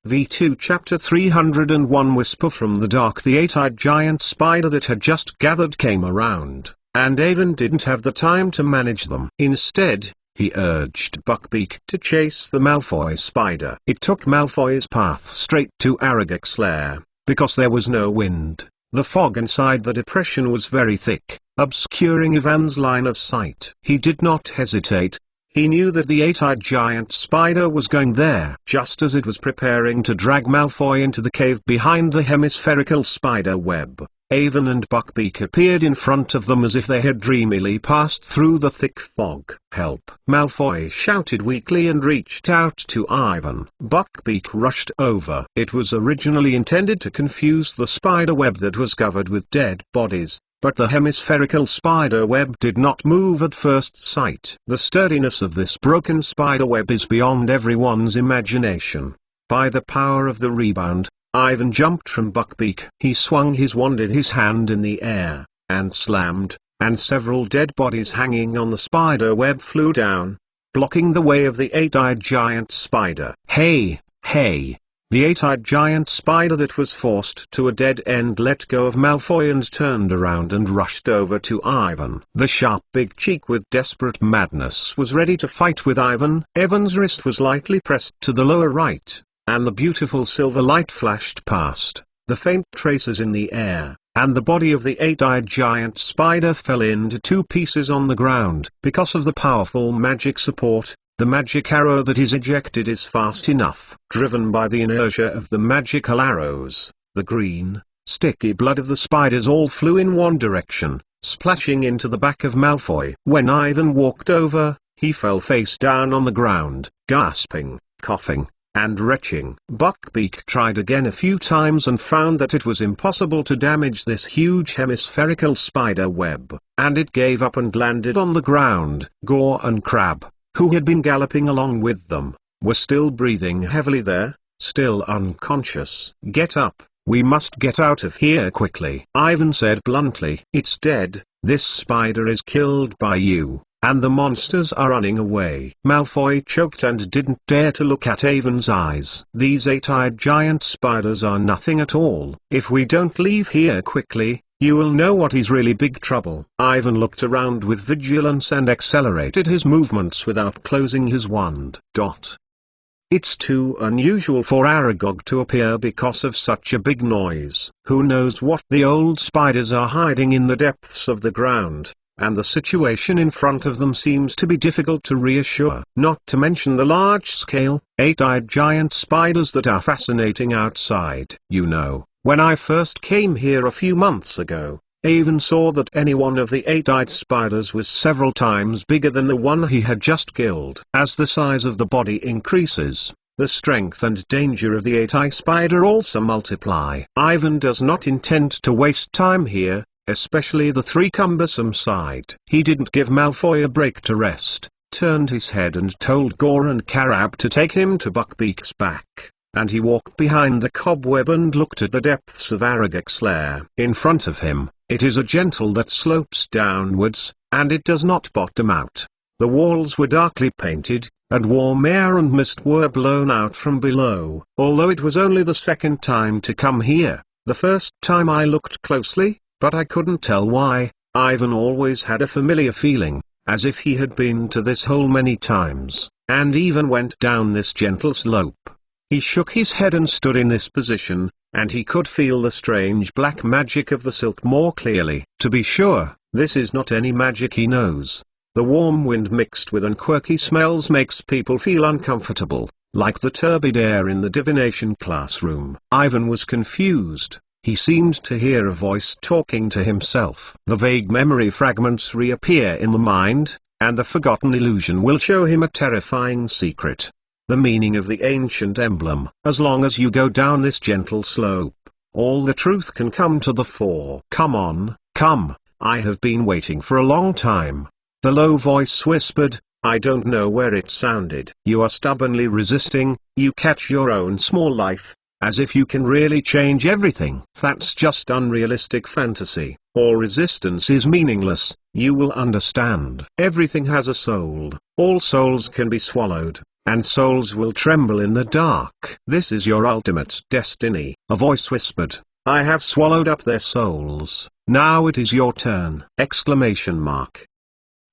V2 Chapter 301 Whisper from the dark. The eight-eyed giant spider that had just gathered came around, and Avon didn't have the time to manage them. Instead, he urged Buckbeak to chase the Malfoy spider. It took Malfoy's path straight to Aragog's lair, because there was no wind. The fog inside the depression was very thick, obscuring Ivan's line of sight. He did not hesitate. He knew that the eight-eyed giant spider was going there. Just as it was preparing to drag Malfoy into the cave behind the hemispherical spider web, Avon and Buckbeak appeared in front of them as if they had dreamily passed through the thick fog. "Help!" Malfoy shouted weakly and reached out to Ivan. Buckbeak rushed over. It was originally intended to confuse the spider web that was covered with dead bodies, but the hemispherical spider web did not move at first sight. The sturdiness of this broken spider web is beyond everyone's imagination. By the power of the rebound, Ivan jumped from Buckbeak. He swung his wand in his hand in the air, and slammed, and several dead bodies hanging on the spider web flew down, blocking the way of the eight-eyed giant spider. "Hey, hey!" The eight-eyed giant spider that was forced to a dead end let go of Malfoy and turned around and rushed over to Ivan. The sharp big cheek with desperate madness was ready to fight with Ivan. Evan's wrist was lightly pressed to the lower right, and the beautiful silver light flashed past, the faint traces in the air, and the body of the eight-eyed giant spider fell into two pieces on the ground. Because of the powerful magic support, the magic arrow that is ejected is fast enough. Driven by the inertia of the magical arrows, the green, sticky blood of the spiders all flew in one direction, splashing into the back of Malfoy. When Ivan walked over, he fell face down on the ground, gasping, coughing, and retching. Buckbeak tried again a few times and found that it was impossible to damage this huge hemispherical spider web, and it gave up and landed on the ground. Gore and Crab, who had been galloping along with them, were still breathing heavily there, still unconscious. "Get up, we must get out of here quickly," Ivan said bluntly. "It's dead, this spider is killed by you, and the monsters are running away." Malfoy choked and didn't dare to look at Avon's eyes. "These eight-eyed giant spiders are nothing at all. If we don't leave here quickly, you will know what is really big trouble." Ivan looked around with vigilance and accelerated his movements without closing his wand. It's too unusual for Aragog to appear because of such a big noise. Who knows what the old spiders are hiding in the depths of the ground, and the situation in front of them seems to be difficult to reassure. Not to mention the large-scale, eight-eyed giant spiders that are fascinating outside. You know, when I first came here a few months ago, Avon saw that any one of the eight-eyed spiders was several times bigger than the one he had just killed. As the size of the body increases, the strength and danger of the eight-eyed spider also multiply. Ivan does not intend to waste time here, especially the three cumbersome side. He didn't give Malfoy a break to rest, turned his head and told Gore and Crab to take him to Buckbeak's back, and he walked behind the cobweb and looked at the depths of Aragog's lair. In front of him, it is a gentle that slopes downwards, and it does not bottom out. The walls were darkly painted, and warm air and mist were blown out from below. Although it was only the second time to come here, the first time I looked closely, but I couldn't tell why. Ivan always had a familiar feeling, as if he had been to this hole many times, and even went down this gentle slope. He shook his head and stood in this position, and he could feel the strange black magic of the silk more clearly. To be sure, this is not any magic he knows. The warm wind mixed with unquirky smells makes people feel uncomfortable, like the turbid air in the divination classroom. Ivan was confused. He seemed to hear a voice talking to himself. The vague memory fragments reappear in the mind, and the forgotten illusion will show him a terrifying secret. The meaning of the ancient emblem. As long as you go down this gentle slope, all the truth can come to the fore. "Come on, come, I have been waiting for a long time," the low voice whispered. I don't know where it sounded. "You are stubbornly resisting, you catch your own small life, as if you can really change everything." That's just unrealistic fantasy. All resistance is meaningless. You will understand. Everything has a soul. All souls can be swallowed, and souls will tremble in the dark. This is your ultimate destiny. A voice whispered, I have swallowed up their souls, now it is your turn! Exclamation mark.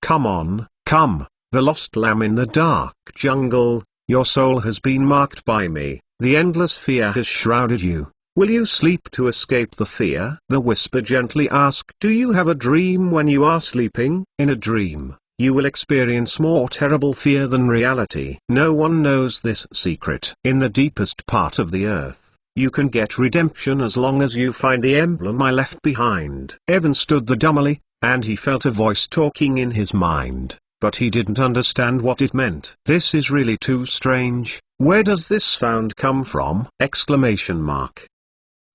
Come on, come, the lost lamb in the dark jungle, your soul has been marked by me, the endless fear has shrouded you. Will you sleep to escape the fear? The whisper gently asked. Do you have a dream when you are sleeping? In a dream, you will experience more terrible fear than reality. No one knows this secret. In the deepest part of the earth, you can get redemption as long as you find the emblem I left behind. Evan stood there dumbly, and he felt a voice talking in his mind, but he didn't understand what it meant. This is really too strange. Where does this sound come from? Exclamation mark.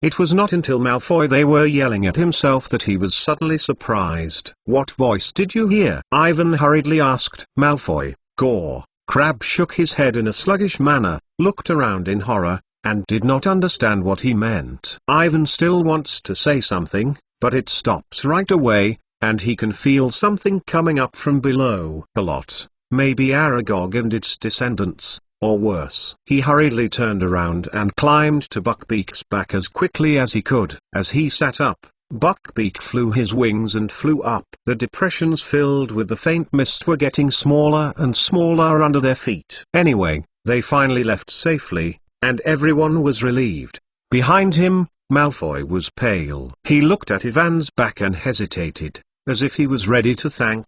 It was not until Malfoy they were yelling at himself that he was suddenly surprised. What voice did you hear? Ivan hurriedly asked. Malfoy, Gore. Crabbe shook his head in a sluggish manner, looked around in horror, and did not understand what he meant. Ivan still wants to say something, but it stops right away, and he can feel something coming up from below. A lot, maybe Aragog and its descendants. Or worse. He hurriedly turned around and climbed to Buckbeak's back as quickly as he could. As he sat up, Buckbeak flew his wings and flew up. The depressions filled with the faint mist were getting smaller and smaller under their feet. Anyway, they finally left safely, and everyone was relieved. Behind him, Malfoy was pale. He looked at Ivan's back and hesitated, as if he was ready to thank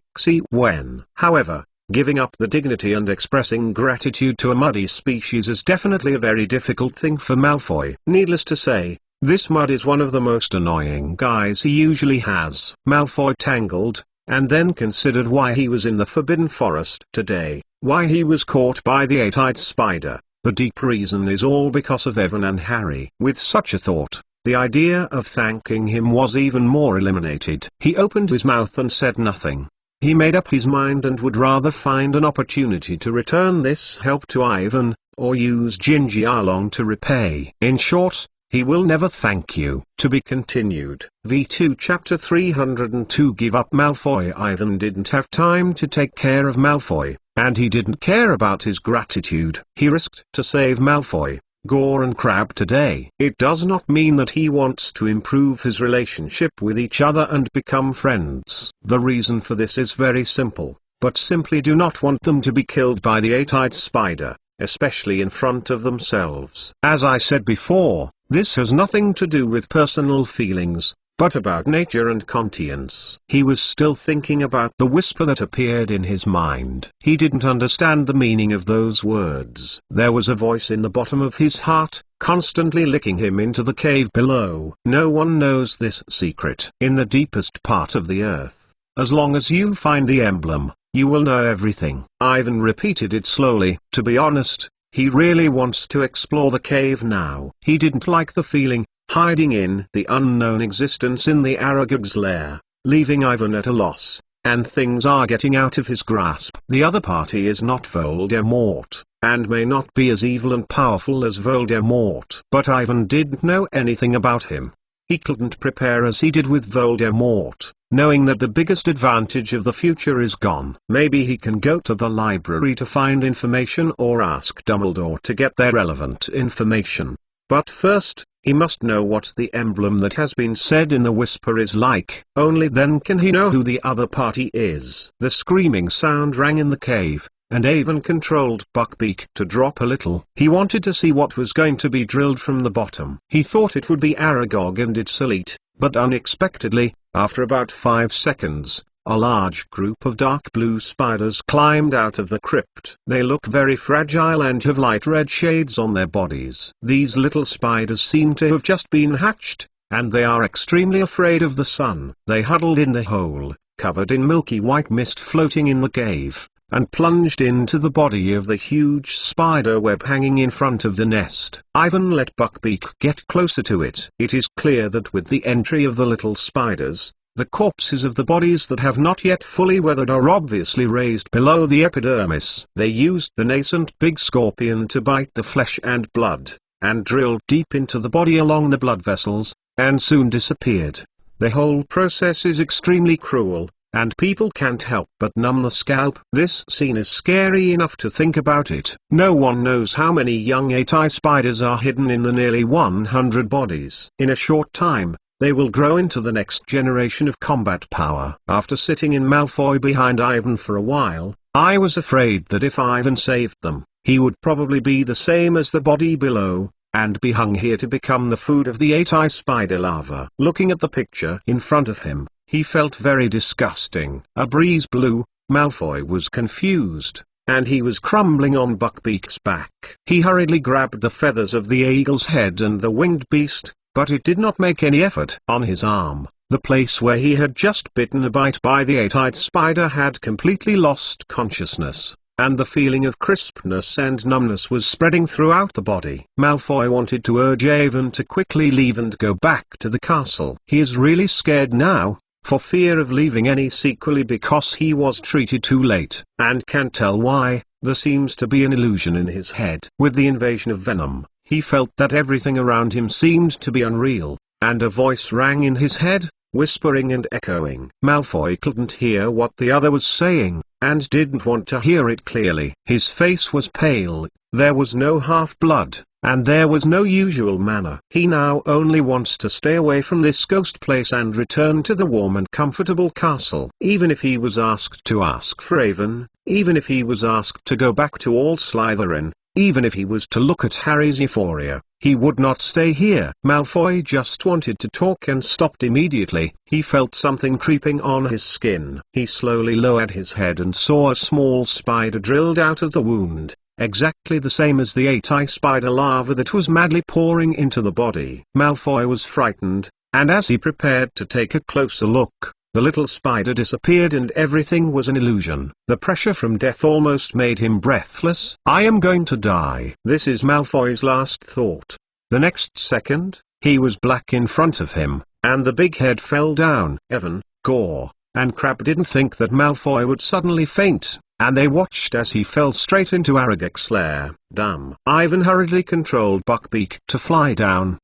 Wen. However, giving up the dignity and expressing gratitude to a muddy species is definitely a very difficult thing for Malfoy. Needless to say, this mud is one of the most annoying guys he usually has. Malfoy tangled, and then considered why he was in the Forbidden Forest today, why he was caught by the eight-eyed spider. The deep reason is all because of Evan and Harry. With such a thought, the idea of thanking him was even more eliminated. He opened his mouth and said nothing. He made up his mind and would rather find an opportunity to return this help to Ivan, or use Gingy Arlong to repay. In short, he will never thank you. To be continued. V2 Chapter 302 Give up Malfoy. Ivan didn't have time to take care of Malfoy, and he didn't care about his gratitude. He risked to save Malfoy, Gore and Crabbe today. It does not mean that he wants to improve his relationship with each other and become friends. The reason for this is very simple, but simply do not want them to be killed by the eight-eyed spider, especially in front of themselves. As I said before, this has nothing to do with personal feelings, but about nature and conscience. He was still thinking about the whisper that appeared in his mind. He didn't understand the meaning of those words. There was a voice in the bottom of his heart, constantly licking him into the cave below. No one knows this secret. In the deepest part of the earth, as long as you find the emblem, you will know everything. Ivan repeated it slowly. To be honest, he really wants to explore the cave now. He didn't like the feeling, hiding in the unknown existence in the Aragog's lair, leaving Ivan at a loss, and things are getting out of his grasp. The other party is not Voldemort, and may not be as evil and powerful as Voldemort. But Ivan didn't know anything about him. He couldn't prepare as he did with Voldemort, knowing that the biggest advantage of the future is gone. Maybe he can go to the library to find information or ask Dumbledore to get their relevant information. But first, he must know what the emblem that has been said in the whisper is like. Only then can he know who the other party is. The screaming sound rang in the cave, and Ivan controlled Buckbeak to drop a little. He wanted to see what was going to be drilled from the bottom. He thought it would be Aragog and its elite, but unexpectedly, after about 5 seconds, a large group of dark blue spiders climbed out of the crypt. They look very fragile and have light red shades on their bodies. These little spiders seem to have just been hatched, and they are extremely afraid of the sun. They huddled in the hole, covered in milky white mist floating in the cave, and plunged into the body of the huge spider web hanging in front of the nest. Ivan let Buckbeak get closer to it. It is clear that with the entry of the little spiders, the corpses of the bodies that have not yet fully weathered are obviously raised below the epidermis. They used the nascent big scorpion to bite the flesh and blood, and drilled deep into the body along the blood vessels, and soon disappeared. The whole process is extremely cruel, and people can't help but numb the scalp. This scene is scary enough to think about it. No one knows how many young 8-eye spiders are hidden in the nearly 100 bodies. In a short time, they will grow into the next generation of combat power. After sitting in Malfoy behind Ivan for a while, I was afraid that if Ivan saved them, he would probably be the same as the body below, and be hung here to become the food of the 8-eye spider larva. Looking at the picture in front of him, he felt very disgusting. A breeze blew, Malfoy was confused, and he was crumbling on Buckbeak's back. He hurriedly grabbed the feathers of the eagle's head and the winged beast, but it did not make any effort. On his arm, the place where he had just bitten a bite by the 8-eyed spider had completely lost consciousness, and the feeling of crispness and numbness was spreading throughout the body. Malfoy wanted to urge Avon to quickly leave and go back to the castle. He is really scared now, for fear of leaving any sequelae because he was treated too late, and can't tell why. There seems to be an illusion in his head. With the invasion of venom, he felt that everything around him seemed to be unreal, and a voice rang in his head, whispering and echoing. Malfoy couldn't hear what the other was saying, and didn't want to hear it clearly. His face was pale, there was no half-blood, and there was no usual manner. He now only wants to stay away from this ghost place and return to the warm and comfortable castle. Even if he was asked to ask for Avon, even if he was asked to go back to Old Slytherin, even if he was to look at Harry's euphoria, he would not stay here. Malfoy just wanted to talk and stopped immediately. He felt something creeping on his skin. He slowly lowered his head and saw a small spider drilled out of the wound, exactly the same as the 8-eye spider larva that was madly pouring into the body. Malfoy was frightened, and as he prepared to take a closer look, the little spider disappeared and everything was an illusion. The pressure from death almost made him breathless. I am going to die. This is Malfoy's last thought. The next second, he was black in front of him, and the big head fell down. Evan, Gore, and Crabbe didn't think that Malfoy would suddenly faint, and they watched as he fell straight into Aragog's lair. Damn. Ivan hurriedly controlled Buckbeak to fly down.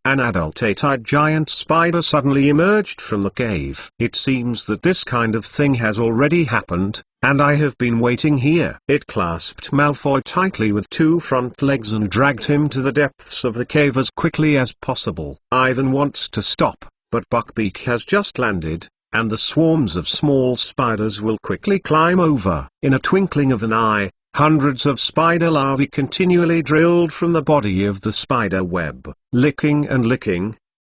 An adult 8-eyed giant spider suddenly emerged from the cave. It seems that this kind of thing has already happened, and I have been waiting here. It clasped Malfoy tightly with two front legs and dragged him to the depths of the cave as quickly as possible. Ivan wants to stop, but Buckbeak has just landed, and the swarms of small spiders will quickly climb over. In a twinkling of an eye, hundreds of spider larvae continually drilled from the body of the spider web, licking,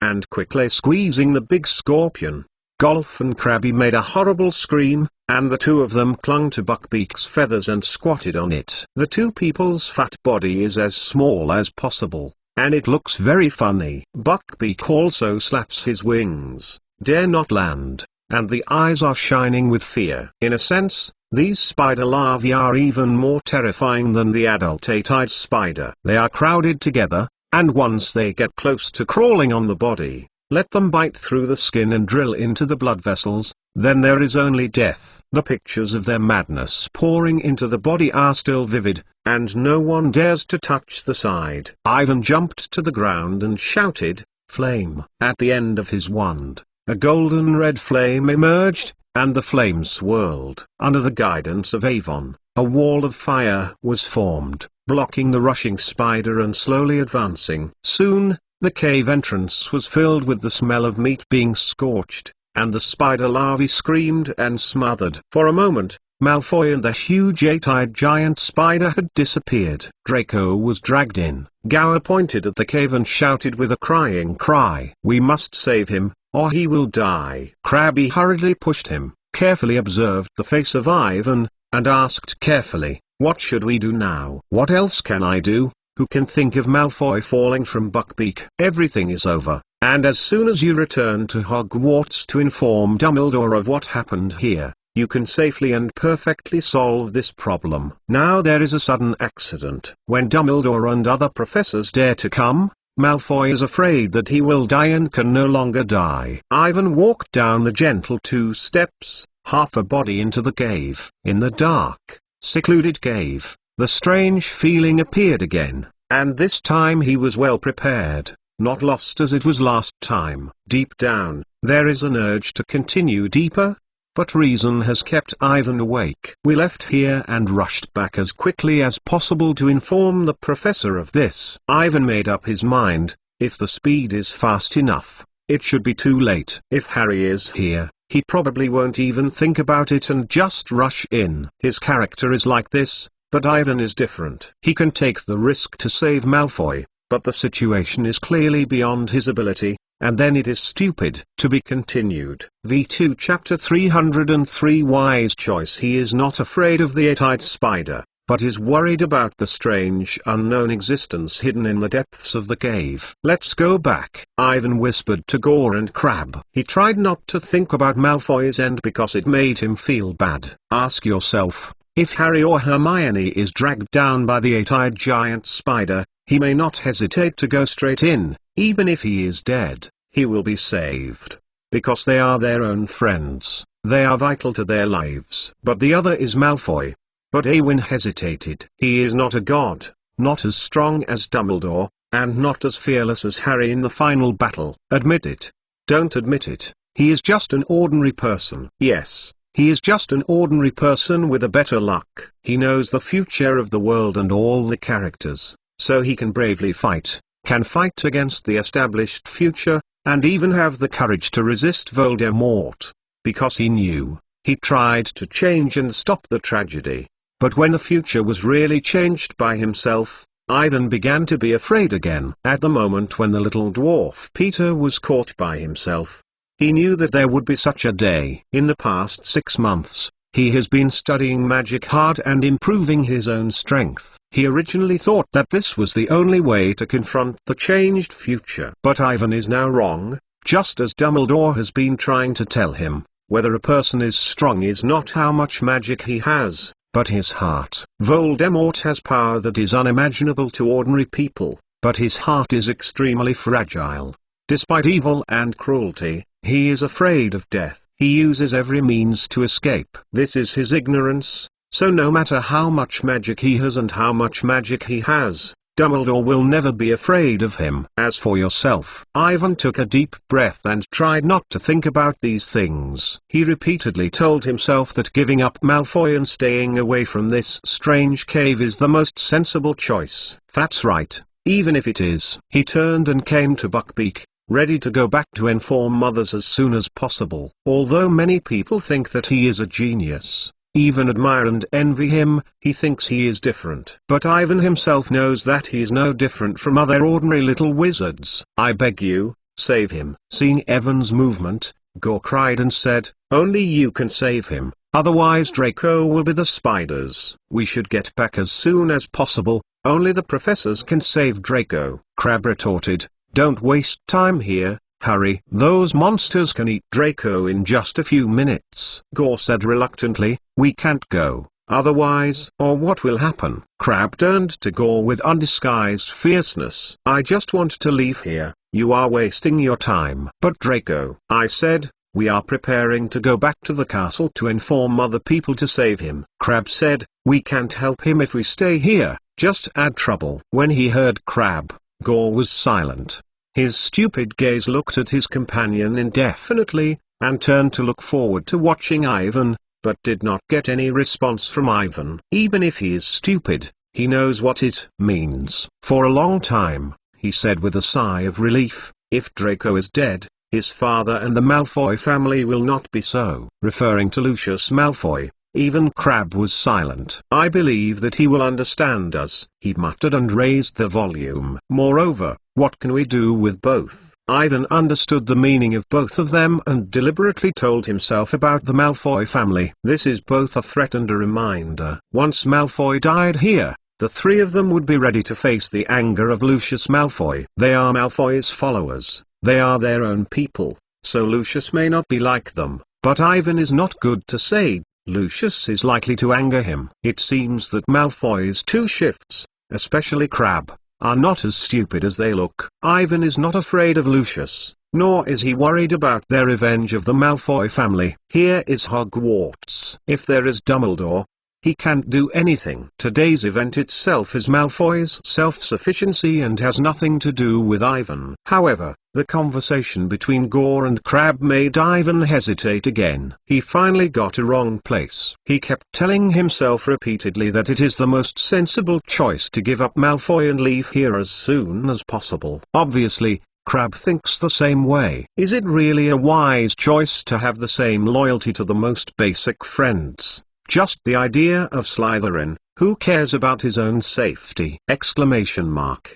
and quickly squeezing the big scorpion. Golf and Crabbe made a horrible scream, and the two of them clung to Buckbeak's feathers and squatted on it. The two people's fat body is as small as possible, and it looks very funny. Buckbeak also slaps his wings, dare not land, and the eyes are shining with fear. In a sense, these spider larvae are even more terrifying than the adult 8-eyed spider. They are crowded together, and once they get close to crawling on the body, let them bite through the skin and drill into the blood vessels, then there is only death. The pictures of their madness pouring into the body are still vivid, and no one dares to touch the side. Ivan jumped to the ground and shouted, "Flame!" At the end of his wand, a golden red flame emerged, and the flame swirled. Under the guidance of Avon, a wall of fire was formed, blocking the rushing spider and slowly advancing. Soon, the cave entrance was filled with the smell of meat being scorched, and the spider larvae screamed and smothered. For a moment, Malfoy and the huge 8-eyed giant spider had disappeared. Draco was dragged in. Gower pointed at the cave and shouted with a crying cry, "We must save him, or he will die." Crabbe hurriedly pushed him, carefully observed the face of Ivan, and asked carefully, "What should we do now?" "What else can I do? Who can think of Malfoy falling from Buckbeak?" "Everything is over, and as soon as you return to Hogwarts to inform Dumbledore of what happened here, you can safely and perfectly solve this problem. Now there is a sudden accident. When Dumbledore and other professors dare to come, Malfoy is afraid that he will die and can no longer die." Ivan walked down the gentle 2 steps, half a body into the cave. In the dark, secluded cave, the strange feeling appeared again, and this time he was well prepared, not lost as it was last time. Deep down, there is an urge to continue deeper, but reason has kept Ivan awake. We left here and rushed back as quickly as possible to inform the professor of this. Ivan made up his mind, if the speed is fast enough, it should be too late. If Harry is here, he probably won't even think about it and just rush in. His character is like this, but Ivan is different. He can take the risk to save Malfoy, but the situation is clearly beyond his ability, and then it is stupid. To be continued. V2 Chapter 303 Wise choice. He is not afraid of the eight-eyed spider, but is worried about the strange unknown existence hidden in the depths of the cave. Let's go back, Ivan whispered to Gore and Crabbe. He tried not to think about Malfoy's end because it made him feel bad. Ask yourself, if Harry or Hermione is dragged down by the eight-eyed giant spider, he may not hesitate to go straight in. Even if he is dead, he will be saved. Because they are their own friends, they are vital to their lives. But the other is Malfoy. But Eowyn hesitated. He is not a god, not as strong as Dumbledore, and not as fearless as Harry in the final battle. Admit it. Don't admit it. He is just an ordinary person. Yes, he is just an ordinary person with a better luck. He knows the future of the world and all the characters, so he can bravely fight, can fight against the established future, and even have the courage to resist Voldemort. Because he knew, he tried to change and stop the tragedy. But when the future was really changed by himself, Ivan began to be afraid again. At the moment when the little dwarf Peter was caught by himself, he knew that there would be such a day. In the past 6 months, he has been studying magic hard and improving his own strength. He originally thought that this was the only way to confront the changed future. But Ivan is now wrong, just as Dumbledore has been trying to tell him. Whether a person is strong is not how much magic he has, but his heart. Voldemort has power that is unimaginable to ordinary people, but his heart is extremely fragile. Despite evil and cruelty, he is afraid of death. He uses every means to escape. This is his ignorance, so no matter how much magic he has and how much magic he has, Dumbledore will never be afraid of him. As for yourself, Ivan took a deep breath and tried not to think about these things. He repeatedly told himself that giving up Malfoy and staying away from this strange cave is the most sensible choice. That's right, even if it is. He turned and came to Buckbeak, ready to go back to inform mothers as soon as possible. Although many people think that he is a genius, even admire and envy him, he thinks he is different. But Ivan himself knows that he is no different from other ordinary little wizards. I beg you, save him. Seeing Evan's movement, Gore cried and said, only you can save him, otherwise Draco will be the spiders. We should get back as soon as possible, only the professors can save Draco. Crabbe retorted, don't waste time here, Harry. Those monsters can eat Draco in just a few minutes. Gore said reluctantly, we can't go, otherwise. Or what will happen? Crabbe turned to Gore with undisguised fierceness. I just want to leave here, you are wasting your time. But Draco, I said, we are preparing to go back to the castle to inform other people to save him. Crabbe said, we can't help him if we stay here, just add trouble. When he heard Crabbe, Gore was silent. His stupid gaze looked at his companion indefinitely, and turned to look forward to watching Ivan, but did not get any response from Ivan. Even if he is stupid, he knows what it means. For a long time, he said with a sigh of relief, if Draco is dead, his father and the Malfoy family will not be so. Referring to Lucius Malfoy, even Crabbe was silent. I believe that he will understand us, he muttered and raised the volume. Moreover, what can we do with both? Ivan understood the meaning of both of them and deliberately told himself about the Malfoy family. This is both a threat and a reminder. Once Malfoy died here, the three of them would be ready to face the anger of Lucius Malfoy. They are Malfoy's followers, they are their own people, so Lucius may not be like them, but Ivan is not good to say. Lucius is likely to anger him. It seems that Malfoy's two shifts, especially Crabbe, are not as stupid as they look. Ivan is not afraid of Lucius, nor is he worried about their revenge of the Malfoy family. Here is Hogwarts. If there is Dumbledore, he can't do anything. Today's event itself is Malfoy's self-sufficiency and has nothing to do with Ivan. However, the conversation between Gore and Crabbe made Ivan hesitate again. He finally got a wrong place. He kept telling himself repeatedly that it is the most sensible choice to give up Malfoy and leave here as soon as possible. Obviously, Crabbe thinks the same way. Is it really a wise choice to have the same loyalty to the most basic friends? Just the idea of Slytherin, who cares about his own safety? Exclamation mark.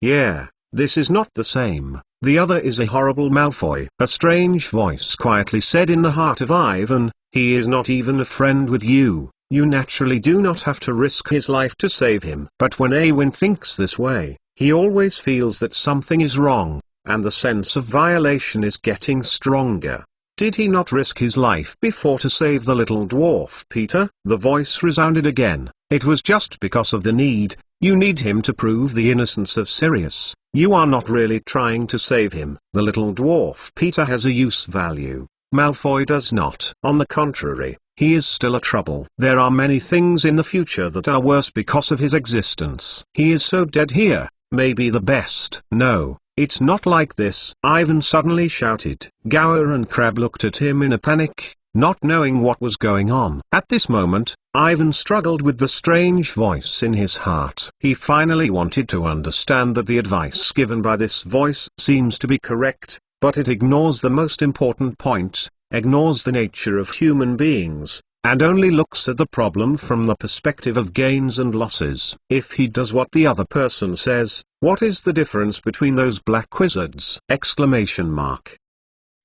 Yeah, this is not the same. The other is a horrible Malfoy. A strange voice quietly said in the heart of Ivan, he is not even a friend with you. You naturally do not have to risk his life to save him. But when Awen thinks this way, he always feels that something is wrong, and the sense of violation is getting stronger. Did he not risk his life before to save the little dwarf Peter? The voice resounded again. It was just because of the need. You need him to prove the innocence of Sirius. You are not really trying to save him. The little dwarf Peter has a use value. Malfoy does not. On the contrary, he is still a trouble. There are many things in the future that are worse because of his existence. He is so dead here, maybe the best. No, it's not like this. Ivan suddenly shouted. Gower and Crabbe looked at him in a panic, not knowing what was going on. At this moment, Ivan struggled with the strange voice in his heart. He finally wanted to understand that the advice given by this voice seems to be correct, but it ignores the most important point, ignores the nature of human beings, and only looks at the problem from the perspective of gains and losses. If he does what the other person says, what is the difference between those black wizards? Exclamation mark.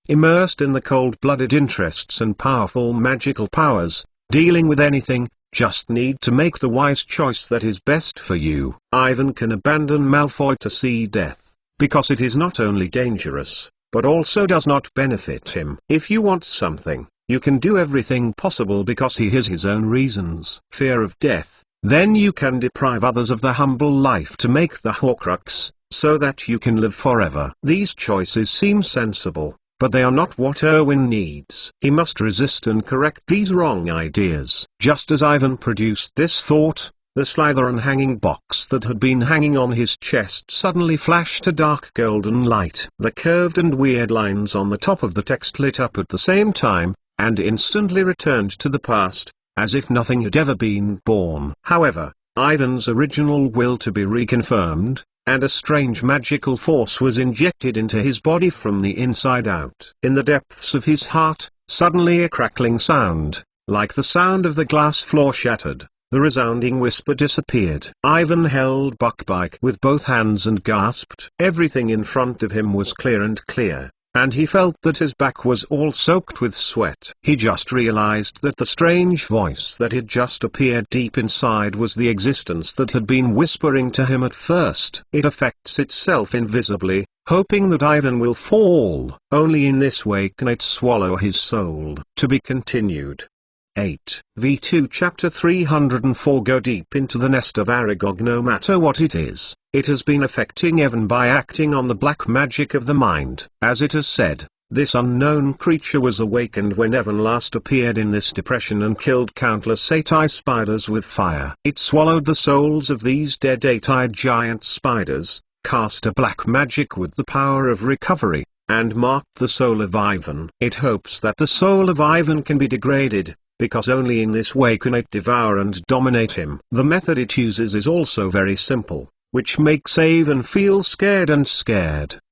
Immersed in the cold-blooded interests and powerful magical powers, dealing with anything, just need to make the wise choice that is best for you. Ivan can abandon Malfoy to see death, because it is not only dangerous, but also does not benefit him. If you want something, you can do everything possible because he has his own reasons. Fear of death, then you can deprive others of the humble life to make the Horcrux, so that you can live forever. These choices seem sensible, but they are not what Erwin needs. He must resist and correct these wrong ideas. Just as Ivan produced this thought, the Slytherin hanging box that had been hanging on his chest suddenly flashed a dark golden light. The curved and weird lines on the top of the text lit up at the same time, and instantly returned to the past, as if nothing had ever been born. However, Ivan's original will to be reconfirmed, and a strange magical force was injected into his body from the inside out. In the depths of his heart, suddenly a crackling sound, like the sound of the glass floor shattered. The resounding whisper disappeared. Ivan held Buckbeak with both hands and gasped. Everything in front of him was clear, and he felt that his back was all soaked with sweat. He just realized that the strange voice that had just appeared deep inside was the existence that had been whispering to him at first. It affects itself invisibly, hoping that Ivan will fall. Only in this way can it swallow his soul. To be continued. 8v2 Chapter 304 Go deep into the nest of Aragog. No matter what it is, it has been affecting Evan by acting on the black magic of the mind. As it is said, this unknown creature was awakened when Evan last appeared in this depression and killed countless eight-eyed spiders with fire. It swallowed the souls of these dead eight-eyed giant spiders, cast a black magic with the power of recovery, and marked the soul of Ivan. It hopes that the soul of Ivan can be degraded, because only in this way can it devour and dominate him. The method it uses is also very simple, which makes Ivan feel scared.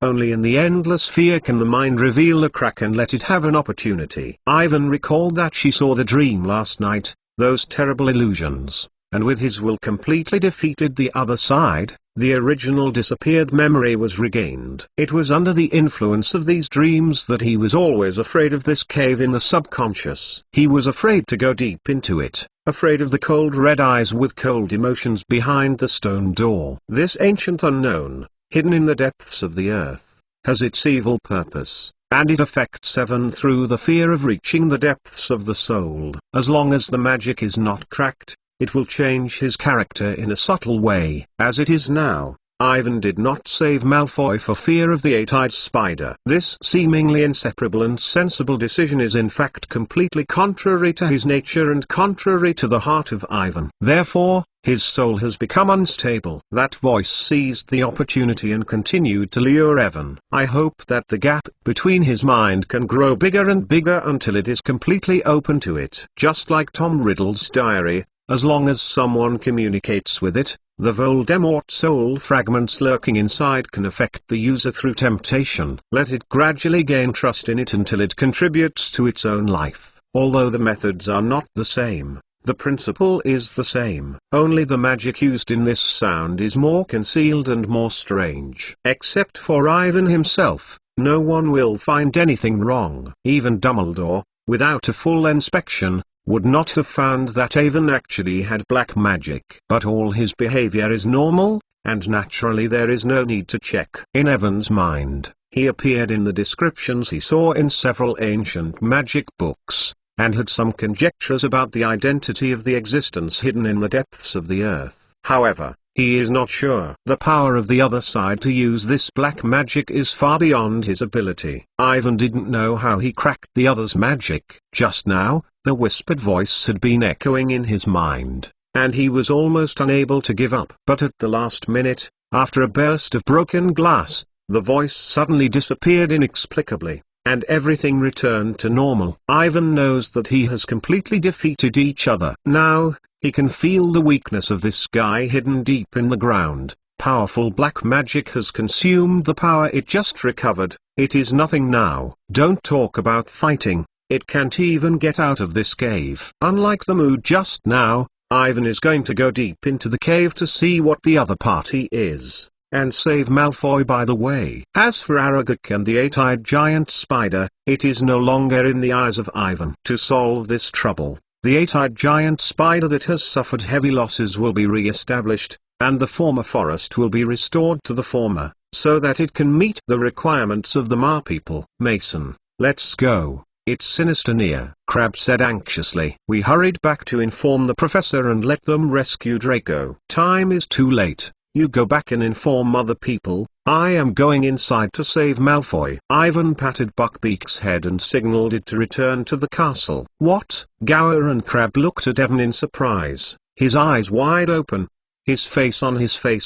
Only in the endless fear can the mind reveal a crack and let it have an opportunity. Ivan recalled that she saw the dream last night, those terrible illusions, and with his will completely defeated the other side. The original disappeared memory was regained. It was under the influence of these dreams that he was always afraid of this cave in the subconscious. He was afraid to go deep into it, afraid of the cold red eyes with cold emotions behind the stone door. This ancient unknown, hidden in the depths of the earth, has its evil purpose, and it affects Evan through the fear of reaching the depths of the soul. As long as the magic is not cracked, it will change his character in a subtle way. As it is now, Ivan did not save Malfoy for fear of the eight-eyed spider. This seemingly inseparable and sensible decision is in fact completely contrary to his nature and contrary to the heart of Ivan. Therefore, his soul has become unstable. That voice seized the opportunity and continued to lure Evan. I hope that the gap between his mind can grow bigger and bigger until it is completely open to it. Just like Tom Riddle's diary, as long as someone communicates with it, the Voldemort soul fragments lurking inside can affect the user through temptation. Let it gradually gain trust in it until it contributes to its own life. Although the methods are not the same, the principle is the same. Only the magic used in this sound is more concealed and more strange. Except for Ivan himself, no one will find anything wrong. Even Dumbledore, without a full inspection, would not have found that Ivan actually had black magic. But all his behavior is normal, and naturally there is no need to check. In Evan's mind, he appeared in the descriptions he saw in several ancient magic books, and had some conjectures about the identity of the existence hidden in the depths of the earth. However, he is not sure. The power of the other side to use this black magic is far beyond his ability. Ivan didn't know how he cracked the other's magic. Just now, the whispered voice had been echoing in his mind, and he was almost unable to give up. But at the last minute, after a burst of broken glass, the voice suddenly disappeared inexplicably, and everything returned to normal. Ivan knows that he has completely defeated each other. Now, he can feel the weakness of this guy hidden deep in the ground. Powerful black magic has consumed the power it just recovered. It is nothing now. Don't talk about fighting. It can't even get out of this cave. Unlike the mood just now, Ivan is going to go deep into the cave to see what the other party is, and save Malfoy by the way. As for Aragog and the eight-eyed giant spider, it is no longer in the eyes of Ivan. To solve this trouble, the eight-eyed giant spider that has suffered heavy losses will be re-established, and the former forest will be restored to the former, so that it can meet the requirements of the Marpeople. Mason, let's go. It's sinister near, Crabbe said anxiously. We hurried back to inform the professor and let them rescue Draco. Time is too late. You go back and inform other people. I am going inside to save Malfoy. Ivan patted Buckbeak's head and signaled it to return to the castle. What? Gower and Crabbe looked at Evan in surprise, his eyes wide open. His face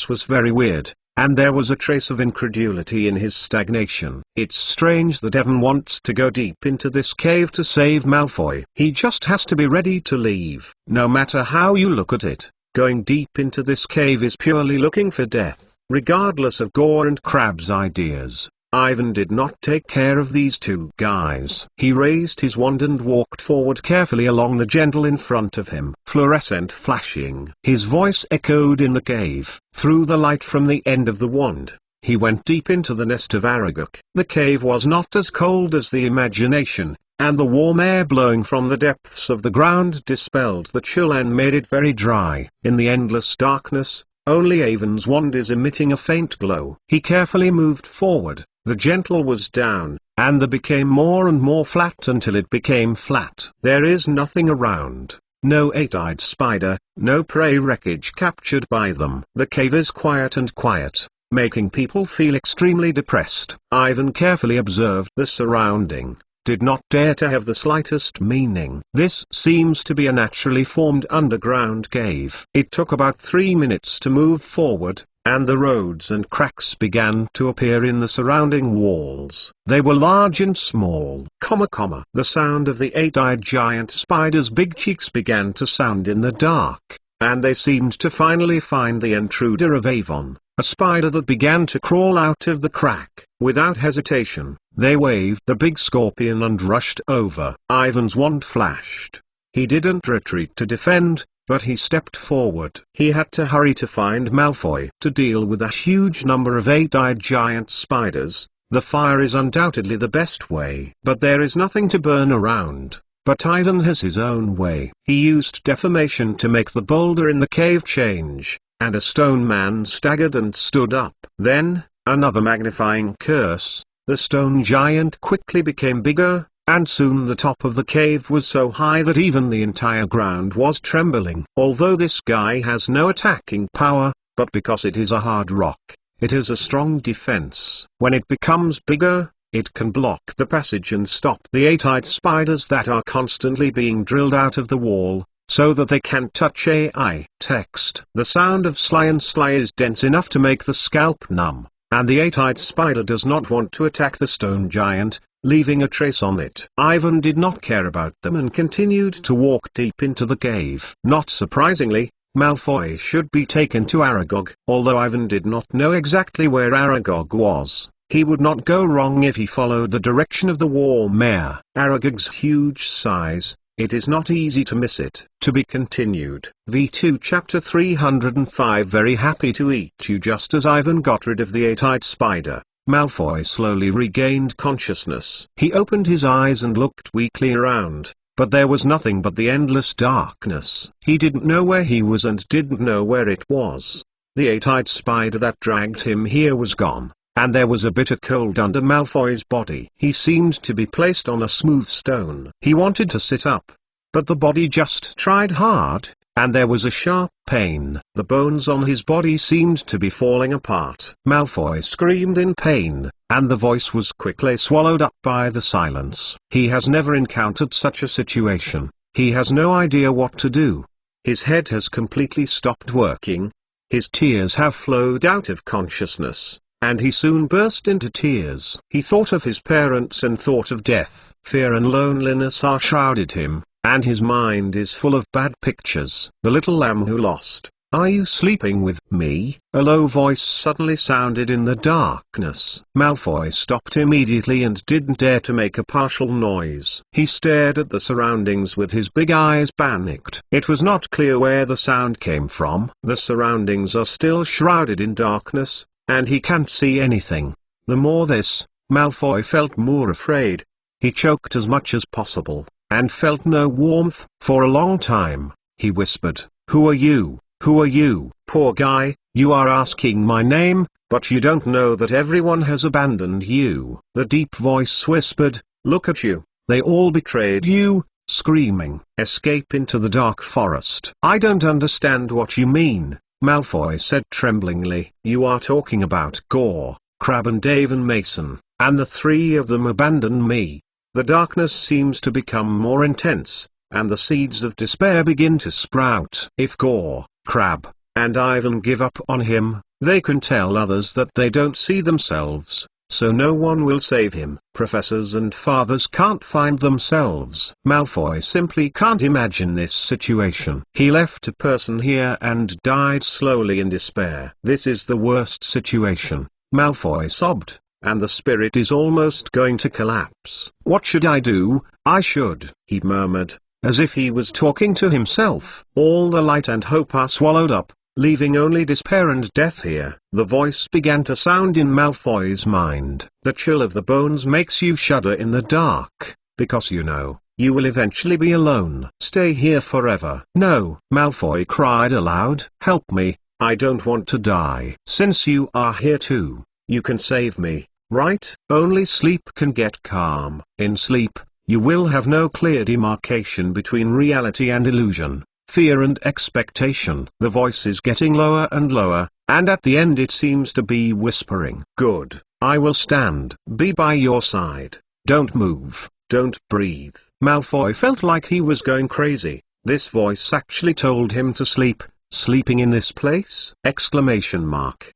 was very weird, and there was a trace of incredulity in his stagnation. It's strange that Evan wants to go deep into this cave to save Malfoy. He just has to be ready to leave. No matter how you look at it, going deep into this cave is purely looking for death. Regardless of Gore and Crabbe's ideas, Ivan did not take care of these two guys. He raised his wand and walked forward carefully along the gentle in front of him, fluorescent flashing. His voice echoed in the cave. Through the light from the end of the wand, he went deep into the nest of Aragog. The cave was not as cold as the imagination, and the warm air blowing from the depths of the ground dispelled the chill and made it very dry. In the endless darkness, only Ivan's wand is emitting a faint glow. He carefully moved forward. The gentle was down, and the became more and more flat until it became flat. There is nothing around. No eight-eyed spider, no prey wreckage captured by them. The cave is quiet and quiet, making people feel extremely depressed. Ivan carefully observed the surrounding, did not dare to have the slightest meaning. This seems to be a naturally formed underground cave. It took about 3 minutes to move forward, and the roads and cracks began to appear in the surrounding walls. They were large and small. The sound of the eight-eyed giant spider's big cheeks began to sound in the dark, and they seemed to finally find the intruder of Avon, a spider that began to crawl out of the crack. Without hesitation, they waved the big scorpion and rushed over. Ivan's wand flashed. He didn't retreat to defend, but he stepped forward. He had to hurry to find Malfoy. To deal with a huge number of eight-eyed giant spiders, the fire is undoubtedly the best way. But there is nothing to burn around. But Ivan has his own way. He used deformation to make the boulder in the cave change, and a stone man staggered and stood up. Then, another magnifying curse, the stone giant quickly became bigger, and soon the top of the cave was so high that even the entire ground was trembling. Although this guy has no attacking power, but because it is a hard rock, it is a strong defense. When it becomes bigger, it can block the passage and stop the 8-eyed spiders that are constantly being drilled out of the wall, so that they can't touch AI text. The sound of Sly and Sly is dense enough to make the scalp numb, and the 8-eyed spider does not want to attack the stone giant, leaving a trace on it. Ivan did not care about them and continued to walk deep into the cave. Not surprisingly, Malfoy should be taken to Aragog. Although Ivan did not know exactly where Aragog was, he would not go wrong if he followed the direction of the war mare. Aragog's huge size, it is not easy to miss it. To be continued. V2 Chapter 305. Very happy to eat you. Just as Ivan got rid of the 8-eyed spider, Malfoy slowly regained consciousness. He opened his eyes and looked weakly around, but there was nothing but the endless darkness. He didn't know where he was and didn't know where it was. The 8-eyed spider that dragged him here was gone, and there was a bitter cold under Malfoy's body. He seemed to be placed on a smooth stone. He wanted to sit up, but the body just tried hard, and there was a sharp pain. The bones on his body seemed to be falling apart. Malfoy screamed in pain, and the voice was quickly swallowed up by the silence. He has never encountered such a situation. He has no idea what to do. His head has completely stopped working. His tears have flowed out of consciousness, and he soon burst into tears. He thought of his parents and thought of death. Fear and loneliness are shrouded him, and his mind is full of bad pictures. The little lamb who lost. Are you sleeping with me? A low voice suddenly sounded in the darkness. Malfoy stopped immediately and didn't dare to make a partial noise. He stared at the surroundings with his big eyes panicked. It was not clear where the sound came from. The surroundings are still shrouded in darkness, and he can't see anything. The more this, Malfoy felt more afraid. He choked as much as possible, and felt no warmth. For a long time, he whispered, "Who are you? Who are you?" Poor guy, you are asking my name, but you don't know that everyone has abandoned you. The deep voice whispered, "Look at you, they all betrayed you," screaming, "Escape into the dark forest." "I don't understand what you mean," Malfoy said tremblingly. "You are talking about Gore, Crabbe and Avon Mason, and the three of them abandoned me." The darkness seems to become more intense, and the seeds of despair begin to sprout. If Gore, Crabbe, and Ivan give up on him, they can tell others that they don't see themselves, so no one will save him. Professors and fathers can't find themselves. Malfoy simply can't imagine this situation. He left a person here and died slowly in despair. This is the worst situation, Malfoy sobbed, and the spirit is almost going to collapse. "What should I do? I should," he murmured, as if he was talking to himself. "All the light and hope are swallowed up, leaving only despair and death here." The voice began to sound in Malfoy's mind. "The chill of the bones makes you shudder in the dark, because you know, you will eventually be alone. Stay here forever." "No!" Malfoy cried aloud. "Help me, I don't want to die." "Since you are here too, you can save me, right?" "Only sleep can get calm. In sleep, you will have no clear demarcation between reality and illusion, fear and expectation." The voice is getting lower and lower, and at the end it seems to be whispering. "Good, I will stand. Be by your side. Don't move, don't breathe." Malfoy felt like he was going crazy. This voice actually told him to sleep. Sleeping in this place? Exclamation mark.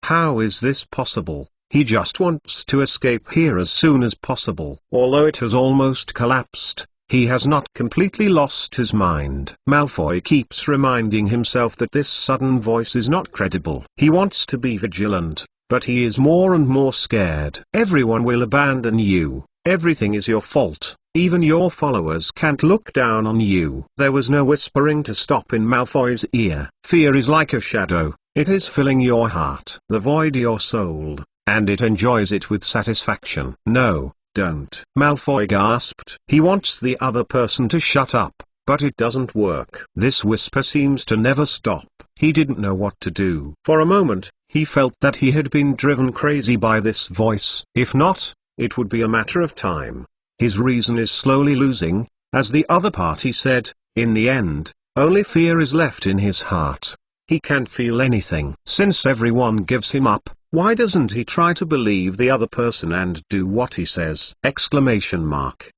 How is this possible? He just wants to escape here as soon as possible. Although it has almost collapsed, he has not completely lost his mind. Malfoy keeps reminding himself that this sudden voice is not credible. He wants to be vigilant, but he is more and more scared. Everyone will abandon you. Everything is your fault. Even your followers can't look down on you. There was no whispering to stop in Malfoy's ear. Fear is like a shadow. It is filling your heart, the void your soul, and it enjoys it with satisfaction. "No, don't." Malfoy gasped. He wants the other person to shut up, but it doesn't work. This whisper seems to never stop. He didn't know what to do. For a moment, he felt that he had been driven crazy by this voice. If not, it would be a matter of time. His reason is slowly losing, as the other party said. In the end, only fear is left in his heart. He can't feel anything. Since everyone gives him up, why doesn't he try to believe the other person and do what he says? Exclamation mark.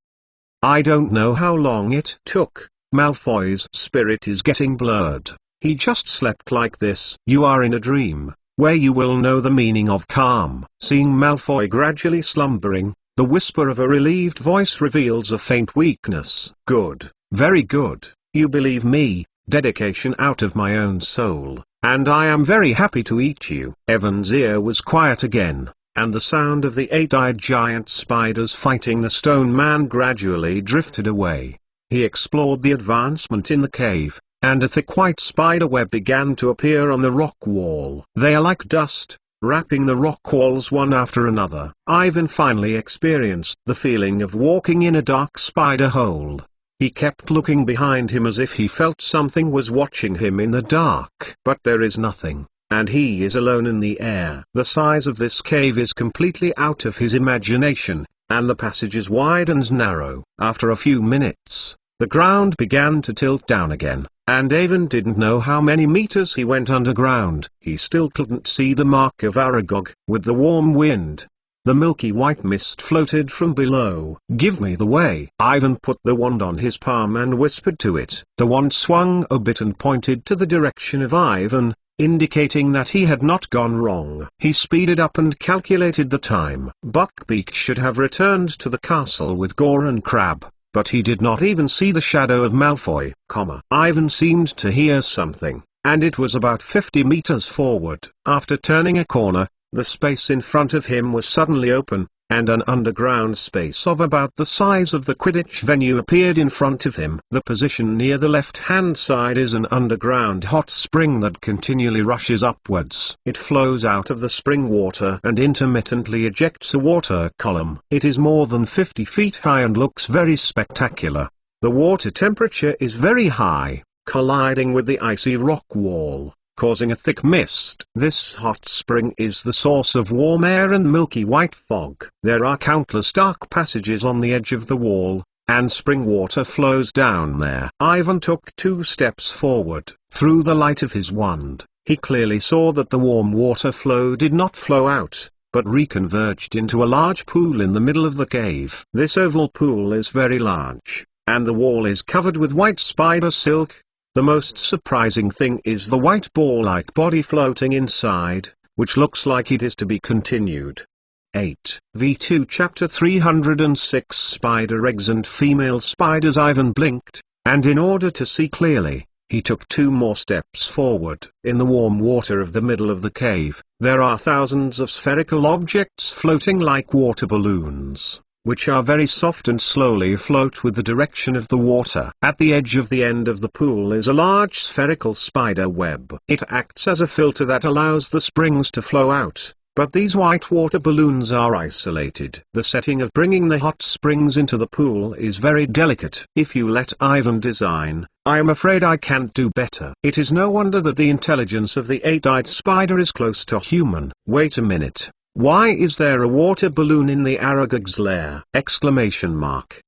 I don't know how long it took. Malfoy's spirit is getting blurred. He just slept like this. You are in a dream, where you will know the meaning of calm. Seeing Malfoy gradually slumbering, the whisper of a relieved voice reveals a faint weakness. Good, very good, you believe me, dedication out of my own soul, and I am very happy to eat you. Evan's ear was quiet again, and the sound of the eight-eyed giant spiders fighting the stone man gradually drifted away. He explored the advancement in the cave, and a thick white spider web began to appear on the rock wall. They are like dust, wrapping the rock walls one after another. Ivan finally experienced the feeling of walking in a dark spider hole. He kept looking behind him as if he felt something was watching him in the dark. But there is nothing, and he is alone in the air. The size of this cave is completely out of his imagination, and the passage is wide and narrow. After a few minutes, the ground began to tilt down again, and Ivan didn't know how many meters he went underground. He still couldn't see the mark of Aragog. With the warm wind, the milky white mist floated from below. Give me the way. Ivan put the wand on his palm and whispered to it. The wand swung a bit and pointed to the direction of Ivan, indicating that he had not gone wrong. He speeded up and calculated the time. Buckbeak should have returned to the castle with Gore and Crabbe, but he did not even see the shadow of Malfoy, Ivan seemed to hear something, and it was about 50 meters forward. After turning a corner, the space in front of him was suddenly open, and an underground space of about the size of the Quidditch venue appeared in front of him. The position near the left-hand side is an underground hot spring that continually rushes upwards. It flows out of the spring water and intermittently ejects a water column. It is more than 50 feet high and looks very spectacular. The water temperature is very high, colliding with the icy rock wall, causing a thick mist. This hot spring is the source of warm air and milky white fog. There are countless dark passages on the edge of the wall, and spring water flows down there. Ivan took 2 steps forward. Through the light of his wand, he clearly saw that the warm water flow did not flow out, but reconverged into a large pool in the middle of the cave. This oval pool is very large, and the wall is covered with white spider silk. The most surprising thing is the white ball-like body floating inside, which looks like it is to be continued. 8. V2 Chapter 306 Spider Eggs and Female Spiders. Ivan blinked, and in order to see clearly, he took 2 more steps forward. In the warm water of the middle of the cave, there are thousands of spherical objects floating like water balloons, which are very soft and slowly float with the direction of the water. At the edge of the end of the pool is a large spherical spider web. It acts as a filter that allows the springs to flow out, but these white water balloons are isolated. The setting of bringing the hot springs into the pool is very delicate. If you let Ivan design, I am afraid I can't do better. It is no wonder that the intelligence of the eight-eyed spider is close to human. Wait a minute. Why is there a water balloon in the Aragog's lair? Exclamation mark.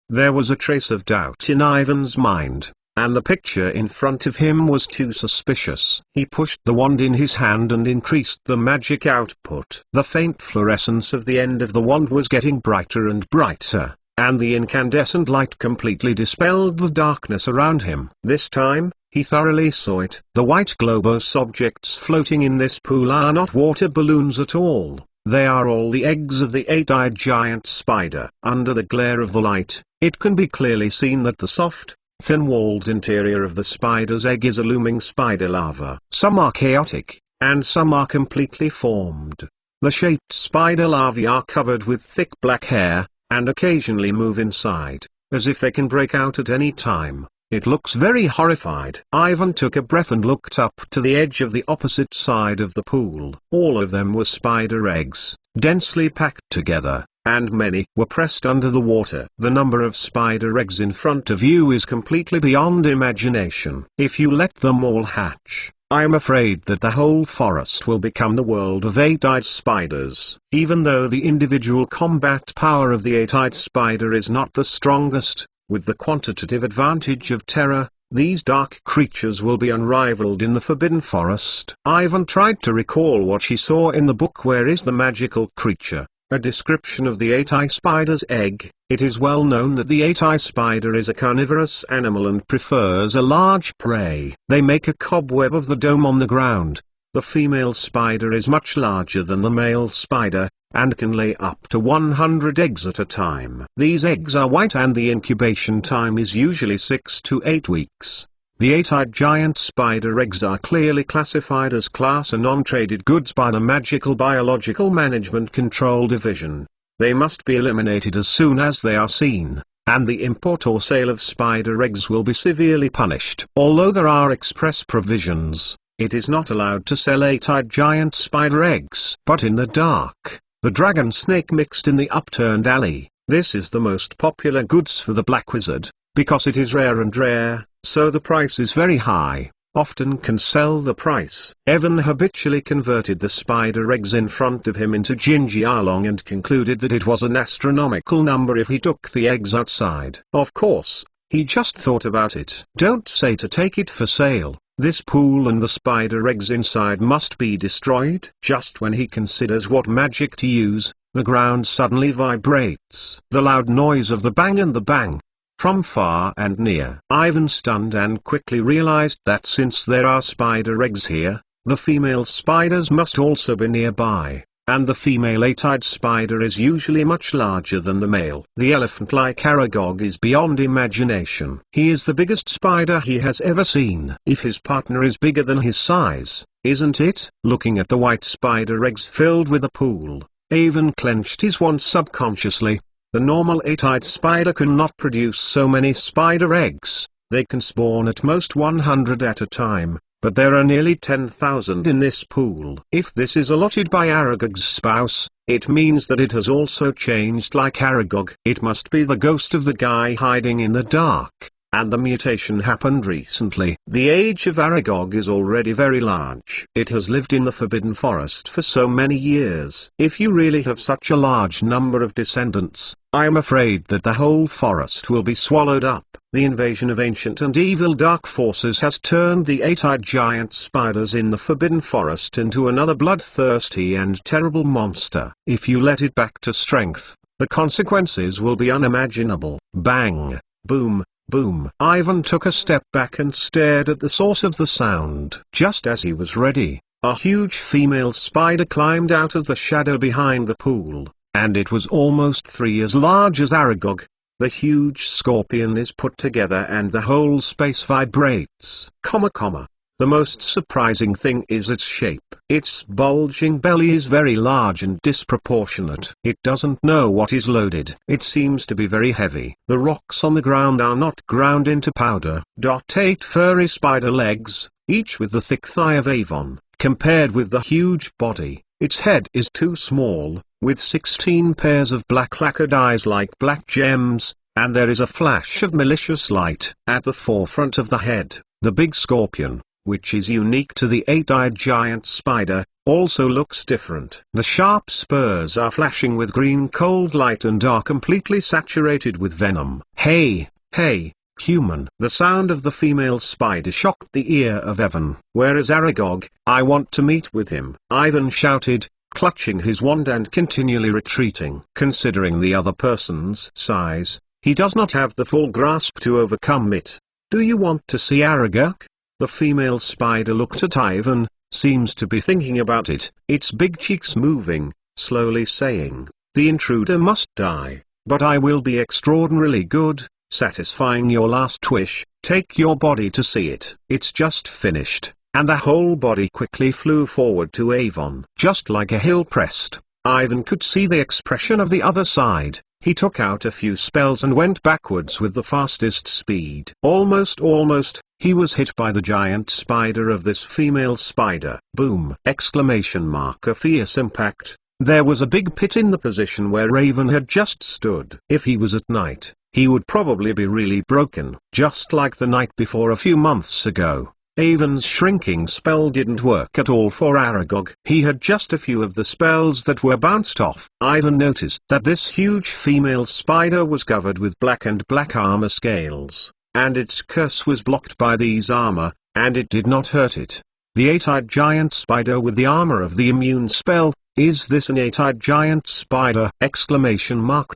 There was a trace of doubt in Ivan's mind, and the picture in front of him was too suspicious. He pushed the wand in his hand and increased the magic output. The faint fluorescence of the end of the wand was getting brighter and brighter, and the incandescent light completely dispelled the darkness around him. This time, he thoroughly saw it. The white globose objects floating in this pool are not water balloons at all. They are all the eggs of the eight-eyed giant spider. Under the glare of the light, it can be clearly seen that the soft, thin-walled interior of the spider's egg is a looming spider larva. Some are chaotic, and some are completely formed. The shaped spider larvae are covered with thick black hair, and occasionally move inside, as if they can break out at any time. It looks very horrified. Ivan took a breath and looked up to the edge of the opposite side of the pool. All of them were spider eggs, densely packed together, and many were pressed under the water. The number of spider eggs in front of you is completely beyond imagination. If you let them all hatch, I am afraid that the whole forest will become the world of eight-eyed spiders. Even though the individual combat power of the eight-eyed spider is not the strongest, with the quantitative advantage of terror, These dark creatures will be unrivaled in the Forbidden Forest. Ivan tried to recall what she saw in the book Where is the Magical Creature? A description of the eight-eye spider's egg. It is well known that the eight-eye spider is a carnivorous animal and prefers a large prey. They make a cobweb of the dome on the ground. The female spider is much larger than the male spider, and can lay up to 100 eggs at a time. These eggs are white and the incubation time is usually 6 to 8 weeks. The eight-eyed giant spider eggs are clearly classified as class A non-traded goods by the Magical Biological Management Control Division. They must be eliminated as soon as they are seen, and the import or sale of spider eggs will be severely punished. Although there are express provisions, it is not allowed to sell eight-eyed giant spider eggs. But in the dark, the dragon snake mixed in the upturned alley, this is the most popular goods for the Black Wizard, because it is rare and rare. So the price is very high, often can sell the price. Evan habitually converted the spider eggs in front of him into Jinjialong and concluded that it was an astronomical number if he took the eggs outside. Of course, he just thought about it. Don't say to take it for sale. This pool and the spider eggs inside must be destroyed. Just when he considers what magic to use, the ground suddenly vibrates. The loud noise of the bang and the bang. From far and near. Ivan stunned and quickly realized that since there are spider eggs here, the female spiders must also be nearby, and the female eight-eyed spider is usually much larger than the male. The elephant-like Aragog is beyond imagination. He is the biggest spider he has ever seen. If his partner is bigger than his size, isn't it? Looking at the white spider eggs filled with a pool, Ivan clenched his wand subconsciously. The normal eight-eyed spider cannot produce so many spider eggs. They can spawn at most 100 at a time, but there are nearly 10,000 in this pool. If this is allotted by Aragog's spouse, it means that it has also changed like Aragog. It must be the ghost of the guy hiding in the dark, and the mutation happened recently. The age of Aragog is already very large. It has lived in the Forbidden Forest for so many years. If you really have such a large number of descendants, I am afraid that the whole forest will be swallowed up. The invasion of ancient and evil dark forces has turned the eight-eyed giant spiders in the Forbidden Forest into another bloodthirsty and terrible monster. If you let it back to strength, the consequences will be unimaginable. Bang! Boom! Boom! Ivan took a step back and stared at the source of the sound. Just as he was ready, a huge female spider climbed out of the shadow behind the pool, and it was almost 3 as large as Aragog. The huge scorpion is put together and the whole space vibrates. The most surprising thing is its shape. Its bulging belly is very large and disproportionate. It doesn't know what is loaded. It seems to be very heavy. The rocks on the ground are not ground into powder. 8 furry spider legs, each with the thick thigh of Avon. Compared with the huge body, its head is too small, with 16 pairs of black lacquered eyes like black gems, and there is a flash of malicious light. At the forefront of the head, the big scorpion, which is unique to the eight-eyed giant spider, also looks different. The sharp spurs are flashing with green cold light and are completely saturated with venom. Hey, human! The sound of the female spider shocked the ear of Evan. Where is Aragog? I want to meet with him, Ivan shouted, clutching his wand and continually retreating. Considering the other person's size, he does not have the full grasp to overcome it. Do you want to see Aragog? The female spider looked at Ivan, seems to be thinking about it, its big cheeks moving, slowly saying, the intruder must die, but I will be extraordinarily good, satisfying your last wish, take your body to see it. It's just finished, and the whole body quickly flew forward to Avon. Just like a hill pressed, Ivan could see the expression of the other side. He took out a few spells and went backwards with the fastest speed. Almost, he was hit by the giant spider of this female spider. Boom! Exclamation mark! A fierce impact. There was a big pit in the position where Raven had just stood. If he was at night, he would probably be really broken. Just like the night before a few months ago, Avon's shrinking spell didn't work at all for Aragog. He had just a few of the spells that were bounced off. Ivan noticed that this huge female spider was covered with black armor scales, and its curse was blocked by these armor, and it did not hurt it. The eight-eyed giant spider with the armor of the immune spell. Is this an eight-eyed giant spider?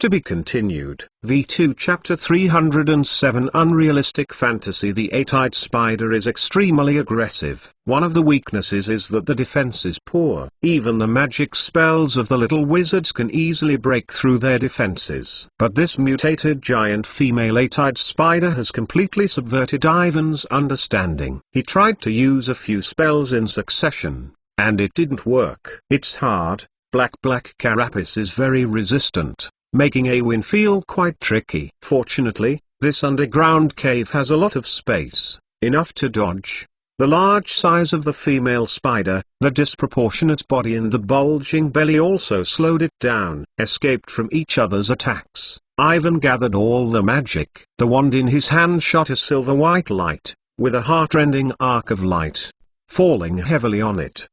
To be continued. V2 Chapter 307 Unrealistic Fantasy. The eight-eyed spider is extremely aggressive. One of the weaknesses is that the defense is poor. Even the magic spells of the little wizards can easily break through their defenses. But this mutated giant female eight-eyed spider has completely subverted Ivan's understanding. He tried to use a few spells in succession, and it didn't work. Its hard, black carapace is very resistant, making Awen feel quite tricky. Fortunately, this underground cave has a lot of space, enough to dodge. The large size of the female spider, the disproportionate body and the bulging belly also slowed it down. Escaped from each other's attacks, Ivan gathered all the magic. The wand in his hand shot a silver-white light, with a heart-rending arc of light falling heavily on it.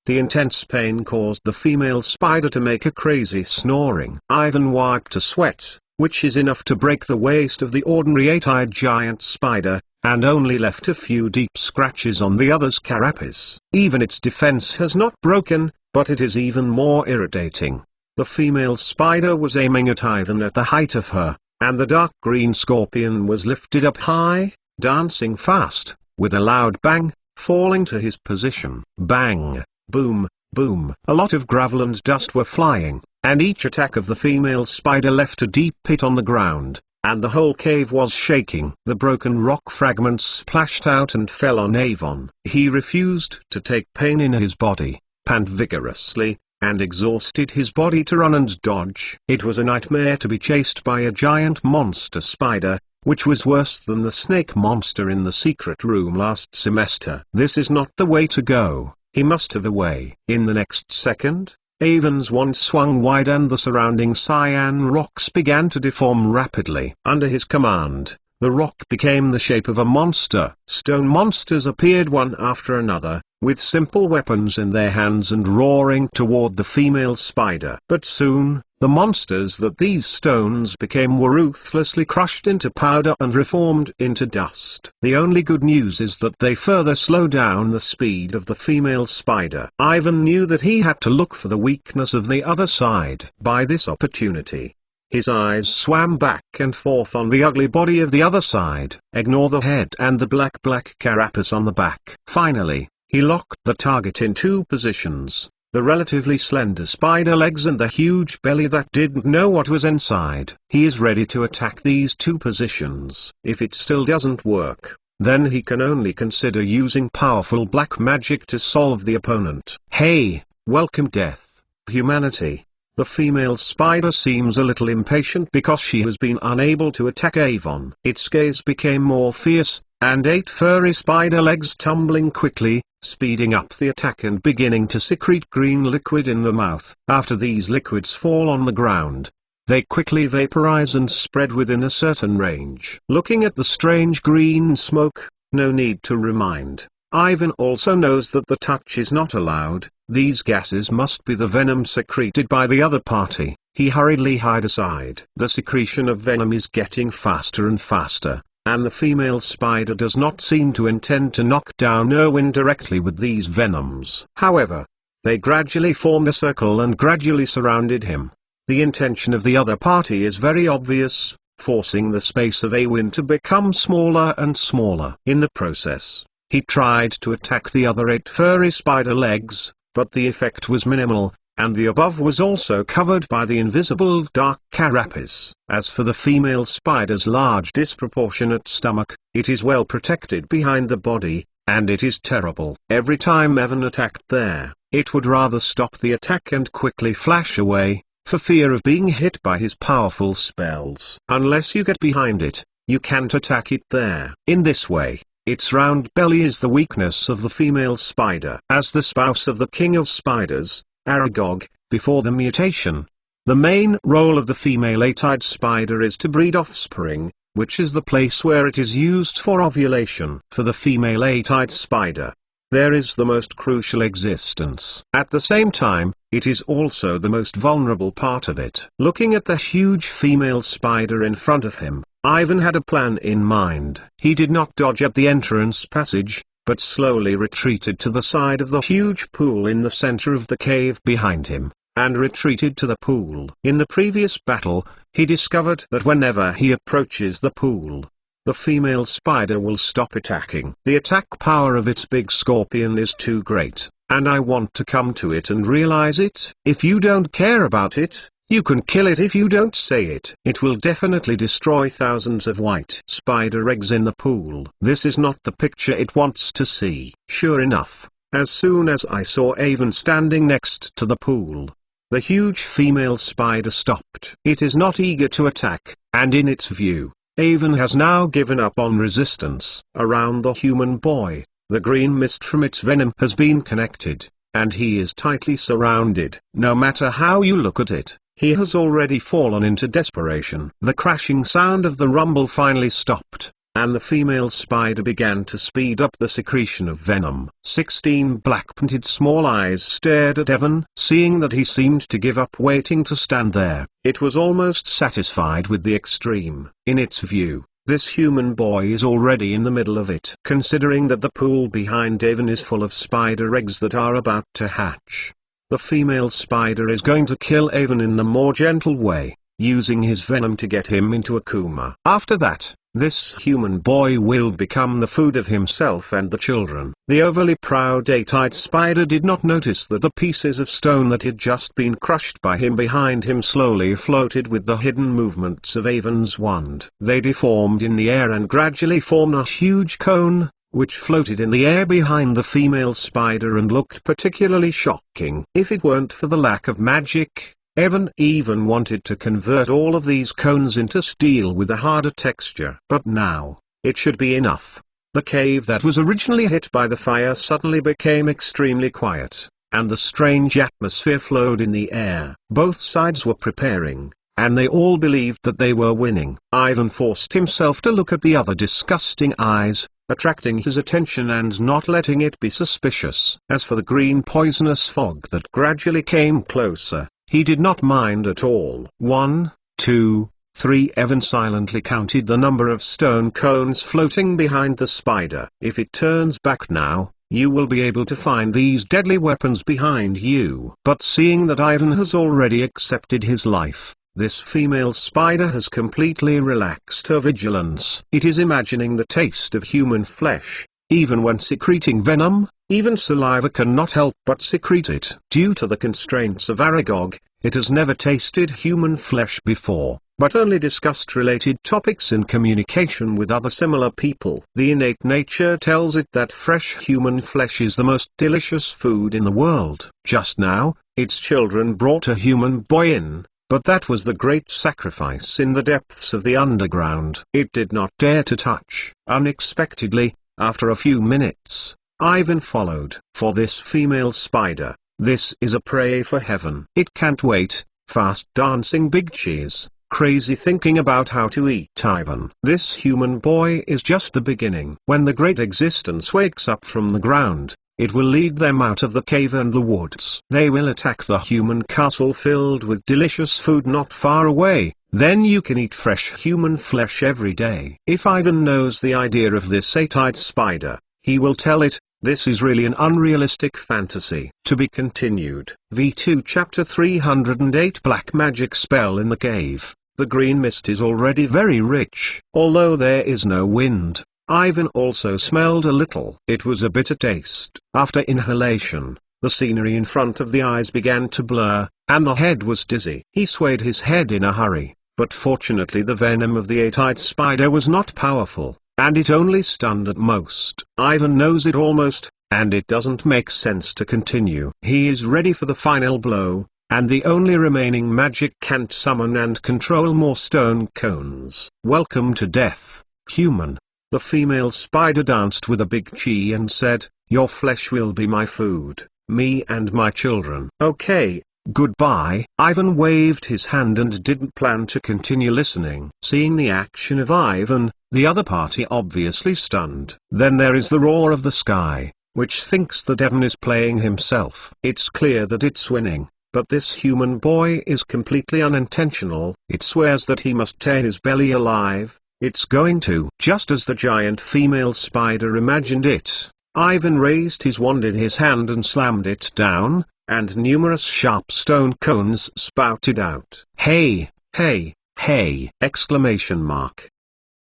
The intense pain caused the female spider to make a crazy snoring. Ivan wiped a sweat, which is enough to break the waist of the ordinary eight-eyed giant spider, and only left a few deep scratches on the other's carapace. Even its defense has not broken, but it is even more irritating. The female spider was aiming at Ivan at the height of her, and the dark green scorpion was lifted up high, dancing fast, with a loud bang, falling to his position. Bang, boom, boom. A lot of gravel and dust were flying, and each attack of the female spider left a deep pit on the ground, and the whole cave was shaking. The broken rock fragments splashed out and fell on Avon. He refused to take pain in his body, pant vigorously, and exhausted his body to run and dodge. It was a nightmare to be chased by a giant monster spider, which was worse than the snake monster in the secret room last semester. This is not the way to go. He must have a way. In the next second, Avon's wand swung wide and the surrounding cyan rocks began to deform rapidly. Under his command, the rock became the shape of a monster. Stone monsters appeared one after another, with simple weapons in their hands and roaring toward the female spider. But soon, the monsters that these stones became were ruthlessly crushed into powder and reformed into dust. The only good news is that they further slow down the speed of the female spider. Ivan knew that he had to look for the weakness of the other side. By this opportunity, his eyes swam back and forth on the ugly body of the other side. Ignore the head and the black carapace on the back. Finally, he locked the target in two positions, the relatively slender spider legs and the huge belly that didn't know what was inside. He is ready to attack these two positions. If it still doesn't work, then he can only consider using powerful black magic to solve the opponent. Hey, welcome death, humanity. The female spider seems a little impatient because she has been unable to attack Avon. Its gaze became more fierce, and 8 furry spider legs tumbling quickly, speeding up the attack and beginning to secrete green liquid in the mouth. After these liquids fall on the ground, they quickly vaporize and spread within a certain range. Looking at the strange green smoke, no need to remind. Ivan also knows that the touch is not allowed. These gases must be the venom secreted by the other party. He hurriedly hides aside. The secretion of venom is getting faster and faster, and the female spider does not seem to intend to knock down Erwin directly with these venoms. However, they gradually formed a circle and gradually surrounded him. The intention of the other party is very obvious, forcing the space of Erwin to become smaller and smaller. In the process, he tried to attack the other 8 furry spider legs, but the effect was minimal, and the above was also covered by the invisible dark carapace. As for the female spider's large disproportionate stomach, it is well protected behind the body, and it is terrible. Every time Evan attacked there, it would rather stop the attack and quickly flash away, for fear of being hit by his powerful spells. Unless you get behind it, you can't attack it there. In this way, its round belly is the weakness of the female spider. As the spouse of the king of spiders, Aragog, before the mutation, the main role of the female 8-eyed spider is to breed offspring, which is the place where it is used for ovulation. For the female 8-eyed spider, there is the most crucial existence. At the same time, it is also the most vulnerable part of it. Looking at the huge female spider in front of him, Ivan had a plan in mind. He did not dodge at the entrance passage, but slowly retreated to the side of the huge pool in the center of the cave behind him, and retreated to the pool. In the previous battle, he discovered that whenever he approaches the pool, the female spider will stop attacking. The attack power of its big scorpion is too great, and I want to come to it and realize it. If you don't care about it, you can kill it if you don't say it. It will definitely destroy thousands of white spider eggs in the pool. This is not the picture it wants to see. Sure enough, as soon as I saw Avon standing next to the pool, the huge female spider stopped. It is not eager to attack, and in its view, Avon has now given up on resistance. Around the human boy, the green mist from its venom has been connected, and he is tightly surrounded. No matter how you look at it, he has already fallen into desperation. The crashing sound of the rumble finally stopped, and the female spider began to speed up the secretion of venom. 16 black-punted small eyes stared at Evan. Seeing that he seemed to give up waiting to stand there, it was almost satisfied with the extreme. In its view, this human boy is already in the middle of it. Considering that the pool behind Evan is full of spider eggs that are about to hatch, the female spider is going to kill Avon in the more gentle way, using his venom to get him into a coma. After that, this human boy will become the food of himself and the children. The overly proud 8-eyed spider did not notice that the pieces of stone that had just been crushed by him behind him slowly floated with the hidden movements of Avon's wand. They deformed in the air and gradually formed a huge cone, which floated in the air behind the female spider and looked particularly shocking. If it weren't for the lack of magic, Evan even wanted to convert all of these cones into steel with a harder texture. But now, it should be enough. The cave that was originally hit by the fire suddenly became extremely quiet, and the strange atmosphere flowed in the air. Both sides were preparing, and they all believed that they were winning. Ivan forced himself to look at the other disgusting eyes, attracting his attention and not letting it be suspicious. As for the green poisonous fog that gradually came closer, he did not mind at all. 1, 2, 3. Evan silently counted the number of stone cones floating behind the spider. If it turns back now, you will be able to find these deadly weapons behind you. But seeing that Ivan has already accepted his life, this female spider has completely relaxed her vigilance. It is imagining the taste of human flesh. Even when secreting venom, even saliva cannot help but secrete it. Due to the constraints of Aragog, it has never tasted human flesh before, but only discussed related topics in communication with other similar people. The innate nature tells it that fresh human flesh is the most delicious food in the world. Just now, its children brought a human boy in, but that was the great sacrifice in the depths of the underground. It did not dare to touch. Unexpectedly, after a few minutes, Ivan followed. For this female spider, this is a prey for heaven. It can't wait, fast dancing big cheese, crazy thinking about how to eat Ivan. This human boy is just the beginning. When the great existence wakes up from the ground, it will lead them out of the cave and the woods. They will attack the human castle filled with delicious food not far away. Then you can eat fresh human flesh every day. If Ivan knows the idea of this 8-eyed spider, he will tell it, this is really an unrealistic fantasy. To be continued. V2 Chapter 308 Black Magic Spell in the Cave. The green mist is already very rich. Although there is no wind, Ivan also smelled a little. It was a bitter taste. After inhalation, the scenery in front of the eyes began to blur, and the head was dizzy. He swayed his head in a hurry, but fortunately the venom of the 8-eyed spider was not powerful, and it only stunned at most. Ivan knows it almost, and it doesn't make sense to continue. He is ready for the final blow, and the only remaining magic can't summon and control more stone cones. Welcome to death, human. The female spider danced with a big chi and said, your flesh will be my food, me and my children. Okay, goodbye. Ivan waved his hand and didn't plan to continue listening. Seeing the action of Ivan, the other party obviously stunned. Then there is the roar of the sky, which thinks that Evan is playing himself. It's clear that it's winning, but this human boy is completely unintentional. It swears that he must tear his belly alive, It's going to. Just as the giant female spider imagined it, Ivan raised his wand in his hand and slammed it down, and numerous sharp stone cones spouted out. "Hey, hey, hey!" exclamation mark.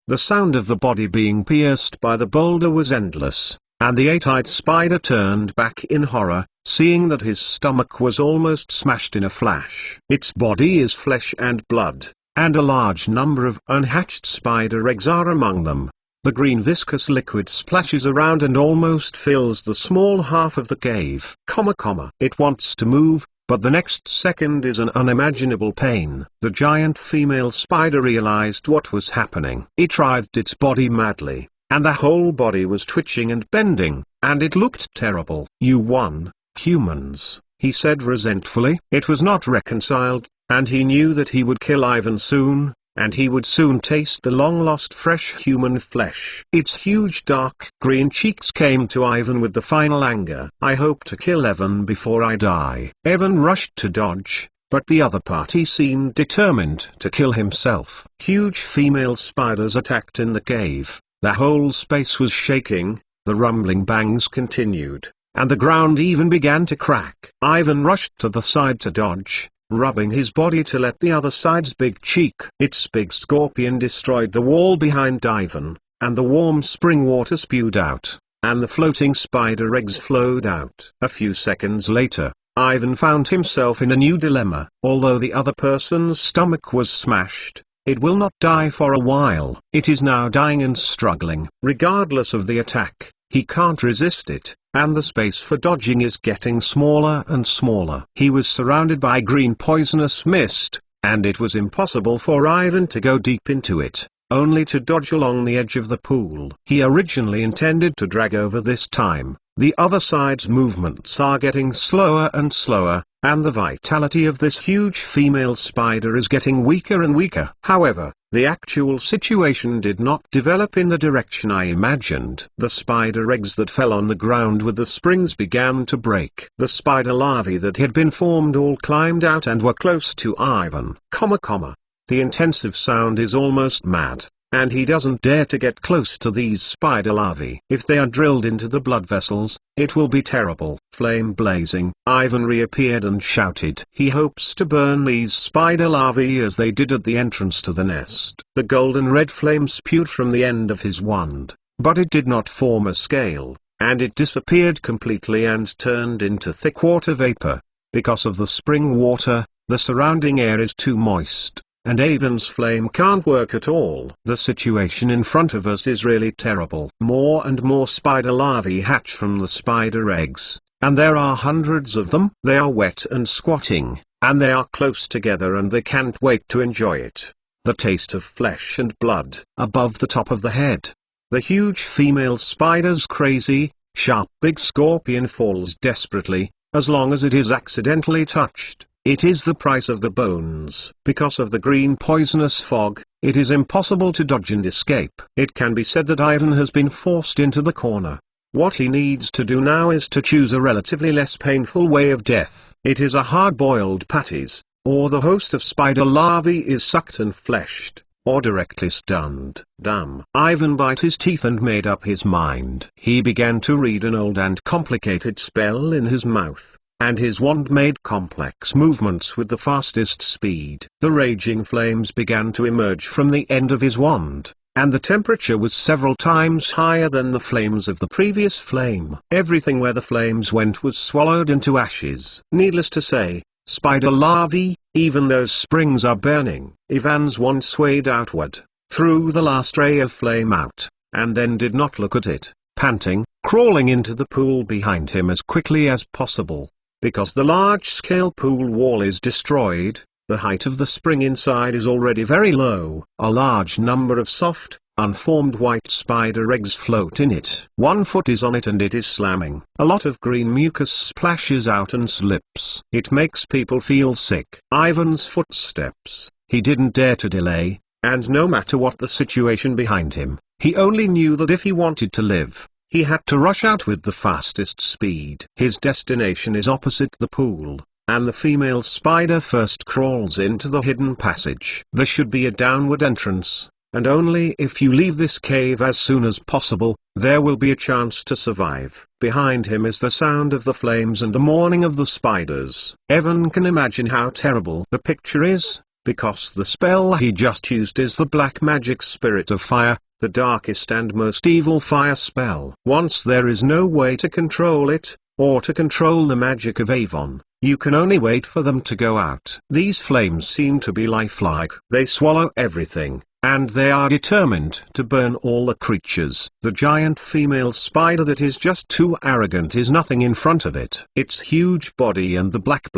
The sound of the body being pierced by the boulder was endless, and the eight-eyed spider turned back in horror, seeing that his stomach was almost smashed in a flash. Its body is flesh and blood, and a large number of unhatched spider eggs are among them. The green viscous liquid splashes around and almost fills the small half of the cave. It wants to move, but the next second is an unimaginable pain. The giant female spider realized what was happening. It writhed its body madly, and the whole body was twitching and bending, and it looked terrible. "You won, humans," he said resentfully. It was not reconciled, and he knew that he would kill Ivan soon, and he would soon taste the long-lost fresh human flesh. Its huge dark green cheeks came to Ivan with the final anger. "I hope to kill Evan before I die." Evan rushed to dodge, but the other party seemed determined to kill himself. Huge female spiders attacked in the cave. The whole space was shaking, the rumbling bangs continued, and the ground even began to crack. Ivan rushed to the side to dodge, rubbing his body to let the other side's big cheek. Its big scorpion destroyed the wall behind Ivan, and the warm spring water spewed out, and the floating spider eggs flowed out. A few seconds later, Ivan found himself in a new dilemma. Although the other person's stomach was smashed, it will not die for a while. It is now dying and struggling. Regardless of the attack, he can't resist it, and the space for dodging is getting smaller and smaller. He was surrounded by green poisonous mist, and it was impossible for Ivan to go deep into it, only to dodge along the edge of the pool. He originally intended to drag over this time. The other side's movements are getting slower and slower, and the vitality of this huge female spider is getting weaker and weaker. However, the actual situation did not develop in the direction I imagined. The spider eggs that fell on the ground with the springs began to break. The spider larvae that had been formed all climbed out and were close to Ivan. The intensive sound is almost mad, and he doesn't dare to get close to these spider larvae. If they are drilled into the blood vessels, it will be terrible. Flame blazing, Ivan reappeared and shouted. He hopes to burn these spider larvae as they did at the entrance to the nest. The golden red flame spewed from the end of his wand, but it did not form a scale, and it disappeared completely and turned into thick water vapor. Because of the spring water, the surrounding air is too moist, and Ivan's flame can't work at all. The situation in front of us is really terrible. More and more spider larvae hatch from the spider eggs, and there are hundreds of them. They are wet and squatting, and they are close together and they can't wait to enjoy it. The taste of flesh and blood. Above the top of the head, the huge female spider's crazy, sharp big scorpion falls desperately, as long as it is accidentally touched. It is the price of the bones. Because of the green poisonous fog, it is impossible to dodge and escape. It can be said that Ivan has been forced into the corner. What he needs to do now is to choose a relatively less painful way of death. It is a hard-boiled patties, or the host of spider larvae is sucked and fleshed, or directly stunned. Damn. Ivan bit his teeth and made up his mind. He began to read an old and complicated spell in his mouth, and his wand made complex movements with the fastest speed. The raging flames began to emerge from the end of his wand, and the temperature was several times higher than the flames of the previous flame. Everything where the flames went was swallowed into ashes. Needless to say, spider larvae, even those springs are burning. Ivan's wand swayed outward, threw the last ray of flame out, and then did not look at it, panting, crawling into the pool behind him as quickly as possible. Because the large-scale pool wall is destroyed, the height of the spring inside is already very low. A large number of soft, unformed white spider eggs float in it. 1 foot is on it and it is slamming. A lot of green mucus splashes out and slips. It makes people feel sick. Ivan's footsteps. He didn't dare to delay, and no matter what the situation behind him, he only knew that if he wanted to live, he had to rush out with the fastest speed. His destination is opposite the pool, and the female spider first crawls into the hidden passage. There should be a downward entrance, and only if you leave this cave as soon as possible, there will be a chance to survive. Behind him is the sound of the flames and the mourning of the spiders. Evan can imagine how terrible the picture is, because the spell he just used is the black magic spirit of fire, the darkest and most evil fire spell. Once there is no way to control it, or to control the magic of Avon, you can only wait for them to go out. These flames seem to be lifelike. They swallow everything, and they are determined to burn all the creatures. The giant female spider that is just too arrogant is nothing in front of it. Its huge body and the black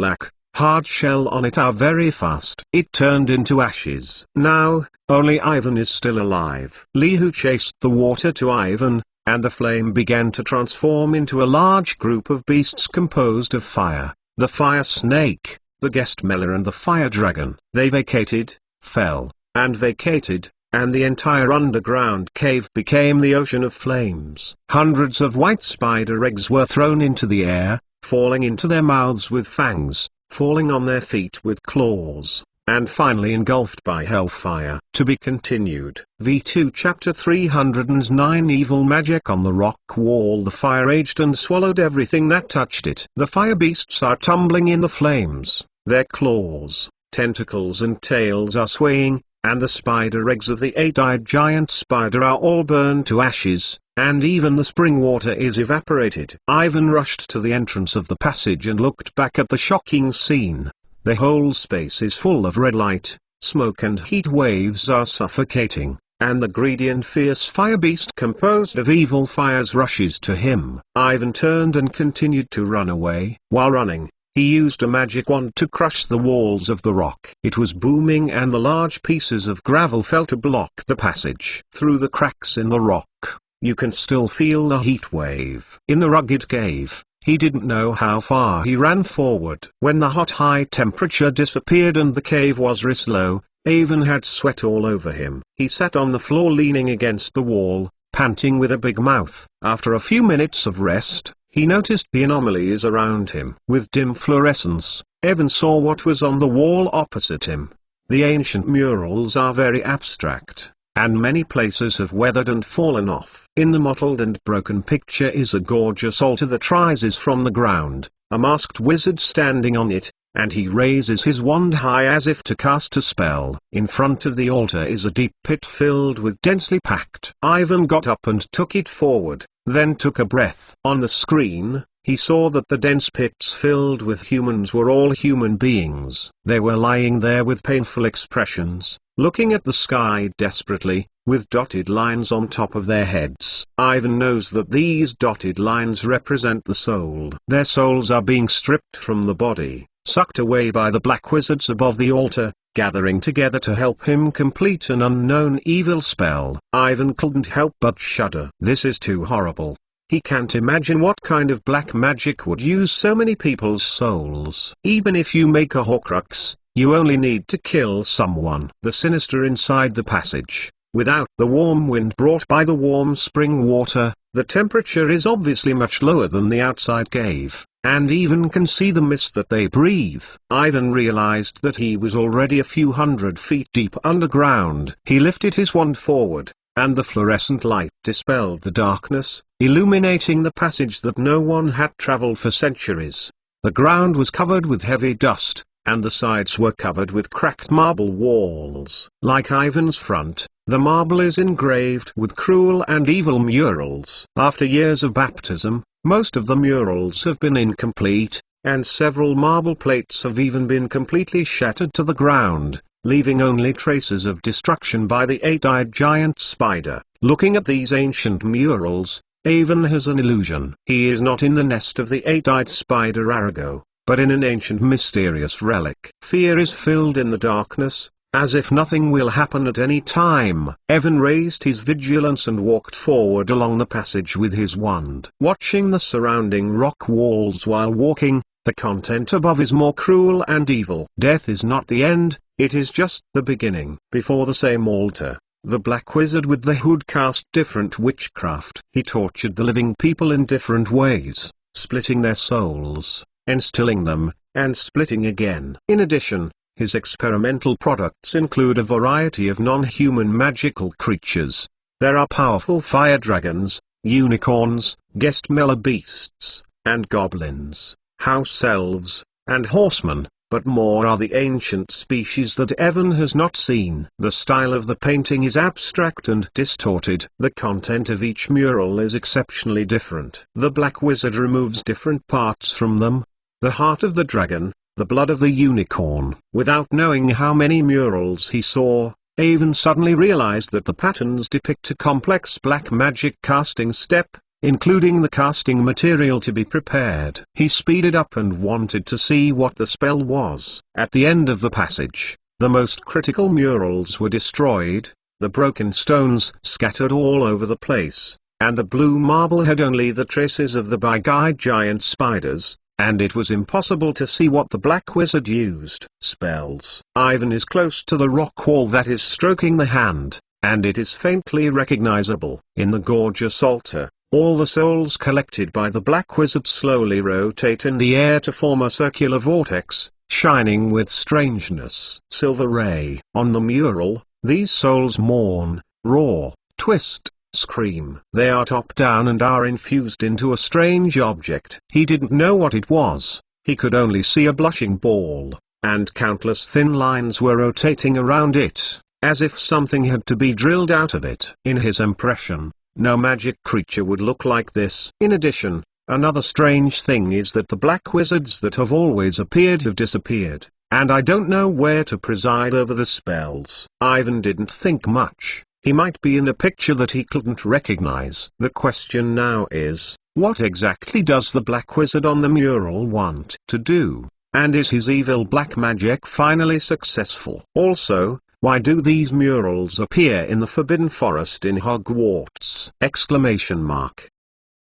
hard shell on it are very fast. It turned into ashes. Now, only Ivan is still alive. Lihu chased the water to Ivan, and the flame began to transform into a large group of beasts composed of fire, the fire snake, the Gestmela and the fire dragon. They vacated, fell, and vacated, and the entire underground cave became the ocean of flames. Hundreds of white spider eggs were thrown into the air, falling into their mouths with fangs, falling on their feet with claws, and finally engulfed by hellfire. To be continued. V2 Chapter 309 Evil Magic on the rock wall. The fire raged and swallowed everything that touched it. The fire beasts are tumbling in the flames, their claws, tentacles and tails are swaying, and the spider eggs of the eight-eyed giant spider are all burned to ashes, and even the spring water is evaporated. Ivan rushed to the entrance of the passage and looked back at the shocking scene. The whole space is full of red light, smoke and heat waves are suffocating, and the greedy and fierce fire beast composed of evil fires rushes to him. Ivan turned and continued to run away. While running, he used a magic wand to crush the walls of the rock. It was booming and the large pieces of gravel fell to block the passage. Through the cracks in the rock, you can still feel the heat wave. In the rugged cave, he didn't know how far he ran forward. When the hot high temperature disappeared and the cave was low, Avon had sweat all over him. He sat on the floor leaning against the wall, panting with a big mouth. After a few minutes of rest, he noticed the anomalies around him. With dim fluorescence, Evan saw what was on the wall opposite him. The ancient murals are very abstract, and many places have weathered and fallen off. In the mottled and broken picture is a gorgeous altar that rises from the ground, a masked wizard standing on it, and he raises his wand high as if to cast a spell. In front of the altar is a deep pit filled with densely packed. Ivan got up and took it forward, then took a breath. On the screen, he saw that the dense pits filled with humans were all human beings. They were lying there with painful expressions, looking at the sky desperately, with dotted lines on top of their heads. Ivan knows that these dotted lines represent the soul. Their souls are being stripped from the body, sucked away by the black wizards above the altar, gathering together to help him complete an unknown evil spell. Ivan couldn't help but shudder. This is too horrible. He can't imagine what kind of black magic would use so many people's souls. Even if you make a Horcrux, you only need to kill someone. The sinister inside the passage. Without the warm wind brought by the warm spring water, the temperature is obviously much lower than the outside cave, and even can see the mist that they breathe. Ivan realized that he was already a few hundred feet deep underground. He lifted his wand forward, and the fluorescent light dispelled the darkness, illuminating the passage that no one had traveled for centuries. The ground was covered with heavy dust, and the sides were covered with cracked marble walls. Like Ivan's front, the marble is engraved with cruel and evil murals. After years of baptism, most of the murals have been incomplete, and several marble plates have even been completely shattered to the ground, leaving only traces of destruction by the eight-eyed giant spider. Looking at these ancient murals, Avon has an illusion. He is not in the nest of the eight-eyed spider Arago, but in an ancient mysterious relic. Fear is filled in the darkness, as if nothing will happen at any time. Evan raised his vigilance and walked forward along the passage with his wand. Watching the surrounding rock walls while walking, the content above is more cruel and evil. Death is not the end, it is just the beginning. Before the same altar, the black wizard with the hood cast different witchcraft. He tortured the living people in different ways, splitting their souls, instilling them, and splitting again. In addition, His experimental products include a variety of non-human magical creatures. There are powerful fire dragons, unicorns, Gestmela beasts, and goblins, house elves, and horsemen, but more are the ancient species that Evan has not seen. The style of the painting is abstract and distorted. The content of each mural is exceptionally different. The Black Wizard removes different parts from them. The heart of the dragon, the blood of the unicorn. Without knowing how many murals he saw, Avon suddenly realized that the patterns depict a complex black magic casting step, including the casting material to be prepared. He speeded up and wanted to see what the spell was. At the end of the passage, the most critical murals were destroyed, the broken stones scattered all over the place, and the blue marble had only the traces of the big-eyed giant spiders, and it was impossible to see what the Black Wizard used. Spells. Ivan is close to the rock wall that is stroking the hand, and it is faintly recognizable. In the gorgeous altar, all the souls collected by the Black Wizard slowly rotate in the air to form a circular vortex, shining with strangeness. Silver Ray. On the mural, these souls mourn, roar, twist, scream. They are top down and are infused into a strange object. He didn't know what it was. He could only see a blushing ball, and countless thin lines were rotating around it, as if something had to be drilled out of it. In his impression, no magic creature would look like this. In addition, another strange thing is that the Black Wizards that have always appeared have disappeared, and I don't know where to preside over the spells. Ivan didn't think much. He might be in a picture that he couldn't recognize. The question now is, what exactly does the Black Wizard on the mural want to do, and is his evil black magic finally successful? Also, why do these murals appear in the Forbidden Forest in Hogwarts?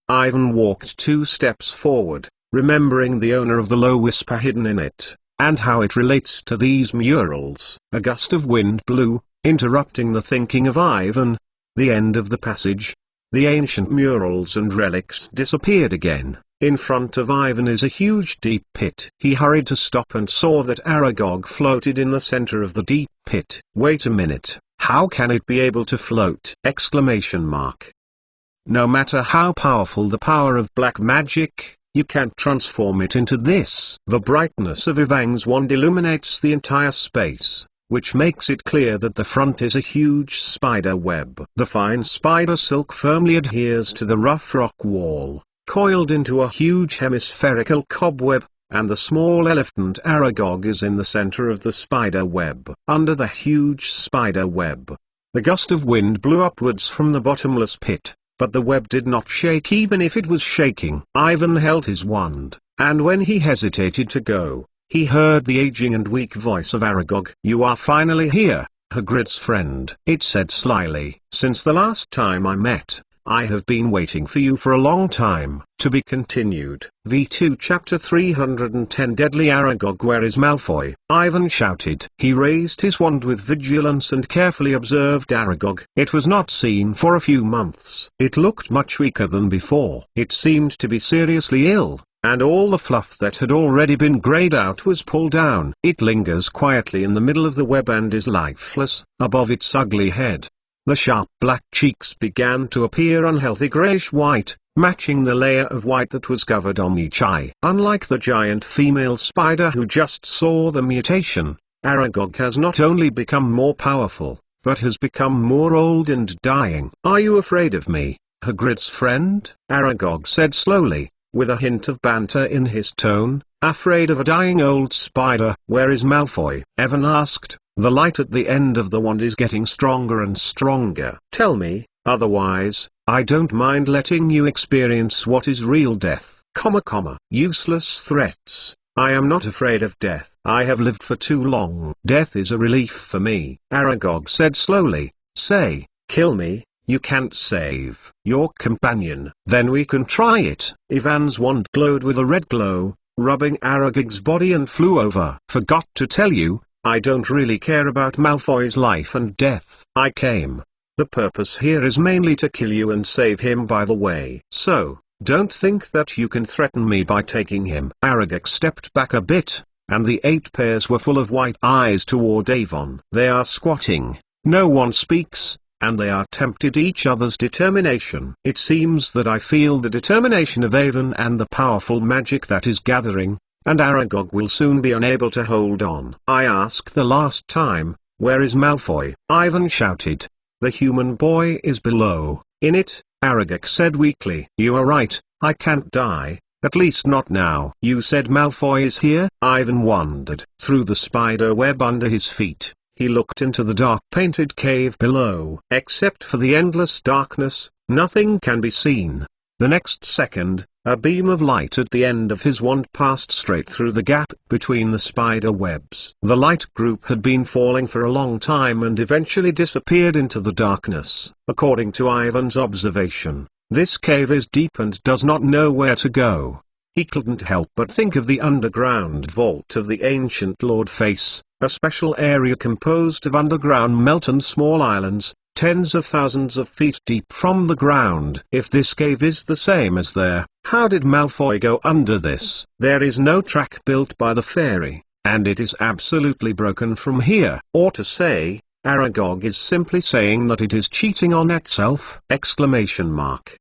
Ivan walked 2 steps forward, remembering the owner of the low whisper hidden in it, and how it relates to these murals. A gust of wind blew, interrupting the thinking of Ivan. The end of the passage. The ancient murals and relics disappeared again. In front of Ivan is a huge deep pit. He hurried to stop and saw that Aragog floated in the center of the deep pit. Wait a minute, how can it be able to float? No matter how powerful the power of black magic, you can't transform it into this. The brightness of Ivang's wand illuminates the entire space, which makes it clear that the front is a huge spider web. The fine spider silk firmly adheres to the rough rock wall, coiled into a huge hemispherical cobweb, and the small elephant Aragog is in the center of the spider web. Under the huge spider web, the gust of wind blew upwards from the bottomless pit, but the web did not shake even if it was shaking. Ivan held his wand, and when he hesitated to go, he heard the aging and weak voice of Aragog. You are finally here, Hagrid's friend. It said slyly. Since the last time I met, I have been waiting for you for a long time. To be continued. V2 Chapter 310 Deadly Aragog. Where is Malfoy? Ivan shouted. He raised his wand with vigilance and carefully observed Aragog. It was not seen for a few months. It looked much weaker than before. It seemed to be seriously ill, and all the fluff that had already been grayed out was pulled down. It lingers quietly in the middle of the web and is lifeless, above its ugly head. The sharp black cheeks began to appear unhealthy grayish-white, matching the layer of white that was covered on each eye. Unlike the giant female spider who just saw the mutation, Aragog has not only become more powerful, but has become more old and dying. Are you afraid of me, Hagrid's friend? Aragog said slowly, with a hint of banter in his tone. Afraid of a dying old spider? Where is Malfoy? Evan asked. The light at the end of the wand is getting stronger and stronger. Tell me, otherwise, I don't mind letting you experience what is real death. Useless threats. I am not afraid of death. I have lived for too long. Death is a relief for me. Aragog said slowly. Say, kill me. You can't save your companion. Then we can try it. Ivan's wand glowed with a red glow, rubbing Aragog's body and flew over. Forgot to tell you, I don't really care about Malfoy's life and death. I came. The purpose here is mainly to kill you and save him by the way. So, don't think that you can threaten me by taking him. Aragog stepped back a bit, and the 8 pairs were full of white eyes toward Avon. They are squatting, no one speaks, and they are tempted each other's determination. It seems that I feel the determination of Avon and the powerful magic that is gathering, and Aragog will soon be unable to hold on. I asked the last time, where is Malfoy? Ivan shouted. The human boy is below, in it, Aragog said weakly. You are right, I can't die, at least not now. You said Malfoy is here? Ivan wandered through the spider web under his feet. He looked into the dark painted cave below. Except for the endless darkness, nothing can be seen. The next second, a beam of light at the end of his wand passed straight through the gap between the spider webs. The light group had been falling for a long time and eventually disappeared into the darkness. According to Ivan's observation, this cave is deep and does not know where to go. He couldn't help but think of the underground vault of the ancient Lord Face, a special area composed of underground melted small islands, tens of thousands of feet deep from the ground. If this cave is the same as there, how did Malfoy go under this? There is no track built by the fairy, and it is absolutely broken from here. Or to say, Aragog is simply saying that it is cheating on itself! Exclamation mark.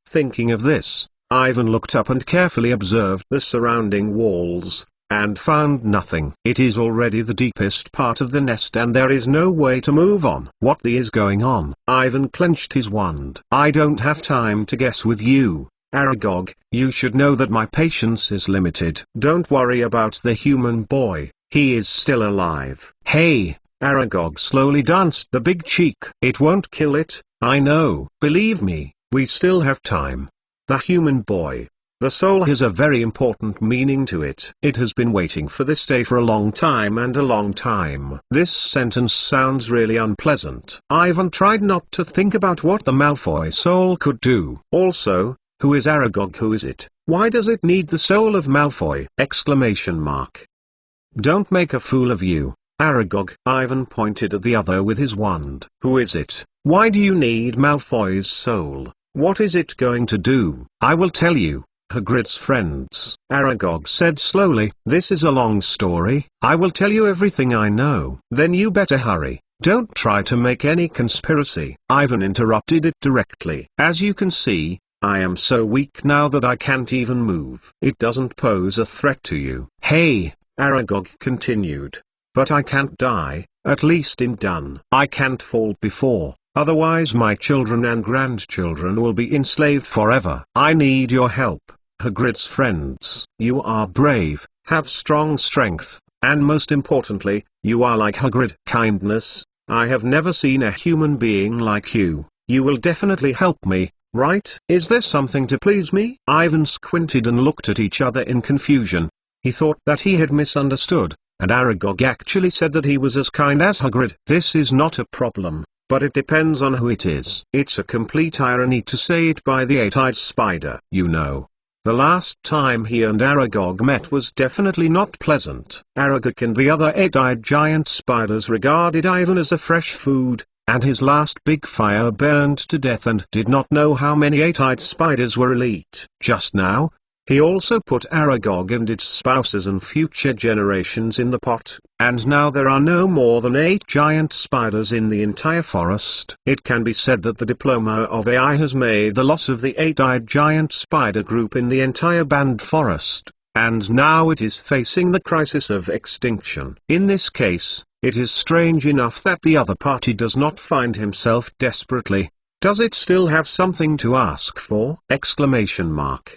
Thinking of this, Ivan looked up and carefully observed the surrounding walls, and found nothing. It is already the deepest part of the nest and there is no way to move on. What the is going on? Ivan clenched his wand. I don't have time to guess with you, Aragog. You should know that my patience is limited. Don't worry about the human boy, he is still alive. Hey, Aragog slowly danced the big cheek. It won't kill it, I know. Believe me, we still have time. The human boy. The soul has a very important meaning to it. It has been waiting for this day for a long time and a long time. This sentence sounds really unpleasant. Ivan tried not to think about what the Malfoy soul could do. Also, who is Aragog? Who is it? Why does it need the soul of Malfoy? Exclamation mark. Don't make a fool of you, Aragog. Ivan pointed at the other with his wand. Who is it? Why do you need Malfoy's soul? What is it going to do? I will tell you. Hagrid's friends, Aragog said slowly. This is a long story. I will tell you everything I know. Then you better hurry. Don't try to make any conspiracy. Ivan interrupted it directly. As you can see, I am so weak now that I can't even move. It doesn't pose a threat to you. Hey, Aragog continued. But I can't die, at least in done. I can't fall before. Otherwise my children and grandchildren will be enslaved forever. I need your help. Hagrid's friends. You are brave, have strong strength, and most importantly, you are like Hagrid. Kindness, I have never seen a human being like you. You will definitely help me, right? Is there something to please me? Ivan squinted and looked at each other in confusion. He thought that he had misunderstood, and Aragog actually said that he was as kind as Hagrid. This is not a problem. But it depends on who it is. It's a complete irony to say it by the 8-eyed spider. You know, the last time he and Aragog met was definitely not pleasant. Aragog and the other 8-eyed giant spiders regarded Ivan as a fresh food, and his last big fire burned to death and did not know how many 8-eyed spiders were elite. Just now, he also put Aragog and its spouses and future generations in the pot, and now there are no more than 8 giant spiders in the entire forest. It can be said that the diploma of AI has made the loss of the 8-eyed giant spider group in the entire banned forest, and now it is facing the crisis of extinction. In this case, it is strange enough that the other party does not find himself desperately. Does it still have something to ask for? Exclamation mark.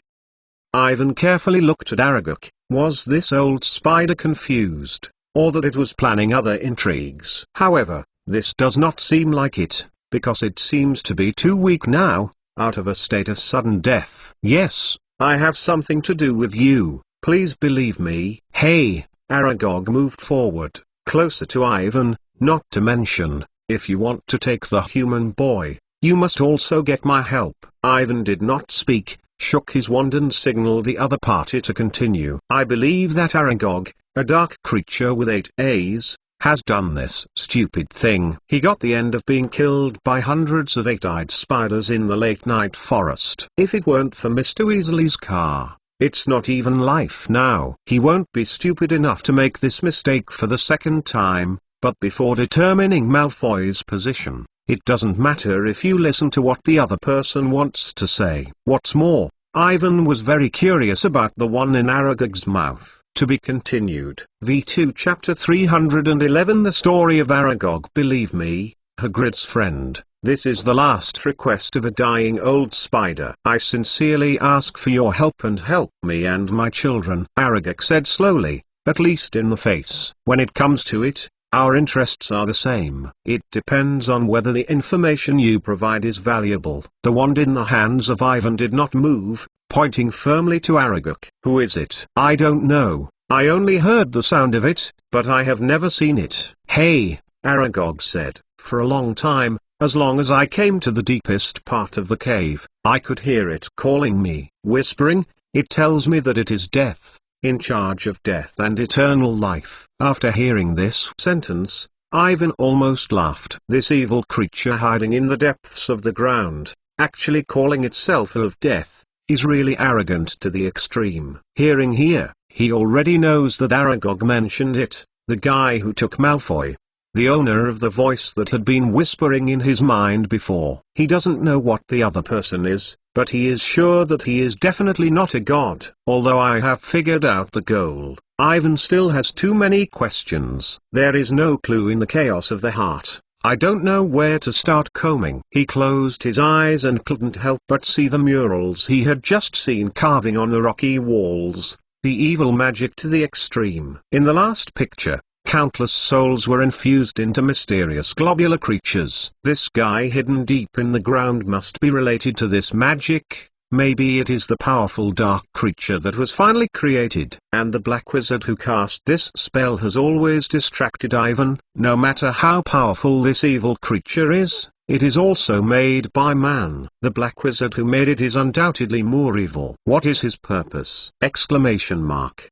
Ivan carefully looked at Aragog. Was this old spider confused, or that it was planning other intrigues? However, this does not seem like it, because it seems to be too weak now, out of a state of sudden death. Yes, I have something to do with you, please believe me. Hey, Aragog moved forward, closer to Ivan, not to mention, if you want to take the human boy, you must also get my help. Ivan did not speak, shook his wand and signaled the other party to continue. I believe that Aragog, a dark creature with 8 A's, has done this stupid thing. He got the end of being killed by hundreds of 8-eyed spiders in the late night forest. If it weren't for Mr. Weasley's car, It's not even life now. He won't be stupid enough to make this mistake for the second time, but before determining Malfoy's position, it doesn't matter if you listen to what the other person wants to say. What's more, Ivan was very curious about the one in Aragog's mouth. To be continued. V2 Chapter 311 The Story of Aragog. Believe me, Hagrid's friend, this is the last request of a dying old spider. I sincerely ask for your help and help me and my children. Aragog said slowly, at least in the face. When it comes to it, our interests are the same. It depends on whether the information you provide is valuable. The wand in the hands of Ivan did not move, pointing firmly to Aragog. Who is it? I don't know. I only heard the sound of it, but I have never seen it. Hey, Aragog said. For a long time, as long as I came to the deepest part of the cave, I could hear it calling me. Whispering, it tells me that it is death, in charge of death and eternal life. After hearing this sentence, Ivan almost laughed. This evil creature hiding in the depths of the ground, actually calling itself of death, is really arrogant to the extreme. Hearing here, he already knows that Aragog mentioned it, the guy who took Malfoy. The owner of the voice that had been whispering in his mind before. He doesn't know what the other person is, but he is sure that he is definitely not a god. Although I have figured out the goal, Ivan still has too many questions. There is no clue in the chaos of the heart. I don't know where to start combing. He closed his eyes and couldn't help but see the murals he had just seen carving on the rocky walls, the evil magic to the extreme. In the last picture, countless souls were infused into mysterious globular creatures. This guy hidden deep in the ground must be related to this magic. Maybe it is the powerful dark creature that was finally created. And the black wizard who cast this spell has always distracted Ivan. No matter how powerful this evil creature is, it is also made by man. The black wizard who made it is undoubtedly more evil. What is his purpose? Exclamation mark.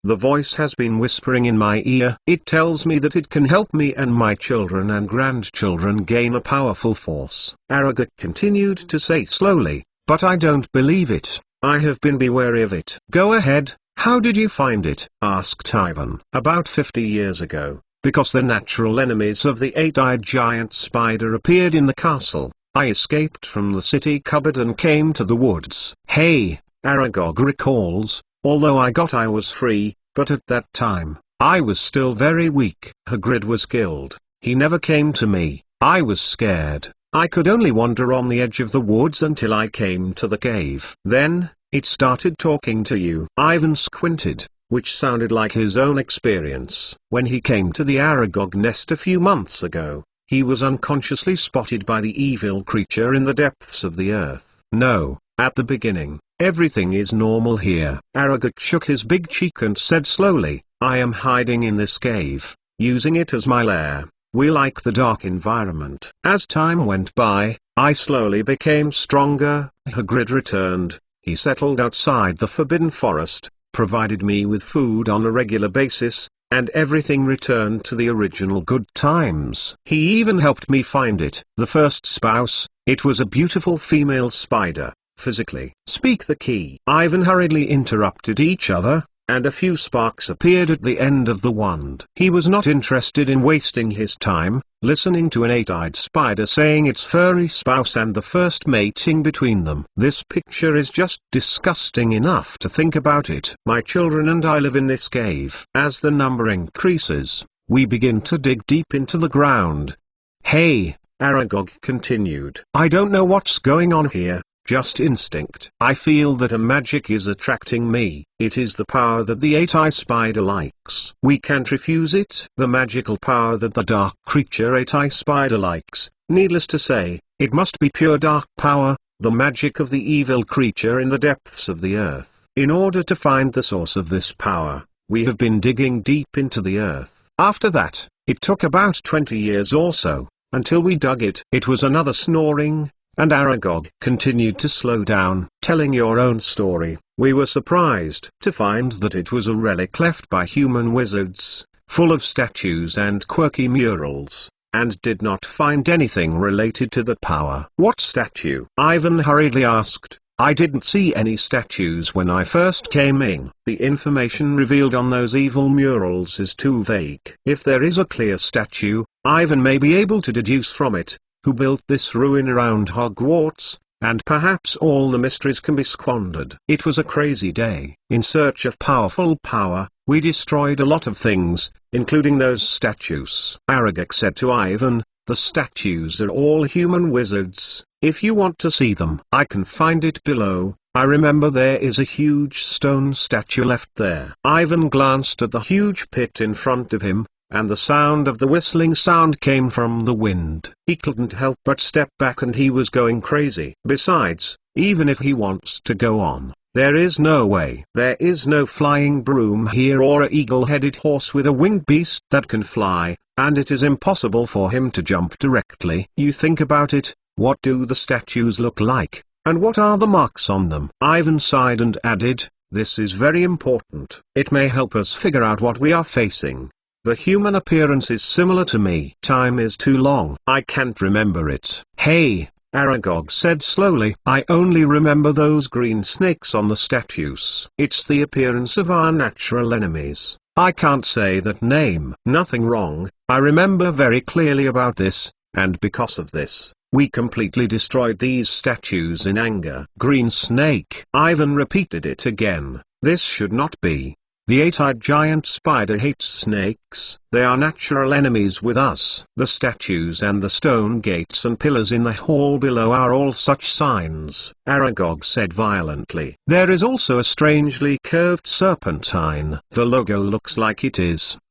The voice has been whispering in my ear. It tells me that it can help me and my children and grandchildren gain a powerful force. Aragog continued to say slowly, but I don't believe it. I have been wary of it. Go ahead, how did you find it? Asked Ivan. About 50 years ago, because the natural enemies of the eight-eyed giant spider appeared in the castle, I escaped from the city cupboard and came to the woods. Hey, Aragog recalls. Although I was free, but at that time, I was still very weak. Hagrid was killed. He never came to me. I was scared. I could only wander on the edge of the woods until I came to the cave. Then, it started talking to you. Ivan squinted, which sounded like his own experience. When he came to the Aragog nest a few months ago, he was unconsciously spotted by the evil creature in the depths of the earth. No, at the beginning, everything is normal here. Aragog shook his big cheek and said slowly, I am hiding in this cave, using it as my lair. We like the dark environment. As time went by, I slowly became stronger. Hagrid returned. He settled outside the Forbidden Forest, provided me with food on a regular basis, and everything returned to the original good times. He even helped me find it. The first spouse, it was a beautiful female spider. Physically. Speak the key. Ivan hurriedly interrupted each other, and a few sparks appeared at the end of the wand. He was not interested in wasting his time, listening to an eight-eyed spider saying its furry spouse and the first mating between them. This picture is just disgusting enough to think about it. My children and I live in this cave. As the number increases, we begin to dig deep into the ground. Hey, Aragog continued. I don't know what's going on here. Just instinct. I feel that a magic is attracting me. It is the power that the eight-eyed spider likes. We can't refuse it. The magical power that the dark creature eight-eyed spider likes. Needless to say, it must be pure dark power, the magic of the evil creature in the depths of the earth. In order to find the source of this power, we have been digging deep into the earth. After that, it took about 20 years or so, until we dug it. It was another snoring. And Aragog continued to slow down. Telling your own story, we were surprised to find that it was a relic left by human wizards, full of statues and quirky murals, and did not find anything related to that power. What statue? Ivan hurriedly asked, I didn't see any statues when I first came in. The information revealed on those evil murals is too vague. If there is a clear statue, Ivan may be able to deduce from it who built this ruin around Hogwarts, and perhaps all the mysteries can be squandered. It was a crazy day. In search of powerful power, we destroyed a lot of things, including those statues. Aragog said to Ivan, "The statues are all human wizards. If you want to see them, I can find it below. I remember there is a huge stone statue left there." Ivan glanced at the huge pit in front of him, and the sound of the whistling sound came from the wind. He couldn't help but step back, and he was going crazy. Besides, even if he wants to go on, there is no way. There is no flying broom here or a eagle-headed horse with a winged beast that can fly, and it is impossible for him to jump directly. You think about it, what do the statues look like, and what are the marks on them? Ivan sighed and added, "This is very important. It may help us figure out what we are facing. The human appearance is similar to me. Time is too long. I can't remember it." "Hey," Aragog said slowly, "I only remember those green snakes on the statues. It's the appearance of our natural enemies. I can't say that name." "Nothing wrong, I remember very clearly about this, and because of this, we completely destroyed these statues in anger." "Green snake." Ivan repeated it again. "This should not be. The eight-eyed giant spider hates snakes. They are natural enemies with us. The statues and the stone gates and pillars in the hall below are all such signs," Aragog said violently. "There is also a strangely curved serpentine. The logo looks like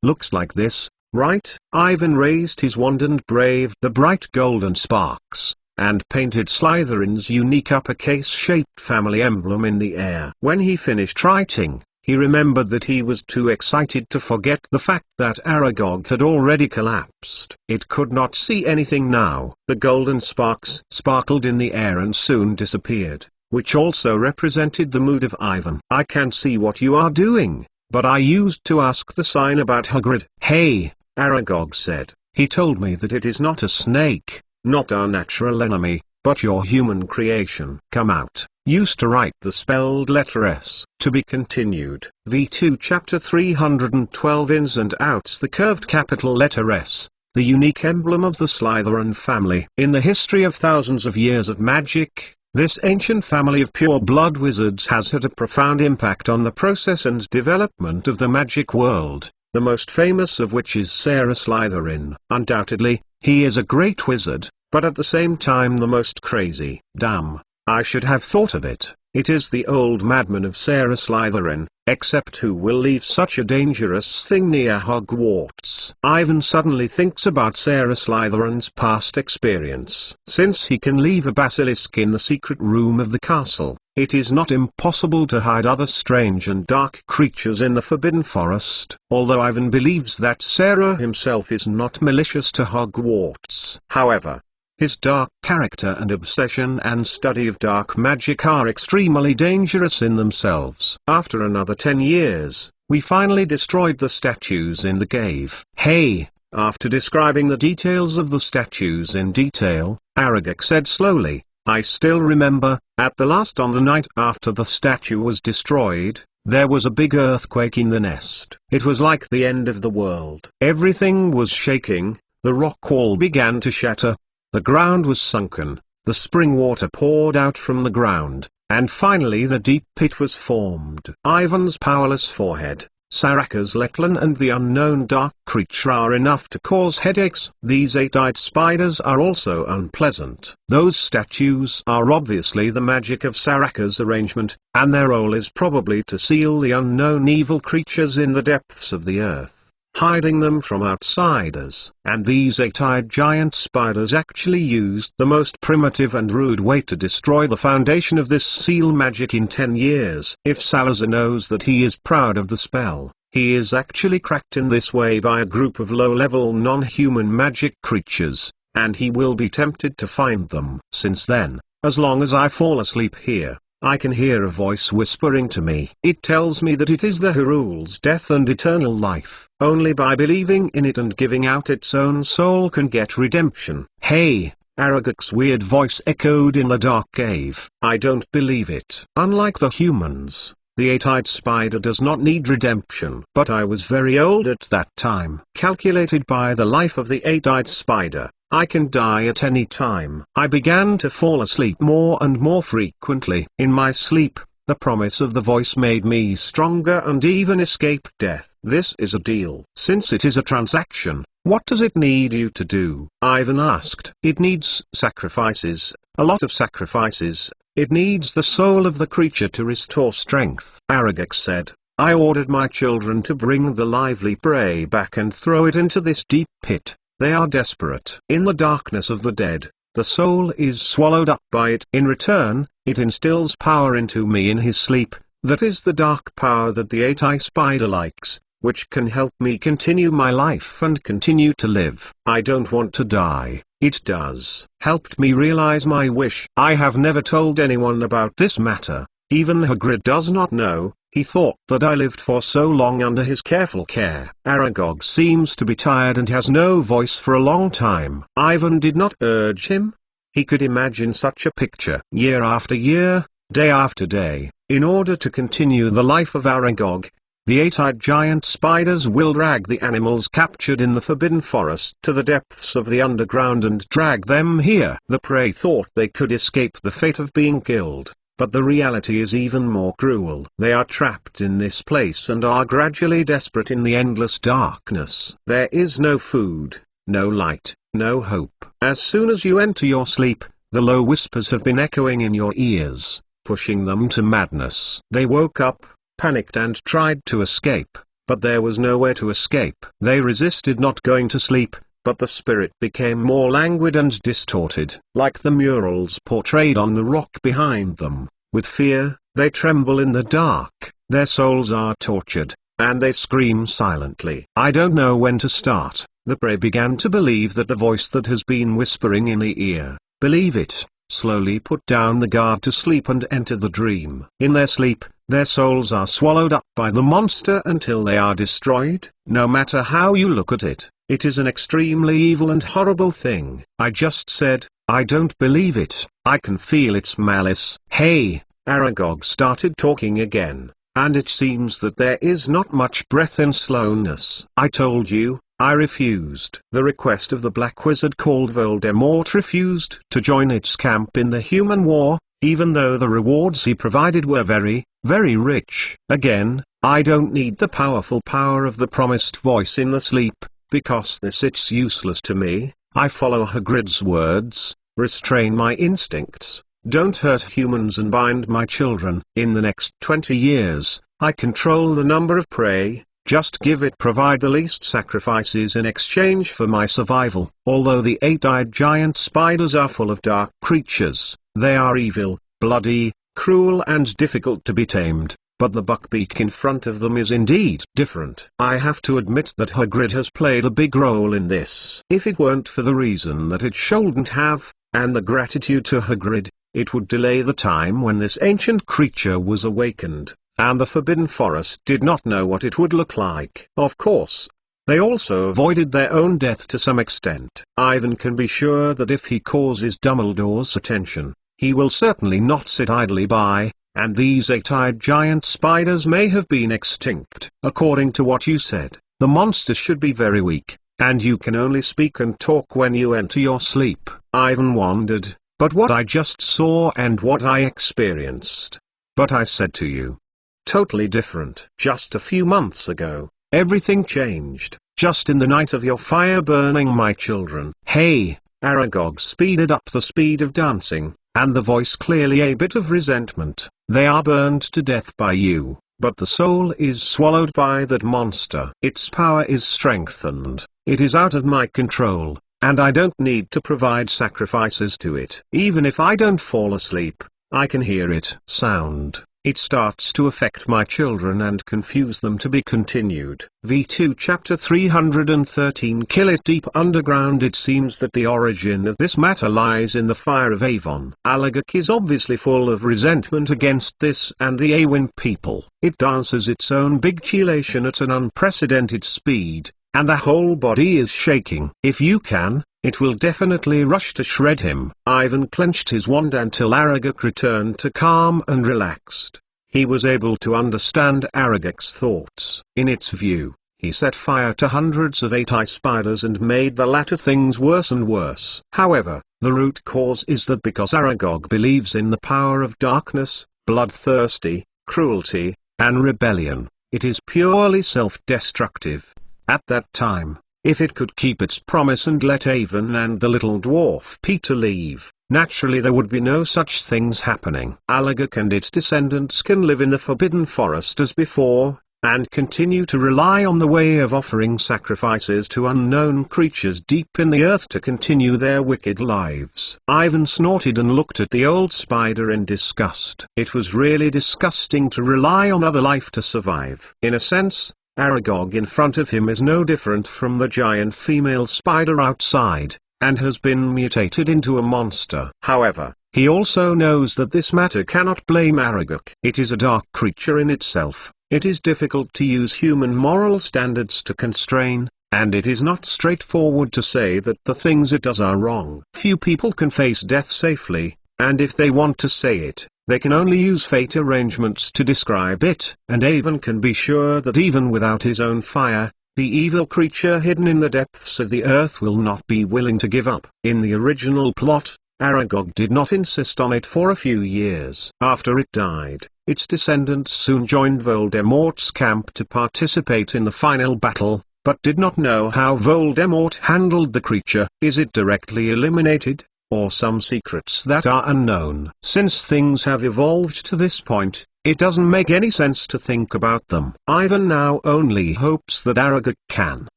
looks like this, right?" Ivan raised his wand and braved the bright golden sparks, and painted Slytherin's unique uppercase-shaped family emblem in the air. When he finished writing, he remembered that he was too excited to forget the fact that Aragog had already collapsed. It could not see anything now. The golden sparks sparkled in the air and soon disappeared, which also represented the mood of Ivan. "I can see what you are doing, but I used to ask the sign about Hagrid." "Hey," Aragog said, "he told me that it is not a snake, not our natural enemy, but your human creation. Come out." Used to write the spelled letter S. To be continued. V2 Chapter 312 Ins and Outs. The curved capital letter S, the unique emblem of the Slytherin family. In the history of thousands of years of magic, this ancient family of pure-blood wizards has had a profound impact on the process and development of the magic world, the most famous of which is Severus Slytherin. Undoubtedly, he is a great wizard, but at the same time the most crazy. Damn. I should have thought of it. It is the old madman of Severus Slytherin, except who will leave such a dangerous thing near Hogwarts? Ivan suddenly thinks about Severus Slytherin's past experience. Since he can leave a basilisk in the secret room of the castle, it is not impossible to hide other strange and dark creatures in the Forbidden Forest. Although Ivan believes that Sarah himself is not malicious to Hogwarts. However, his dark character and obsession and study of dark magic are extremely dangerous in themselves. After another 10 years, we finally destroyed the statues in the cave. "Hey," after describing the details of the statues in detail, Aragog said slowly, "I still remember, at the last on the night after the statue was destroyed, there was a big earthquake in the nest. It was like the end of the world. Everything was shaking, the rock wall began to shatter. The ground was sunken, the spring water poured out from the ground, and finally the deep pit was formed." Ivan's powerless forehead, Saraka's Lachlan and the unknown dark creature are enough to cause headaches. These eight-eyed spiders are also unpleasant. Those statues are obviously the magic of Saraka's arrangement, and their role is probably to seal the unknown evil creatures in the depths of the earth, hiding them from outsiders. And these eight-eyed giant spiders actually used the most primitive and rude way to destroy the foundation of this seal magic in 10 years. If Salazar knows that he is proud of the spell, he is actually cracked in this way by a group of low-level non-human magic creatures, and he will be tempted to find them. Since then, as long as I fall asleep here, I can hear a voice whispering to me. It tells me that it is the who rules death and eternal life. Only by believing in it and giving out its own soul can get redemption. "Hey," Aragog's weird voice echoed in the dark cave. I don't believe it. Unlike the humans, the eight-eyed spider does not need redemption. But I was very old at that time. Calculated by the life of the eight-eyed spider, I can die at any time. I began to fall asleep more and more frequently. In my sleep, the promise of the voice made me stronger and even escape death. This is a deal. Since it is a transaction, what does it need you to do? Ivan asked. It needs sacrifices, a lot of sacrifices. It needs the soul of the creature to restore strength. Aragog said, I ordered my children to bring the lively prey back and throw it into this deep pit. They are desperate. In the darkness of the dead, the soul is swallowed up by it. In return, it instills power into me in his sleep. That is the dark power that the eight-eyed spider likes, which can help me continue my life and continue to live. I don't want to die. It does. Helped me realize my wish. I have never told anyone about this matter. Even Hagrid does not know. He thought that I lived for so long under his careful care. Aragog seems to be tired and has no voice for a long time. Ivan did not urge him. He could imagine such a picture. Year after year, day after day, in order to continue the life of Aragog, the eight-eyed giant spiders will drag the animals captured in the Forbidden Forest to the depths of the underground and drag them here. The prey thought they could escape the fate of being killed, but the reality is even more cruel. They are trapped in this place and are gradually desperate in the endless darkness. There is no food, no light, no hope. As soon as you enter your sleep, the low whispers have been echoing in your ears, pushing them to madness. They woke up, panicked and tried to escape, but there was nowhere to escape. They resisted not going to sleep, but the spirit became more languid and distorted. Like the murals portrayed on the rock behind them, with fear, they tremble in the dark, their souls are tortured, and they scream silently. I don't know when to start. The prey began to believe that the voice that has been whispering in the ear, believe it, slowly put down the guard to sleep and enter the dream. In their sleep, their souls are swallowed up by the monster until they are destroyed. No matter how you look at it, it is an extremely evil and horrible thing. I just said, I don't believe it. I can feel its malice. Hey, Aragog started talking again, and it seems that there is not much breath in slowness. I told you, I refused. The request of the black wizard called Voldemort refused to join its camp in the human war, even though the rewards he provided were very, very rich. Again, I don't need the powerful power of the promised voice in the sleep, because it's useless to me. I follow Hagrid's words, restrain my instincts, don't hurt humans and bind my children. In the next 20 years, I control the number of prey, just provide the least sacrifices in exchange for my survival. Although the eight-eyed giant spiders are full of dark creatures, they are evil, bloody, cruel and difficult to be tamed, but the Buckbeak in front of them is indeed different. I have to admit that Hagrid has played a big role in this. If it weren't for the reason that it shouldn't have, and the gratitude to Hagrid, it would delay the time when this ancient creature was awakened, and the Forbidden Forest did not know what it would look like. Of course, they also avoided their own death to some extent. Ivan can be sure that if he causes Dumbledore's attention, he will certainly not sit idly by, and these eight-eyed giant spiders may have been extinct. According to what you said, the monster should be very weak, and you can only speak and talk when you enter your sleep. Ivan wondered, but what I just saw and what I experienced. But I said to you, totally different. Just a few months ago, everything changed, just in the night of your fire burning my children. Hey, Aragog speeded up the speed of dancing, and the voice clearly a bit of resentment. They are burned to death by you, but the soul is swallowed by that monster. Its power is strengthened, it is out of my control, and I don't need to provide sacrifices to it. Even if I don't fall asleep, I can hear it sound. It starts to affect my children and confuse them. To be continued. V2 Chapter 313 Kill It. Deep underground. It seems that the origin of this matter lies in the fire of Avon. Aragog is obviously full of resentment against this and the Awin people. It dances its own big chelation at an unprecedented speed, and the whole body is shaking. If you can, it will definitely rush to shred him. Ivan clenched his wand until Aragog returned to calm and relaxed. He was able to understand Aragog's thoughts. In its view, he set fire to hundreds of 8-eye spiders and made the latter things worse and worse. However, the root cause is that because Aragog believes in the power of darkness, bloodthirsty, cruelty, and rebellion, it is purely self-destructive. At that time, if it could keep its promise and let Avon and the little dwarf Peter leave, naturally there would be no such things happening. Aragog and its descendants can live in the Forbidden Forest as before, and continue to rely on the way of offering sacrifices to unknown creatures deep in the earth to continue their wicked lives. Ivan snorted and looked at the old spider in disgust. It was really disgusting to rely on other life to survive. In a sense, Aragog in front of him is no different from the giant female spider outside, and has been mutated into a monster. However, he also knows that this matter cannot blame Aragog. It is a dark creature in itself. It is difficult to use human moral standards to constrain, and it is not straightforward to say that the things it does are wrong. Few people can face death safely, and if they want to say it, they can only use fate arrangements to describe it. And Avon can be sure that even without his own fire, the evil creature hidden in the depths of the earth will not be willing to give up. In the original plot, Aragog did not insist on it for a few years. After it died, its descendants soon joined Voldemort's camp to participate in the final battle, but did not know how Voldemort handled the creature. Is it directly eliminated, or some secrets that are unknown? Since things have evolved to this point, it doesn't make any sense to think about them. Ivan now only hopes that Aragog can,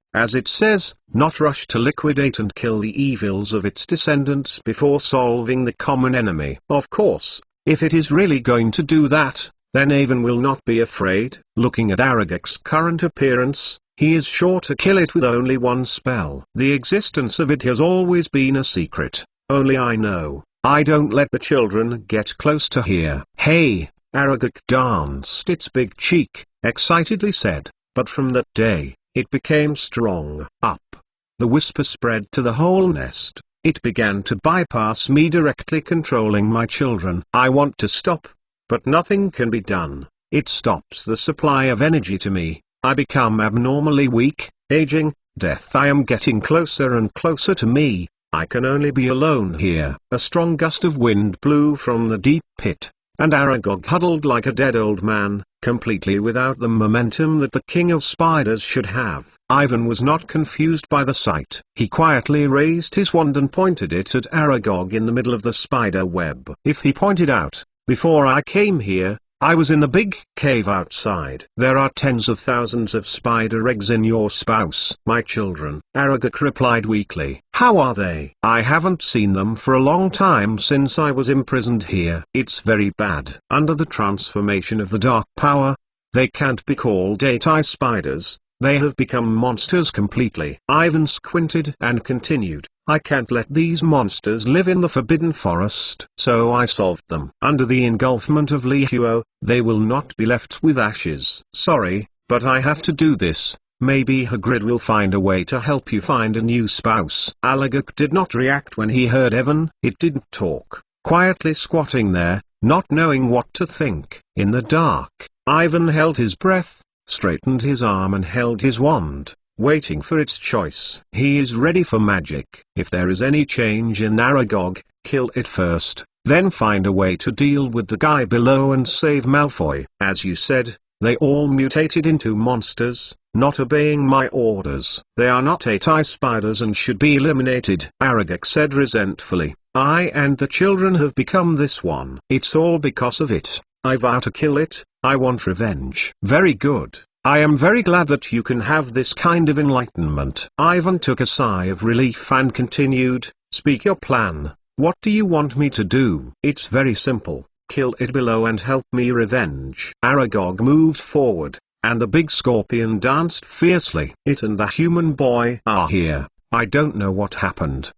as it says, not rush to liquidate and kill the evils of its descendants before solving the common enemy. Of course, if it is really going to do that, then Avon will not be afraid. Looking at Aragog's current appearance, he is sure to kill it with only one spell. The existence of it has always been a secret, only I know. I don't let the children get close to here. Hey! Aragog danced its big cheek, excitedly said, but from that day, it became strong. Up. The whisper spread to the whole nest. It began to bypass me, directly controlling my children. I want to stop, but nothing can be done. It stops the supply of energy to me. I become abnormally weak, aging, death. I am getting closer and closer to me. I can only be alone here. A strong gust of wind blew from the deep pit, and Aragog huddled like a dead old man, completely without the momentum that the king of spiders should have. Ivan was not confused by the sight. He quietly raised his wand and pointed it at Aragog in the middle of the spider web. If he pointed out, before I came here, I was in the big cave outside. There are tens of thousands of spider eggs in your spouse. My children, Aragog replied weakly. How are they? I haven't seen them for a long time since I was imprisoned here. It's very bad. Under the transformation of the dark power, they can't be called 8-eye spiders. They have become monsters completely. Ivan squinted and continued. I can't let these monsters live in the Forbidden Forest. So I solved them. Under the engulfment of Lihuo, they will not be left with ashes. Sorry, but I have to do this. Maybe Hagrid will find a way to help you find a new spouse. Aragog did not react when he heard Evan. It didn't talk, quietly squatting there, not knowing what to think. In the dark, Ivan held his breath, straightened his arm and held his wand, waiting for its choice. He is ready for magic. If there is any change in Aragog, kill it first, then find a way to deal with the guy below and save Malfoy. As you said, they all mutated into monsters, not obeying my orders. They are not 8-eye spiders and should be eliminated. Aragog said resentfully. I and the children have become this one. It's all because of it. I vow to kill it. I want revenge. Very good. I am very glad that you can have this kind of enlightenment. Ivan took a sigh of relief and continued, speak your plan. What do you want me to do? It's very simple. Kill it below and help me revenge. Aragog moved forward, and the big scorpion danced fiercely. It and the human boy are here. I don't know what happened.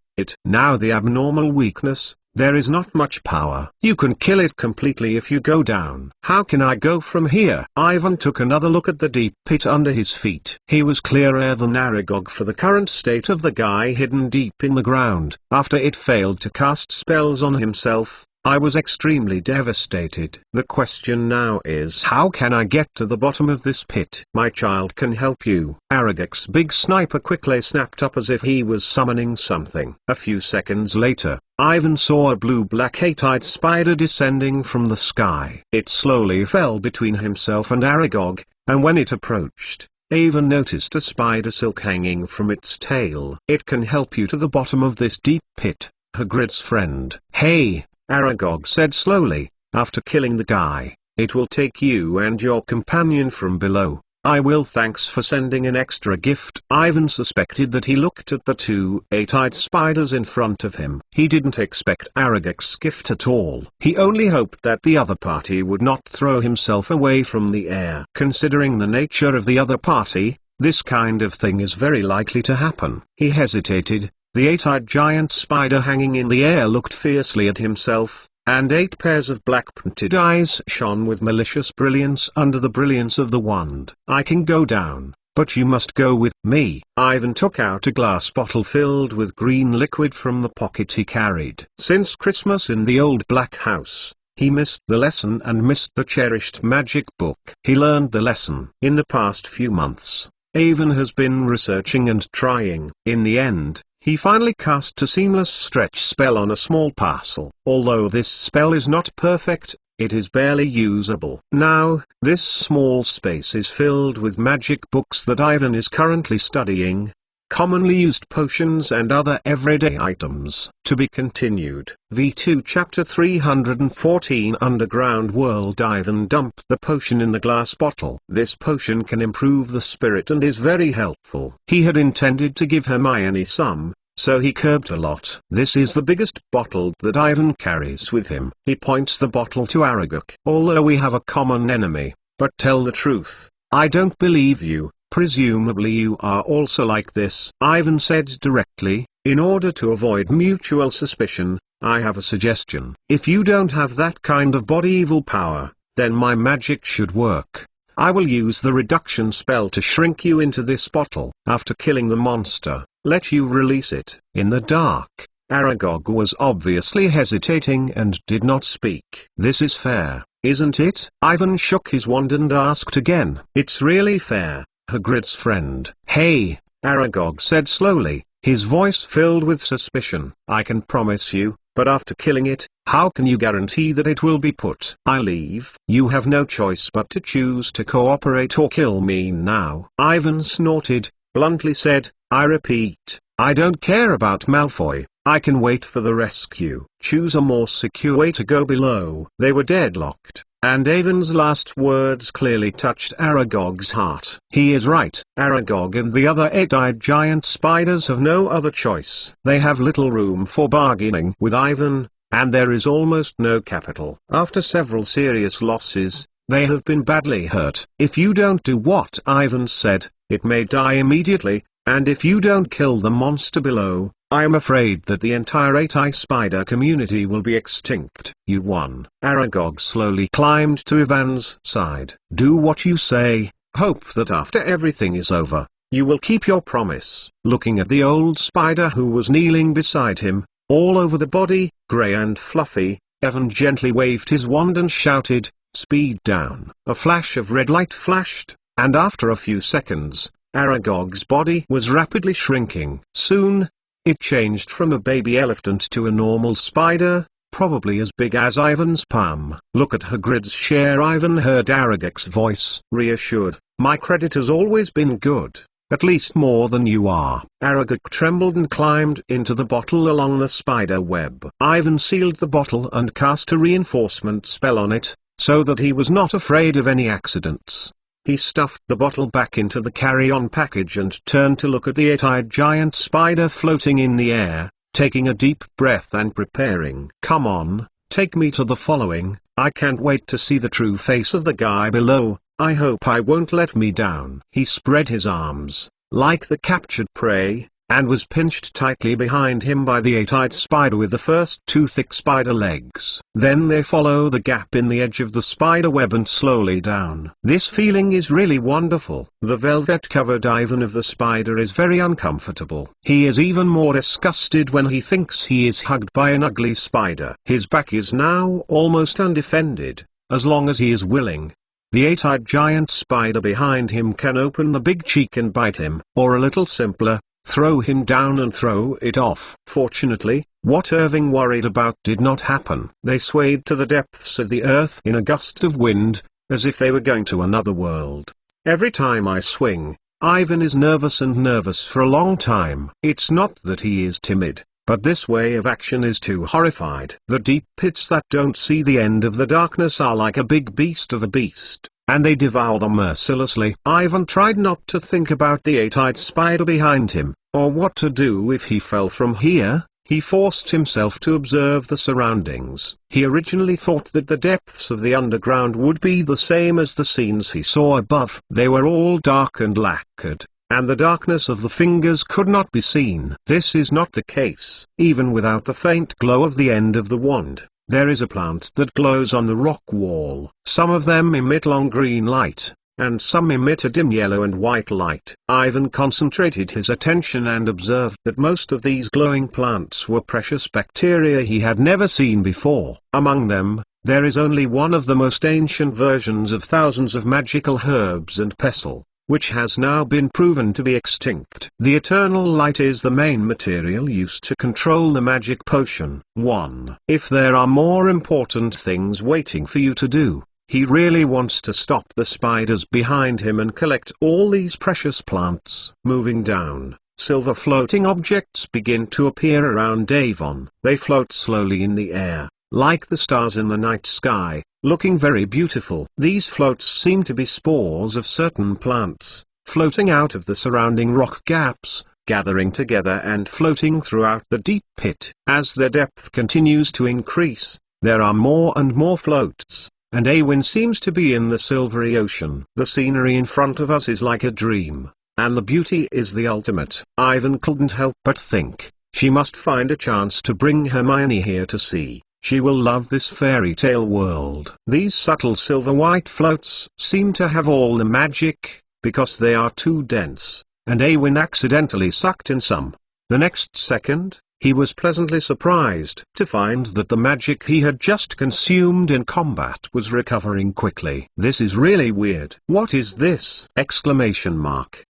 Now the abnormal weakness, There is not much power. You can kill it completely if you go down. How can I go from here? Ivan took another look at the deep pit under his feet. He was clearer than Aragog for the current state of the guy hidden deep in the ground. After it failed to cast spells on himself, I was extremely devastated. The question now is, how can I get to the bottom of this pit? My child can help you. Aragog's big sniper quickly snapped up as if he was summoning something. A few seconds later, Ivan saw a blue-black eight-eyed spider descending from the sky. It slowly fell between himself and Aragog, and when it approached, Ivan noticed a spider silk hanging from its tail. It can help you to the bottom of this deep pit, Hagrid's friend. Hey, Aragog said slowly, after killing the guy, it will take you and your companion from below. I will. Thanks for sending an extra gift. Ivan suspected that he looked at the two eight-eyed spiders in front of him. He didn't expect Aragog's gift at all. He only hoped that the other party would not throw himself away from the air. Considering the nature of the other party, this kind of thing is very likely to happen. He hesitated. The eight-eyed giant spider hanging in the air looked fiercely at himself, and 8 pairs of black pointed eyes shone with malicious brilliance under the brilliance of the wand. I can go down, but you must go with me. Ivan took out a glass bottle filled with green liquid from the pocket he carried. Since Christmas in the old black house, he missed the lesson and missed the cherished magic book. He learned the lesson. In the past few months, Ivan has been researching and trying. In the end, he finally cast a seamless stretch spell on a small parcel. Although this spell is not perfect, it is barely usable. Now, this small space is filled with magic books that Ivan is currently studying, commonly used potions and other everyday items. To be continued. V2 Chapter 314 Underground World. Ivan dumped the potion in the glass bottle. This potion can improve the spirit and is very helpful. He had intended to give Hermione some, so he curbed a lot. This is the biggest bottle that Ivan carries with him. He points the bottle to Aragog. Although we have a common enemy, but tell the truth, I don't believe you. Presumably you are also like this. Ivan said directly. In order to avoid mutual suspicion, I have a suggestion. If you don't have that kind of body evil power, then my magic should work. I will use the reduction spell to shrink you into this bottle. After killing the monster, let you release it. In the dark, Aragog was obviously hesitating and did not speak. This is fair, isn't it? Ivan shook his wand and asked again. It's really fair, Hagrid's friend. Hey, Aragog said slowly, his voice filled with suspicion. I can promise you, but after killing it, how can you guarantee that it will be put? I leave. You have no choice but to choose to cooperate or kill me now. Ivan snorted, bluntly said, I repeat, I don't care about Malfoy. I can wait for the rescue. Choose a more secure way to go below. They were deadlocked, and Ivan's last words clearly touched Aragog's heart. He is right. Aragog and the other eight-eyed giant spiders have no other choice. They have little room for bargaining with Ivan, and there is almost no capital. After several serious losses, they have been badly hurt. If you don't do what Ivan said, it may die immediately, and if you don't kill the monster below, I am afraid that the entire eight-eye spider community will be extinct. You won. Aragog slowly climbed to Ivan's side. Do what you say. Hope that after everything is over, you will keep your promise. Looking at the old spider who was kneeling beside him, all over the body, grey and fluffy, Ivan gently waved his wand and shouted, speed down. A flash of red light flashed, and after a few seconds, Aragog's body was rapidly shrinking. Soon, it changed from a baby elephant to a normal spider, probably as big as Ivan's palm. Look at Hagrid's share. Ivan heard Aragog's voice. Reassured, my credit has always been good, at least more than you are. Aragog trembled and climbed into the bottle along the spider web. Ivan sealed the bottle and cast a reinforcement spell on it, so that he was not afraid of any accidents. He stuffed the bottle back into the carry-on package and turned to look at the eight-eyed giant spider floating in the air, taking a deep breath and preparing. Come on, take me to the following. I can't wait to see the true face of the guy below. I hope I won't let me down. He spread his arms, like the captured prey, and was pinched tightly behind him by the eight-eyed spider with the first two thick spider legs. Then they follow the gap in the edge of the spider web and slowly down. This feeling is really wonderful. The velvet-covered Ivan of the spider is very uncomfortable. He is even more disgusted when he thinks he is hugged by an ugly spider. His back is now almost undefended, as long as he is willing. The eight-eyed giant spider behind him can open the big cheek and bite him, or a little simpler, throw him down and throw it off. Fortunately, what Irving worried about did not happen. They swayed to the depths of the earth in a gust of wind, as if they were going to another world. Every time I swing, Ivan is nervous for a long time. It's not that he is timid, but this way of action is too horrified. The deep pits that don't see the end of the darkness are like a big beast of a beast, and they devour them mercilessly. Ivan tried not to think about the eight-eyed spider behind him, or what to do if he fell from here. He forced himself to observe the surroundings. He originally thought that the depths of the underground would be the same as the scenes he saw above. They were all dark and lacquered, and the darkness of the fingers could not be seen. This is not the case. Even without the faint glow of the end of the wand, there is a plant that glows on the rock wall. Some of them emit long green light, and some emit a dim yellow and white light. Ivan concentrated his attention and observed that most of these glowing plants were precious bacteria he had never seen before. Among them, there is only one of the most ancient versions of thousands of magical herbs and pestle, which has now been proven to be extinct. The eternal light is the main material used to control the magic potion. 1. If there are more important things waiting for you to do, he really wants to stop the spiders behind him and collect all these precious plants. Moving down, silver floating objects begin to appear around Avon. They float slowly in the air, like the stars in the night sky, looking very beautiful. These floats seem to be spores of certain plants, floating out of the surrounding rock gaps, gathering together and floating throughout the deep pit. As their depth continues to increase, there are more and more floats, and Awin seems to be in the silvery ocean. The scenery in front of us is like a dream, and the beauty is the ultimate. Ivan couldn't help but think, she must find a chance to bring Hermione here to see. She will love this fairy tale world. These subtle silver-white floats seem to have all the magic, because they are too dense, and Awin accidentally sucked in some. The next second, he was pleasantly surprised to find that the magic he had just consumed in combat was recovering quickly. This is really weird. What is this? Exclamation mark.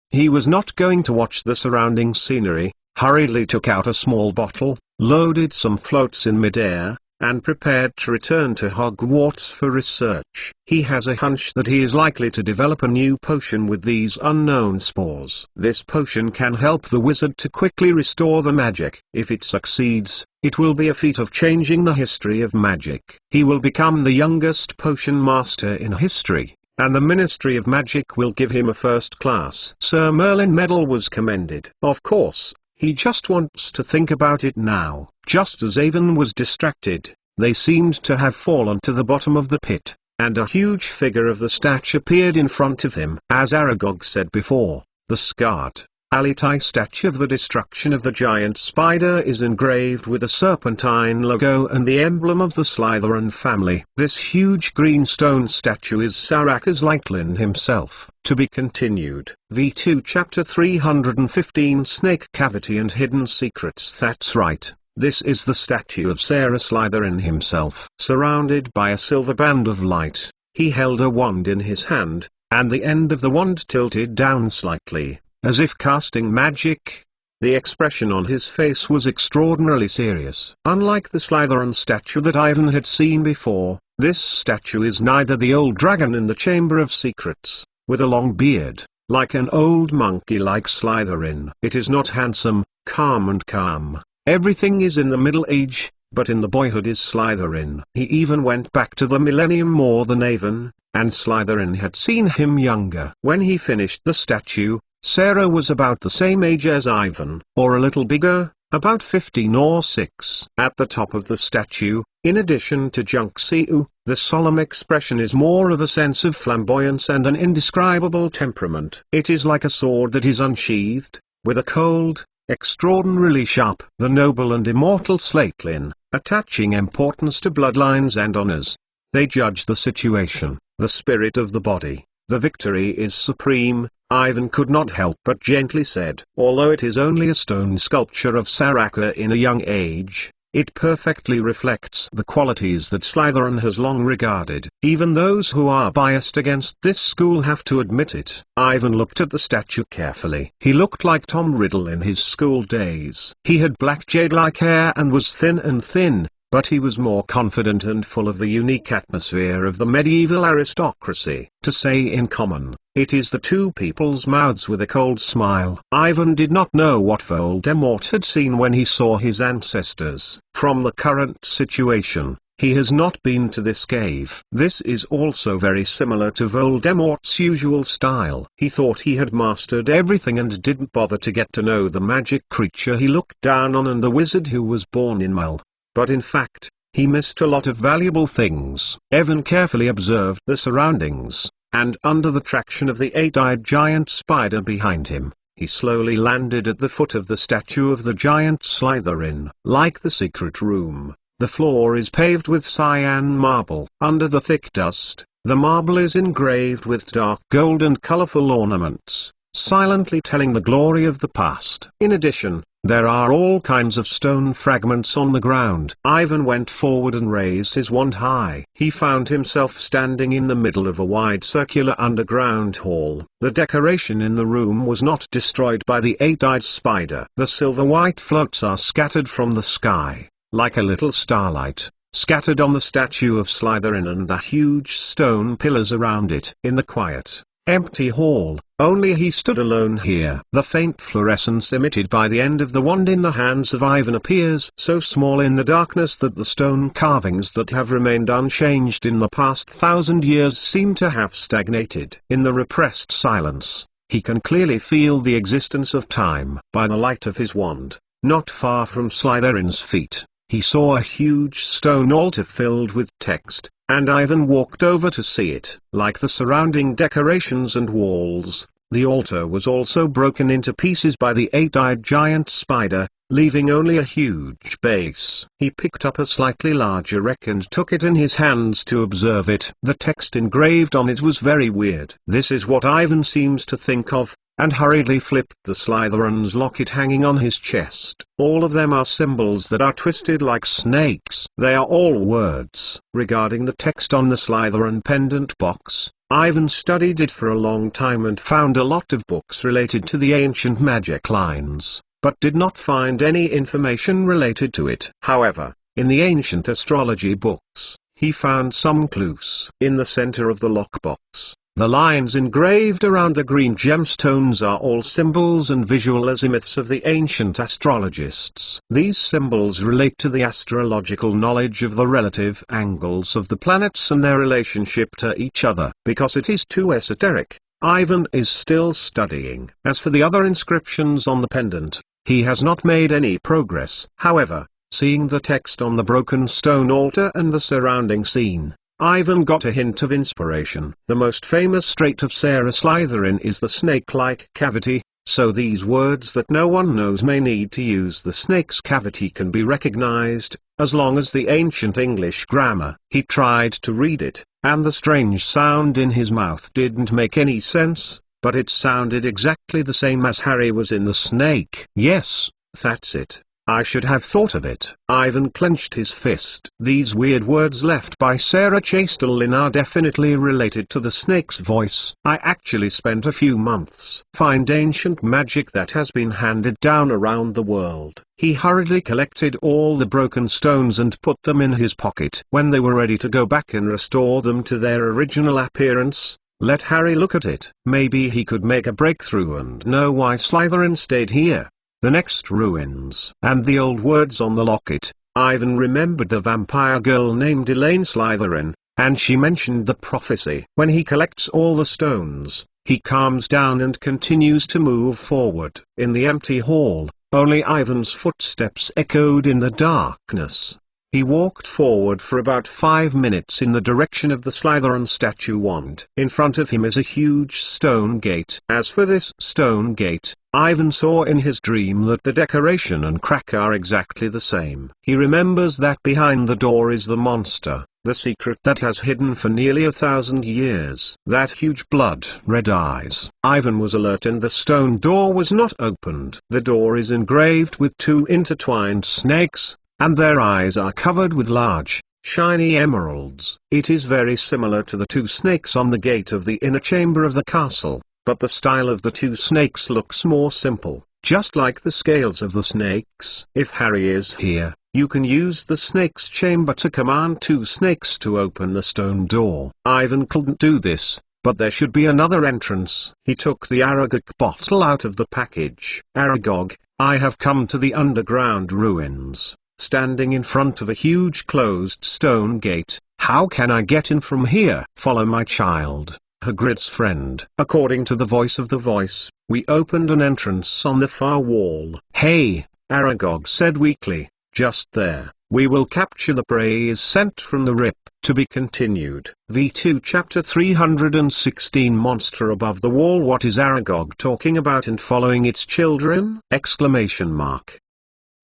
He was not going to watch the surrounding scenery, hurriedly took out a small bottle, loaded some floats in midair, and prepared to return to Hogwarts for research. He has a hunch that he is likely to develop a new potion with these unknown spores. This potion can help the wizard to quickly restore the magic. If it succeeds, it will be a feat of changing the history of magic. He will become the youngest potion master in history, and the Ministry of Magic will give him a first-class Sir Merlin medal was commended. Of course, he just wants to think about it now. Just as Avon was distracted, they seemed to have fallen to the bottom of the pit, and a huge figure of the statue appeared in front of him. As Aragog said before, the scarred, Alitai statue of the destruction of the giant spider is engraved with a serpentine logo and the emblem of the Slytherin family. This huge green stone statue is Saraka's Lachlan himself. To be continued. V2 Chapter 315 Snake Cavity and Hidden Secrets. That's right, this is the statue of Sarah Slytherin himself. Surrounded by a silver band of light, he held a wand in his hand, and the end of the wand tilted down slightly, as if casting magic. The expression on his face was extraordinarily serious. Unlike the Slytherin statue that Ivan had seen before, this statue is neither the old dragon in the Chamber of Secrets, with a long beard, like an old monkey like Slytherin. It is not handsome, calm. Everything is in the Middle Age, but in the boyhood is Slytherin. He even went back to the millennium more than Avon, and Slytherin had seen him younger. When he finished the statue, Sarah was about the same age as Ivan, or a little bigger, about 15 or 6. At the top of the statue, in addition to Junxiu, the solemn expression is more of a sense of flamboyance and an indescribable temperament. It is like a sword that is unsheathed, with a cold, extraordinarily sharp, the noble and immortal Slatelyn, attaching importance to bloodlines and honors. They judge the situation, the spirit of the body. The victory is supreme. Ivan could not help but gently said, although it is only a stone sculpture of Saraka in a young age, it perfectly reflects the qualities that Slytherin has long regarded. Even those who are biased against this school have to admit it. Ivan looked at the statue carefully. He looked like Tom Riddle in his school days. He had black jade-like hair and was thin, but he was more confident and full of the unique atmosphere of the medieval aristocracy. To say in common, it is the two people's mouths with a cold smile. Ivan did not know what Voldemort had seen when he saw his ancestors. From the current situation, he has not been to this cave. This is also very similar to Voldemort's usual style. He thought he had mastered everything and didn't bother to get to know the magic creature he looked down on and the wizard who was born in Mull. But in fact, he missed a lot of valuable things. Evan carefully observed the surroundings, and under the traction of the eight-eyed giant spider behind him, he slowly landed at the foot of the statue of the giant Slytherin. Like the secret room, the floor is paved with cyan marble. Under the thick dust, the marble is engraved with dark gold and colorful ornaments, silently telling the glory of the past. In addition, there are all kinds of stone fragments on the ground. Ivan went forward and raised his wand high. He found himself standing in the middle of a wide circular underground hall. The decoration in the room was not destroyed by the eight-eyed spider. The silver-white floats are scattered from the sky, like a little starlight, scattered on the statue of Slytherin and the huge stone pillars around it. In the quiet, empty hall, only he stood alone here. The faint fluorescence emitted by the end of the wand in the hands of Ivan appears so small in the darkness that the stone carvings that have remained unchanged in the past 1,000 years seem to have stagnated. In the repressed silence, he can clearly feel the existence of time. By the light of his wand, not far from Slytherin's feet, he saw a huge stone altar filled with text, and Ivan walked over to see it. Like the surrounding decorations and walls, the altar was also broken into pieces by the eight-eyed giant spider, leaving only a huge base. He picked up a slightly larger wreck and took it in his hands to observe it. The text engraved on it was very weird. This is what Ivan seems to think of, and hurriedly flipped the Slytherin's locket hanging on his chest. All of them are symbols that are twisted like snakes. They are all words. Regarding the text on the Slytherin pendant box, Ivan studied it for a long time and found a lot of books related to the ancient magic lines, but did not find any information related to it. However, in the ancient astrology books, he found some clues. In the center of the lockbox, the lines engraved around the green gemstones are all symbols and visual azimuths of the ancient astrologists. These symbols relate to the astrological knowledge of the relative angles of the planets and their relationship to each other. Because it is too esoteric, Ivan is still studying. As for the other inscriptions on the pendant, he has not made any progress. However, seeing the text on the broken stone altar and the surrounding scene, Ivan got a hint of inspiration. The most famous trait of Sarah Slytherin is the snake-like cavity, so these words that no one knows may need to use the snake's cavity can be recognized, as long as the ancient English grammar. He tried to read it, and the strange sound in his mouth didn't make any sense, but it sounded exactly the same as Harry was in the snake. Yes, that's it. I should have thought of it. Ivan clenched his fist. These weird words left by Sarah Chastelin are definitely related to the snake's voice. I actually spent a few months find ancient magic that has been handed down around the world. He hurriedly collected all the broken stones and put them in his pocket. When they were ready to go back and restore them to their original appearance, let Harry look at it. Maybe he could make a breakthrough and know why Slytherin stayed here. The next ruins and the old words on the locket. Ivan remembered the vampire girl named Elaine Slytherin, and she mentioned the prophecy. When he collects all the stones, he calms down and continues to move forward. In the empty hall, only Ivan's footsteps echoed in the darkness. He walked forward for about 5 minutes in the direction of the Slytherin statue wand. In front of him is a huge stone gate. As for this stone gate, Ivan saw in his dream that the decoration and crack are exactly the same. He remembers that behind the door is the monster, the secret that has hidden for nearly 1,000 years. That huge blood-red eyes. Ivan was alert and the stone door was not opened. The door is engraved with 2 intertwined snakes, and their eyes are covered with large, shiny emeralds. It is very similar to the 2 snakes on the gate of the inner chamber of the castle, but the style of the 2 snakes looks more simple, just like the scales of the snakes. If Harry is here, you can use the snake's chamber to command 2 snakes to open the stone door. Ivan couldn't do this, but there should be another entrance. He took the Aragog bottle out of the package. Aragog, I have come to the underground ruins. Standing in front of a huge closed stone gate. How can I get in from here? Follow my child, Hagrid's friend. According to the voice of the voice, we opened an entrance on the far wall. Hey, Aragog said weakly, just there. We will capture the prey is sent from the rip. To be continued. V2 Chapter 316 Monster above the wall. What is Aragog talking about and following its children? Exclamation mark.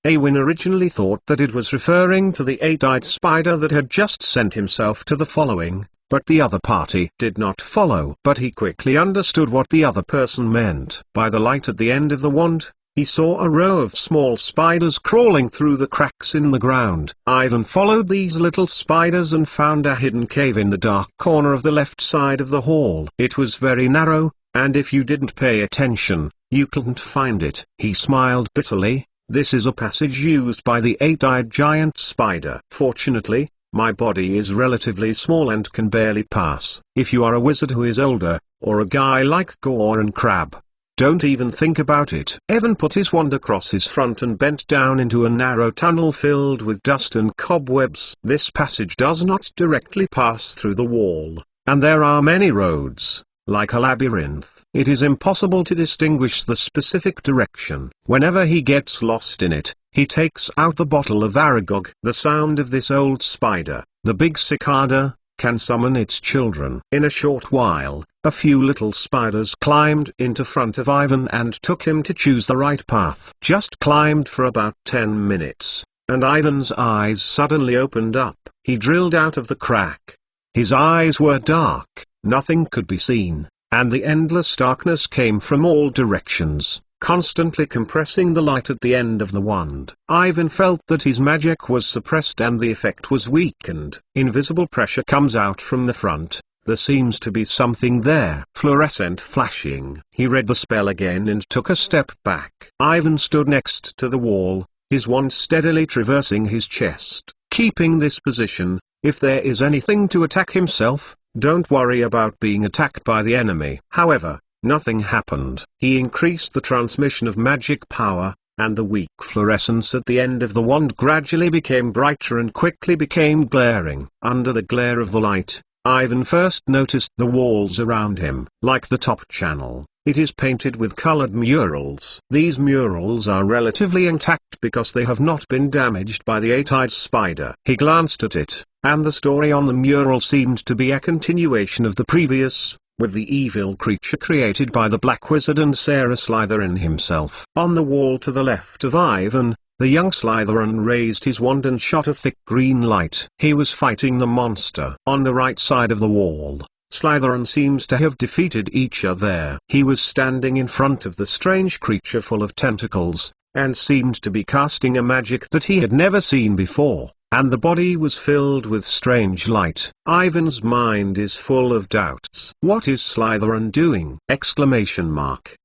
Awin originally thought that it was referring to the 8-eyed spider that had just sent himself to the following, but the other party did not follow. But he quickly understood what the other person meant. By the light at the end of the wand, he saw a row of small spiders crawling through the cracks in the ground. Ivan followed these little spiders and found a hidden cave in the dark corner of the left side of the hall. It was very narrow, and if you didn't pay attention, you couldn't find it. He smiled bitterly. This is a passage used by the 8-eyed giant spider. Fortunately, my body is relatively small and can barely pass. If you are a wizard who is older, or a guy like Goran Crabbe, don't even think about it. Evan put his wand across his front and bent down into a narrow tunnel filled with dust and cobwebs. This passage does not directly pass through the wall, and there are many roads. Like a labyrinth, it is impossible to distinguish the specific direction. Whenever he gets lost in it, he takes out the bottle of Aragog. The sound of this old spider, the big cicada, can summon its children. In a short while, a few little spiders climbed into front of Ivan and took him to choose the right path. Just climbed for about 10 minutes, and Ivan's eyes suddenly opened up. He drilled out of the crack. His eyes were dark. Nothing could be seen, and the endless darkness came from all directions, constantly compressing the light at the end of the wand. Ivan felt that his magic was suppressed and the effect was weakened. Invisible pressure comes out from the front. There seems to be something there. Fluorescent flashing. He read the spell again and took a step back. Ivan stood next to the wall, his wand steadily traversing his chest. Keeping this position, if there is anything to attack himself, don't worry about being attacked by the enemy. However, nothing happened. He increased the transmission of magic power, and the weak fluorescence at the end of the wand gradually became brighter and quickly became glaring. Under the glare of the light, Ivan first noticed the walls around him. Like the top channel, it is painted with colored murals. These murals are relatively intact because they have not been damaged by the 8-eyed spider. He glanced at it, and the story on the mural seemed to be a continuation of the previous, with the evil creature created by the Black Wizard and Sarah Slytherin himself. On the wall to the left of Ivan, the young Slytherin raised his wand and shot a thick green light. He was fighting the monster. On the right side of the wall, Slytherin seems to have defeated each other. He was standing in front of the strange creature full of tentacles, and seemed to be casting a magic that he had never seen before, and the body was filled with strange light. Ivan's mind is full of doubts. What is Slytherin doing? Exclamation mark.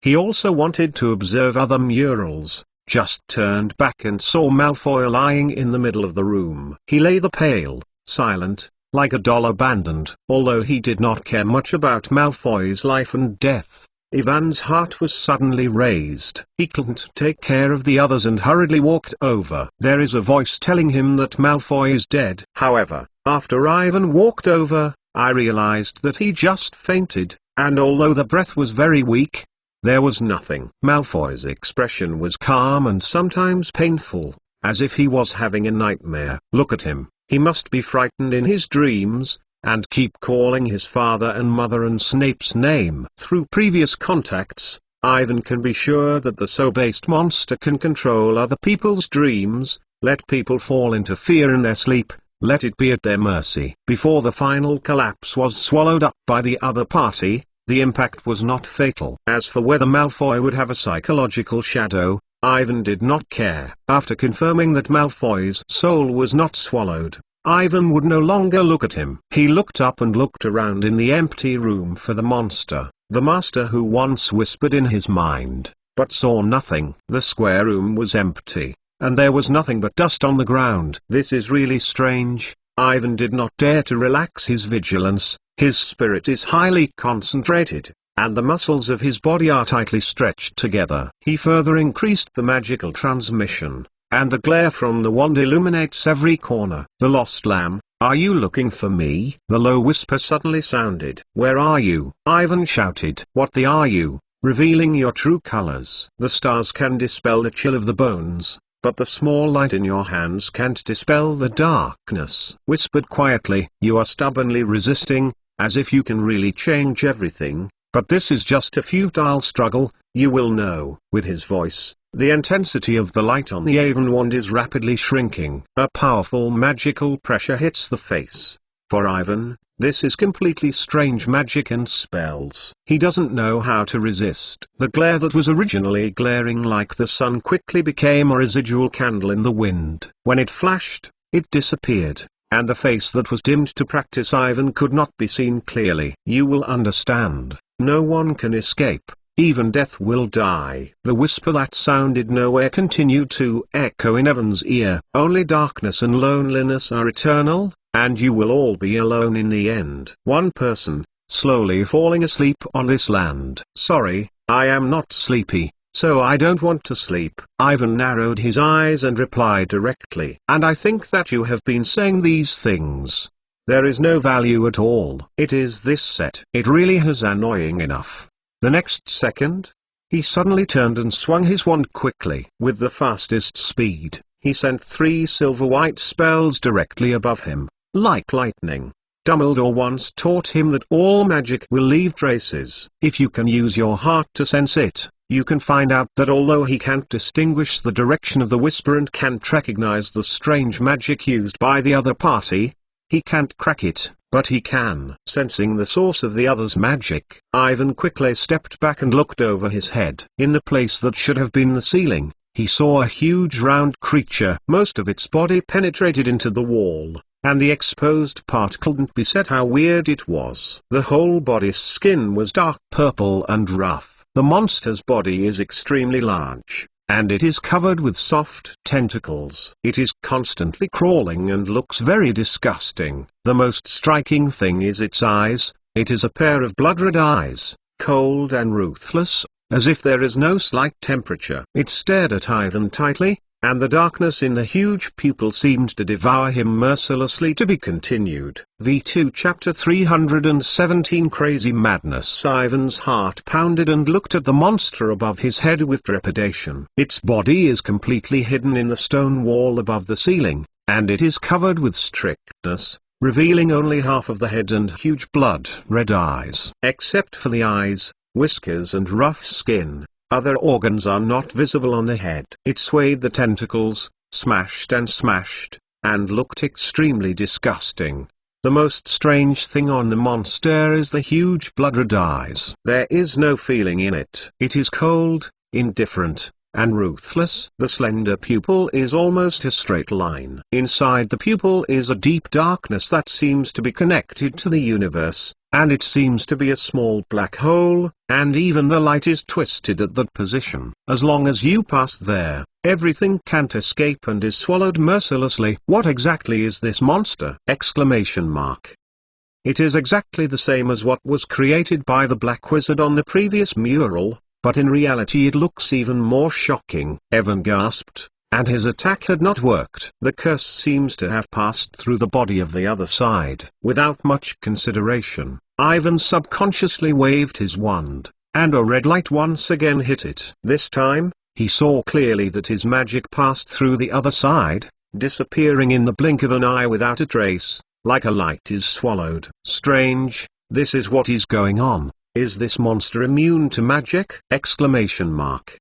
He also wanted to observe other murals, just turned back and saw Malfoy lying in the middle of the room. He lay there pale, silent, like a doll abandoned. Although he did not care much about Malfoy's life and death, Ivan's heart was suddenly raised. He couldn't take care of the others and hurriedly walked over. There is a voice telling him that Malfoy is dead. However, after Ivan walked over, I realized that he just fainted, and although the breath was very weak, there was nothing. Malfoy's expression was calm and sometimes painful, as if he was having a nightmare. Look at him, he must be frightened in his dreams, and keep calling his father and mother and Snape's name. Through previous contacts, Ivan can be sure that the so-based monster can control other people's dreams, let people fall into fear in their sleep, let it be at their mercy. Before the final collapse was swallowed up by the other party, the impact was not fatal. As for whether Malfoy would have a psychological shadow, Ivan did not care. After confirming that Malfoy's soul was not swallowed, Ivan would no longer look at him. He looked up and looked around in the empty room for the monster, the master who once whispered in his mind, but saw nothing. The square room was empty, and there was nothing but dust on the ground. This is really strange. Ivan did not dare to relax his vigilance. His spirit is highly concentrated, and the muscles of his body are tightly stretched together. He further increased the magical transmission, and the glare from the wand illuminates every corner. "The lost lamb, are you looking for me?" The low whisper suddenly sounded. "Where are you?" Ivan shouted. "What the are you?" "Revealing your true colors." "The stars can dispel the chill of the bones, but the small light in your hands can't dispel the darkness." Whispered quietly. "You are stubbornly resisting, as if you can really change everything, but this is just a futile struggle, you will know." With his voice, the intensity of the light on the Avon wand is rapidly shrinking. A powerful magical pressure hits the face. For Ivan, this is completely strange magic and spells. He doesn't know how to resist. The glare that was originally glaring like the sun quickly became a residual candle in the wind. When it flashed, it disappeared, and the face that was dimmed to practice Ivan could not be seen clearly. "You will understand. No one can escape. Even death will die." The whisper that sounded nowhere continued to echo in Evan's ear. "Only darkness and loneliness are eternal, and you will all be alone in the end." One person, slowly falling asleep on this land. "Sorry, I am not sleepy, so I don't want to sleep." Ivan narrowed his eyes and replied directly. "And I think that you have been saying these things. There is no value at all. It is this set. It really is annoying enough." The next second, he suddenly turned and swung his wand quickly. With the fastest speed, he sent 3 silver-white spells directly above him, like lightning. Dumbledore once taught him that all magic will leave traces. If you can use your heart to sense it, you can find out that although he can't distinguish the direction of the whisper and can't recognize the strange magic used by the other party, he can't crack it, but he can. Sensing the source of the other's magic, Ivan quickly stepped back and looked over his head. In the place that should have been the ceiling, he saw a huge round creature. Most of its body penetrated into the wall, and the exposed part couldn't be said how weird it was. The whole body's skin was dark purple and rough. The monster's body is extremely large, and it is covered with soft tentacles. It is constantly crawling and looks very disgusting. The most striking thing is its eyes. It is a pair of blood-red eyes, cold and ruthless, as if there is no slight temperature. It stared at Ivan tightly, and the darkness in the huge pupil seemed to devour him mercilessly. To be continued. V2 Chapter 317 Crazy Madness. Ivan's heart pounded and looked at the monster above his head with trepidation. Its body is completely hidden in the stone wall above the ceiling, and it is covered with strictness, revealing only half of the head and huge blood-red eyes. Except for the eyes, whiskers and rough skin, other organs are not visible on the head. It swayed the tentacles, smashed, and looked extremely disgusting. The most strange thing on the monster is the huge blood-red eyes. There is no feeling in it. It is cold, indifferent, and ruthless. The slender pupil is almost a straight line. Inside the pupil is a deep darkness that seems to be connected to the universe, and it seems to be a small black hole, and even the light is twisted at that position. As long as you pass there, everything can't escape and is swallowed mercilessly. What exactly is this monster? Exclamation mark. It is exactly the same as what was created by the Black Wizard on the previous mural, but in reality it looks even more shocking. Evan gasped, and his attack had not worked. The curse seems to have passed through the body of the other side. Without much consideration, Ivan subconsciously waved his wand, and a red light once again hit it. This time, he saw clearly that his magic passed through the other side, disappearing in the blink of an eye without a trace, like a light is swallowed. Strange, this is what is going on. Is this monster immune to magic? Exclamation mark.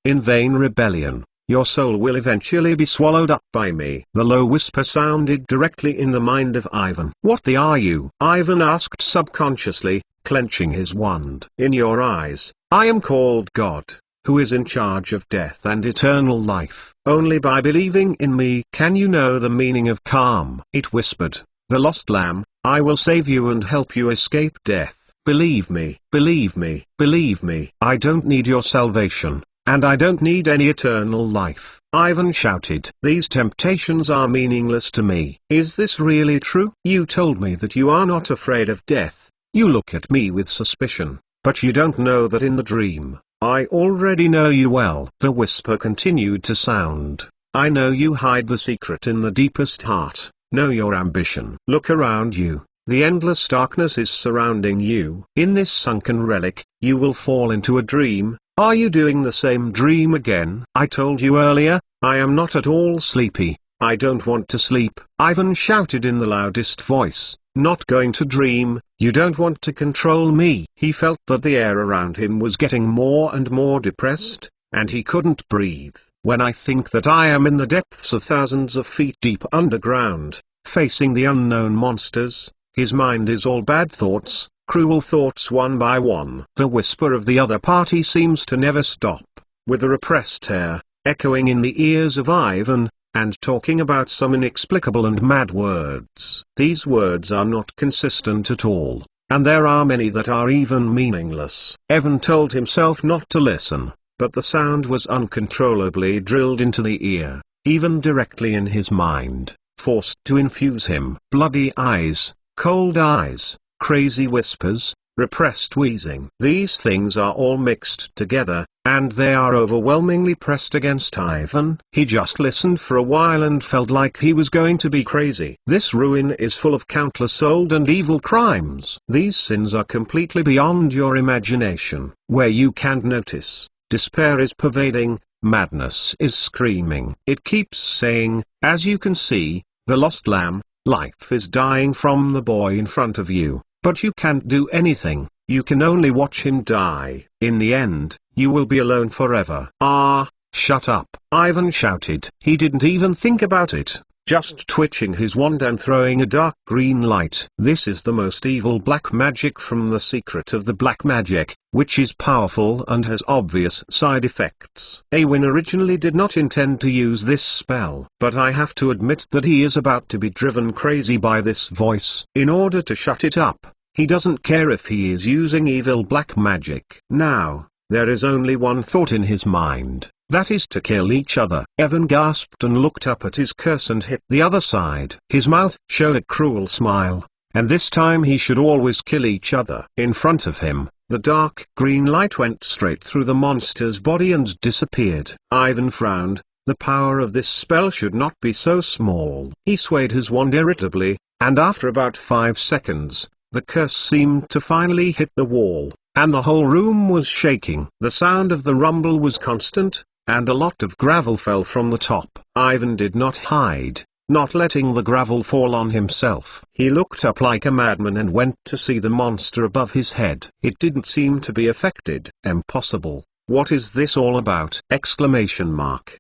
In vain rebellion. Your soul will eventually be swallowed up by me. The low whisper sounded directly in the mind of Ivan. What the are you? Ivan asked subconsciously, clenching his wand. In your eyes, I am called God, who is in charge of death and eternal life. Only by believing in me can you know the meaning of calm. It whispered, the lost lamb, I will save you and help you escape death. Believe me, believe me, believe me. I don't need your salvation. And I don't need any eternal life. Ivan shouted. These temptations are meaningless to me. Is this really true? You told me that you are not afraid of death. You look at me with suspicion, but you don't know that in the dream, I already know you well. The whisper continued to sound. I know you hide the secret in the deepest heart. Know your ambition. Look around you. The endless darkness is surrounding you. In this sunken relic, you will fall into a dream. Are you doing the same dream again? I told you earlier, I am not at all sleepy. I don't want to sleep. Ivan shouted in the loudest voice, not going to dream. You don't want to control me. He felt that the air around him was getting more and more depressed, and he couldn't breathe. When I think that I am in the depths of thousands of feet deep underground, facing the unknown monsters, his mind is all bad thoughts. Cruel thoughts one by one. The whisper of the other party seems to never stop, with a repressed air, echoing in the ears of Ivan, and talking about some inexplicable and mad words. These words are not consistent at all, and there are many that are even meaningless. Ivan told himself not to listen, but the sound was uncontrollably drilled into the ear, even directly in his mind, forced to infuse him. Bloody eyes, cold eyes, crazy whispers, repressed wheezing. These things are all mixed together, and they are overwhelmingly pressed against Ivan. He just listened for a while and felt like he was going to be crazy. This ruin is full of countless old and evil crimes. These sins are completely beyond your imagination. Where you can't notice, despair is pervading, madness is screaming. It keeps saying, as you can see, the lost lamb, life is dying from the boy in front of you. But you can't do anything, you can only watch him die. In the end, you will be alone forever. Ah, shut up, Ivan shouted. He didn't even think about it, just twitching his wand and throwing a dark green light. This is the most evil black magic from the secret of the black magic, which is powerful and has obvious side effects. Awin originally did not intend to use this spell, but I have to admit that he is about to be driven crazy by this voice. In order to shut it up, he doesn't care if he is using evil black magic. Now, there is only one thought in his mind. That is to kill each other. Ivan gasped and looked up at his curse and hit the other side. His mouth showed a cruel smile, and this time he should always kill each other. In front of him, the dark green light went straight through the monster's body and disappeared. Ivan frowned. The power of this spell should not be so small. He swayed his wand irritably, and after about 5 seconds, the curse seemed to finally hit the wall, and the whole room was shaking. The sound of the rumble was constant, and a lot of gravel fell from the top. Ivan did not hide, not letting the gravel fall on himself. He looked up like a madman and went to see the monster above his head. It didn't seem to be affected. Impossible. What is this all about? Exclamation mark.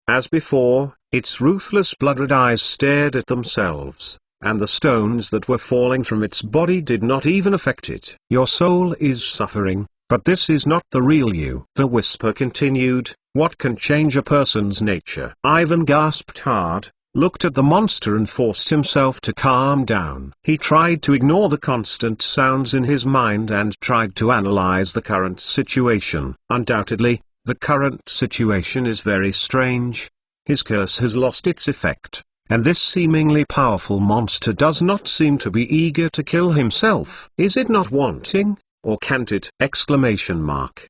As before, its ruthless blood-red eyes stared at themselves, and the stones that were falling from its body did not even affect it. Your soul is suffering, but this is not the real you. The whisper continued, what can change a person's nature? Ivan gasped hard, looked at the monster and forced himself to calm down. He tried to ignore the constant sounds in his mind and tried to analyze the current situation. Undoubtedly, the current situation is very strange. His curse has lost its effect, and this seemingly powerful monster does not seem to be eager to kill himself. Is it not wanting, or can't it? Exclamation mark.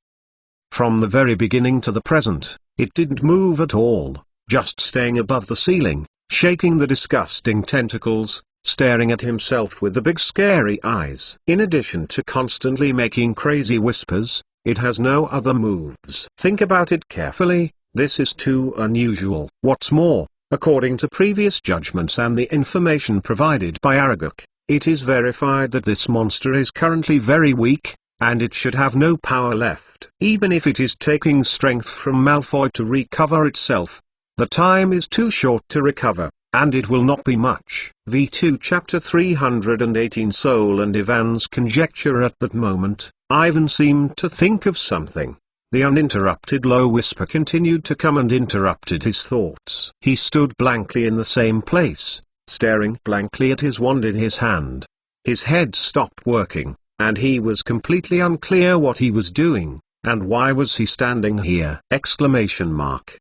From the very beginning to the present, it didn't move at all, just staying above the ceiling, shaking the disgusting tentacles, staring at himself with the big scary eyes. In addition to constantly making crazy whispers, It has no other moves. Think about it carefully, this is too unusual. What's more, according to previous judgments and the information provided by Aragog, it is verified that this monster is currently very weak, and it should have no power left. Even if it is taking strength from Malfoy to recover itself, the time is too short to recover, and it will not be much. V2 Chapter 318 Soul and Ivan's conjecture. At that moment, Ivan seemed to think of something. The uninterrupted low whisper continued to come and interrupted his thoughts. He stood blankly in the same place, staring blankly at his wand in his hand. His head stopped working, and he was completely unclear what he was doing, and why was he standing here? Exclamation mark.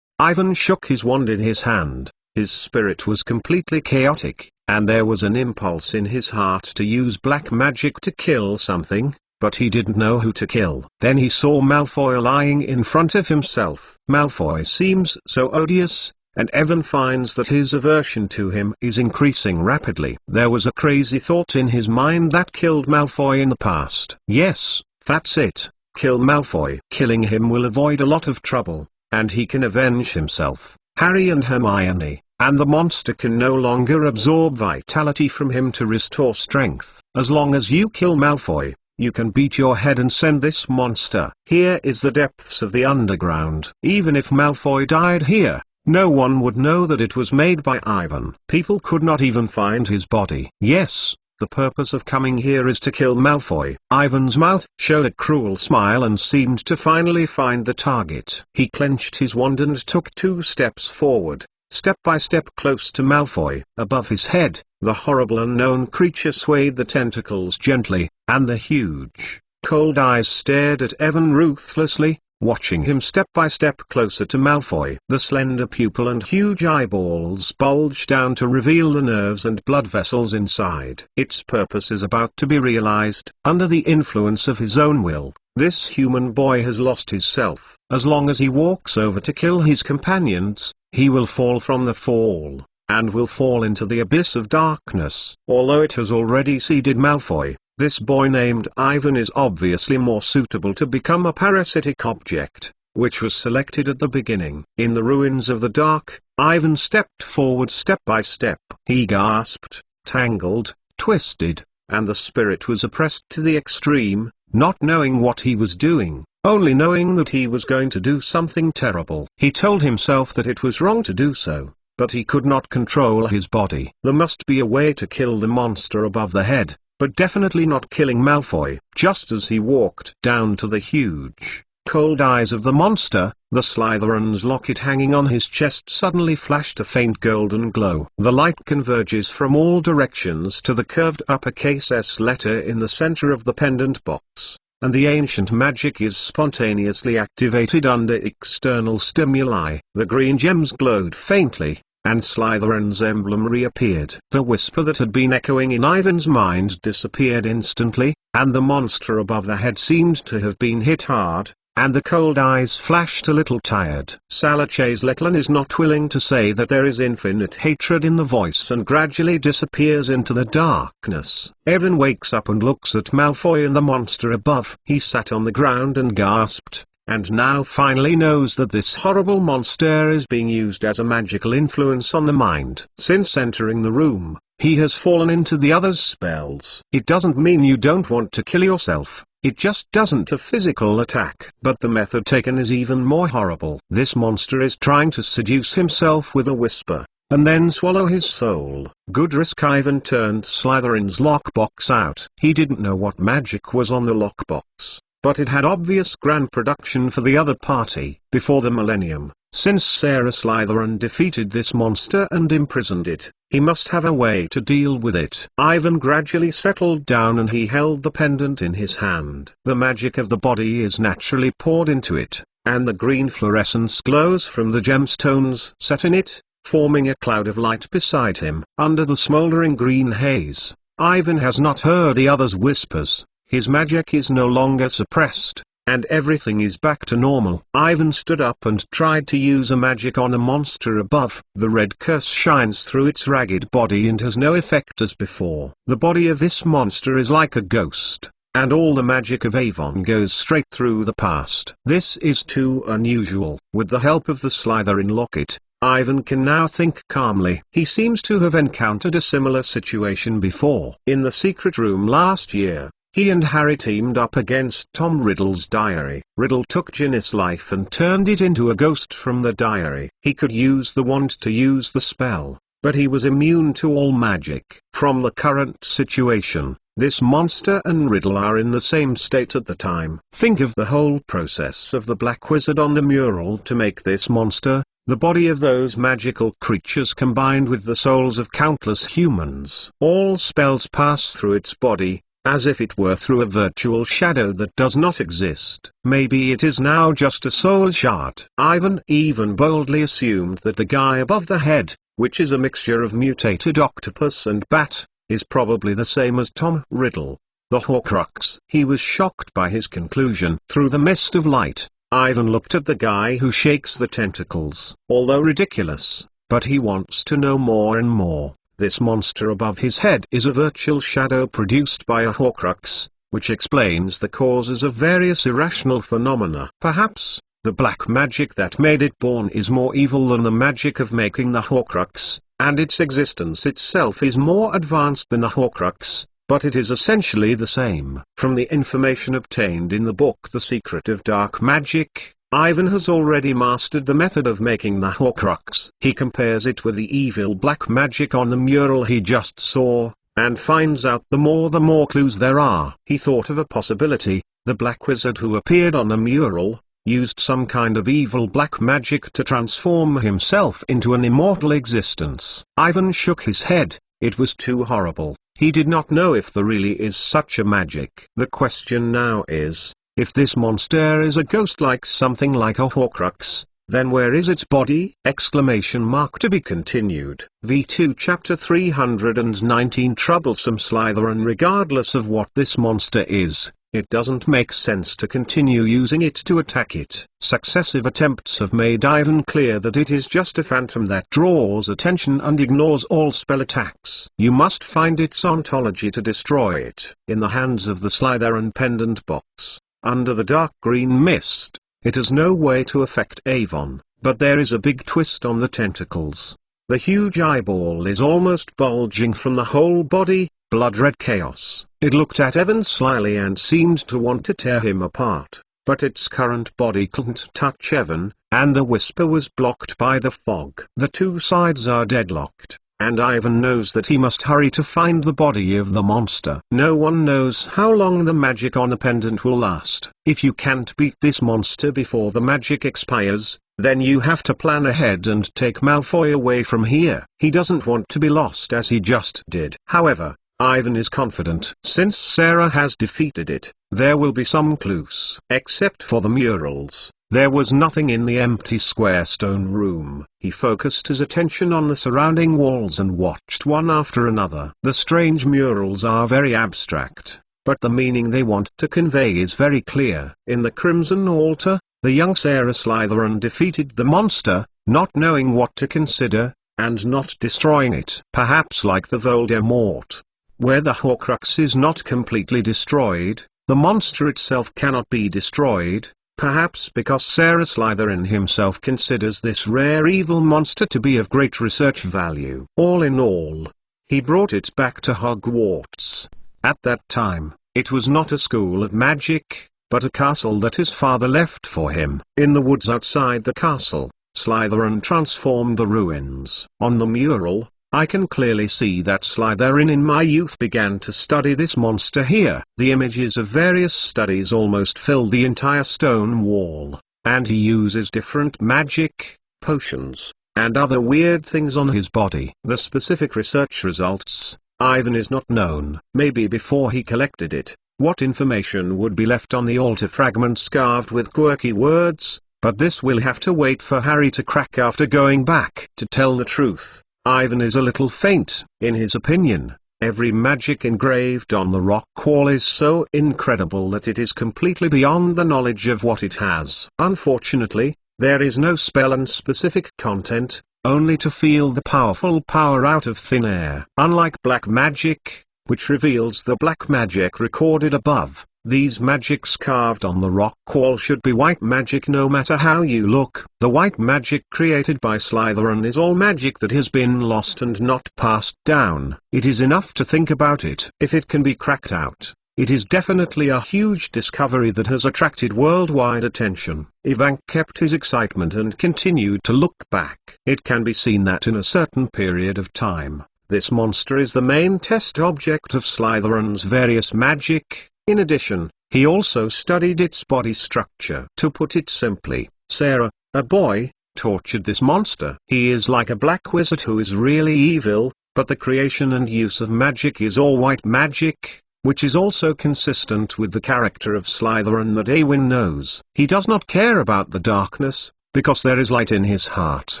Ivan shook his wand in his hand. His spirit was completely chaotic, and there was an impulse in his heart to use black magic to kill something, but he didn't know who to kill. Then he saw Malfoy lying in front of himself. Malfoy seems so odious, and Evan finds that his aversion to him is increasing rapidly. There was a crazy thought in his mind that killed Malfoy in the past. Yes, that's it, kill Malfoy. Killing him will avoid a lot of trouble, and he can avenge himself, Harry and Hermione, and the monster can no longer absorb vitality from him to restore strength. As long as you kill Malfoy, you can beat your head and send this monster. Here is the depths of the underground. Even if Malfoy died here, no one would know that it was made by Ivan. People could not even find his body. Yes, the purpose of coming here is to kill Malfoy. Ivan's mouth showed a cruel smile and seemed to finally find the target. He clenched his wand and took 2 steps forward, step by step close to Malfoy. Above his head, the horrible unknown creature swayed the tentacles gently, and the huge, cold eyes stared at Evan ruthlessly, watching him step by step closer to Malfoy. The slender pupil and huge eyeballs bulged down to reveal the nerves and blood vessels inside. Its purpose is about to be realized. Under the influence of his own will, this human boy has lost his self. As long as he walks over to kill his companions, he will fall from the fall, and will fall into the abyss of darkness. Although it has already seeded Malfoy, this boy named Ivan is obviously more suitable to become a parasitic object, which was selected at the beginning. In the ruins of the dark, Ivan stepped forward step by step. He gasped, tangled, twisted, and the spirit was oppressed to the extreme, not knowing what he was doing, only knowing that he was going to do something terrible. He told himself that it was wrong to do so, but he could not control his body. There must be a way to kill the monster above the head, but definitely not killing Malfoy. Just as he walked down to the huge, cold eyes of the monster, the Slytherin's locket hanging on his chest suddenly flashed a faint golden glow. The light converges from all directions to the curved uppercase S letter in the center of the pendant box, and the ancient magic is spontaneously activated under external stimuli. The green gems glowed faintly, and Slytherin's emblem reappeared. The whisper that had been echoing in Ivan's mind disappeared instantly, and the monster above the head seemed to have been hit hard, and the cold eyes flashed a little tired. Salaches Letlan is not willing to say that there is infinite hatred in the voice and gradually disappears into the darkness. Evan wakes up and looks at Malfoy and the monster above. He sat on the ground and gasped, and now finally knows that this horrible monster is being used as a magical influence on the mind. Since entering the room, he has fallen into the other's spells. It doesn't mean you don't want to kill yourself, it just doesn't a physical attack. But the method taken is even more horrible. This monster is trying to seduce himself with a whisper, and then swallow his soul. Good risk. Ivan turned Slytherin's lockbox out. He didn't know what magic was on the lockbox, but it had obvious grand production for the other party. Before the millennium, since Sarah Slytherin defeated this monster and imprisoned it, he must have a way to deal with it. Ivan gradually settled down and he held the pendant in his hand. The magic of the body is naturally poured into it, and the green fluorescence glows from the gemstones set in it, forming a cloud of light beside him. Under the smoldering green haze, Ivan has not heard the other's whispers. His magic is no longer suppressed, and everything is back to normal. Ivan stood up and tried to use a magic on a monster above. The red curse shines through its ragged body and has no effect as before. The body of this monster is like a ghost, and all the magic of Avon goes straight through the past. This is too unusual. With the help of the Slytherin locket, Ivan can now think calmly. He seems to have encountered a similar situation before. In the secret room last year, he and Harry teamed up against Tom Riddle's diary. Riddle took Ginny's life and turned it into a ghost from the diary. He could use the wand to use the spell, but he was immune to all magic. From the current situation, this monster and Riddle are in the same state at the time. Think of the whole process of the Black Wizard on the mural to make this monster, the body of those magical creatures combined with the souls of countless humans. All spells pass through its body, as if it were through a virtual shadow that does not exist. Maybe it is now just a soul shard. Ivan even boldly assumed that the guy above the head, which is a mixture of mutated octopus and bat, is probably the same as Tom Riddle, the Horcrux. He was shocked by his conclusion. Through the mist of light, Ivan looked at the guy who shakes the tentacles. Although ridiculous, but he wants to know more and more. This monster above his head is a virtual shadow produced by a Horcrux, which explains the causes of various irrational phenomena. Perhaps, the black magic that made it born is more evil than the magic of making the Horcrux, and its existence itself is more advanced than a Horcrux, but it is essentially the same. From the information obtained in the book The Secret of Dark Magic, Ivan has already mastered the method of making the Horcrux. He compares it with the evil black magic on the mural he just saw, and finds out the more clues there are. He thought of a possibility: the Black Wizard who appeared on the mural used some kind of evil black magic to transform himself into an immortal existence. Ivan shook his head. It was too horrible. He did not know if there really is such a magic. The question now is, if this monster is a ghost like something like a Horcrux, then where is its body? To be continued. V2 Chapter 319 Troublesome Slytherin. Regardless of what this monster is, it doesn't make sense to continue using it to attack it. Successive attempts have made Ivan clear that it is just a phantom that draws attention and ignores all spell attacks. You must find its ontology to destroy it. In the hands of the Slytherin pendant box, under the dark green mist, it has no way to affect Avon, but there is a big twist on the tentacles. The huge eyeball is almost bulging from the whole body, blood-red chaos. It looked at Evan slyly and seemed to want to tear him apart, but its current body couldn't touch Evan, and the whisper was blocked by the fog. The two sides are deadlocked, and Ivan knows that he must hurry to find the body of the monster. No one knows how long the magic on the pendant will last. If you can't beat this monster before the magic expires, then you have to plan ahead and take Malfoy away from here. He doesn't want to be lost as he just did. However, Ivan is confident. Since Sarah has defeated it, there will be some clues. Except for the murals, there was nothing in the empty square stone room. He focused his attention on the surrounding walls and watched one after another. The strange murals are very abstract, but the meaning they want to convey is very clear. In the Crimson Altar, the young Sarah Slytherin defeated the monster, not knowing what to consider, and not destroying it. Perhaps like the Voldemort, where the Horcrux is not completely destroyed, the monster itself cannot be destroyed, perhaps because Sarah Slytherin himself considers this rare evil monster to be of great research value. All in all, he brought it back to Hogwarts. At that time, it was not a school of magic, but a castle that his father left for him. In the woods outside the castle, Slytherin transformed the ruins. On the mural, I can clearly see that Slytherin in my youth began to study this monster here. The images of various studies almost fill the entire stone wall, and he uses different magic, potions, and other weird things on his body. The specific research results, Ivan is not known. Maybe before he collected it, what information would be left on the altar fragments carved with quirky words, but this will have to wait for Harry to crack after going back. To tell the truth, Ivan is a little faint. In his opinion, every magic engraved on the rock wall is so incredible that it is completely beyond the knowledge of what it has. Unfortunately, there is no spell and specific content, only to feel the powerful power out of thin air. Unlike black magic, which reveals the black magic recorded above. These magics carved on the rock wall should be white magic no matter how you look. The white magic created by Slytherin is all magic that has been lost and not passed down. It is enough to think about it. If it can be cracked out, it is definitely a huge discovery that has attracted worldwide attention. Ivank kept his excitement and continued to look back. It can be seen that in a certain period of time, this monster is the main test object of Slytherin's various magic. In addition, he also studied its body structure. To put it simply, Sarah, a boy, tortured this monster. He is like a black wizard who is really evil, but the creation and use of magic is all white magic, which is also consistent with the character of Slytherin that Awin knows. He does not care about the darkness, because there is light in his heart,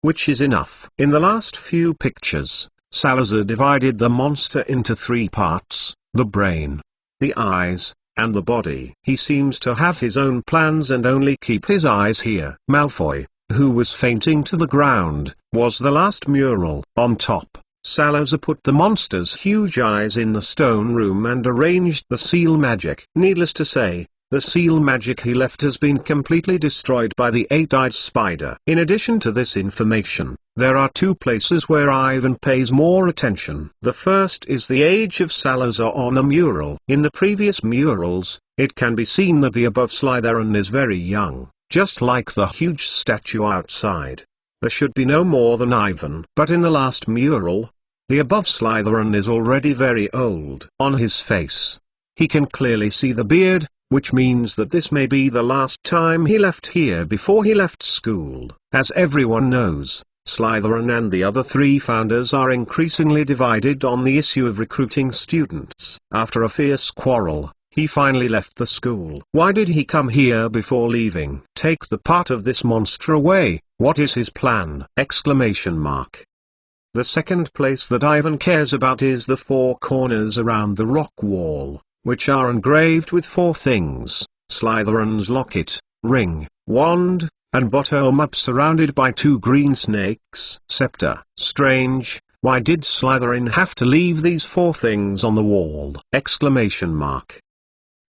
which is enough. In the last few pictures, Salazar divided the monster into 3 parts: the brain, the eyes, and the body. He seems to have his own plans and only keep his eyes here. Malfoy, who was fainting to the ground, was the last mural. On top, Salazar put the monster's huge eyes in the stone room and arranged the seal magic. Needless to say, the seal magic he left has been completely destroyed by the 8-eyed spider. In addition to this information, there are 2 places where Ivan pays more attention. The first is the age of Salazar on a mural. In the previous murals, it can be seen that the above Slytherin is very young, just like the huge statue outside. There should be no more than Ivan. But in the last mural, the above Slytherin is already very old. On his face, he can clearly see the beard, which means that this may be the last time he left here before he left school. As everyone knows, Slytherin and the other 3 founders are increasingly divided on the issue of recruiting students. After a fierce quarrel, he finally left the school. Why did he come here before leaving? Take the part of this monster away. What is his plan? Exclamation mark. The second place that Ivan cares about is the 4 corners around the rock wall, which are engraved with 4 things: Slytherin's locket, ring, wand, and bottom up, surrounded by 2 green snakes. Scepter. Strange, why did Slytherin have to leave these 4 things on the wall? Exclamation mark.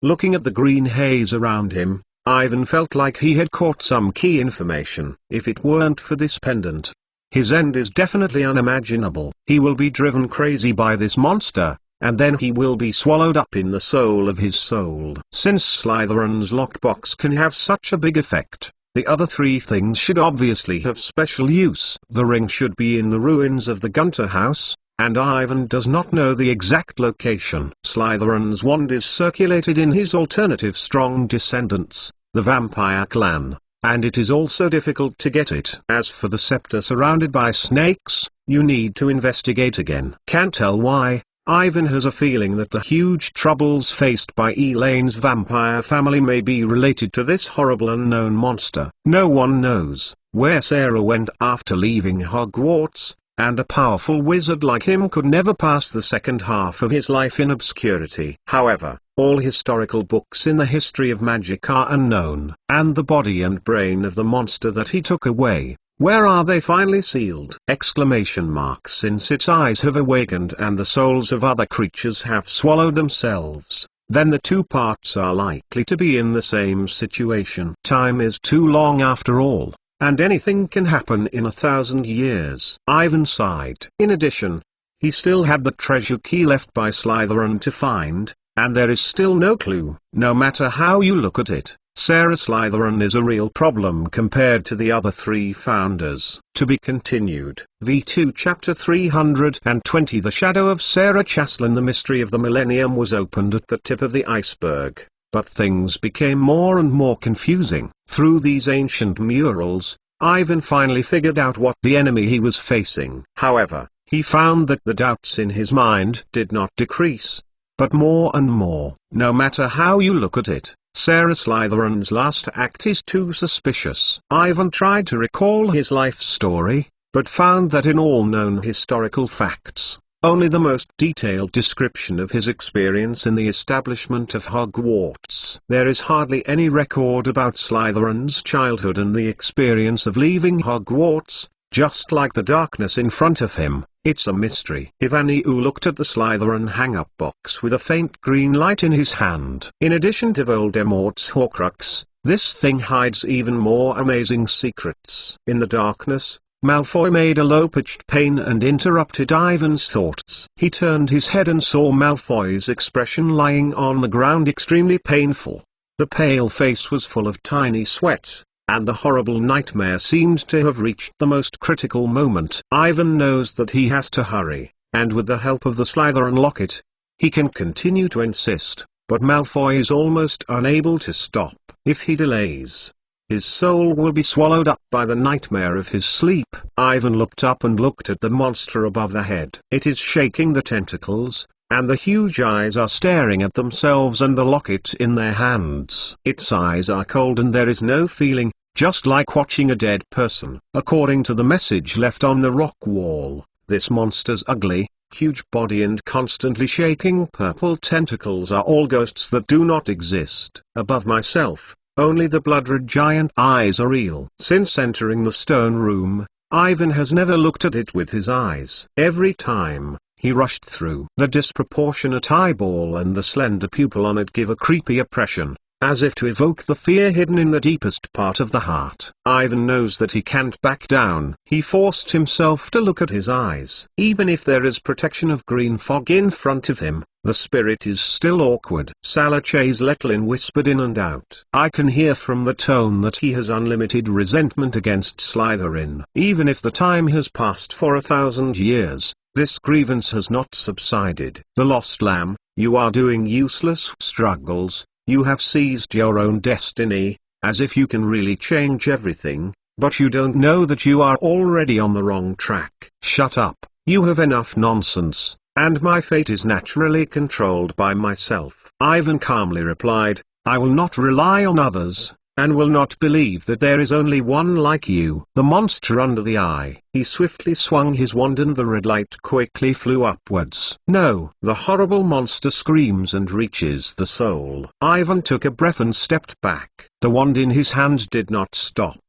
Looking at the green haze around him, Ivan felt like he had caught some key information. If it weren't for this pendant, his end is definitely unimaginable. He will be driven crazy by this monster, and then he will be swallowed up in the soul of his soul. Since Slytherin's lockbox can have such a big effect, the other 3 things should obviously have special use. The ring should be in the ruins of the Gunter house, and Ivan does not know the exact location. Slytherin's wand is circulated in his alternative strong descendants, the vampire clan, and it is also difficult to get it. As for the scepter surrounded by snakes, you need to investigate again. Can't tell why, Ivan has a feeling that the huge troubles faced by Elaine's vampire family may be related to this horrible unknown monster. No one knows where Sarah went after leaving Hogwarts, and a powerful wizard like him could never pass the second half of his life in obscurity. However, all historical books in the history of magic are unknown. And the body and brain of the monster that he took away, where are they finally sealed? Exclamation mark. Since its eyes have awakened and the souls of other creatures have swallowed themselves, then the 2 parts are likely to be in the same situation. Time is too long after all, and anything can happen in 1,000 years. Ivan sighed. In addition, he still had the treasure key left by Slytherin to find, and there is still no clue. No matter how you look at it, Sarah Slytherin is a real problem compared to the other 3 founders. To be continued. V2 Chapter 320. The shadow of Sarah Chaslin. The mystery of the millennium was opened at the tip of the iceberg, but things became more and more confusing. Through these ancient murals, Ivan finally figured out what the enemy he was facing. However, he found that the doubts in his mind did not decrease, but more and more. No matter how you look at it, Sarah Slytherin's last act is too suspicious. Ivan tried to recall his life story, but found that in all known historical facts, only the most detailed description of his experience in the establishment of Hogwarts. There is hardly any record about Slytherin's childhood and the experience of leaving Hogwarts, just like the darkness in front of him. It's a mystery. Ivaniu looked at the Slytherin hang-up box with a faint green light in his hand. In addition to Voldemort's Horcrux, this thing hides even more amazing secrets. In the darkness, Malfoy made a low-pitched pain and interrupted Ivan's thoughts. He turned his head and saw Malfoy's expression lying on the ground, extremely painful. The pale face was full of tiny sweat, and the horrible nightmare seemed to have reached the most critical moment. Ivan knows that he has to hurry, and with the help of the Slytherin locket, he can continue to insist, but Malfoy is almost unable to stop. If he delays, his soul will be swallowed up by the nightmare of his sleep. Ivan looked up and looked at the monster above the head. It is shaking the tentacles, and the huge eyes are staring at themselves and the locket in their hands. Its eyes are cold and there is no feeling, just like watching a dead person. According to the message left on the rock wall, this monster's ugly, huge body and constantly shaking purple tentacles are all ghosts that do not exist. Above myself, only the blood-red giant eyes are real. Since entering the stone room, Ivan has never looked at it with his eyes. Every time he rushed through, the disproportionate eyeball and the slender pupil on it give a creepy impression, as if to evoke the fear hidden in the deepest part of the heart. Ivan knows that he can't back down. He forced himself to look at his eyes. Even if there is protection of green fog in front of him, the spirit is still awkward. Salaches Letlin whispered in and out. I can hear from the tone that he has unlimited resentment against Slytherin. Even if the time has passed for 1,000 years, this grievance has not subsided. The lost lamb, you are doing useless struggles. You have seized your own destiny, as if you can really change everything, but you don't know that you are already on the wrong track. Shut up, you have enough nonsense, and my fate is naturally controlled by myself. Ivan calmly replied, I will not rely on others, and will not believe that there is only one like you. The monster under the eye. He swiftly swung his wand and the red light quickly flew upwards. No! The horrible monster screams and reaches the soul. Ivan took a breath and stepped back. The wand in his hand did not stop.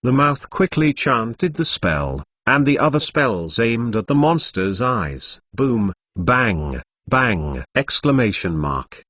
The mouth quickly chanted the spell, and the other spells aimed at the monster's eyes. Boom, bang, bang! Exclamation mark.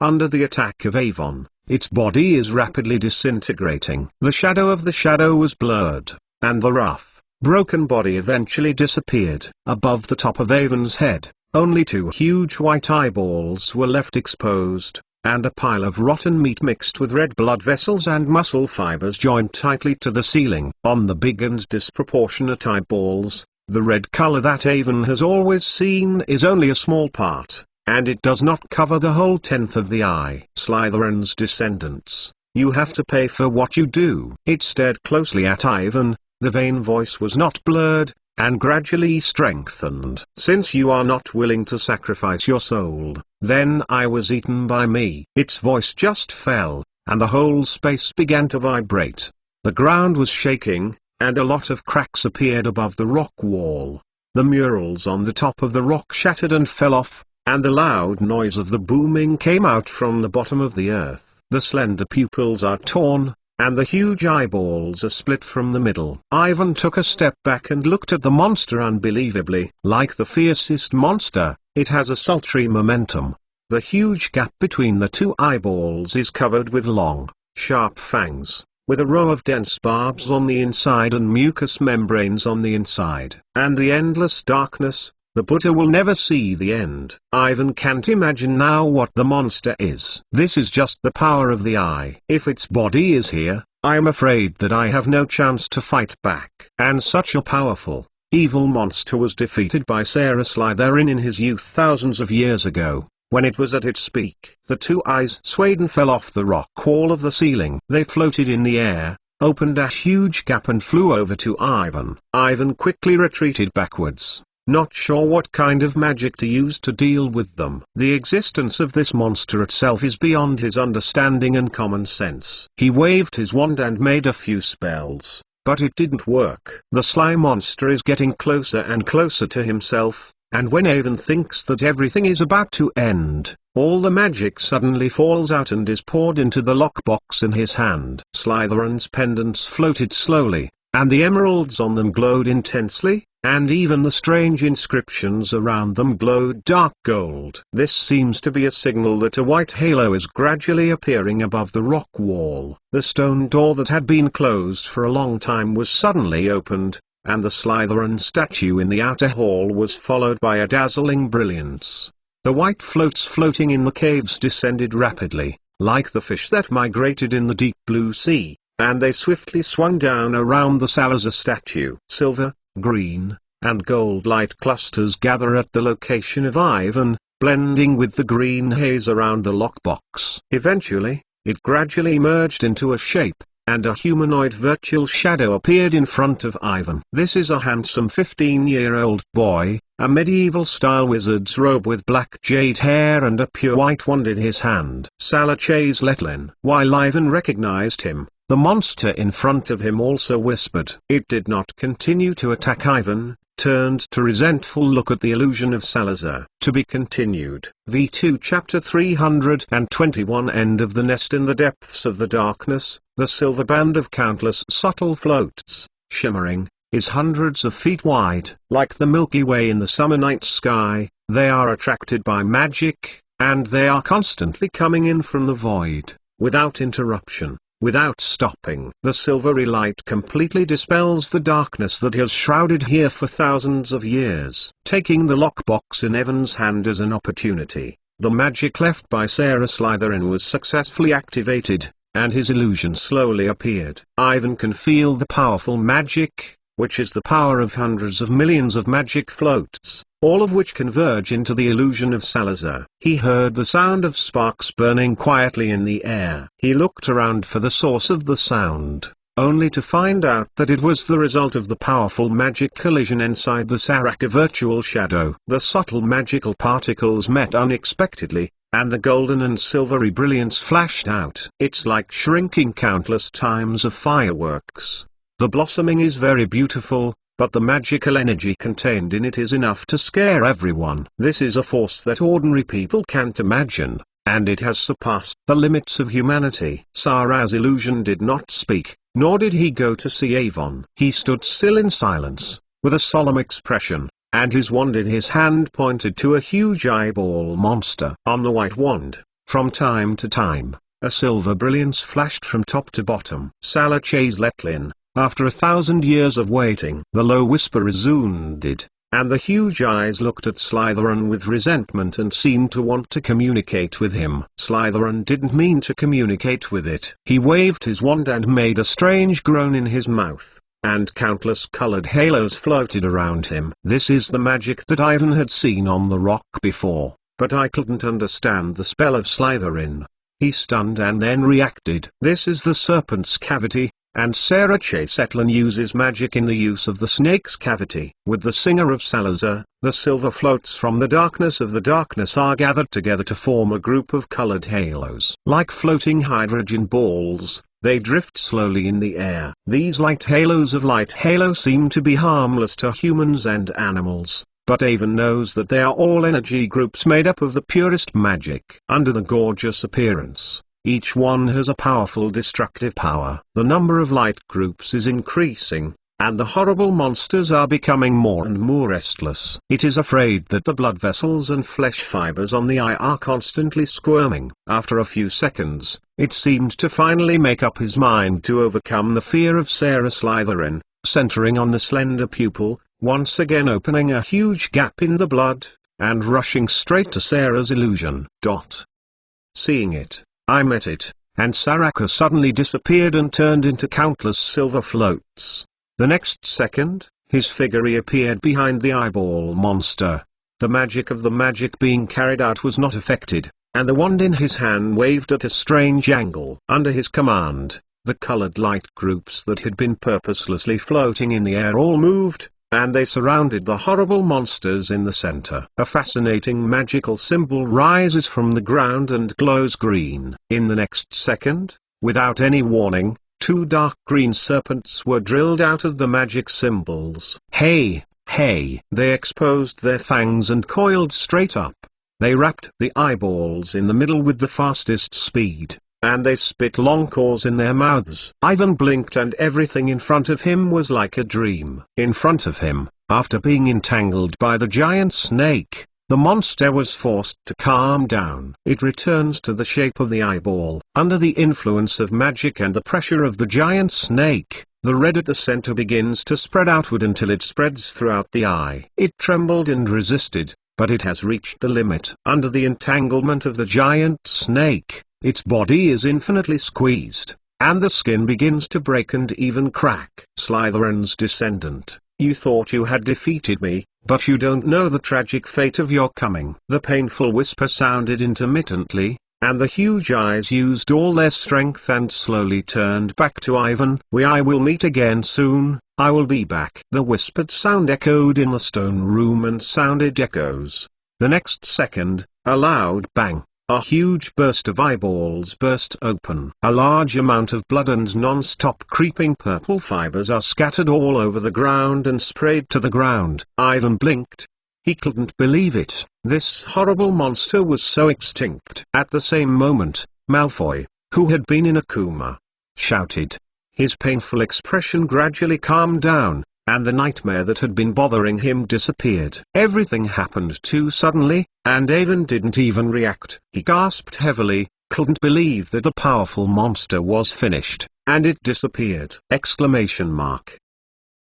Under the attack of Avon, its body is rapidly disintegrating. The shadow of the shadow was blurred, and the rough, broken body eventually disappeared. Above the top of Avon's head, only two huge white eyeballs were left exposed, and a pile of rotten meat mixed with red blood vessels and muscle fibers joined tightly to the ceiling. On the big and disproportionate eyeballs, the red color that Avon has always seen is only a small part, and it does not cover the whole tenth of the eye. Slytherin's descendants, you have to pay for what you do. It stared closely at Ivan, the vain voice was not blurred, and gradually strengthened. Since you are not willing to sacrifice your soul, then I was eaten by me. Its voice just fell, and the whole space began to vibrate. The ground was shaking, and a lot of cracks appeared above the rock wall. The murals on the top of the rock shattered and fell off, and the loud noise of the booming came out from the bottom of the earth. The slender pupils are torn, and the huge eyeballs are split from the middle. Ivan took a step back and looked at the monster unbelievably. Like the fiercest monster, it has a sultry momentum. The huge gap between the two eyeballs is covered with long, sharp fangs, with a row of dense barbs on the inside and mucous membranes on the inside. And the endless darkness. The Buddha will never see the end. Ivan can't imagine now what the monster is. This is just the power of the eye. If its body is here, I am afraid that I have no chance to fight back. And such a powerful, evil monster was defeated by Sarah Slytherin in his youth thousands of years ago, when it was at its peak. The two eyes swayed and fell off the rock wall of the ceiling. They floated in the air, opened a huge gap and flew over to Ivan. Ivan quickly retreated backwards, not sure what kind of magic to use to deal with them. The existence of this monster itself is beyond his understanding and common sense. He waved his wand and made a few spells, but it didn't work. The sly monster is getting closer and closer to himself, and when Avon thinks that everything is about to end, all the magic suddenly falls out and is poured into the lockbox in his hand. Slytherin's pendants floated slowly, and the emeralds on them glowed intensely, and even the strange inscriptions around them glowed dark gold. This seems to be a signal that a white halo is gradually appearing above the rock wall. The stone door that had been closed for a long time was suddenly opened, and the Slytherin statue in the outer hall was followed by a dazzling brilliance. The white floats floating in the caves descended rapidly, like the fish that migrated in the deep blue sea, and they swiftly swung down around the Salazar statue. Silver, green, and gold light clusters gather at the location of Ivan, blending with the green haze around the lockbox. Eventually, it gradually merged into a shape, and a humanoid virtual shadow appeared in front of Ivan. This is a handsome 15-year-old boy, a medieval-style wizard's robe with black jade hair and a pure white wand in his hand. Salar Chase Letlin. While Ivan recognized him, the monster in front of him also whispered. It did not continue to attack Ivan, turned to resentful look at the illusion of Salazar. To be continued. V2 Chapter 321 End of the Nest. In the depths of the darkness, the silver band of countless subtle floats, shimmering, is hundreds of feet wide. Like the Milky Way in the summer night sky, they are attracted by magic, and they are constantly coming in from the void, without interruption. Without stopping. The silvery light completely dispels the darkness that has shrouded here for thousands of years. Taking the lockbox in Evan's hand as an opportunity, the magic left by Sarah Slytherin was successfully activated, and his illusion slowly appeared. Ivan can feel the powerful magic, which is the power of hundreds of millions of magic floats, all of which converge into the illusion of Salazar. He heard the sound of sparks burning quietly in the air. He looked around for the source of the sound, only to find out that it was the result of the powerful magic collision inside the Saraka virtual shadow. The subtle magical particles met unexpectedly, and the golden and silvery brilliance flashed out. It's like shrinking countless times of fireworks. The blossoming is very beautiful, but the magical energy contained in it is enough to scare everyone. This is a force that ordinary people can't imagine, and it has surpassed the limits of humanity. Sarah's illusion did not speak, nor did he go to see Avon. He stood still in silence, with a solemn expression, and his wand in his hand pointed to a huge eyeball monster. On the white wand, from time to time, a silver brilliance flashed from top to bottom. Salar Chase Letlin. After 1,000 years of waiting, the low whisper resounded, and the huge eyes looked at Slytherin with resentment and seemed to want to communicate with him. Slytherin didn't mean to communicate with it. He waved his wand and made a strange groan in his mouth, and countless colored halos floated around him. This is the magic that Ivan had seen on the rock before, but I couldn't understand the spell of Slytherin. He stunned and then reacted. This is the serpent's cavity, and Sarah Chase Letlin uses magic in the use of the snake's cavity. With the singer of Salazar, the silver floats from the darkness of the darkness are gathered together to form a group of colored halos. Like floating hydrogen balls, they drift slowly in the air. These light halos of light halo seem to be harmless to humans and animals, but Avon knows that they are all energy groups made up of the purest magic. Under the gorgeous appearance, each one has a powerful destructive power. The number of light groups is increasing, and the horrible monsters are becoming more and more restless. It is afraid that the blood vessels and flesh fibers on the eye are constantly squirming. After a few seconds, it seemed to finally make up his mind to overcome the fear of Sarah Slytherin, centering on the slender pupil, once again opening a huge gap in the blood, and rushing straight to Sarah's illusion. Seeing it, I met it, and Saraka suddenly disappeared and turned into countless silver floats. The next second, his figure reappeared behind the eyeball monster. The magic of the magic being carried out was not affected, and the wand in his hand waved at a strange angle. Under his command, the colored light groups that had been purposelessly floating in the air all moved, and they surrounded the horrible monsters in the center. A fascinating magical symbol rises from the ground and glows green. In the next second, without any warning, two dark green serpents were drilled out of the magic symbols. Hey, hey! They exposed their fangs and coiled straight up. They wrapped the eyeballs in the middle with the fastest speed, and they spit long claws in their mouths. Ivan blinked and everything in front of him was like a dream. In front of him, after being entangled by the giant snake, the monster was forced to calm down. It returns to the shape of the eyeball. Under the influence of magic and the pressure of the giant snake, the red at the center begins to spread outward until it spreads throughout the eye. It trembled and resisted, but it has reached the limit. Under the entanglement of the giant snake, its body is infinitely squeezed, and the skin begins to break and even crack. Slytherin's descendant, you thought you had defeated me, but you don't know the tragic fate of your coming. The painful whisper sounded intermittently, and the huge eyes used all their strength and slowly turned back to Ivan. I will meet again soon, I will be back. The whispered sound echoed in the stone room and sounded echoes. The next second, a loud bang. A huge burst of eyeballs burst open. A large amount of blood and non-stop creeping purple fibers are scattered all over the ground and sprayed to the ground. Ivan blinked. He couldn't believe it. This horrible monster was so extinct. At the same moment, Malfoy, who had been in a coma, shouted. His painful expression gradually calmed down, and the nightmare that had been bothering him disappeared. Everything happened too suddenly, and Ivan didn't even react. He gasped heavily, couldn't believe that the powerful monster was finished, and it disappeared!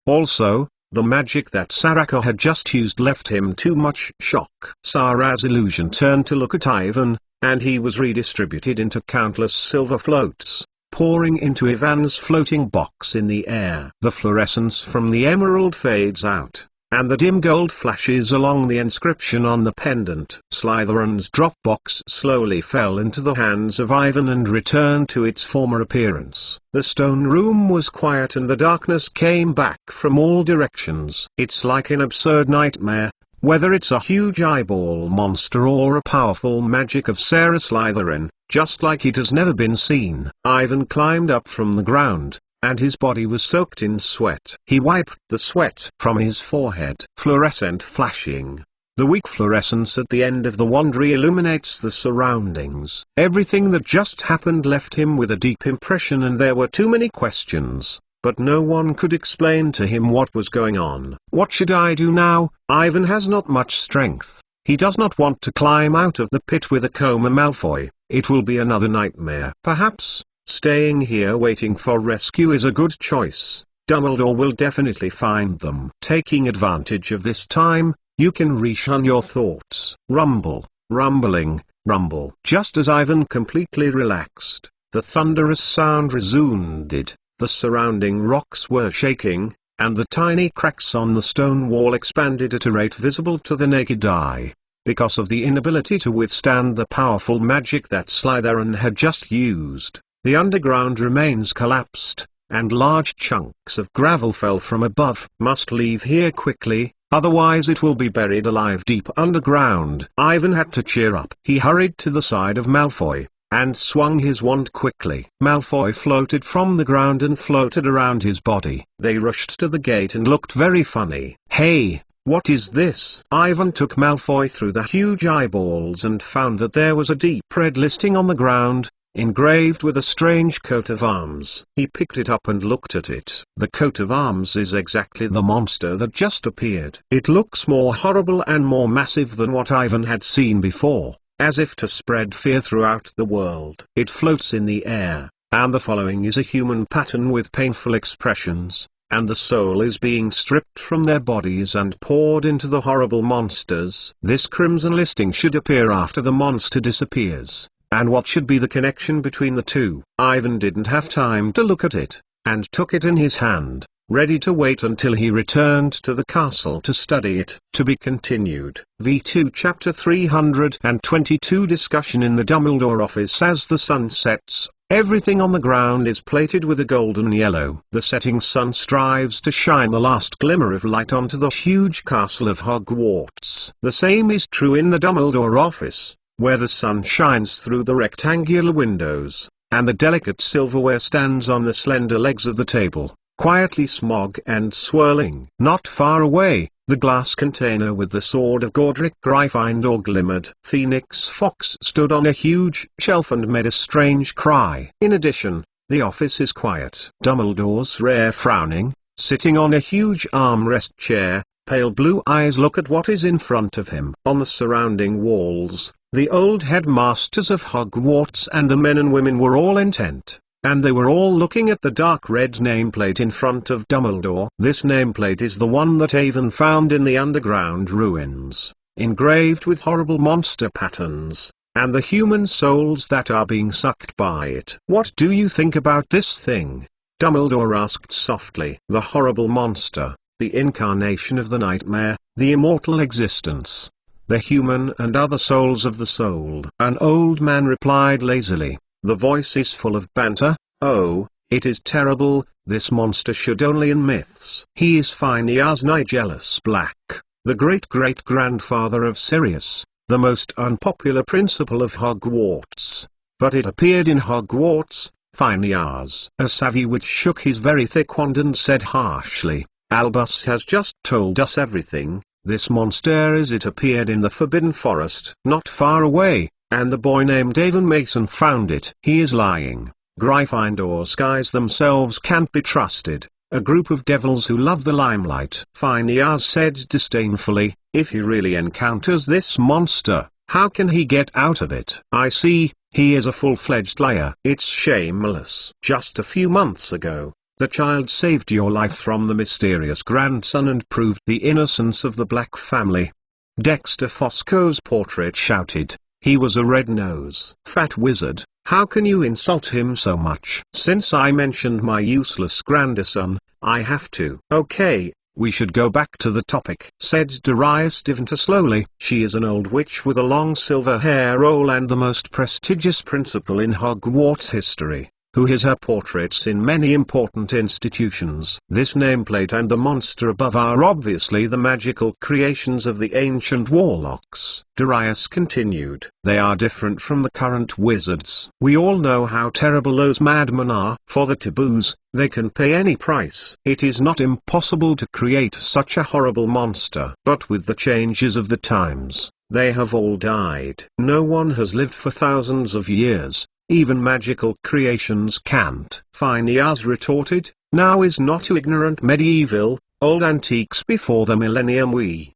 Also, the magic that Saraka had just used left him too much shock. Sarah's illusion turned to look at Ivan, and he was redistributed into countless silver floats, pouring into Ivan's floating box in the air. The fluorescence from the emerald fades out, and the dim gold flashes along the inscription on the pendant. Slytherin's drop box slowly fell into the hands of Ivan and returned to its former appearance. The stone room was quiet and the darkness came back from all directions. It's like an absurd nightmare, whether it's a huge eyeball monster or a powerful magic of Sarah Slytherin, just like it has never been seen. Ivan climbed up from the ground, and his body was soaked in sweat. He wiped the sweat from his forehead. Fluorescent flashing. The weak fluorescence at the end of the wand illuminates the surroundings. Everything that just happened left him with a deep impression, and there were too many questions, but no one could explain to him what was going on. What should I do now? Ivan has not much strength. He does not want to climb out of the pit with a coma Malfoy. It will be another nightmare. Perhaps staying here waiting for rescue is a good choice. Dumbledore will definitely find them. Taking advantage of this time, you can reshun your thoughts. Rumble, rumbling, rumble. Just as Ivan completely relaxed, the thunderous sound resounded, the surrounding rocks were shaking, and the tiny cracks on the stone wall expanded at a rate visible to the naked eye. Because of the inability to withstand the powerful magic that Slytherin had just used, the underground remains collapsed, and large chunks of gravel fell from above. Must leave here quickly, otherwise it will be buried alive deep underground. Ivan had to cheer up. He hurried to the side of Malfoy, and swung his wand quickly. Malfoy floated from the ground and floated around his body. They rushed to the gate and looked very funny. Hey! What is this? Ivan took Malfoy through the huge eyeballs and found that there was a deep red listing on the ground, engraved with a strange coat of arms. He picked it up and looked at it. The coat of arms is exactly the monster that just appeared. It looks more horrible and more massive than what Ivan had seen before, as if to spread fear throughout the world. It floats in the air, and the following is a human pattern with painful expressions, and the soul is being stripped from their bodies and poured into the horrible monsters. This crimson listing should appear after the monster disappears. And what should be the connection between the two? Ivan didn't have time to look at it, and took it in his hand, ready to wait until he returned to the castle to study it. To be continued. V2 Chapter 322 Discussion in the Dumbledore office. As the sun sets, everything on the ground is plated with a golden yellow. The setting sun strives to shine the last glimmer of light onto the huge castle of Hogwarts. The same is true in the Dumbledore office, where the sun shines through the rectangular windows, and the delicate silverware stands on the slender legs of the table, quietly smog and swirling. Not far away, The glass container with the sword of Godric Gryffindor glimmered. Phoenix Fox stood on a huge shelf and made a strange cry. In addition, the office is quiet. Dumbledore's rare frowning, sitting on a huge armrest chair, pale blue eyes look at what is in front of him. On the surrounding walls, the old headmasters of Hogwarts and the men and women were all intent, and they were all looking at the dark red nameplate in front of Dumbledore. This nameplate is the one that Avon found in the underground ruins, engraved with horrible monster patterns, and the human souls that are being sucked by it. What do you think about this thing? Dumbledore asked softly. The horrible monster, the incarnation of the nightmare, the immortal existence, the human and other souls of the soul. An old man replied lazily, the voice is full of banter. Oh, it is terrible, this monster should only in myths. He is Phineas Nigellus Black, the great-great-grandfather of Sirius, the most unpopular principal of Hogwarts. But it appeared in Hogwarts, Phineas. A savvy witch shook his very thick wand and said harshly, Albus has just told us everything. This monster as it appeared in the Forbidden Forest not far away, and the boy named Avon Mason found it. He is lying. Gryffindor's guys themselves can't be trusted, a group of devils who love the limelight. Phineas said disdainfully, if he really encounters this monster, how can he get out of it? I see, he is a full-fledged liar. It's shameless. Just a few months ago, the child saved your life from the mysterious grandson and proved the innocence of the Black family. Dexter Fosco's portrait shouted. He was a red-nosed fat wizard. How can you insult him so much? Since I mentioned my useless grandson, I have to. Okay, we should go back to the topic, said Darius Deventer slowly. She is an old witch with a long silver hair roll and the most prestigious principal in Hogwarts history, who has her portraits in many important institutions. This nameplate and the monster above are obviously the magical creations of the ancient warlocks. Darius continued. They are different from the current wizards. We all know how terrible those madmen are. For the taboos, they can pay any price. It is not impossible to create such a horrible monster. But with the changes of the times, they have all died. No one has lived for thousands of years. Even magical creations can't. Phineas retorted, now is not too ignorant medieval, old antiques before the millennium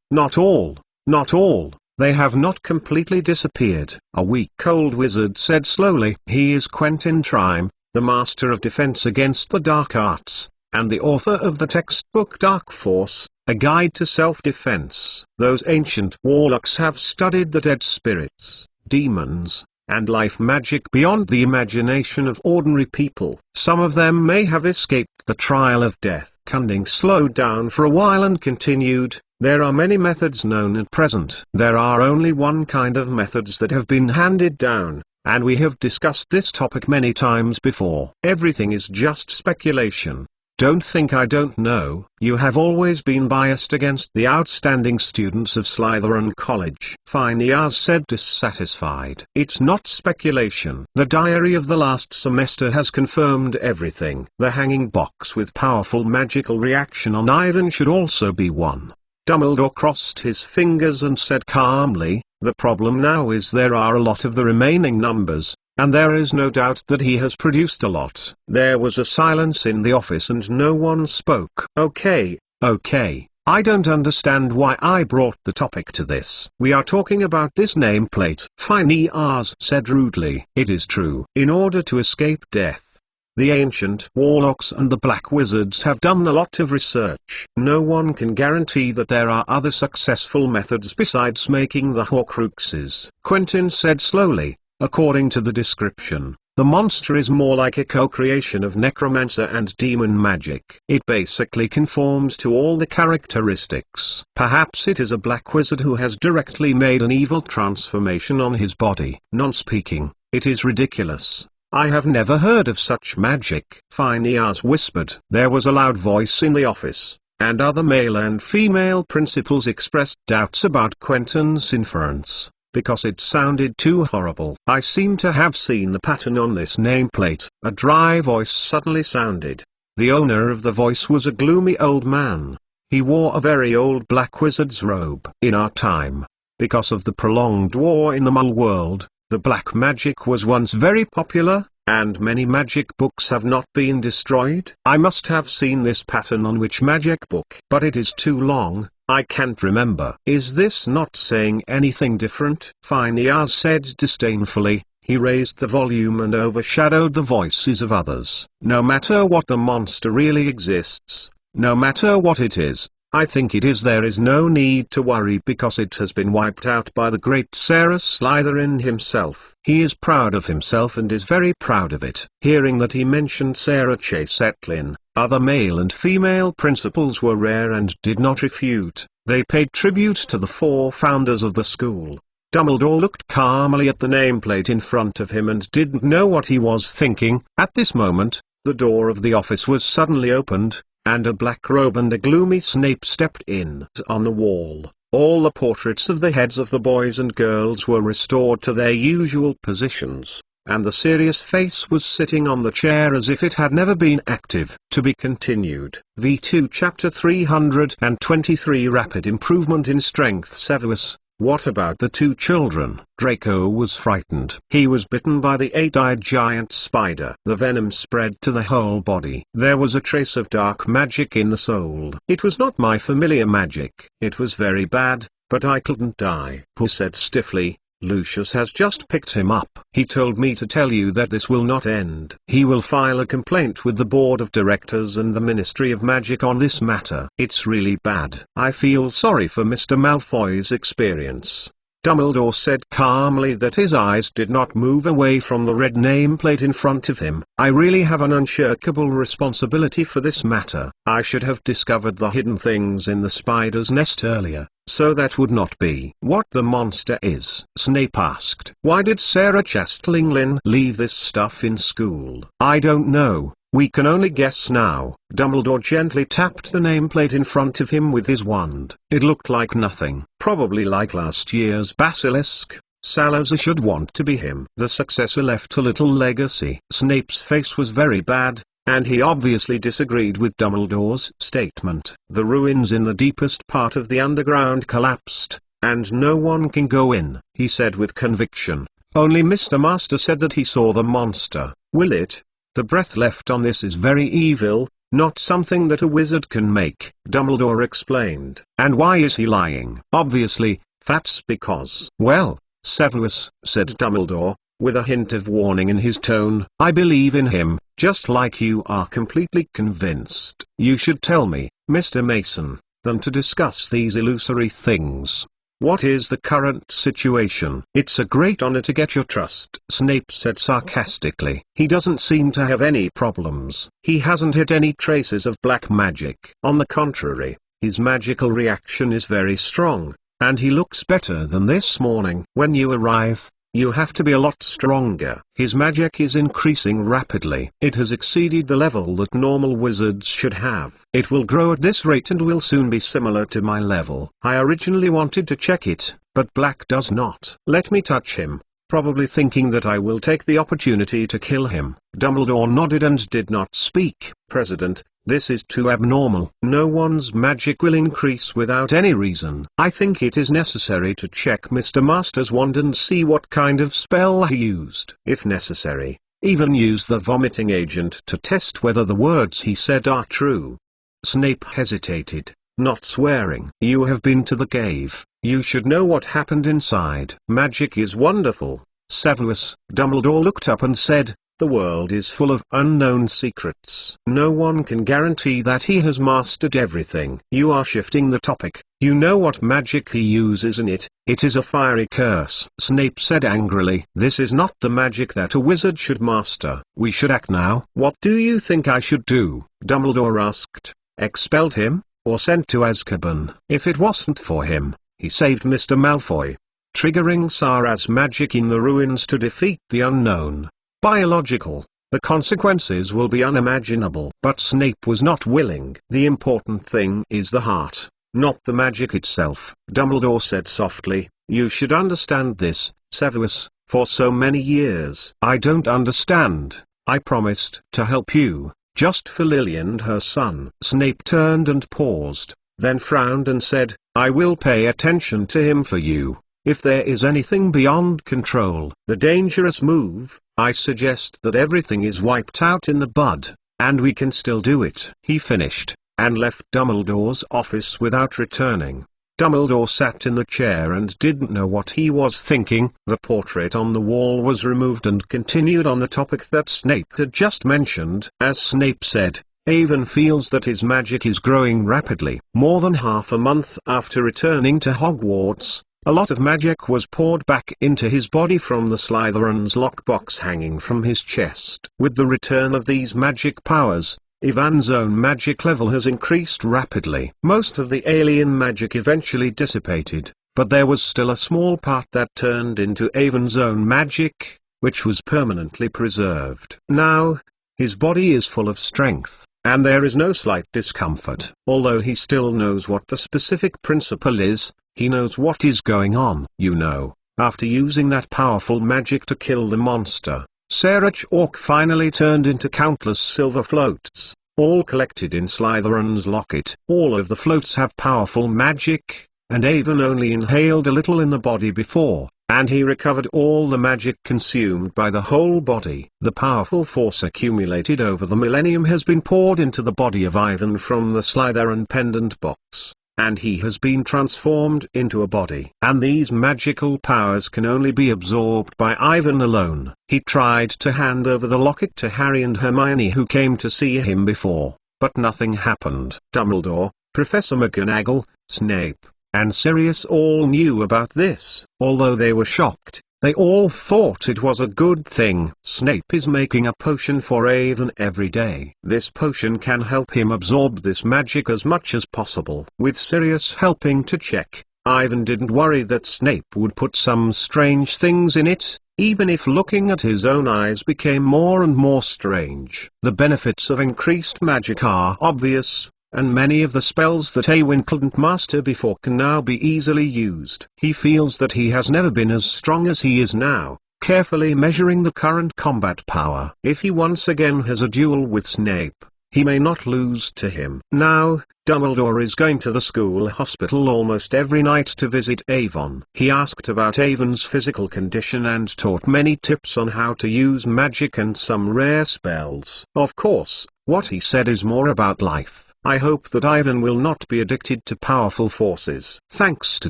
not all, they have not completely disappeared. A weak old wizard said slowly. He is Quentin Tryme, the master of defense against the dark arts, and the author of the textbook Dark Force, a guide to self-defense. Those ancient warlocks have studied the dead spirits, demons, and life magic beyond the imagination of ordinary people. Some of them may have escaped the trial of death. Cunning slowed down for a while and continued, there are many methods known at present. There are only one kind of methods that have been handed down, and we have discussed this topic many times before. Everything is just speculation. Don't think I don't know. You have always been biased against the outstanding students of Slytherin College. Phineas said dissatisfied. It's not speculation. The diary of the last semester has confirmed everything. The hanging box with powerful magical reaction on Ivan should also be one. Dumbledore crossed his fingers and said calmly, the problem now is there are a lot of the remaining numbers, and there is no doubt that he has produced a lot. There was a silence in the office and no one spoke. Okay, I don't understand why I brought the topic to this. We are talking about this nameplate. Phineas said rudely. It is true. In order to escape death, the ancient warlocks and the black wizards have done a lot of research. No one can guarantee that there are other successful methods besides making the Horcruxes. Quentin said slowly. According to the description, the monster is more like a co-creation of necromancer and demon magic. It basically conforms to all the characteristics. Perhaps it is a black wizard who has directly made an evil transformation on his body. Non-speaking, it is ridiculous. I have never heard of such magic. Phineas whispered. There was a loud voice in the office, and other male and female principals expressed doubts about Quentin's inference, because it sounded too horrible. I seem to have seen the pattern on this nameplate. A dry voice suddenly sounded. The owner of the voice was a gloomy old man. He wore a very old black wizard's robe. In our time, because of the prolonged war in the Muggle world, the black magic was once very popular, and many magic books have not been destroyed. I must have seen this pattern on which magic book, but it is too long, I can't remember. Is this not saying anything different? Phineas said disdainfully. He raised the volume and overshadowed the voices of others. No matter what the monster really exists, no matter what it is, I think it is, there is no need to worry because it has been wiped out by the great Sarah Slytherin himself. He is proud of himself and is very proud of it. Hearing that he mentioned Sarah Chase Etlin, other male and female principals were rare and did not refute. They paid tribute to the 4 founders of the school. Dumbledore looked calmly at the nameplate in front of him and didn't know what he was thinking. At this moment, the door of the office was suddenly opened, and a black robe and a gloomy Snape stepped in. On the wall, all the portraits of the heads of the boys and girls were restored to their usual positions, and the serious face was sitting on the chair as if it had never been active. To be continued. V2 Chapter 323 Rapid Improvement in Strength. Severus, what about the 2 children? Draco was frightened. He was bitten by the 8-eyed giant spider. The venom spread to the whole body. There was a trace of dark magic in the soul. It was not my familiar magic. It was very bad, but I couldn't die. Paul said stiffly. Lucius has just picked him up. He told me to tell you that this will not end. He will file a complaint with the Board of Directors and the Ministry of Magic on this matter. It's really bad. I feel sorry for Mr. Malfoy's experience. Dumbledore said calmly that his eyes did not move away from the red nameplate in front of him. I really have an unshakable responsibility for this matter. I should have discovered the hidden things in the spider's nest earlier, so that would not be what the monster is. Snape asked. Why did Sarah Chastelinghlin leave this stuff in school? I don't know. We can only guess now. Dumbledore gently tapped the nameplate in front of him with his wand. It looked like nothing. Probably like last year's basilisk. Salazar should want to be him. The successor left a little legacy. Snape's face was very bad, and he obviously disagreed with Dumbledore's statement. The ruins in the deepest part of the underground collapsed, and no one can go in, he said with conviction. Only Mr. Master said that he saw the monster. Will it? The breath left on this is very evil, not something that a wizard can make, Dumbledore explained. And why is he lying? Obviously, that's because. Well, Severus, said Dumbledore, with a hint of warning in his tone, I believe in him, just like you are completely convinced. You should tell me, Mr. Mason, than to discuss these illusory things. What is the current situation? It's a great honor to get your trust, Snape said sarcastically. He doesn't seem to have any problems. He hasn't hit any traces of black magic. On the contrary, his magical reaction is very strong, and he looks better than this morning. When you arrive, you have to be a lot stronger. His magic is increasing rapidly. It has exceeded the level that normal wizards should have. It will grow at this rate and will soon be similar to my level. I originally wanted to check it, but Black does not let me touch him, probably thinking that I will take the opportunity to kill him. Dumbledore nodded and did not speak. President, this is too abnormal. No one's magic will increase without any reason. I think it is necessary to check Mr. Master's wand and see what kind of spell he used. If necessary, even use the vomiting agent to test whether the words he said are true. Snape hesitated, not swearing. You have been to the cave. You should know what happened inside. Magic is wonderful, Severus. Dumbledore looked up and said, the world is full of unknown secrets. No one can guarantee that he has mastered everything. You are shifting the topic. You know what magic he uses in it. It is a fiery curse. Snape said angrily. This is not the magic that a wizard should master. We should act now. What do you think I should do? Dumbledore asked. Expelled him, or sent to Azkaban? If it wasn't for him, he saved Mr. Malfoy, triggering Sarah's magic in the ruins to defeat the unknown. Biological, the consequences will be unimaginable. But Snape was not willing. The important thing is the heart, not the magic itself. Dumbledore said softly, you should understand this, Severus, for so many years. I don't understand. I promised to help you, just for Lily and her son. Snape turned and paused. then frowned and said, "I will pay attention to him for you. If there is anything beyond control, the dangerous move, I suggest that everything is wiped out in the bud, and we can still do it." He finished, and left Dumbledore's office without returning. Dumbledore sat in the chair and didn't know what he was thinking. The portrait on the wall was removed and continued on the topic that Snape had just mentioned. As Snape said, Avon feels that his magic is growing rapidly. More than half a month after returning to Hogwarts, a lot of magic was poured back into his body from the Slytherin's lockbox hanging from his chest. With the return of these magic powers, Ivan's own magic level has increased rapidly. Most of the alien magic eventually dissipated, but there was still a small part that turned into Avon's own magic, which was permanently preserved. Now, his body is full of strength, and there is no slight discomfort. Although he still knows what the specific principle is, he knows what is going on. You know, after using that powerful magic to kill the monster, Sarah Chalk finally turned into countless silver floats, all collected in Slytherin's locket. All of the floats have powerful magic, and Avon only inhaled a little in the body before, and he recovered all the magic consumed by the whole body. The powerful force accumulated over the millennium has been poured into the body of Ivan from the Slytherin pendant box, and he has been transformed into a body. And these magical powers can only be absorbed by Ivan alone. He tried to hand over the locket to Harry and Hermione, who came to see him before, but nothing happened. Dumbledore, Professor McGonagall, Snape, and Sirius all knew about this. Although they were shocked, they all thought it was a good thing. Snape is making a potion for Avon every day. This potion can help him absorb this magic as much as possible. With Sirius helping to check, Ivan didn't worry that Snape would put some strange things in it, even if looking at his own eyes became more and more strange. The benefits of increased magic are obvious, and many of the spells that Awin couldn't master before can now be easily used. He feels that he has never been as strong as he is now, carefully measuring the current combat power. If he once again has a duel with Snape, he may not lose to him. Now, Dumbledore is going to the school hospital almost every night to visit Avon. He asked about Avon's physical condition and taught many tips on how to use magic and some rare spells. Of course, what he said is more about life. I hope that Ivan will not be addicted to powerful forces. Thanks to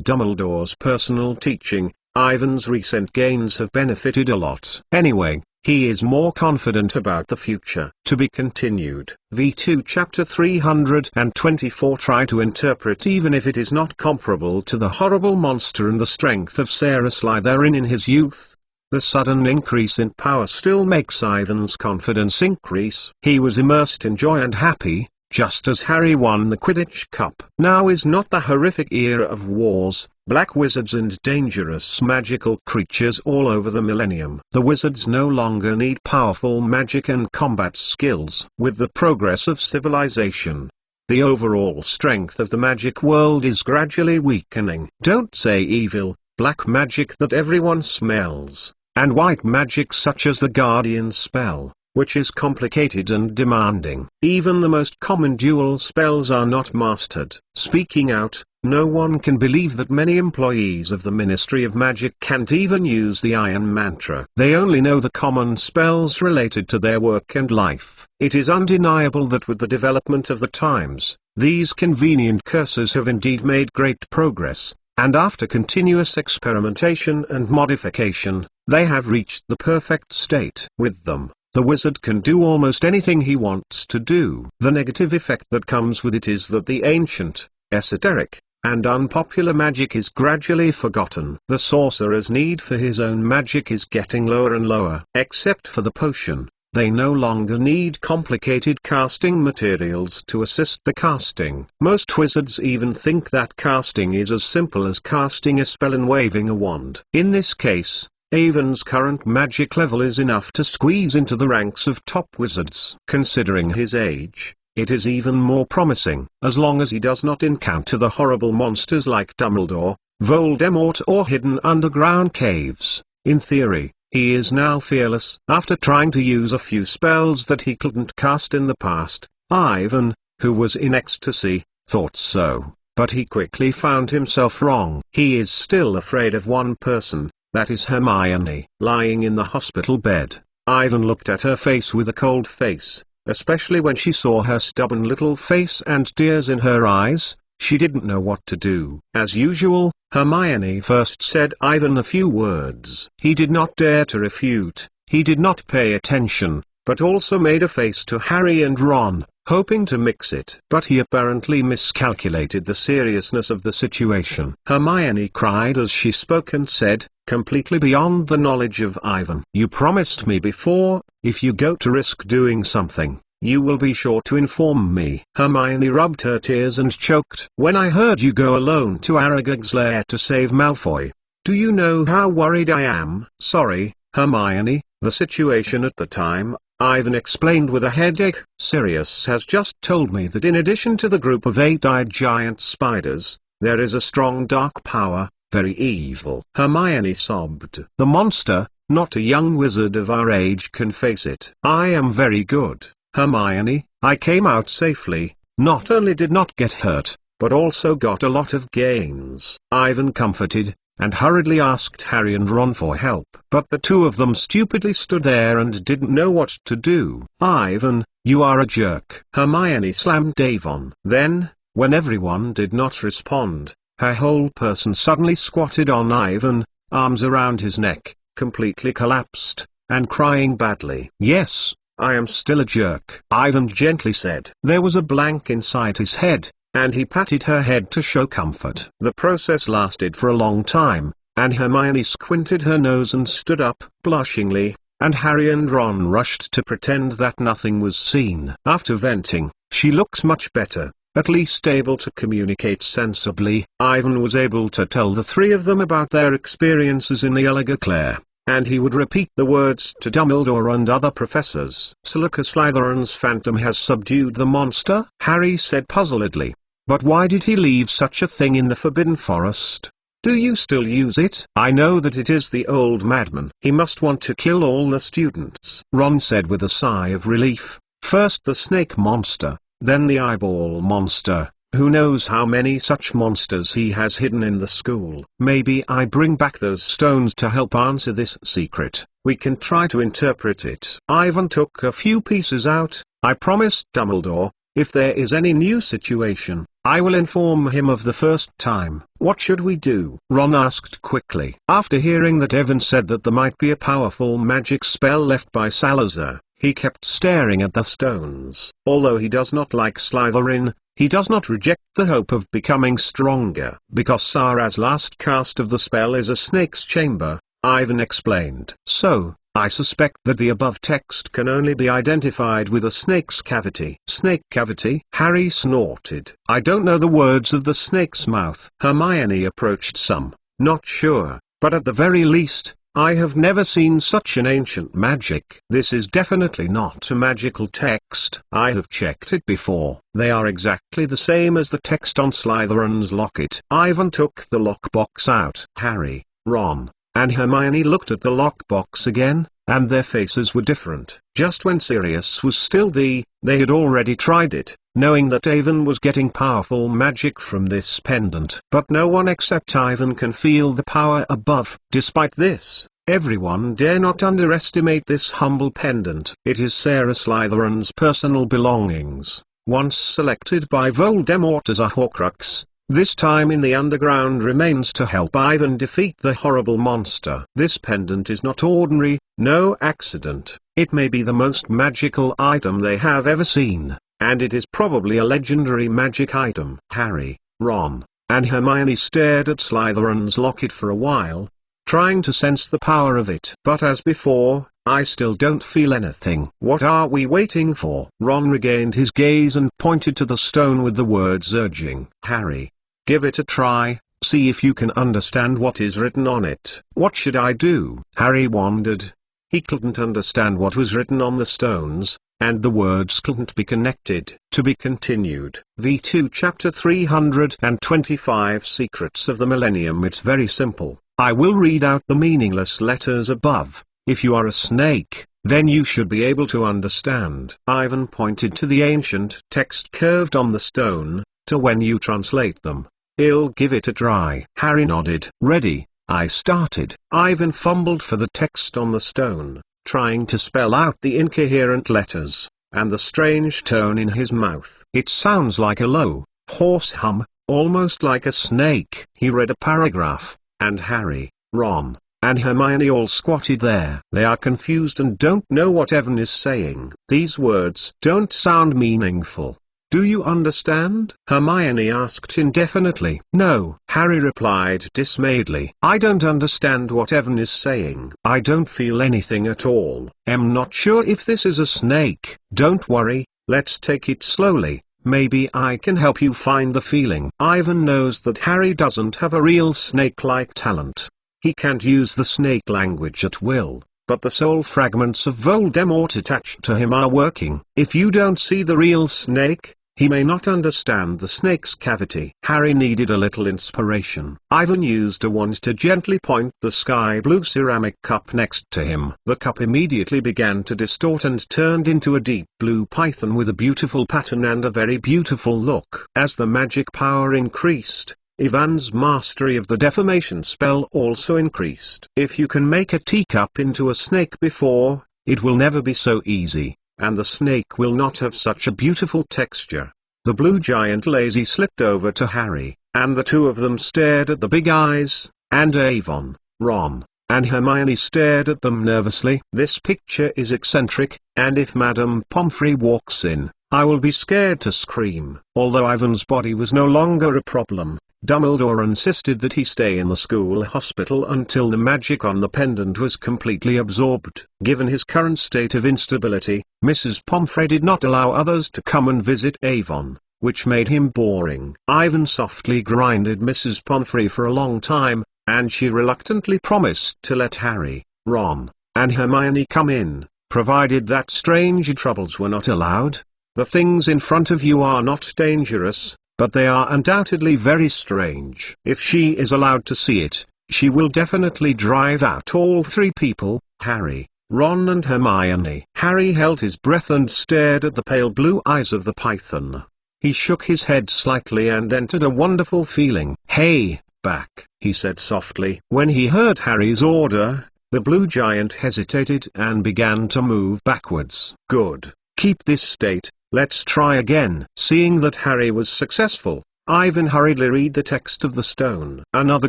Dumbledore's personal teaching, Ivan's recent gains have benefited a lot. Anyway, he is more confident about the future. To be continued. V2 Chapter 324. Try to interpret. Even if it is not comparable to the horrible monster and the strength of Sarah Slytherin in his youth, the sudden increase in power still makes Ivan's confidence increase. He was immersed in joy and happy, just as Harry won the Quidditch Cup. Now is not the horrific era of wars, black wizards and dangerous magical creatures all over the millennium. The wizards no longer need powerful magic and combat skills. With the progress of civilization, the overall strength of the magic world is gradually weakening. Don't say evil, black magic that everyone smells, and white magic such as the Guardian spell, which is complicated and demanding. Even the most common dual spells are not mastered. Speaking out, no one can believe that many employees of the Ministry of Magic can't even use the Iron Mantra. They only know the common spells related to their work and life. It is undeniable that with the development of the times, these convenient curses have indeed made great progress, and after continuous experimentation and modification, they have reached the perfect state. With them, the wizard can do almost anything he wants to do. The negative effect that comes with it is that the ancient, esoteric, and unpopular magic is gradually forgotten. The sorcerer's need for his own magic is getting lower and lower. Except for the potion, they no longer need complicated casting materials to assist the casting. Most wizards even think that casting is as simple as casting a spell and waving a wand. In this case, Avon's current magic level is enough to squeeze into the ranks of top wizards. Considering his age, it is even more promising. As long as he does not encounter the horrible monsters like Dumbledore, Voldemort or hidden underground caves, in theory, he is now fearless. After trying to use a few spells that he couldn't cast in the past, Ivan, who was in ecstasy, thought so. but he quickly found himself wrong. He is still afraid of one person, that is Hermione. Lying in the hospital bed, Ivan looked at her face with a cold face, especially when she saw her stubborn little face and tears in her eyes. She didn't know what to do. As usual, Hermione first said Ivan a few words. He did not dare to refute, he did not pay attention, but also made a face to Harry and Ron, hoping to mix it. But he apparently miscalculated the seriousness of the situation. Hermione cried as she spoke and said, completely beyond the knowledge of Ivan, "You promised me before, if you go to risk doing something, you will be sure to inform me." Hermione rubbed her tears and choked. "When I heard you go alone to Aragog's lair to save Malfoy, do you know how worried I am?" "Sorry, Hermione, the situation at the time," Ivan explained with a headache. "Sirius has just told me that in addition to the group of 8-eyed giant spiders, there is a strong dark power, very evil." Hermione sobbed. "The monster, not a young wizard of our age can face it." "I am very good, Hermione, I came out safely, not only did not get hurt, but also got a lot of gains." Ivan comforted, and hurriedly asked Harry and Ron for help. But the two of them stupidly stood there and didn't know what to do. "Ivan, you are a jerk." Hermione slammed Ivan. Then, when everyone did not respond, her whole person suddenly squatted on Ivan, arms around his neck, completely collapsed, and crying badly. "Yes, I am still a jerk," Ivan gently said. There was a blank inside his head, and he patted her head to show comfort. The process lasted for a long time, and Hermione squinted her nose and stood up, blushingly, and Harry and Ron rushed to pretend that nothing was seen. After venting, she looked much better, at least able to communicate sensibly. Ivan was able to tell the three of them about their experiences in the Elagog lair, and he would repeat the words to Dumbledore and other professors. "So look, Slytherin's phantom has subdued the monster?" Harry said puzzledly. "But why did he leave such a thing in the Forbidden Forest? Do you still use it?" "I know that it is the old madman. He must want to kill all the students," Ron said with a sigh of relief. "First the snake monster, then the eyeball monster. Who knows how many such monsters he has hidden in the school." "Maybe I bring back those stones to help answer this secret. We can try to interpret it." Ivan took a few pieces out. "I promised Dumbledore, if there is any new situation, I will inform him of the first time." "What should we do?" Ron asked quickly. After hearing that Evan said that there might be a powerful magic spell left by Salazar, he kept staring at the stones. Although he does not like Slytherin, he does not reject the hope of becoming stronger. "Because Sara's last cast of the spell is a snake's chamber," Ivan explained. "So, I suspect that the above text can only be identified with a snake's cavity." "Snake cavity?" Harry snorted. "I don't know the words of the snake's mouth." Hermione approached some. "Not sure, but at the very least, I have never seen such an ancient magic. This is definitely not a magical text. I have checked it before. They are exactly the same as the text on Slytherin's locket." Ivan took the lockbox out. Harry, Ron, and Hermione looked at the lockbox again, and their faces were different. Just when Sirius was still they had already tried it, knowing that Ivan was getting powerful magic from this pendant. But no one except Ivan can feel the power above. Despite this, everyone dare not underestimate this humble pendant. It is Sarah Slytherin's personal belongings, once selected by Voldemort as a Horcrux, this time in the underground remains to help Ivan defeat the horrible monster. This pendant is not ordinary, no accident. It may be the most magical item they have ever seen, and it is probably a legendary magic item. Harry, Ron, and Hermione stared at Slytherin's locket for a while, trying to sense the power of it. "But as before, I still don't feel anything." "What are we waiting for?" Ron regained his gaze and pointed to the stone with the words urging. "Harry, give it a try, see if you can understand what is written on it." "What should I do?" Harry wondered. He couldn't understand what was written on the stones, and the words couldn't be connected. To be continued. V2 Chapter 325 Secrets of the Millennium. It's very simple. I will read out the meaningless letters above. If you are a snake, then you should be able to understand. Ivan pointed to the ancient text curved on the stone. to when you translate them. I'll give it a try. Harry nodded. Ready, I started. Ivan fumbled for the text on the stone, trying to spell out the incoherent letters, and the strange tone in his mouth. It sounds like a low, hoarse hum, almost like a snake. He read a paragraph, and Harry, Ron, and Hermione all squatted there. They are confused and don't know what Evan is saying. These words don't sound meaningful. Do you understand? Hermione asked indefinitely. No, Harry replied dismayedly. I don't understand what Evan is saying. I don't feel anything at all. I'm not sure if this is a snake. Don't worry, let's take it slowly. Maybe I can help you find the feeling. Ivan knows that Harry doesn't have a real snake-like talent. He can't use the snake language at will, but the soul fragments of Voldemort attached to him are working. If you don't see the real snake, he may not understand the snake's cavity. Harry needed a little inspiration. Ivan used a wand to gently point the sky blue ceramic cup next to him. The cup immediately began to distort and turned into a deep blue python with a beautiful pattern and a very beautiful look. As the magic power increased, Ivan's mastery of the deformation spell also increased. If you can make a teacup into a snake before, it will never be so easy, and the snake will not have such a beautiful texture. The blue giant lazy slipped over to Harry, and the two of them stared at the big eyes, and Avon, Ron, and Hermione stared at them nervously. This picture is eccentric, and if Madame Pomfrey walks in, I will be scared to scream. Although Ivan's body was no longer a problem, Dumbledore insisted that he stay in the school hospital until the magic on the pendant was completely absorbed. Given his current state of instability, Mrs. Pomfrey did not allow others to come and visit Avon, which made him boring. Ivan softly grinded Mrs. Pomfrey for a long time, and she reluctantly promised to let Harry, Ron, and Hermione come in, provided that strange troubles were not allowed. The things in front of you are not dangerous, but they are undoubtedly very strange. If she is allowed to see it, she will definitely drive out all three people, Harry, Ron and Hermione. Harry held his breath and stared at the pale blue eyes of the python. He shook his head slightly and entered a wonderful feeling. Hey, back, he said softly. When he heard Harry's order, the blue giant hesitated and began to move backwards. Good. Keep this state. Let's try again. Seeing that Harry was successful, Ivan hurriedly read the text of the stone. Another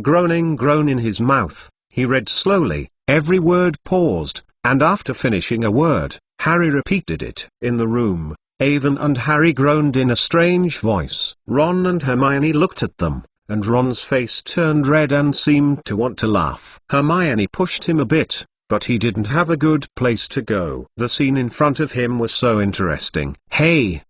groaning groan in his mouth. He read slowly, every word paused, and after finishing a word, Harry repeated it. In the room, Ivan and Harry groaned in a strange voice. Ron and Hermione looked at them, and Ron's face turned red and seemed to want to laugh. Hermione pushed him a bit, but he didn't have a good place to go. The scene in front of him was so interesting. Hey,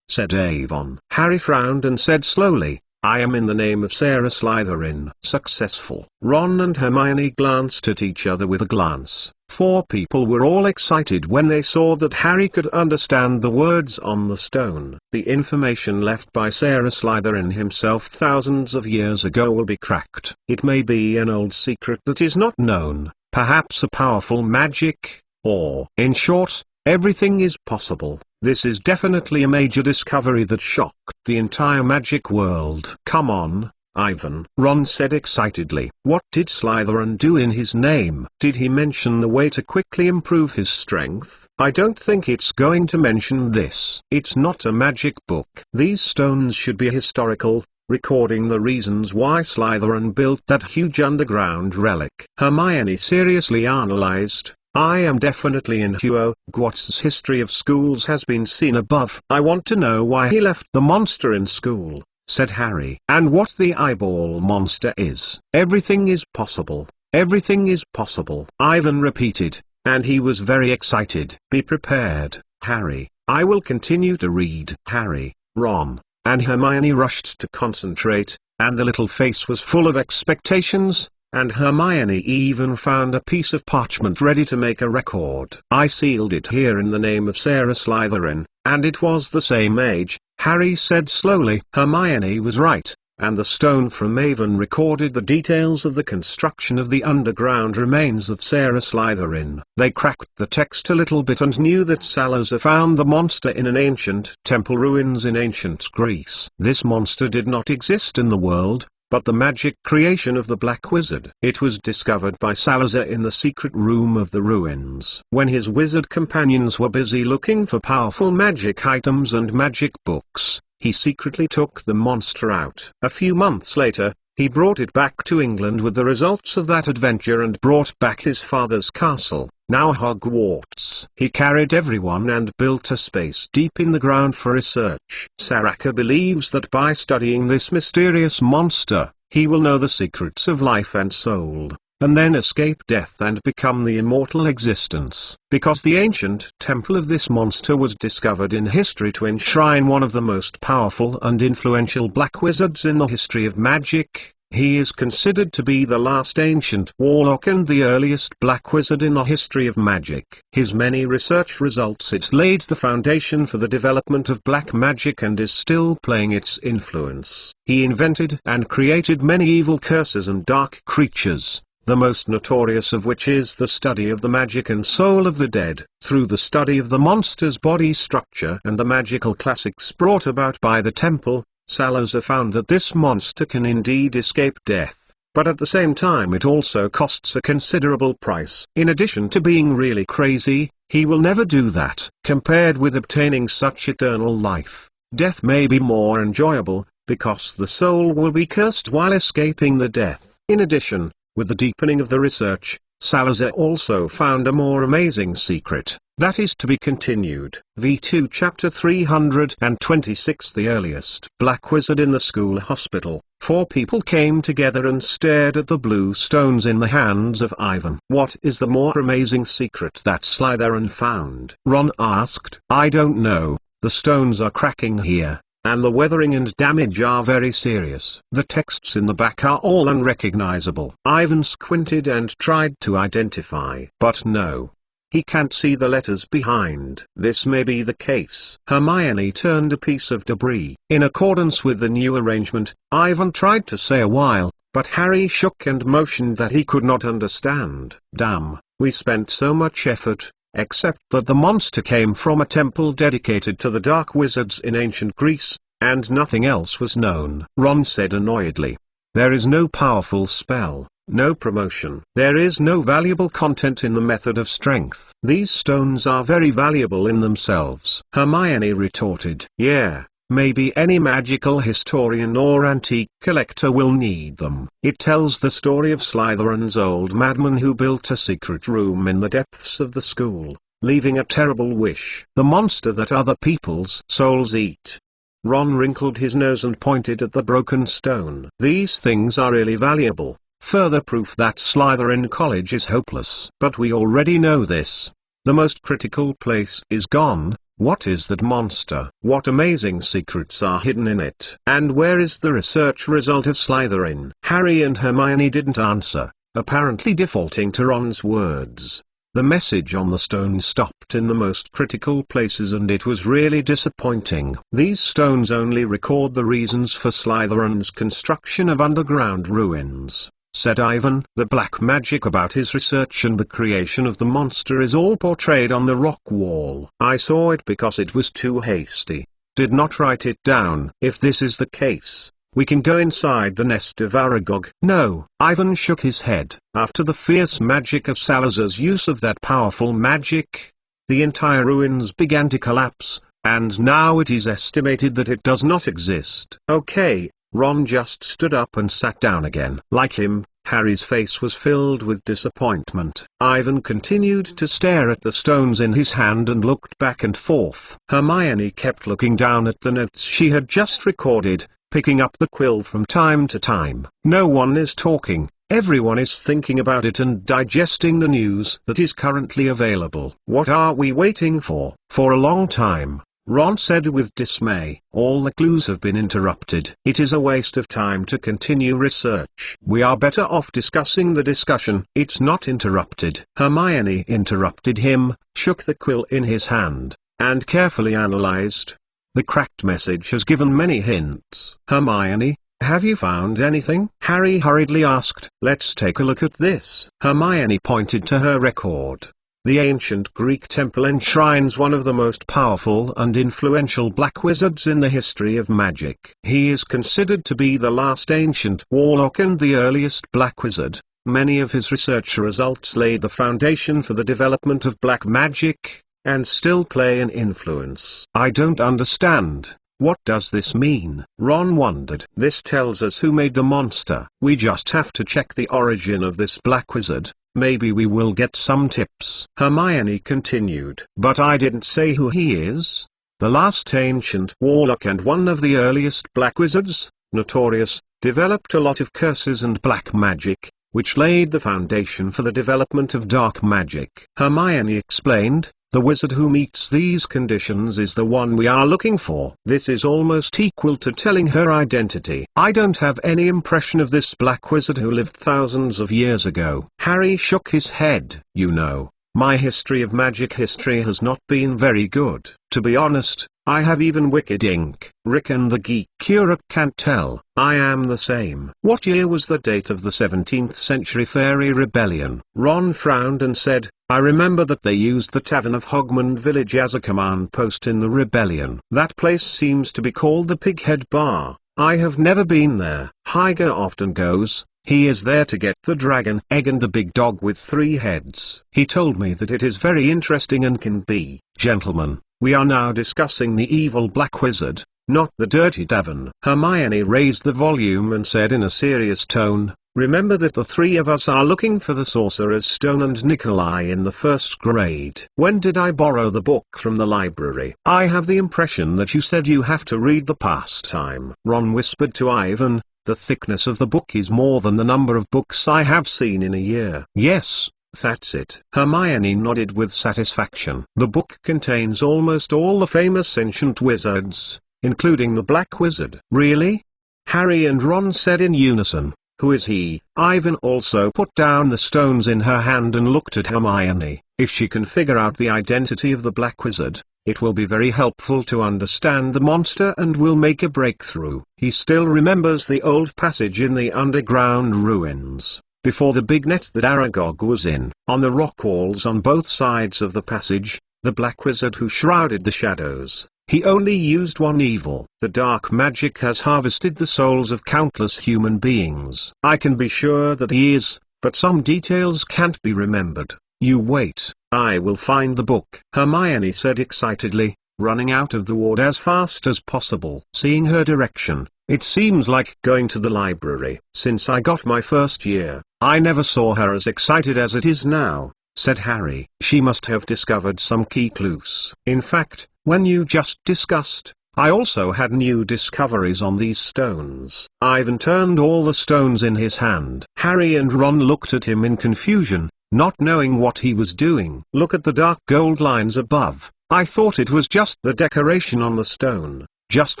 said Avon. Harry frowned and said slowly, I am in the name of Sarah Slytherin. Successful. Ron and Hermione glanced at each other with a glance. Four people were all excited when they saw that Harry could understand the words on the stone. The information left by Sarah Slytherin himself thousands of years ago will be cracked. It may be an old secret that is not known. Perhaps a powerful magic, or, in short, everything is possible. This is definitely a major discovery that shocked the entire magic world. Come on, Ivan, Ron said excitedly. What did Slytherin do in his name? Did he mention the way to quickly improve his strength? I don't think it's going to mention this. It's not a magic book. These stones should be historical, recording the reasons why Slytherin built that huge underground relic. Hermione seriously analyzed. I am definitely in Hogwarts' history of schools has been seen above. I want to know why he left the monster in school, said Harry. And what the eyeball monster is. Everything is possible. Everything is possible. Ivan repeated, and he was very excited. Be prepared, Harry. I will continue to read. Harry, Ron, and Hermione rushed to concentrate, and the little face was full of expectations, and Hermione even found a piece of parchment ready to make a record. I sealed it here in the name of Sarah Slytherin, and it was the same age, Harry said slowly. Hermione was right, and the stone from Avon recorded the details of the construction of the underground remains of Sarah Slytherin. They cracked the text a little bit and knew that Salazar found the monster in an ancient temple ruins in ancient Greece. This monster did not exist in the world, but the magic creation of the Black Wizard. It was discovered by Salazar in the secret room of the ruins. When his wizard companions were busy looking for powerful magic items and magic books, he secretly took the monster out. A few months later, he brought it back to England with the results of that adventure and brought back his father's castle, now Hogwarts. He carried everyone and built a space deep in the ground for research. Saraka believes that by studying this mysterious monster, he will know the secrets of life and soul, and then escape death and become the immortal existence. Because the ancient temple of this monster was discovered in history to enshrine one of the most powerful and influential black wizards in the history of magic, he is considered to be the last ancient warlock and the earliest black wizard in the history of magic. His many research results it laid the foundation for the development of black magic and is still playing its influence. He invented and created many evil curses and dark creatures, the most notorious of which is the study of the magic and soul of the dead. Through the study of the monster's body structure and the magical classics brought about by the temple, Salazar found that this monster can indeed escape death, but at the same time it also costs a considerable price. In addition to being really crazy, he will never do that. Compared with obtaining such eternal life, death may be more enjoyable, because the soul will be cursed while escaping the death. In addition, with the deepening of the research, Salazar also found a more amazing secret, that is to be continued. V2 Chapter 326. The earliest black wizard in the school hospital. 4 people came together and stared at the blue stones in the hands of Ivan. What is the more amazing secret that Slytherin found? Ron asked. I don't know, the stones are cracking here, and the weathering and damage are very serious. The texts in the back are all unrecognizable. Ivan squinted and tried to identify. But no. He can't see the letters behind. This may be the case. Hermione turned a piece of debris. In accordance with the new arrangement, Ivan tried to say a while, but Harry shook and motioned that he could not understand. Damn, we spent so much effort. Except that the monster came from a temple dedicated to the dark wizards in ancient Greece, and nothing else was known. Ron said annoyedly. There is no powerful spell, no promotion. There is no valuable content in the method of strength. These stones are very valuable in themselves. Hermione retorted. Yeah. Maybe any magical historian or antique collector will need them. It tells the story of Slytherin's old madman who built a secret room in the depths of the school, leaving a terrible wish. The monster that other people's souls eat. Ron wrinkled his nose and pointed at the broken stone. These things are really valuable. Further proof that Slytherin College is hopeless. But we already know this. The most critical place is gone. What is that monster? What amazing secrets are hidden in it? And where is the research result of Slytherin? Harry and Hermione didn't answer, apparently defaulting to Ron's words. The message on the stone stopped in the most critical places and it was really disappointing. These stones only record the reasons for Slytherin's construction of underground ruins, said Ivan. The black magic about his research and the creation of the monster is all portrayed on the rock wall. I saw it because it was too hasty. Did not write it down. If this is the case, we can go inside the nest of Aragog. No. Ivan shook his head. After the fierce magic of Salazar's use of that powerful magic, the entire ruins began to collapse, and now it is estimated that it does not exist. Okay. Ron just stood up and sat down again. Like him, Harry's face was filled with disappointment. Ivan continued to stare at the stones in his hand and looked back and forth. Hermione kept looking down at the notes she had just recorded, picking up the quill from time to time. No one is talking, everyone is thinking about it and digesting the news that is currently available. What are we waiting for? For a long time, Ron said with dismay. All the clues have been interrupted. It is a waste of time to continue research. We are better off discussing the discussion. It's not interrupted. Hermione interrupted him, shook the quill in his hand, and carefully analyzed. The cracked message has given many hints. Hermione, Have you found anything? Harry hurriedly asked. Let's take a look at this. Hermione pointed to her record. The ancient Greek temple enshrines one of the most powerful and influential black wizards in the history of magic. He is considered to be the last ancient warlock and the earliest black wizard. Many of his research results laid the foundation for the development of black magic, and still play an influence. I don't understand. What does this mean? Ron wondered. This tells us who made the monster. We just have to check the origin of this black wizard. Maybe we will get some tips. Hermione continued. But I didn't say who he is. The last ancient warlock and one of the earliest black wizards, Notorious, developed a lot of curses and black magic, which laid the foundation for the development of dark magic. Hermione explained. The wizard who meets these conditions is the one we are looking for. This is almost equal to telling her identity. I don't have any impression of this black wizard who lived thousands of years ago. Harry shook his head. You know, my history of magic history has not been very good. To be honest, I have even Wicked Ink. Rick and the Geek Cura can't tell. I am the same. What year was the date of the 17th century fairy rebellion? Ron frowned and said, I remember that they used the Tavern of Hogmann Village as a command post in the rebellion. That place seems to be called the Pighead Bar. I have never been there. Hyger often goes. He is there to get the dragon egg and the big dog with 3 heads. He told me that it is very interesting and can be. Gentlemen, we are now discussing the evil black wizard, not the dirty tavern. Hermione raised the volume and said in a serious tone, remember that the 3 of us are looking for the Sorcerer's Stone and Nikolai in the 1st grade. When did I borrow the book from the library? I have the impression that you said you have to read the pastime. Ron whispered to Ivan, the thickness of the book is more than the number of books I have seen in a year. Yes. That's it. Hermione nodded with satisfaction. The book contains almost all the famous ancient wizards, including the Black Wizard. Really? Harry and Ron said in unison. Who is he? Ivan also put down the stones in her hand and looked at Hermione. If she can figure out the identity of the Black Wizard, it will be very helpful to understand the monster and will make a breakthrough. He still remembers the old passage in the underground ruins. Before the big net that Aragog was in, on the rock walls on both sides of the passage, the black wizard who shrouded the shadows, he only used one evil. The dark magic has harvested the souls of countless human beings. I can be sure that he is, but some details can't be remembered. You wait, I will find the book. Hermione said excitedly, running out of the ward as fast as possible. Seeing her direction, it seems like going to the library. Since I got my first year, I never saw her as excited as it is now, said Harry. She must have discovered some key clues. In fact, when you just discussed, I also had new discoveries on these stones. Ivan turned all the stones in his hand. Harry and Ron looked at him in confusion, not knowing what he was doing. Look at the dark gold lines above. I thought it was just the decoration on the stone. Just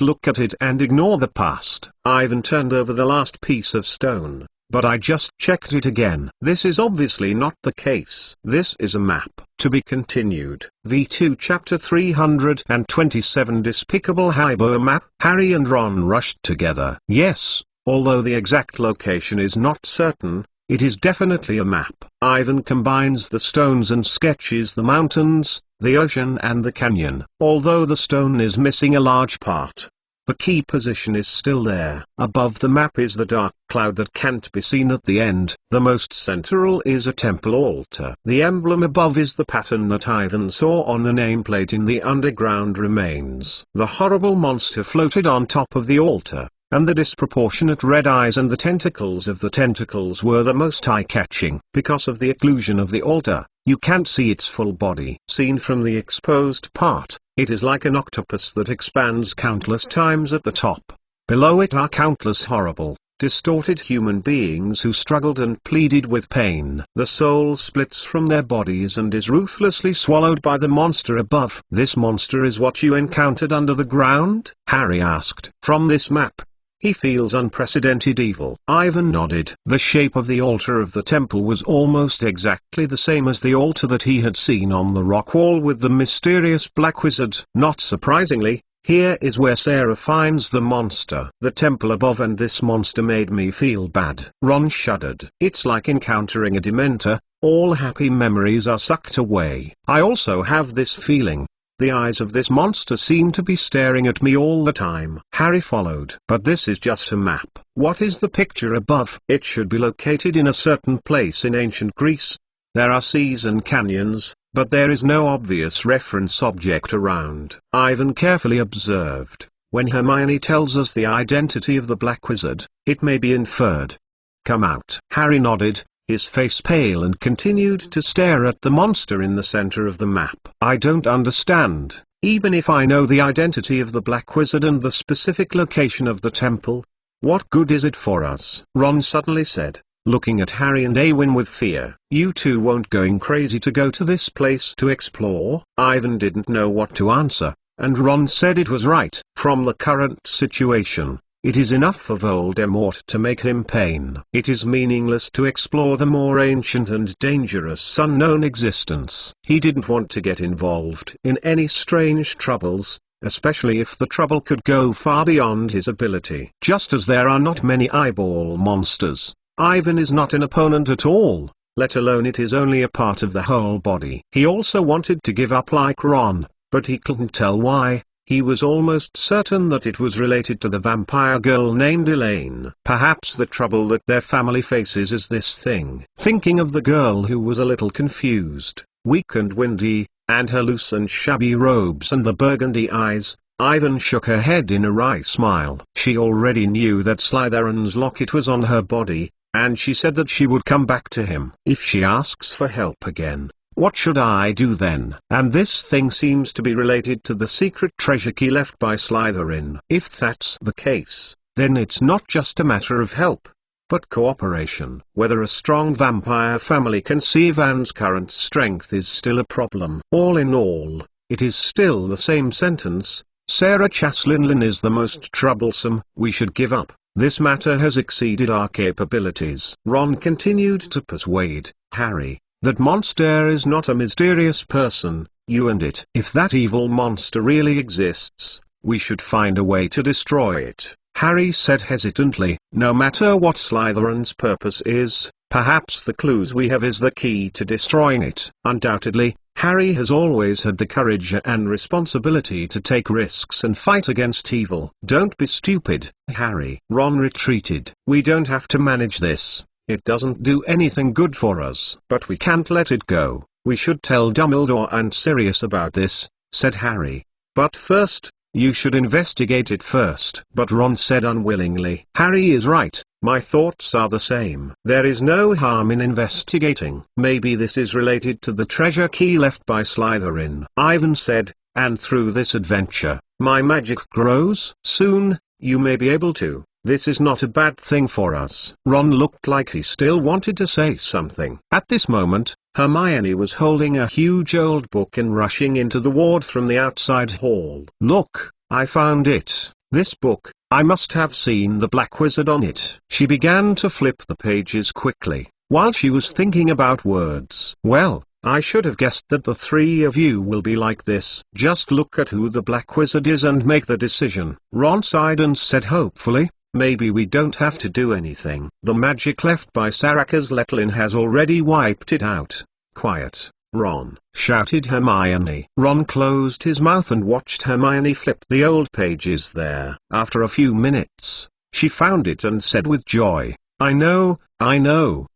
look at it and ignore the past. Ivan turned over the last piece of stone, but I just checked it again. This is obviously not the case. This is a map. To be continued. V2 Chapter 327 Despicable Hybo Map. Harry and Ron rushed together. Yes, although the exact location is not certain, it is definitely a map. Ivan combines the stones and sketches the mountains, the ocean and the canyon. Although the stone is missing a large part, the key position is still there. Above the map is the dark cloud that can't be seen at the end. The most central is a temple altar. The emblem above is the pattern that Ivan saw on the nameplate in the underground remains. The horrible monster floated on top of the altar, and the disproportionate red eyes and the tentacles of the tentacles were the most eye-catching. Because of the occlusion of the altar, you can't see its full body. Seen from the exposed part, it is like an octopus that expands countless times at the top. Below it are countless horrible, distorted human beings who struggled and pleaded with pain. The soul splits from their bodies and is ruthlessly swallowed by the monster above. This monster is what you encountered under the ground? Harry asked. From this map, he feels unprecedented evil. Ivan nodded. The shape of the altar of the temple was almost exactly the same as the altar that he had seen on the rock wall with the mysterious black wizard. Not surprisingly, Here is where Sarah finds the monster. The temple above and this monster made me feel bad. Ron shuddered. It's like encountering a dementor, all happy memories are sucked away. I also have this feeling. The eyes of this monster seem to be staring at me all the time. Harry followed. But this is just a map. What is the picture above? It should be located in a certain place in ancient Greece. There are seas and canyons, but there is no obvious reference object around. Ivan carefully observed. When Hermione tells us the identity of the Black Wizard, it may be inferred. Come out. Harry nodded, his face pale, and continued to stare at the monster in the center of the map. I don't understand. Even if I know the identity of the Black Wizard and the specific location of the temple, what good is it for us? Ron suddenly said, looking at Harry and Eowyn with fear. You two won't going crazy to go to this place to explore? Ivan didn't know what to answer, and Ron said it was right. From the current situation, it is enough for Voldemort to make him pain. It is meaningless to explore the more ancient and dangerous unknown existence. He didn't want to get involved in any strange troubles, especially if the trouble could go far beyond his ability. Just as there are not many eyeball monsters, Ivan is not an opponent at all, let alone it is only a part of the whole body. He also wanted to give up like Ron, but he couldn't tell why. He was almost certain that it was related to the vampire girl named Elaine. Perhaps the trouble that their family faces is this thing. Thinking of the girl who was a little confused, weak and windy, and her loose and shabby robes and the burgundy eyes, Ivan shook her head in a wry smile. She already knew that Slytherin's locket was on her body, and she said that she would come back to him. If she asks for help again, what should I do then? And this thing seems to be related to the secret treasure key left by Slytherin. If that's the case, then it's not just a matter of help, but cooperation. Whether a strong vampire family can see Van's current strength is still a problem. All in all, it is still the same sentence. Sarah Chaslinlin is the most troublesome. We should give up. This matter has exceeded our capabilities. Ron continued to persuade Harry. That monster is not a mysterious person, you and it. If that evil monster really exists, we should find a way to destroy it. Harry said hesitantly, no matter what Slytherin's purpose is, perhaps the clues we have is the key to destroying it. Undoubtedly, Harry has always had the courage and responsibility to take risks and fight against evil. Don't be stupid, Harry. Ron retreated. We don't have to manage this. It doesn't do anything good for us. But we can't let it go. We should tell Dumbledore and Sirius about this, said Harry. But first, you should investigate it first. But Ron said unwillingly. Harry is right, my thoughts are the same. There is no harm in investigating. Maybe this is related to the treasure key left by Slytherin. Ivan said, and through this adventure, my magic grows. Soon, you may be able to. This is not a bad thing for us. Ron looked like he still wanted to say something. At this moment, Hermione was holding a huge old book and rushing into the ward from the outside hall. Look, I found it. This book, I must have seen the Black Wizard on it. She began to flip the pages quickly, while she was thinking about words. Well, I should have guessed that the three of you will be like this. Just look at who the Black Wizard is and make the decision. Ron sighed and said hopefully, maybe we don't have to do anything. The magic left by Saraka's Letlin has already wiped it out. Quiet, Ron, shouted Hermione. Ron closed his mouth and watched Hermione flip the old pages there. After a few minutes, she found it and said with joy, I know.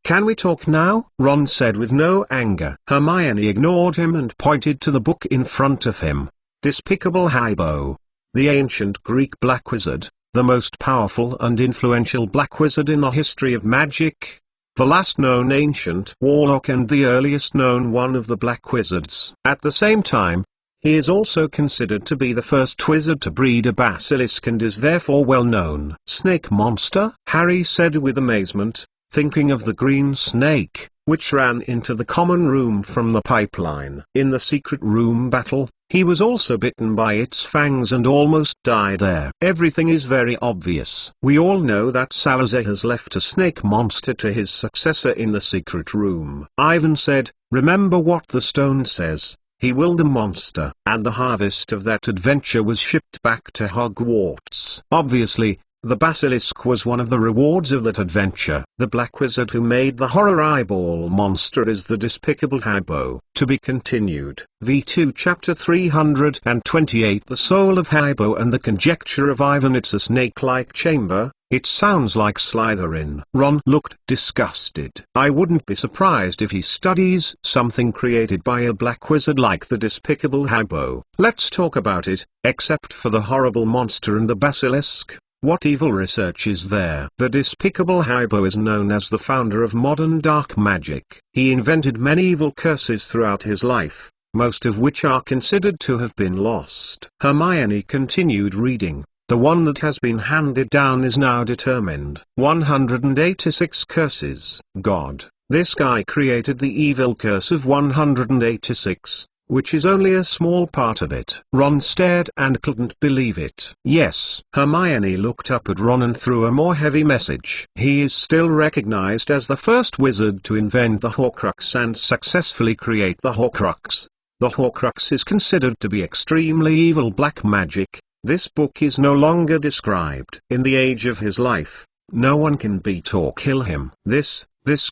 Can we talk now? Ron said with no anger. Hermione ignored him and pointed to the book in front of him. Despicable Hybo. The ancient Greek Black Wizard. The most powerful and influential Black Wizard in the history of magic, the last known ancient warlock and the earliest known one of the Black Wizards. At the same time, he is also considered to be the first wizard to breed a basilisk and is therefore well known. Snake monster? Harry said with amazement, thinking of the green snake, which ran into the common room from the pipeline. In the secret room battle, he was also bitten by its fangs and almost died there. Everything is very obvious. We all know that Salazar has left a snake monster to his successor in the secret room. Ivan said, remember what the stone says. he willed a monster. And the harvest of that adventure was shipped back to Hogwarts. Obviously, the basilisk was one of the rewards of that adventure. The Black Wizard who made the horror eyeball monster is the Despicable Hybo. To be continued. V2 Chapter 328 The Soul of Hybo and the Conjecture of Ivan. It's a snake-like chamber. It sounds like Slytherin. Ron looked disgusted. I wouldn't be surprised if he studies something created by a black wizard like the Despicable Hybo. Let's talk about it. Except for the horrible monster and the basilisk, what evil research is there? The Despicable Hybo is known as the founder of modern dark magic. He invented many evil curses throughout his life, most of which are considered to have been lost. Hermione continued reading. The one that has been handed down is now determined. 186 curses. God, this guy created the evil curse of 186. Which is only a small part of it. Ron stared and couldn't believe it. Yes. Hermione looked up at Ron and threw a more heavy message. He is still recognized as the first wizard to invent the Horcrux and successfully create the Horcrux. The Horcrux is considered to be extremely evil black magic. This book is no longer described. In the age of his life, no one can beat or kill him. This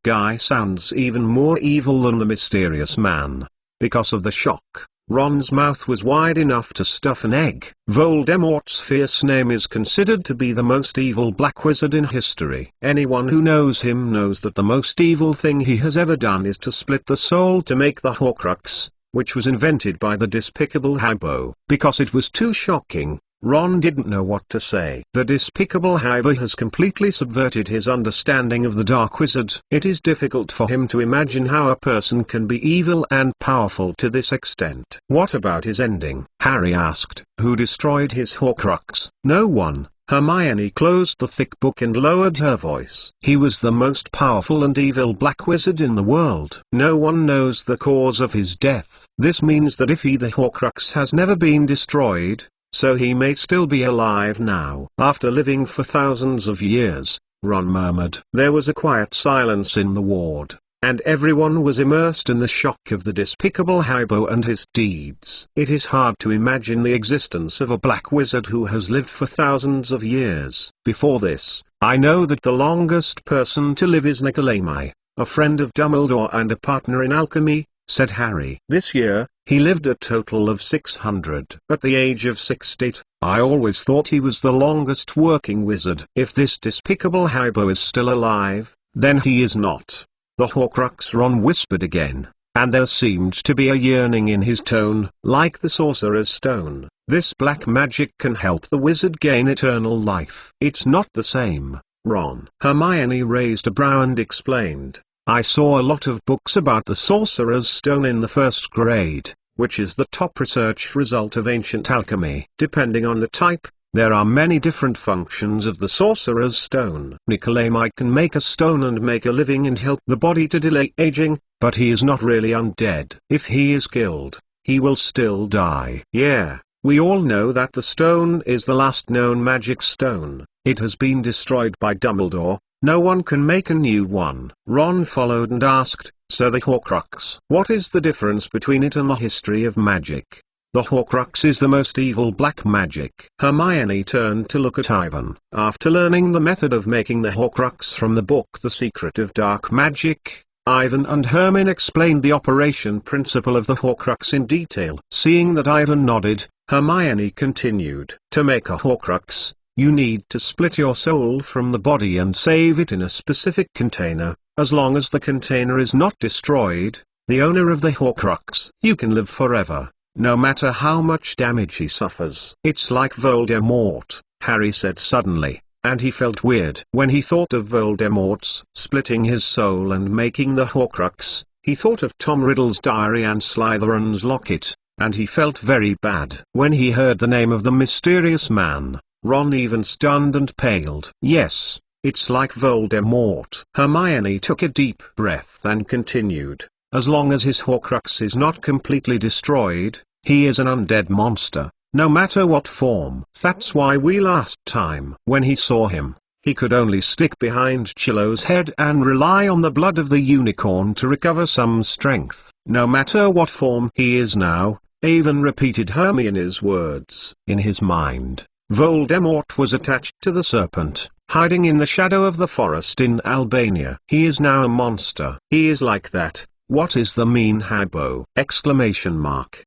guy sounds even more evil than the mysterious man. Because of the shock, Ron's mouth was wide enough to stuff an egg. Voldemort's fierce name is considered to be the most evil black wizard in history. Anyone who knows him knows that the most evil thing he has ever done is to split the soul to make the Horcrux, which was invented by the Despicable Hybo. Because it was too shocking, Ron didn't know what to say. The Despicable Hybo has completely subverted his understanding of the Dark Wizard. It is difficult for him to imagine how a person can be evil and powerful to this extent. What about his ending? Harry asked. Who destroyed his Horcrux? No one. Hermione closed the thick book and lowered her voice. He was the most powerful and evil black wizard in the world. No one knows the cause of his death. This means that if the Horcrux has never been destroyed, so he may still be alive now. After living for thousands of years, Ron murmured. There was a quiet silence in the ward, and everyone was immersed in the shock of the Despicable Hybo and his deeds. It is hard to imagine the existence of a black wizard who has lived for thousands of years. Before this, I know that the longest person to live is Nicolamai, a friend of Dumbledore and a partner in alchemy, said Harry. This year, he lived a total of 600. At the age of 60, I always thought he was the longest working wizard. If this Despicable Hybo is still alive, then he is not. The Horcrux, Ron whispered again, and there seemed to be a yearning in his tone, like the Sorcerer's Stone. This black magic can help the wizard gain eternal life. It's not the same, Ron. Hermione raised a brow and explained. I saw a lot of books about the Sorcerer's Stone in the first grade, which is the top research result of ancient alchemy. Depending on the type, there are many different functions of the Sorcerer's Stone. Nicolamai can make a stone and make a living and help the body to delay aging, but he is not really undead. If he is killed, he will still die. Yeah, we all know that the stone is the last known magic stone. It has been destroyed by Dumbledore. No one can make a new one. Ron followed and asked, so the Horcrux. What is the difference between it and the history of magic? The Horcrux is the most evil black magic. Hermione turned to look at Ivan. After learning the method of making the Horcrux from the book The Secret of Dark Magic, Ivan and Hermione explained the operation principle of the Horcrux in detail. Seeing that Ivan nodded, Hermione continued. To make a Horcrux, you need to split your soul from the body and save it in a specific container. As long as the container is not destroyed, the owner of the Horcrux, you can live forever, no matter how much damage he suffers. It's like Voldemort, Harry said suddenly, and he felt weird. When he thought of Voldemort's splitting his soul and making the Horcrux, he thought of Tom Riddle's diary and Slytherin's locket, and he felt very bad. When he heard the name of the mysterious man, Ron even stunned and paled. Yes, it's like Voldemort. Hermione took a deep breath and continued. As long as his Horcrux is not completely destroyed, he is an undead monster, no matter what form. That's why last time when he saw him, he could only stick behind Chillo's head and rely on the blood of the unicorn to recover some strength. No matter what form he is now, Avon repeated Hermione's words in his mind. Voldemort was attached to the serpent, hiding in the shadow of the forest in Albania. He is now a monster. He is like that. What is the mean Hybo? Exclamation mark.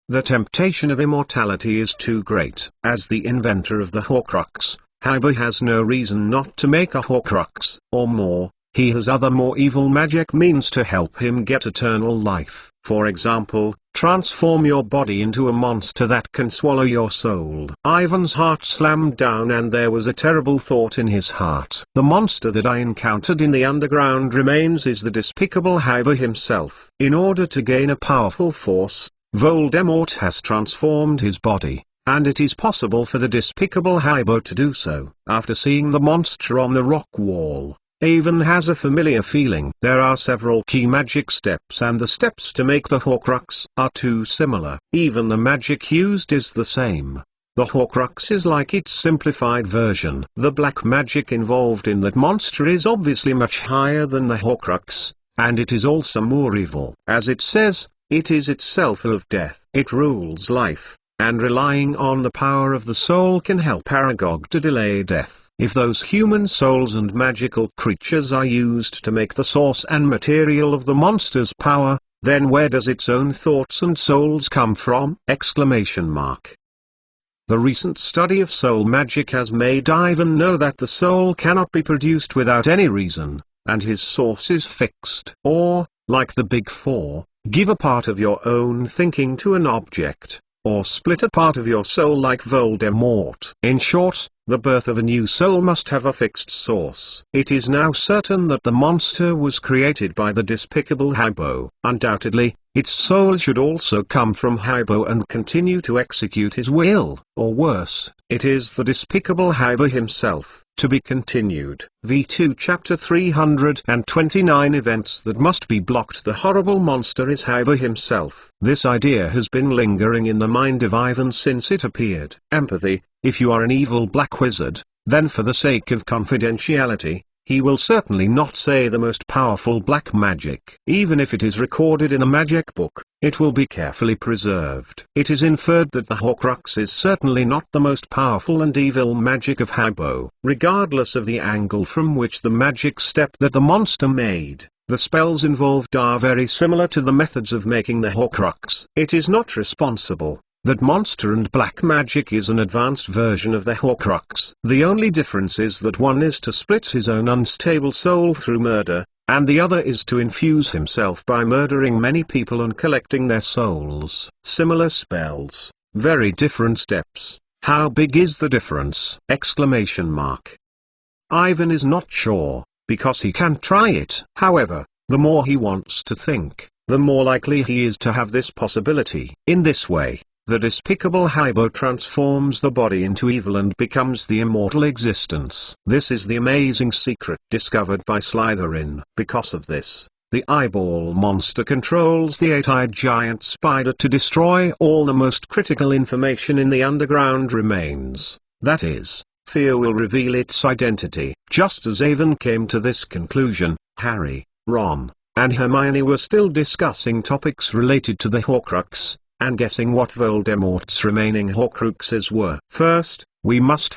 The temptation of immortality is too great. As the inventor of the Horcrux, Hybo has no reason not to make a Horcrux, or more. He has other more evil magic means to help him get eternal life. For example, transform your body into a monster that can swallow your soul. Ivan's heart slammed down and there was a terrible thought in his heart. The monster that I encountered in the underground remains is the despicable Hybo himself. In order to gain a powerful force, Voldemort has transformed his body, and it is possible for the despicable Hybo to do so. After seeing the monster on the rock wall, Avon has a familiar feeling. There are several key magic steps and the steps to make the Horcrux are too similar. Even the magic used is the same. The Horcrux is like its simplified version. The black magic involved in that monster is obviously much higher than the Horcrux, and it is also more evil. As it says, it is itself of death. It rules life, and relying on the power of the soul can help Aragog to delay death. If those human souls and magical creatures are used to make the source and material of the monster's power, then where does its own thoughts and souls come from? Exclamation mark. The recent study of soul magic has made Ivan know that the soul cannot be produced without any reason, and his source is fixed. Or, like the Big Four, give a part of your own thinking to an object, or split a part of your soul like Voldemort. In short, the birth of a new soul must have a fixed source. It is now certain that the monster was created by the despicable Hybo. Undoubtedly, its soul should also come from Hybo and continue to execute his will. Or worse, it is the despicable Hybo himself. To be continued. V2 Chapter 329 Events that must be blocked. The horrible monster is Hybo himself. This idea has been lingering in the mind of Ivan since it appeared. Empathy. If you are an evil black wizard, then for the sake of confidentiality, he will certainly not say the most powerful black magic. Even if it is recorded in a magic book, it will be carefully preserved. It is inferred that the Horcrux is certainly not the most powerful and evil magic of Hybo. Regardless of the angle from which the magic step that the monster made, the spells involved are very similar to the methods of making the Horcrux. It is not responsible. That monster and black magic is an advanced version of the Horcrux. The only difference is that one is to split his own unstable soul through murder, and the other is to infuse himself by murdering many people and collecting their souls. Similar spells, very different steps. How big is the difference? Exclamation mark. Ivan is not sure, because he can try it. However, the more he wants to think, the more likely he is to have this possibility. In this way, the despicable Hybo transforms the body into evil and becomes the immortal existence. This is the amazing secret discovered by Slytherin. Because of this, the eyeball monster controls the eight-eyed giant spider to destroy all the most critical information in the underground remains. That is, fear will reveal its identity. Just as Avon came to this conclusion, Harry, Ron, and Hermione were still discussing topics related to the Horcrux, and guessing what Voldemort's remaining Horcruxes were. First, we must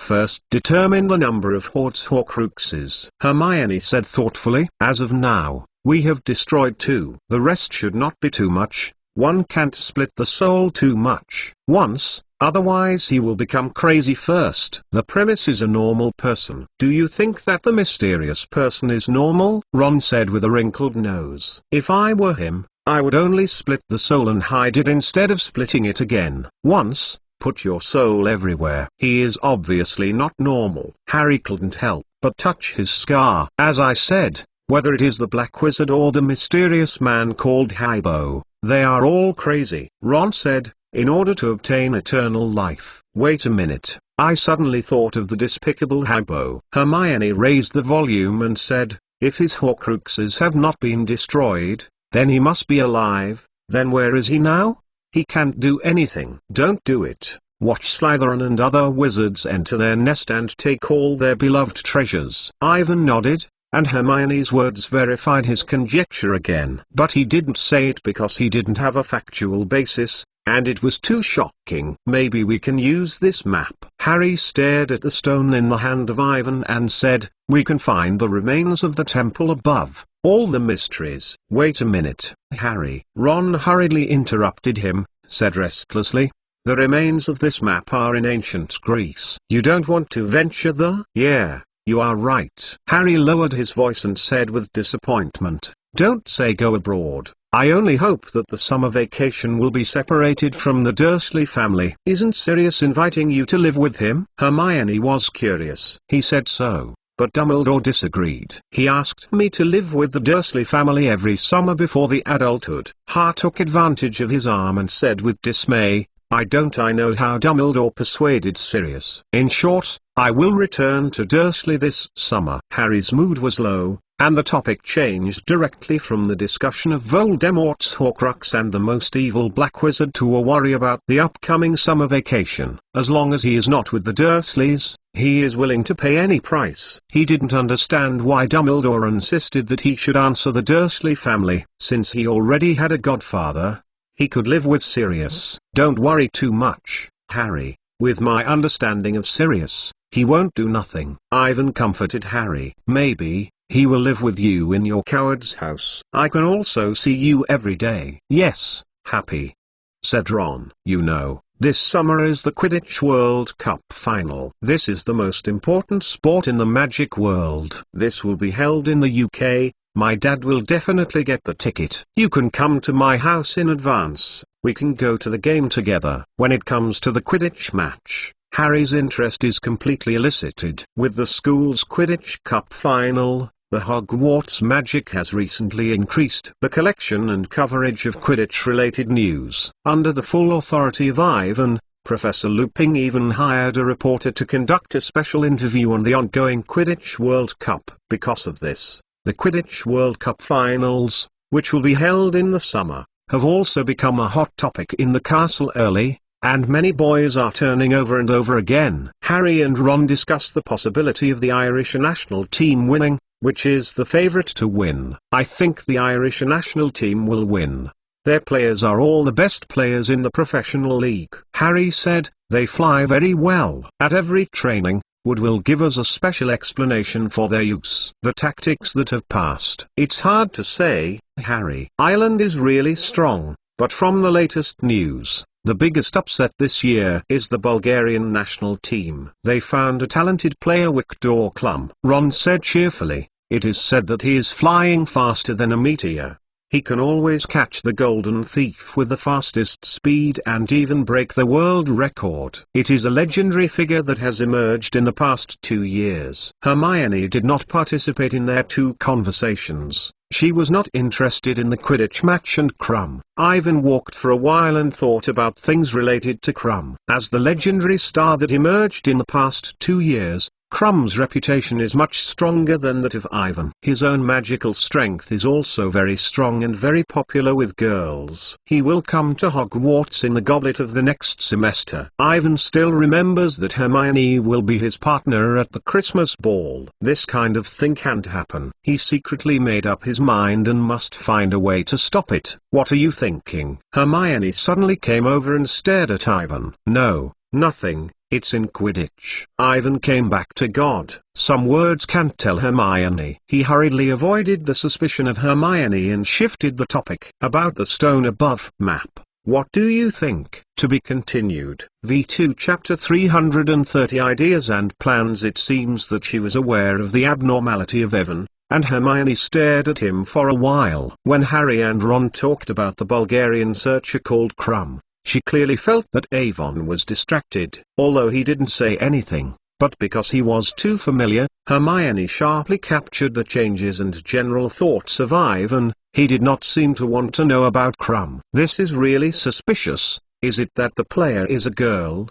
determine the number of Hogwarts Horcruxes. Hermione said thoughtfully. As of now, we have destroyed 2. The rest should not be too much. One can't split the soul too much once, otherwise he will become crazy first. The premise is a normal person. Do you think that the mysterious person is normal? Ron said with a wrinkled nose. If I were him, I would only split the soul and hide it instead of splitting it again. Once, put your soul everywhere. He is obviously not normal. Harry couldn't help but touch his scar. As I said, whether it is the Black Wizard or the mysterious man called Hybo, they are all crazy. Ron said, in order to obtain eternal life. Wait a minute, I suddenly thought of the despicable Hybo. Hermione raised the volume and said, if his Horcruxes have not been destroyed, then he must be alive. Then where is he now? He can't do anything. Don't do it. watch Slytherin and other wizards enter their nest and take all their beloved treasures. Ivan nodded, and Hermione's words verified his conjecture again. But he didn't say it because he didn't have a factual basis, and it was too shocking. Maybe we can use this map. Harry stared at the stone in the hand of Ivan and said, we can find the remains of the temple above, all the mysteries. Wait a minute, Harry. Ron hurriedly interrupted him, said restlessly. The remains of this map are in ancient Greece. You don't want to venture there? Yeah, you are right. Harry lowered his voice and said with disappointment, don't say go abroad. I only hope that the summer vacation will be separated from the Dursley family. Isn't Sirius inviting you to live with him? Hermione was curious. He said so, but Dumbledore disagreed. He asked me to live with the Dursley family every summer before the adulthood. Har took advantage of his arm and said with dismay, I know how Dumbledore persuaded Sirius. In short, I will return to Dursley this summer. Harry's mood was low, and the topic changed directly from the discussion of Voldemort's Horcrux and the most evil Black Wizard to a worry about the upcoming summer vacation. As long as he is not with the Dursleys, he is willing to pay any price. He didn't understand why Dumbledore insisted that he should answer the Dursley family. Since he already had a godfather, he could live with Sirius. Don't worry too much, Harry. With my understanding of Sirius, he won't do nothing. Ivan comforted Harry. Maybe he will live with you in your coward's house. I can also see you every day. Yes, Happy, said Ron. You know, this summer is the Quidditch World Cup final. This is the most important sport in the magic world. This will be held in the UK. My dad will definitely get the ticket. You can come to my house in advance. We can go to the game together. When it comes to the Quidditch match, Harry's interest is completely elicited. With the school's Quidditch Cup final, the Hogwarts Magic has recently increased the collection and coverage of Quidditch-related news. Under the full authority of Ivan, Professor Lupin even hired a reporter to conduct a special interview on the ongoing Quidditch World Cup. Because of this, the Quidditch World Cup finals, which will be held in the summer, have also become a hot topic in the castle early, and many boys are turning over and over again. Harry and Ron discuss the possibility of the Irish national team winning, which is the favorite to win. I think the Irish national team will win. Their players are all the best players in the professional league. Harry said, they fly very well. At every training, Wood will give us a special explanation for their use. The tactics that have passed. It's hard to say, Harry. Ireland is really strong, but from the latest news, the biggest upset this year is the Bulgarian national team. They found a talented player, Viktor Klum. Ron said cheerfully, it is said that he is flying faster than a meteor. He can always catch the golden thief with the fastest speed and even break the world record. It is a legendary figure that has emerged in the past 2 years. Hermione did not participate in their two conversations. She was not interested in the Quidditch match and Krum. Ivan walked for a while and thought about things related to Krum. As the legendary star that emerged in the past 2 years, Krum's reputation is much stronger than that of Ivan. His own magical strength is also very strong and very popular with girls. He will come to Hogwarts in the Goblet of the next semester. Ivan still remembers that Hermione will be his partner at the Christmas ball. This kind of thing can't happen. He secretly made up his mind and must find a way to stop it. What are you thinking? Hermione suddenly came over and stared at Ivan. No, nothing. It's in Quidditch. Ivan came back to God. Some words can't tell Hermione. He hurriedly avoided the suspicion of Hermione and shifted the topic. About the stone above map. What do you think? To be continued. V2 Chapter 330 Ideas and Plans. It seems that she was aware of the abnormality of Evan, and Hermione stared at him for a while. When Harry and Ron talked about the Bulgarian searcher called Krum, she clearly felt that Avon was distracted. Although he didn't say anything, but because he was too familiar, Hermione sharply captured the changes and general thoughts of Ivan. He did not seem to want to know about Krum. This is really suspicious. Is it that the player is a girl?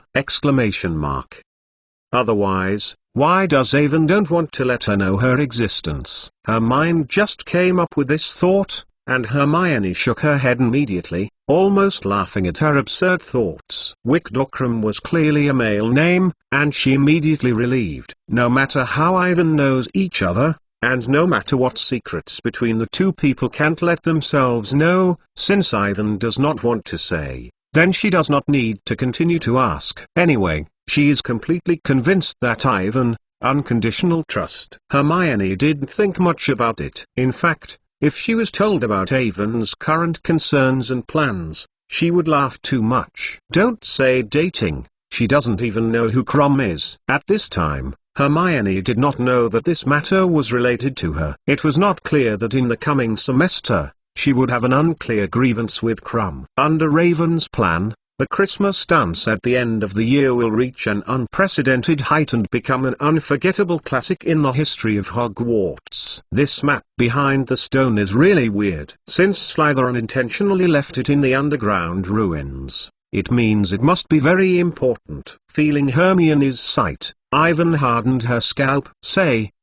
Otherwise, why does Avon don't want to let her know her existence? Her mind just came up with this thought. and Hermione shook her head immediately, almost laughing at her absurd thoughts. Wickdokram was clearly a male name, and she immediately relieved. No matter how Ivan knows each other, and no matter what secrets between the two people can't let themselves know, since Ivan does not want to say, then she does not need to continue to ask. Anyway, she is completely convinced that Ivan, unconditional trust. Hermione didn't think much about it. In fact, if she was told about Ivan's current concerns and plans, she would laugh too much. Don't say dating, she doesn't even know who Krum is. At this time, Hermione did not know that this matter was related to her. It was not clear that in the coming semester, she would have an unclear grievance with Krum. Under Raven's plan, the Christmas dance at the end of the year will reach an unprecedented height and become an unforgettable classic in the history of Hogwarts. This map behind the stone is really weird. Since Slytherin intentionally left it in the underground ruins, it means it must be very important. Feeling Hermione's sight, Ivan hardened her scalp.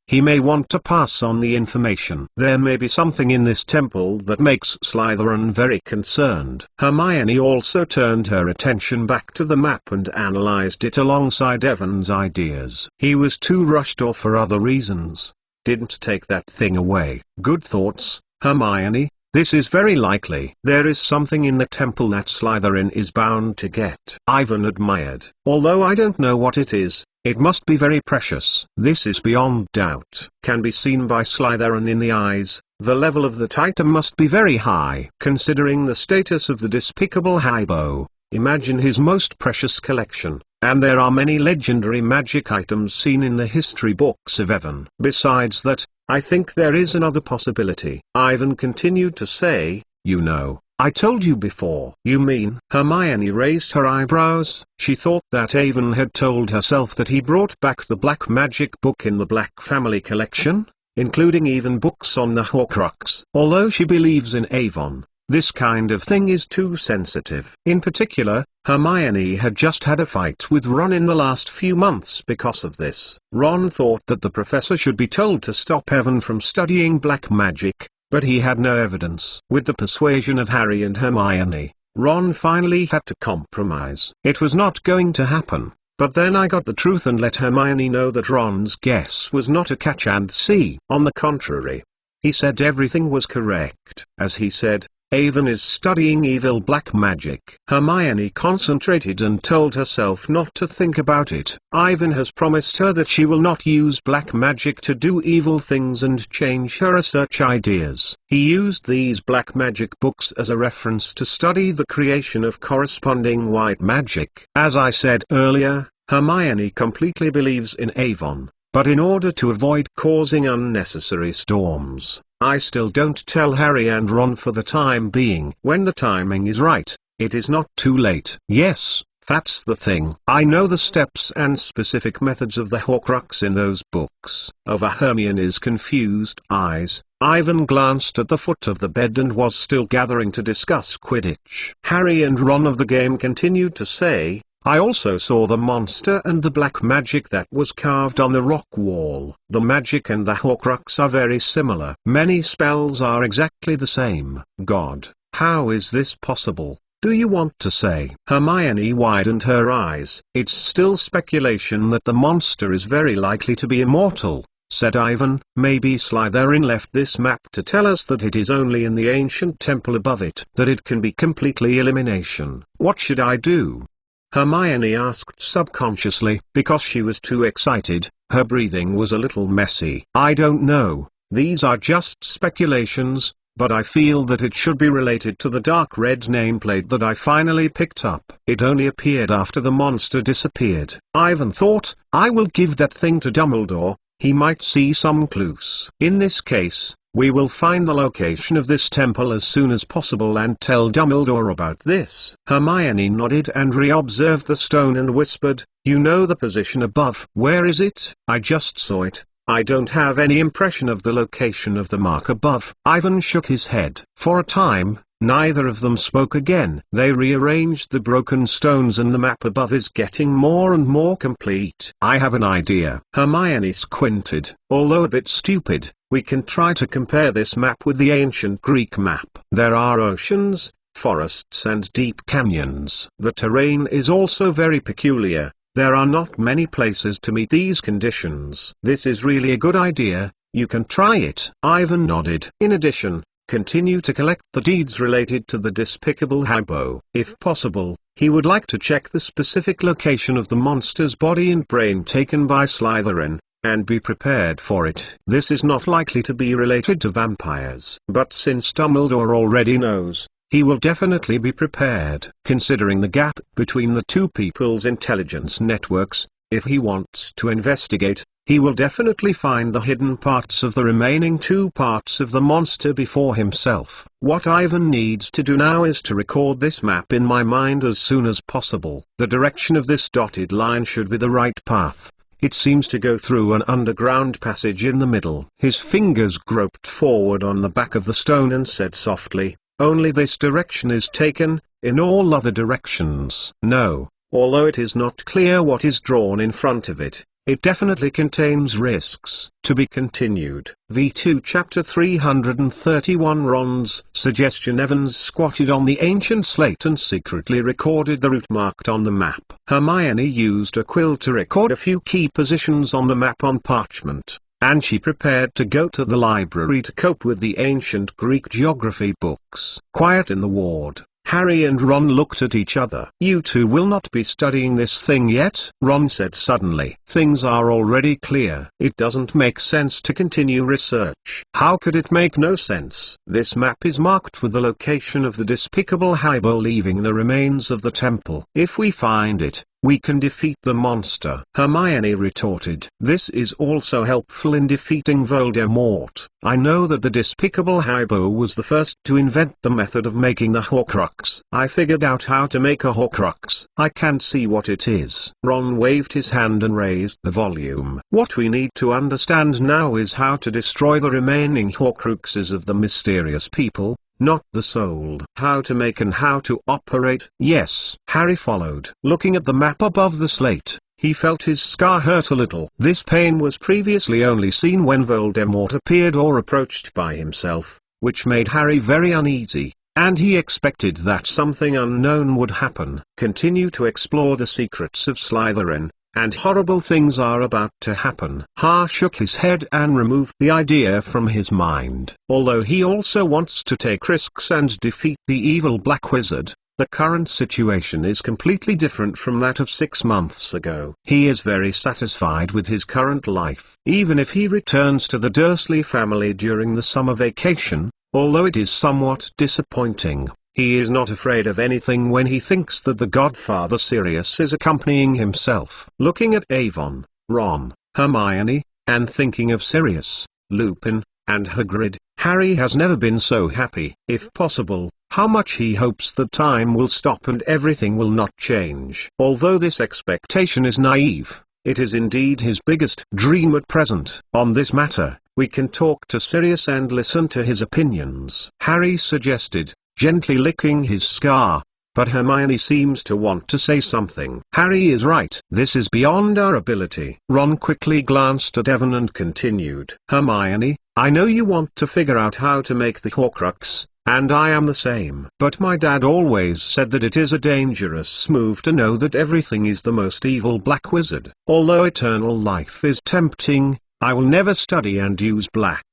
He may want to pass on the information. There may be something in this temple that makes Slytherin very concerned. Hermione also turned her attention back to the map and analyzed it alongside Evan's ideas. He was too rushed or for other reasons didn't take that thing away. Good thoughts, Hermione. This is very likely. There is something in the temple that Slytherin is bound to get. Ivan admired. Although I don't know what it is, it must be very precious. This is beyond doubt. Can be seen by Slytherin in the eyes. The level of that item must be very high. Considering the status of the despicable Hybo, imagine his most precious collection. And there are many legendary magic items seen in the history books of Evan. Besides that, I think there is another possibility. Ivan continued to say, you know, I told you before. You mean? Hermione raised her eyebrows. She thought that Ivan had told herself that he brought back the black magic book in the Black Family collection, including even books on the Horcrux. Although she believes in Avon, this kind of thing is too sensitive. In particular, Hermione had just had a fight with Ron in the last few months because of this. Ron thought that the professor should be told to stop Evan from studying black magic, but he had no evidence. With the persuasion of Harry and Hermione, Ron finally had to compromise. It was not going to happen, but then I got the truth and let Hermione know that Ron's guess was not a catch and see. On the contrary, he said everything was correct. As he said, Avon is studying evil black magic. Hermione concentrated and told herself not to think about it. Ivan has promised her that she will not use black magic to do evil things and change her research ideas. He used these black magic books as a reference to study the creation of corresponding white magic. As I said earlier, Hermione completely believes in Avon, but in order to avoid causing unnecessary storms, I still don't tell Harry and Ron for the time being. When the timing is right, it is not too late. Yes, that's the thing. I know the steps and specific methods of the Horcrux in those books. Over Hermione's confused eyes, Ivan glanced at the foot of the bed and was still gathering to discuss Quidditch. Harry and Ron of the game continued to say, I also saw the monster and the black magic that was carved on the rock wall. The magic and the Horcrux are very similar. Many spells are exactly the same. God, how is this possible? Do you want to say? Hermione widened her eyes. It's still speculation that the monster is very likely to be immortal, said Ivan. Maybe Slytherin left this map to tell us that it is only in the ancient temple above it that it can be completely elimination. What should I do? Hermione asked subconsciously. Because she was too excited, her breathing was a little messy. I don't know, these are just speculations, but I feel that it should be related to the dark red nameplate that I finally picked up. It only appeared after the monster disappeared. Ivan thought, I will give that thing to Dumbledore, he might see some clues. In this case, we will find the location of this temple as soon as possible and tell Dumbledore about this. Hermione nodded and re-observed the stone and whispered, you know the position above. Where is it? I just saw it. I don't have any impression of the location of the mark above. Ivan shook his head. For a time, neither of them spoke again. They rearranged the broken stones and the map above is getting more and more complete. I have an idea. Hermione squinted. Although a bit stupid, we can try to compare this map with the ancient Greek map. There are oceans, forests and deep canyons. The terrain is also very peculiar. There are not many places to meet these conditions. This is really a good idea, you can try it. Ivan nodded. In addition, continue to collect the deeds related to the despicable Hybo. If possible, he would like to check the specific location of the monster's body and brain taken by Slytherin, and be prepared for it. This is not likely to be related to vampires. But since Dumbledore already knows, he will definitely be prepared. Considering the gap between the two people's intelligence networks, if he wants to investigate, he will definitely find the hidden parts of the remaining two parts of the monster before himself. What Ivan needs to do now is to record this map in my mind as soon as possible. The direction of this dotted line should be the right path. It seems to go through an underground passage in the middle. His fingers groped forward on the back of the stone and said softly, "Only this direction is taken, in all other directions no." Although it is not clear what is drawn in front of it, it definitely contains risks. To be continued. V2 Chapter 331 Ron's suggestion. Evans squatted on the ancient slate and secretly recorded the route marked on the map. Hermione used a quill to record a few key positions on the map on parchment, and she prepared to go to the library to cope with the ancient Greek geography books. Quiet in the ward, Harry and Ron looked at each other. "You two will not be studying this thing yet," Ron said suddenly. "Things are already clear. It doesn't make sense to continue research." "How could it make no sense? This map is marked with the location of the despicable Hybo leaving the remains of the temple. If we find it, we can defeat the monster," Hermione retorted. "This is also helpful in defeating Voldemort. I know that the despicable Hybo was the first to invent the method of making the Horcrux. I figured out how to make a Horcrux. I can't see what it is." Ron waved his hand and raised the volume. "What we need to understand now is how to destroy the remaining Horcruxes of the mysterious people, not the soul. How to make and how to operate." "Yes." Harry followed. Looking at the map above the slate, he felt his scar hurt a little. This pain was previously only seen when Voldemort appeared or approached by himself, which made Harry very uneasy, and he expected that something unknown would happen. Continue to explore the secrets of Slytherin, and horrible things are about to happen. Ha shook his head and removed the idea from his mind. Although he also wants to take risks and defeat the evil Black Wizard, the current situation is completely different from that of 6 months ago. He is very satisfied with his current life. Even if he returns to the Dursley family during the summer vacation, although it is somewhat disappointing, he is not afraid of anything when he thinks that the Godfather Sirius is accompanying himself. Looking at Avon, Ron, Hermione, and thinking of Sirius, Lupin, and Hagrid, Harry has never been so happy. If possible, how much he hopes that time will stop and everything will not change. Although this expectation is naive, it is indeed his biggest dream at present. On this matter, we can talk to Sirius and listen to his opinions, Harry suggested, gently licking his scar, but Hermione seems to want to say something. "Harry is right. This is beyond our ability." Ron quickly glanced at Evan and continued. "Hermione, I know you want to figure out how to make the Horcrux, and I am the same. But my dad always said that it is a dangerous move to know that everything is the most evil Black Wizard. Although eternal life is tempting, I will never study and use black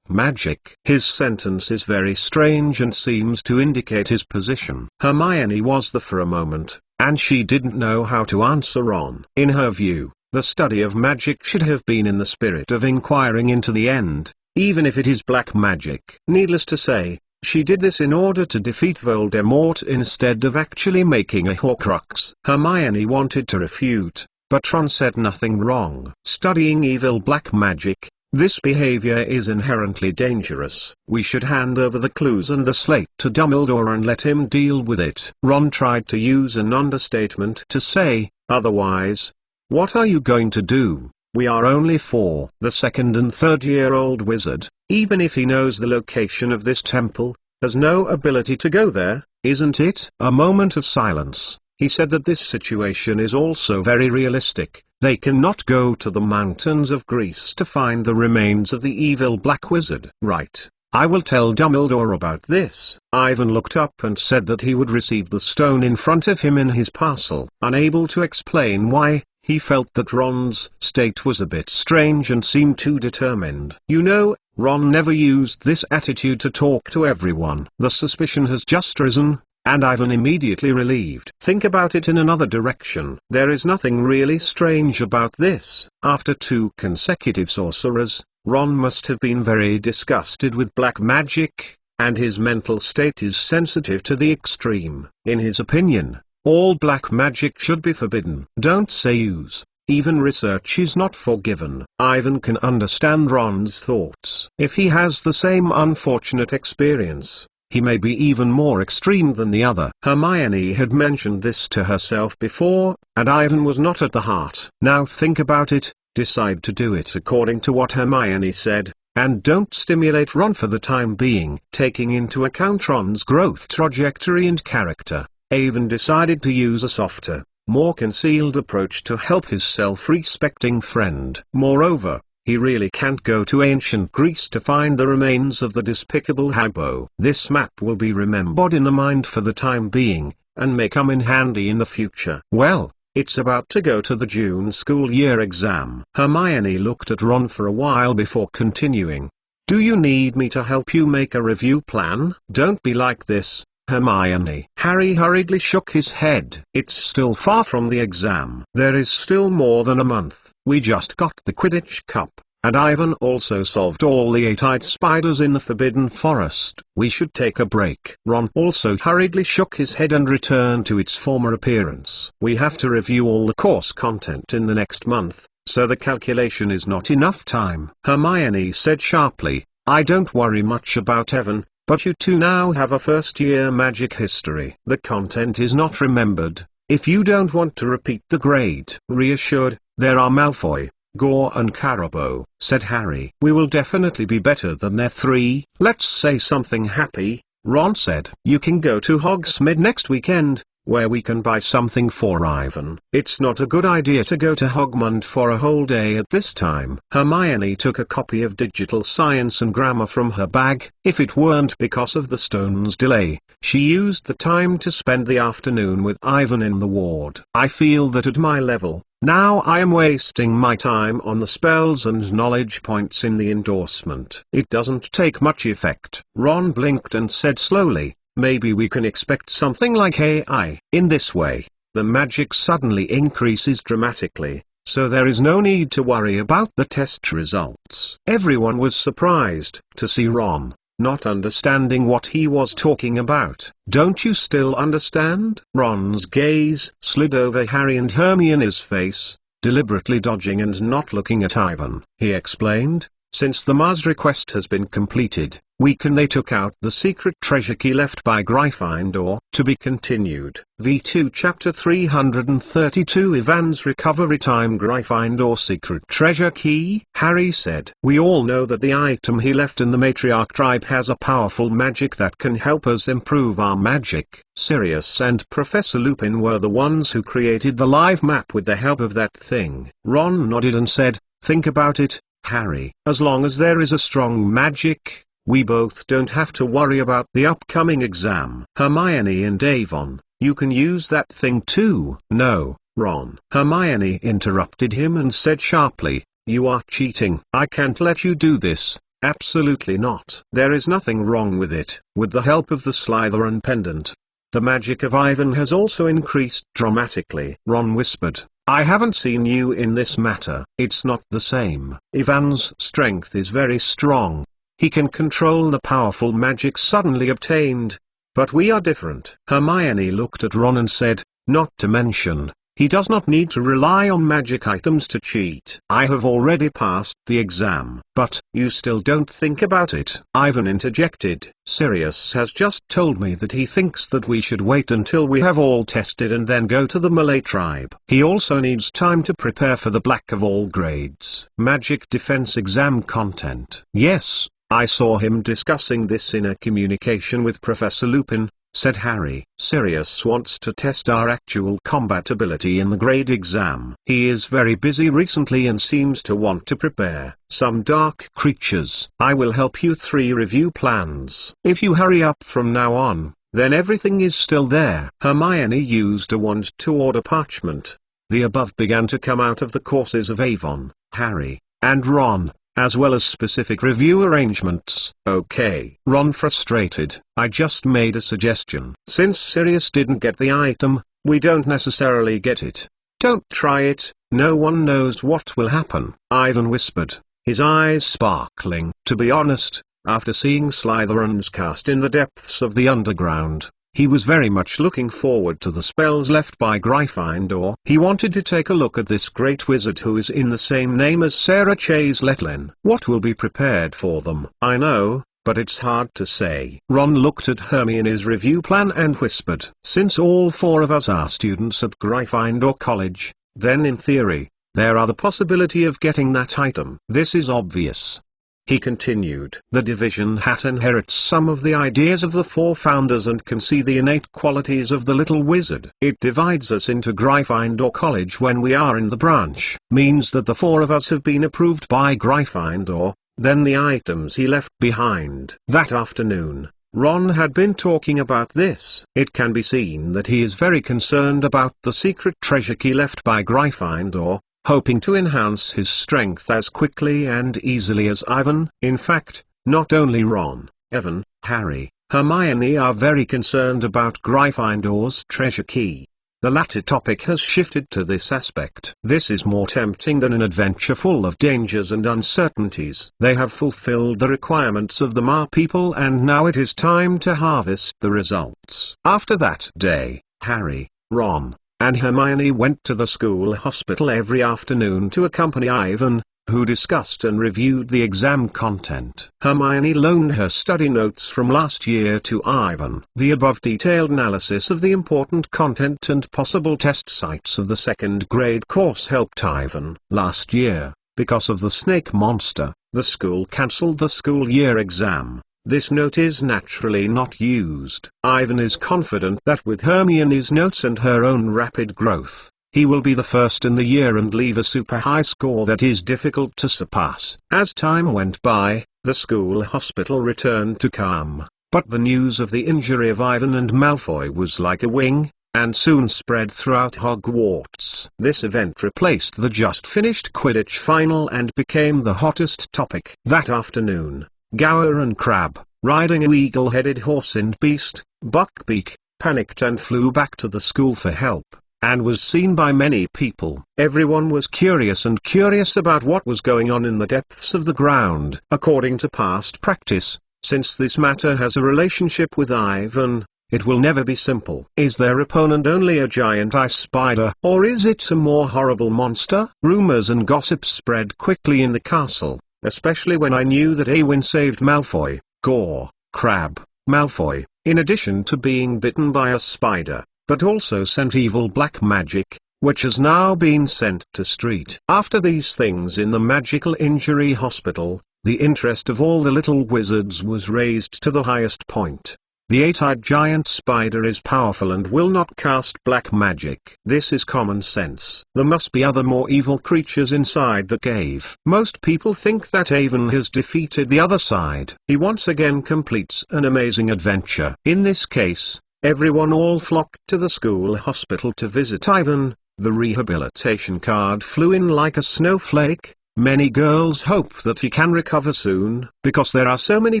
magic." His sentence is very strange and seems to indicate his position. Hermione was there for a moment, and she didn't know how to answer Ron. In her view, the study of magic should have been in the spirit of inquiring into the end, even if it is black magic. Needless to say, she did this in order to defeat Voldemort instead of actually making a Horcrux. Hermione wanted to refute, but Ron said nothing wrong. Studying evil black magic, this behavior is inherently dangerous. We should hand over the clues and the slate to Dumbledore and let him deal with it. Ron tried to use an understatement to say, "Otherwise, what are you going to do? We are only 4." The 2nd and 3rd-year-old wizard, even if he knows the location of this temple, has no ability to go there, isn't it? A moment of silence, He said that this situation is also very realistic. They cannot go to the mountains of Greece to find the remains of the evil Black Wizard. Right. I will tell Dumbledore about this. Ivan looked up and said that he would receive the stone in front of him in his parcel. Unable to explain why, he felt that Ron's state was a bit strange and seemed too determined. You know, Ron never used this attitude to talk to everyone. The suspicion has just risen, and Ivan immediately relieved. Think about it in another direction. There is nothing really strange about this. After 2 consecutive sorcerers, Ron must have been very disgusted with black magic, and his mental state is sensitive to the extreme. In his opinion, all black magic should be forbidden. Don't say use. Even research is not forgiven. Ivan can understand Ron's thoughts. If he has the same unfortunate experience, he may be even more extreme than the other. Hermione had mentioned this to herself before, and Ivan was not at the heart. Now think about it, decide to do it according to what Hermione said, and don't stimulate Ron for the time being. Taking into account Ron's growth trajectory and character, Ivan decided to use a softer, more concealed approach to help his self-respecting friend. Moreover, he really can't go to ancient Greece to find the remains of the despicable Hagbo. This map will be remembered in the mind for the time being, and may come in handy in the future. Well, it's about to go to the June school year exam. Hermione looked at Ron for a while before continuing. Do you need me to help you make a review plan? Don't be like this, Hermione. Harry hurriedly shook his head. It's still far from the exam. There is still more than a month. We just got the Quidditch Cup, and Ivan also solved all the 8-eyed spiders in the Forbidden Forest. We should take a break. Ron also hurriedly shook his head and returned to its former appearance. We have to review all the course content in the next month, so the calculation is not enough time. Hermione said sharply, I don't worry much about Evan, but you two now have a first-year magic history. The content is not remembered, if you don't want to repeat the grade. Reassured, there are Malfoy, Gore and Carabo, said Harry. We will definitely be better than their 3. Let's say something happy, Ron said. You can go to Hogsmeade next weekend, where we can buy something for Ivan. It's not a good idea to go to Hogmund for a whole day at this time. Hermione took a copy of Digital Science and Grammar from her bag. If it weren't because of the stone's delay, she used the time to spend the afternoon with Ivan in the ward. I feel that at my level, now I am wasting my time on the spells and knowledge points in the endorsement. It doesn't take much effect. Ron blinked and said slowly, maybe we can expect something like AI. In this way, the magic suddenly increases dramatically, so there is no need to worry about the test results. Everyone was surprised to see Ron not understanding what he was talking about. Don't you still understand? Ron's gaze slid over Harry and Hermione's face, deliberately dodging and not looking at Ivan. He explained, since the Mars request has been completed, they took out the secret treasure key left by Gryffindor. To be continued. V2 Chapter 332 Ivan's Recovery Time. Gryffindor Secret Treasure Key. Harry said, we all know that the item he left in the Matriarch tribe has a powerful magic that can help us improve our magic. Sirius and Professor Lupin were the ones who created the live map with the help of that thing. Ron nodded and said, think about it, Harry. As long as there is a strong magic, we both don't have to worry about the upcoming exam. Hermione and Avon, you can use that thing too. No, Ron. Hermione interrupted him and said sharply, you are cheating. I can't let you do this. Absolutely not. There is nothing wrong with it. With the help of the Slytherin pendant, the magic of Ivan has also increased dramatically. Ron whispered, I haven't seen you in this matter. It's not the same. Ivan's strength is very strong. He can control the powerful magic suddenly obtained. But we are different. Hermione looked at Ron and said, not to mention, he does not need to rely on magic items to cheat. I have already passed the exam. But, you still don't think about it. Ivan interjected. Sirius has just told me that he thinks that we should wait until we have all tested and then go to the Malay tribe. He also needs time to prepare for the Black of all grades Magic Defense exam content. Yes, I saw him discussing this in a communication with Professor Lupin, said Harry. "Sirius wants to test our actual combat ability in the grade exam. He is very busy recently and seems to want to prepare some dark creatures. I will help you 3 review plans. If you hurry up from now on, then everything is still there." Hermione used a wand to order parchment. The above began to come out of the courses of Avon, Harry, and Ron, as well as specific review arrangements. "Okay." Ron frustrated. "I just made a suggestion. Since Sirius didn't get the item, we don't necessarily get it. Don't try it, no one knows what will happen," Ivan whispered, his eyes sparkling. To be honest, after seeing Slytherin's cast in the depths of the underground, he was very much looking forward to the spells left by Gryffindor. He wanted to take a look at this great wizard who is in the same name as Sarah Chase Letlin. What will be prepared for them? I know, but it's hard to say. Ron looked at Hermione's review plan and whispered, "Since all 4 of us are students at Gryffindor College, then in theory, there are the possibility of getting that item. This is obvious." He continued, "The division hat inherits some of the ideas of the 4 founders and can see the innate qualities of the little wizard. It divides us into Gryffindor College when we are in the branch. Means that the 4 of us have been approved by Gryffindor, then the items he left behind." That afternoon, Ron had been talking about this. It can be seen that he is very concerned about the secret treasure key left by Gryffindor, hoping to enhance his strength as quickly and easily as Ivan. In fact, not only Ron, Evan, Harry, Hermione are very concerned about Gryffindor's treasure key. The latter topic has shifted to this aspect. This is more tempting than an adventure full of dangers and uncertainties. They have fulfilled the requirements of the Ma people and now it is time to harvest the results. After that day, Harry, Ron, and Hermione went to the school hospital every afternoon to accompany Ivan, who discussed and reviewed the exam content. Hermione loaned her study notes from last year to Ivan. The above detailed analysis of the important content and possible test sites of the 2nd grade course helped Ivan. Last year, because of the snake monster, the school cancelled the school year exam. This note is naturally not used. Ivan is confident that with Hermione's notes and her own rapid growth, he will be the first in the year and leave a super high score that is difficult to surpass. As time went by, the school hospital returned to calm, but the news of the injury of Ivan and Malfoy was like a wing, and soon spread throughout Hogwarts. This event replaced the just-finished Quidditch final and became the hottest topic. That afternoon, Gower and Crabbe, riding a eagle-headed horse and beast, Buckbeak, panicked and flew back to the school for help, and was seen by many people. Everyone was curious about what was going on in the depths of the ground. According to past practice, since this matter has a relationship with Ivan, it will never be simple. Is their opponent only a giant ice spider, or is it a more horrible monster? Rumors and gossip spread quickly in the castle, especially when I knew that Awin saved Malfoy, Gore, Crabbe, Malfoy, in addition to being bitten by a spider, but also sent evil black magic, which has now been sent to Street. After these things in the magical injury hospital, the interest of all the little wizards was raised to the highest point. The 8-eyed giant spider is powerful and will not cast black magic. This is common sense. There must be other more evil creatures inside the cave. Most people think that Avon has defeated the other side. He once again completes an amazing adventure. In this case, everyone all flocked to the school hospital to visit Ivan. The rehabilitation card flew in like a snowflake. Many girls hope that he can recover soon, because there are so many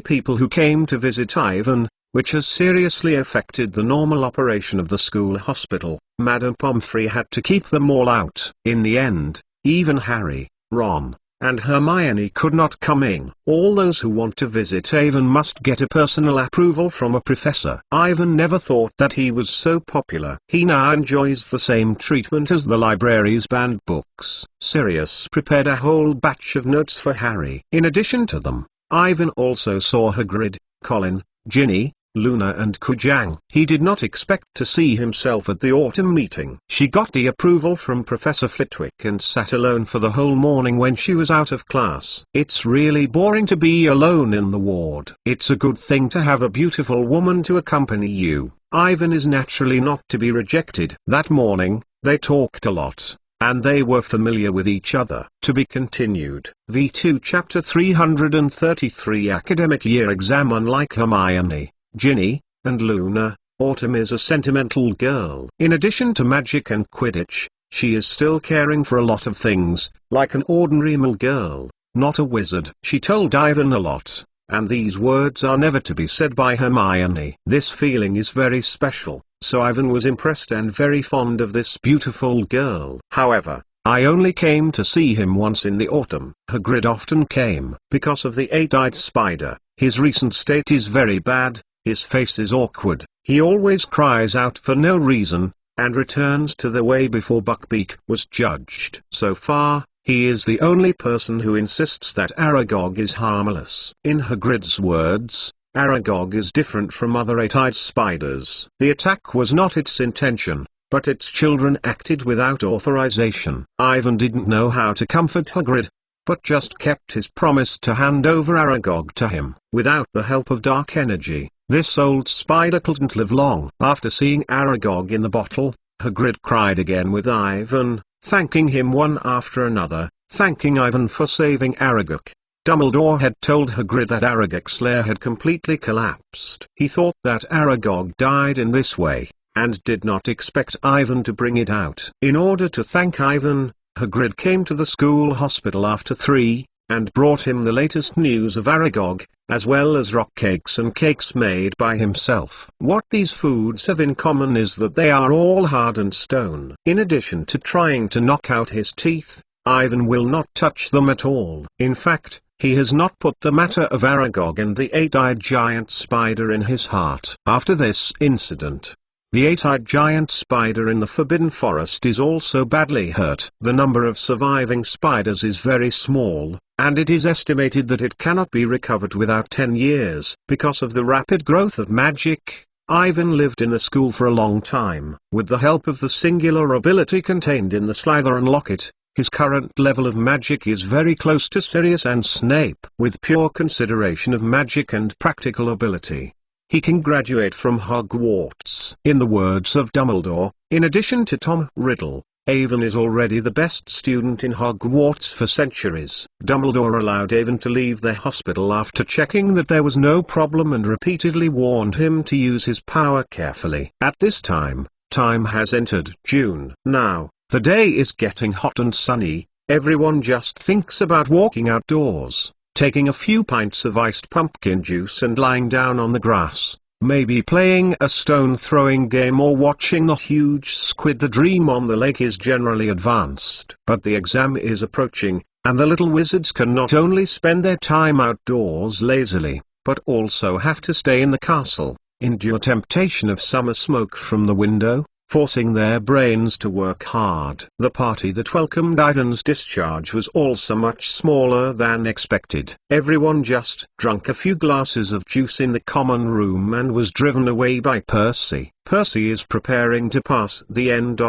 people who came to visit Ivan, which has seriously affected the normal operation of the school hospital. Madame Pomfrey had to keep them all out. In the end, even Harry, Ron, and Hermione could not come in. All those who want to visit Avon must get a personal approval from a professor. Ivan never thought that he was so popular. He now enjoys the same treatment as the library's banned books. Sirius prepared a whole batch of notes for Harry. In addition to them, Ivan also saw Hagrid, Colin, Ginny, Luna and Kujang. He did not expect to see himself at the autumn meeting. She got the approval from Professor Flitwick and sat alone for the whole morning when she was out of class. It's really boring to be alone in the ward. It's a good thing to have a beautiful woman to accompany you. Ivan is naturally not to be rejected. That morning, they talked a lot, and they were familiar with each other. To be continued. V2 Chapter 333 Academic Year Exam. Unlike Hermione, Ginny, and Luna, Autumn is a sentimental girl. In addition to magic and Quidditch, she is still caring for a lot of things, like an ordinary mill girl, not a wizard. She told Ivan a lot, and these words are never to be said by Hermione. This feeling is very special, so Ivan was impressed and very fond of this beautiful girl. However, I only came to see him once in the autumn. Hagrid often came. Because of the eight-eyed spider, his recent state is very bad, his face is awkward, he always cries out for no reason, and returns to the way before Buckbeak was judged. So far, he is the only person who insists that Aragog is harmless. In Hagrid's words, Aragog is different from other eight-eyed spiders. The attack was not its intention, but its children acted without authorization. Ivan didn't know how to comfort Hagrid, but just kept his promise to hand over Aragog to him. Without the help of dark energy, this old spider couldn't live long. After seeing Aragog in the bottle, Hagrid cried again with Ivan, thanking him one after another, thanking Ivan for saving Aragog. Dumbledore had told Hagrid that Aragog's lair had completely collapsed. He thought that Aragog died in this way, and did not expect Ivan to bring it out. In order to thank Ivan, Hagrid came to the school hospital after 3, and brought him the latest news of Aragog, as well as rock cakes and cakes made by himself. What these foods have in common is that they are all hardened stone. In addition to trying to knock out his teeth, Ivan will not touch them at all. In fact, he has not put the matter of Aragog and the eight-eyed giant spider in his heart. After this incident, the eight-eyed giant spider in the Forbidden Forest is also badly hurt. The number of surviving spiders is very small, and it is estimated that it cannot be recovered without 10 years. Because of the rapid growth of magic, Ivan lived in the school for a long time. With the help of the singular ability contained in the Slytherin locket, his current level of magic is very close to Sirius and Snape. With pure consideration of magic and practical ability, he can graduate from Hogwarts. In the words of Dumbledore, in addition to Tom Riddle, Ivan is already the best student in Hogwarts for centuries. Dumbledore allowed Ivan to leave the hospital after checking that there was no problem and repeatedly warned him to use his power carefully. At this time has entered June. Now, the day is getting hot and sunny, everyone just thinks about walking outdoors, taking a few pints of iced pumpkin juice and lying down on the grass, maybe playing a stone-throwing game or watching the huge squid. The dream on the lake is generally advanced. But the exam is approaching, and the little wizards can not only spend their time outdoors lazily, but also have to stay in the castle, endure temptation of summer smoke from the window, forcing their brains to work hard. The party that welcomed Ivan's discharge was also much smaller than expected. Everyone just drank a few glasses of juice in the common room and was driven away by Percy. Percy is preparing to pass the N.E.W.T.S.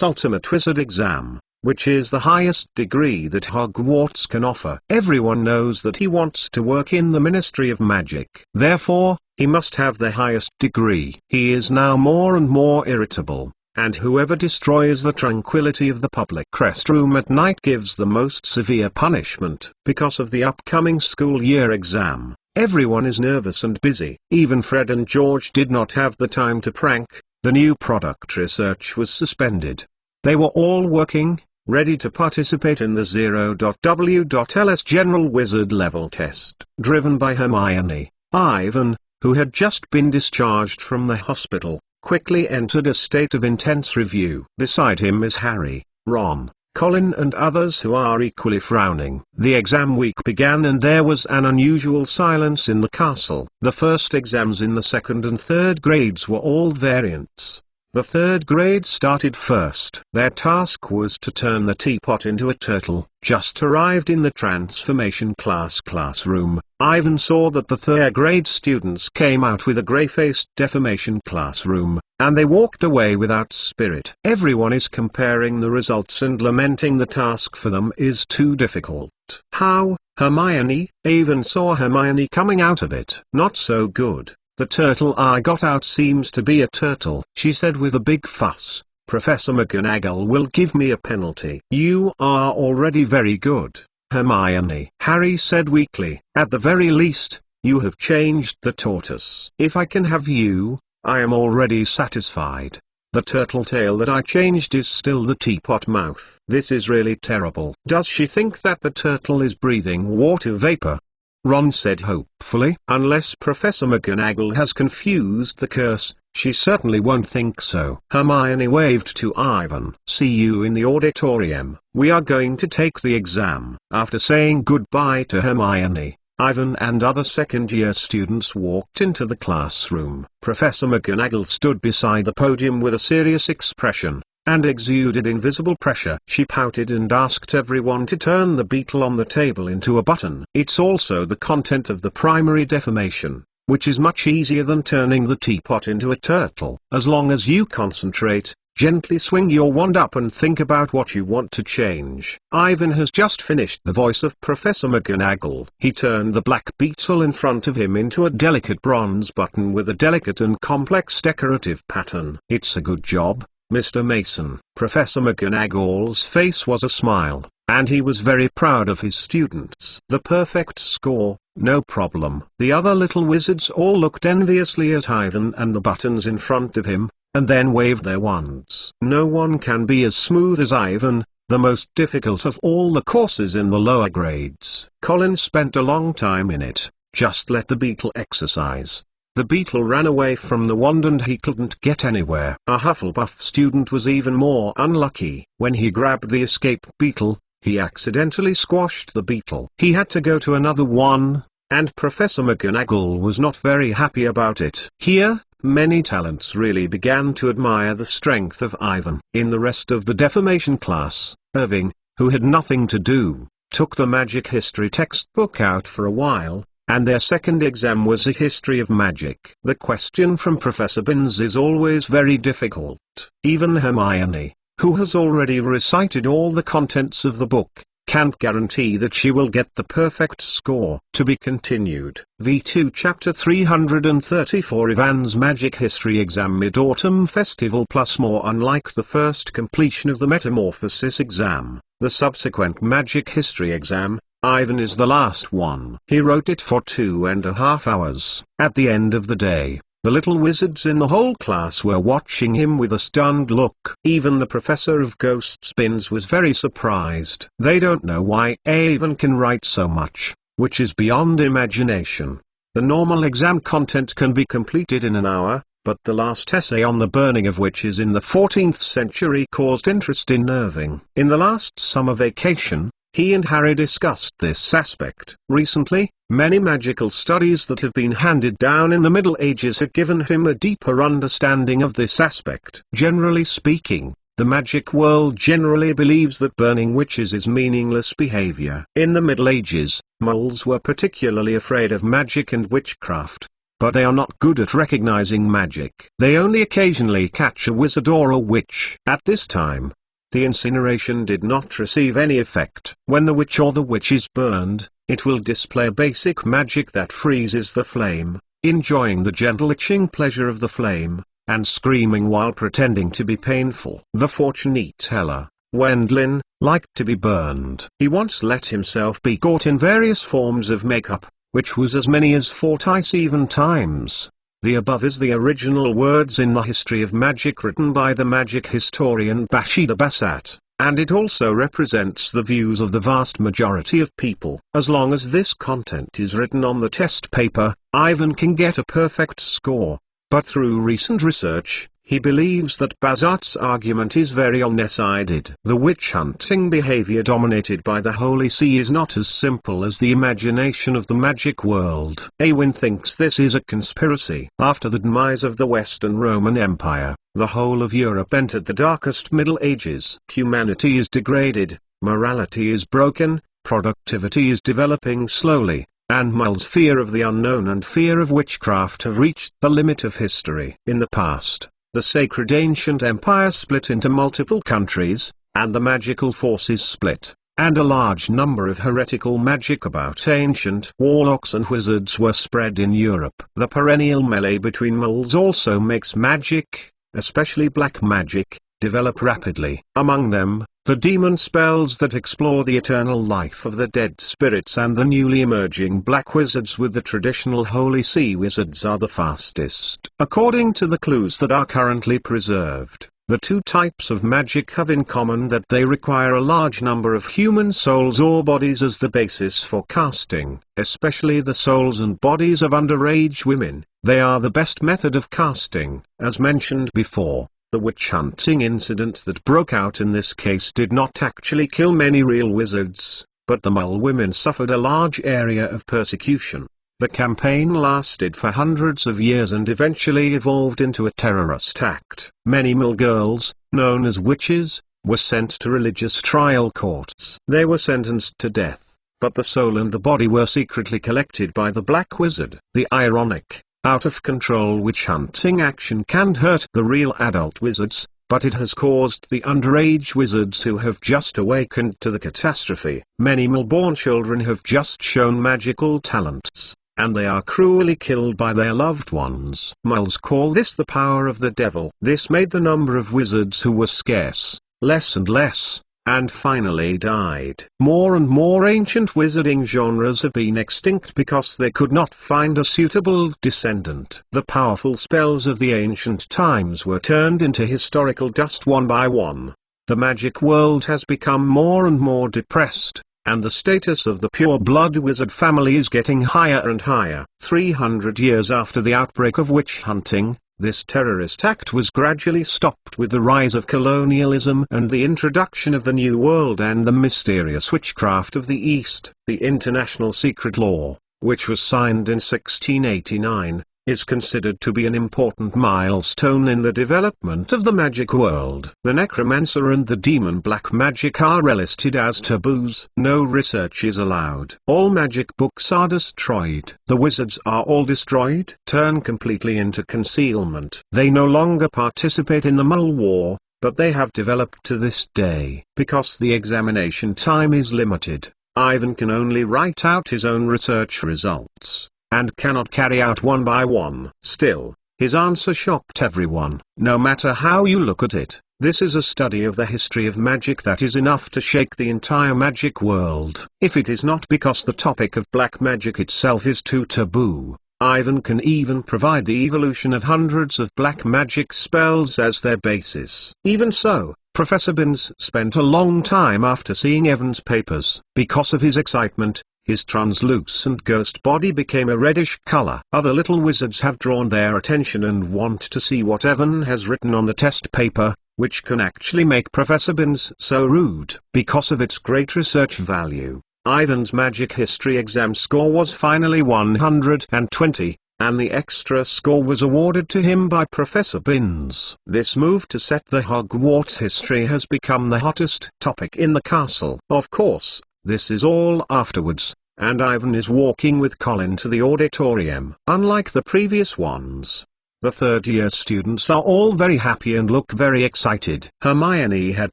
Ultimate Wizard exam, which is the highest degree that Hogwarts can offer. Everyone knows that he wants to work in the Ministry of Magic. Therefore, he must have the highest degree. He is now more and more irritable, and whoever destroys the tranquility of the public restroom at night gives the most severe punishment. Because of the upcoming school year exam, everyone is nervous and busy. Even Fred and George did not have the time to prank. The new product research was suspended. They were all working, ready to participate in the 0.W.L.S. General Wizard level test. Driven by Hermione, Ivan, who had just been discharged from the hospital, quickly entered a state of intense review. Beside him is Harry, Ron, Colin and others who are equally frowning. The exam week began and there was an unusual silence in the castle. The first exams in the second and third grades were all variants. The third grade started first. Their task was to turn the teapot into a turtle. Just arrived in the transformation classroom, Ivan saw that the third grade students came out with a grey-faced deformation classroom, and they walked away without spirit. Everyone is comparing the results and lamenting the task for them is too difficult. How, Hermione? Ivan saw Hermione coming out of it. Not so good. The turtle I got out seems to be a turtle," she said with a big fuss. "Professor McGonagall will give me a penalty." "You are already very good, Hermione," Harry said weakly. "At the very least, you have changed the tortoise. If I can have you, I am already satisfied. The turtle tail that I changed is still the teapot mouth." "This is really terrible." "Does she think that the turtle is breathing water vapor?" Ron said hopefully. "Unless Professor McGonagall has confused the curse, she certainly won't think so." Hermione waved to Ivan. "See you in the auditorium. We are going to take the exam." After saying goodbye to Hermione, Ivan and other second-year students walked into the classroom. Professor McGonagall stood beside the podium with a serious expression, and exuded invisible pressure. She pouted and asked everyone to turn the beetle on the table into a button. "It's also the content of the primary deformation, which is much easier than turning the teapot into a turtle. As long as you concentrate, gently swing your wand up and think about what you want to change." Ivan has just finished the voice of Professor McGonagall. He turned the black beetle in front of him into a delicate bronze button with a delicate and complex decorative pattern. "It's a good job, Mr. Mason." Professor McGonagall's face was a smile, and he was very proud of his students. "The perfect score, no problem." The other little wizards all looked enviously at Ivan and the buttons in front of him, and then waved their wands. "No one can be as smooth as Ivan, the most difficult of all the courses in the lower grades. Colin spent a long time in it. Just let the beetle exercise." The beetle ran away from the wand and he couldn't get anywhere. A Hufflepuff student was even more unlucky. When he grabbed the escape beetle, he accidentally squashed the beetle. He had to go to another one, and Professor McGonagall was not very happy about it. Here, many talents really began to admire the strength of Ivan. In the rest of the deformation class, Irving, who had nothing to do, took the magic history textbook out for a while, and their second exam was a history of magic. The question from Professor Binns is always very difficult. Even Hermione, who has already recited all the contents of the book, can't guarantee that she will get the perfect score. To be continued. V2 Chapter 334 Ivan's Magic History Exam Mid-Autumn Festival plus more. Unlike the first completion of the Metamorphosis exam, the subsequent Magic History exam, Ivan is the last one. He wrote it for 2.5 hours. At the end of the day, the little wizards in the whole class were watching him with a stunned look. Even the professor of ghost spins was very surprised. They don't know why Ivan can write so much, which is beyond imagination. The normal exam content can be completed in an hour, but the last essay on the burning of witches in the 14th century caused interest in Irving. In the last summer vacation, he and Harry discussed this aspect. Recently, many magical studies that have been handed down in the Middle Ages have given him a deeper understanding of this aspect. Generally speaking, the magic world generally believes that burning witches is meaningless behavior. In the Middle Ages, muggles were particularly afraid of magic and witchcraft, but they are not good at recognizing magic. They only occasionally catch a wizard or a witch. At this time, the incineration did not receive any effect. When the witch or the witch is burned, it will display basic magic that freezes the flame, enjoying the gentle itching pleasure of the flame, and screaming while pretending to be painful. The fortune teller, Wendlin, liked to be burned. He once let himself be caught in various forms of makeup, which was as many as 47 times. The above is the original words in the History of Magic written by the magic historian Bashida Bassat, and it also represents the views of the vast majority of people. As long as this content is written on the test paper, Ivan can get a perfect score, but through recent research, he believes that Bassat's argument is very one-sided. The witch-hunting behavior dominated by the Holy See is not as simple as the imagination of the magic world. Awin thinks this is a conspiracy. After the demise of the Western Roman Empire, the whole of Europe entered the darkest Middle Ages. Humanity is degraded, morality is broken, productivity is developing slowly, and muggles' fear of the unknown and fear of witchcraft have reached the limit of history. In the past, the sacred ancient empire split into multiple countries, and the magical forces split. and a large number of heretical magic about ancient warlocks and wizards were spread in Europe. The perennial melee between moles also makes magic, especially black magic, develop rapidly. Among them, the demon spells that explore the eternal life of the dead spirits and the newly emerging black wizards with the traditional holy sea wizards are the fastest. According to the clues that are currently preserved, the two types of magic have in common that they require a large number of human souls or bodies as the basis for casting, especially the souls and bodies of underage women. They are the best method of casting. As mentioned before, the witch hunting incident that broke out in this case did not actually kill many real wizards, but the mole women suffered a large area of persecution. The campaign lasted for hundreds of years and eventually evolved into a terrorist act. Many mole girls, known as witches, were sent to religious trial courts. They were sentenced to death, but the soul and the body were secretly collected by the Black Wizard. The ironic, out-of-control witch-hunting action can hurt the real adult wizards, but it has caused the underage wizards who have just awakened to the catastrophe. Many mole-born children have just shown magical talents, and they are cruelly killed by their loved ones. Moles call this the power of the devil. This made the number of wizards who were scarce, less and less, and finally died. More and more ancient wizarding genres have been extinct because they could not find a suitable descendant. The powerful spells of the ancient times were turned into historical dust one by one. The magic world has become more and more depressed, and the status of the pure-blood wizard family is getting higher and higher. 300 years after the outbreak of witch hunting, this terrorist act was gradually stopped with the rise of colonialism and the introduction of the New World and the mysterious witchcraft of the East. The International Secret Law, which was signed in 1689, is considered to be an important milestone in the development of the magic world. The necromancer and the demon black magic are listed as taboos. No research is allowed. All magic books are destroyed. The wizards are all destroyed. Turn completely into concealment. They no longer participate in the Mole War, but they have developed to this day. Because the examination time is limited, Ivan can only write out his own research results, and cannot carry out one by one. Still, his answer shocked everyone. No matter how you look at it, this is a study of the history of magic that is enough to shake the entire magic world. If it is not because the topic of black magic itself is too taboo, Ivan can even provide the evolution of hundreds of black magic spells as their basis. Even so, Professor Binns spent a long time after seeing Evan's papers. Because of his excitement, his translucent ghost body became a reddish color. Other little wizards have drawn their attention and want to see what Evan has written on the test paper, which can actually make Professor Binns so rude. Because of its great research value, Ivan's magic history exam score was finally 120, and the extra score was awarded to him by Professor Binns. This move to set the Hogwarts history has become the hottest topic in the castle. Of course, this is all afterwards, and Ivan is walking with Colin to the auditorium. Unlike the previous ones, the third-year students are all very happy and look very excited. Hermione had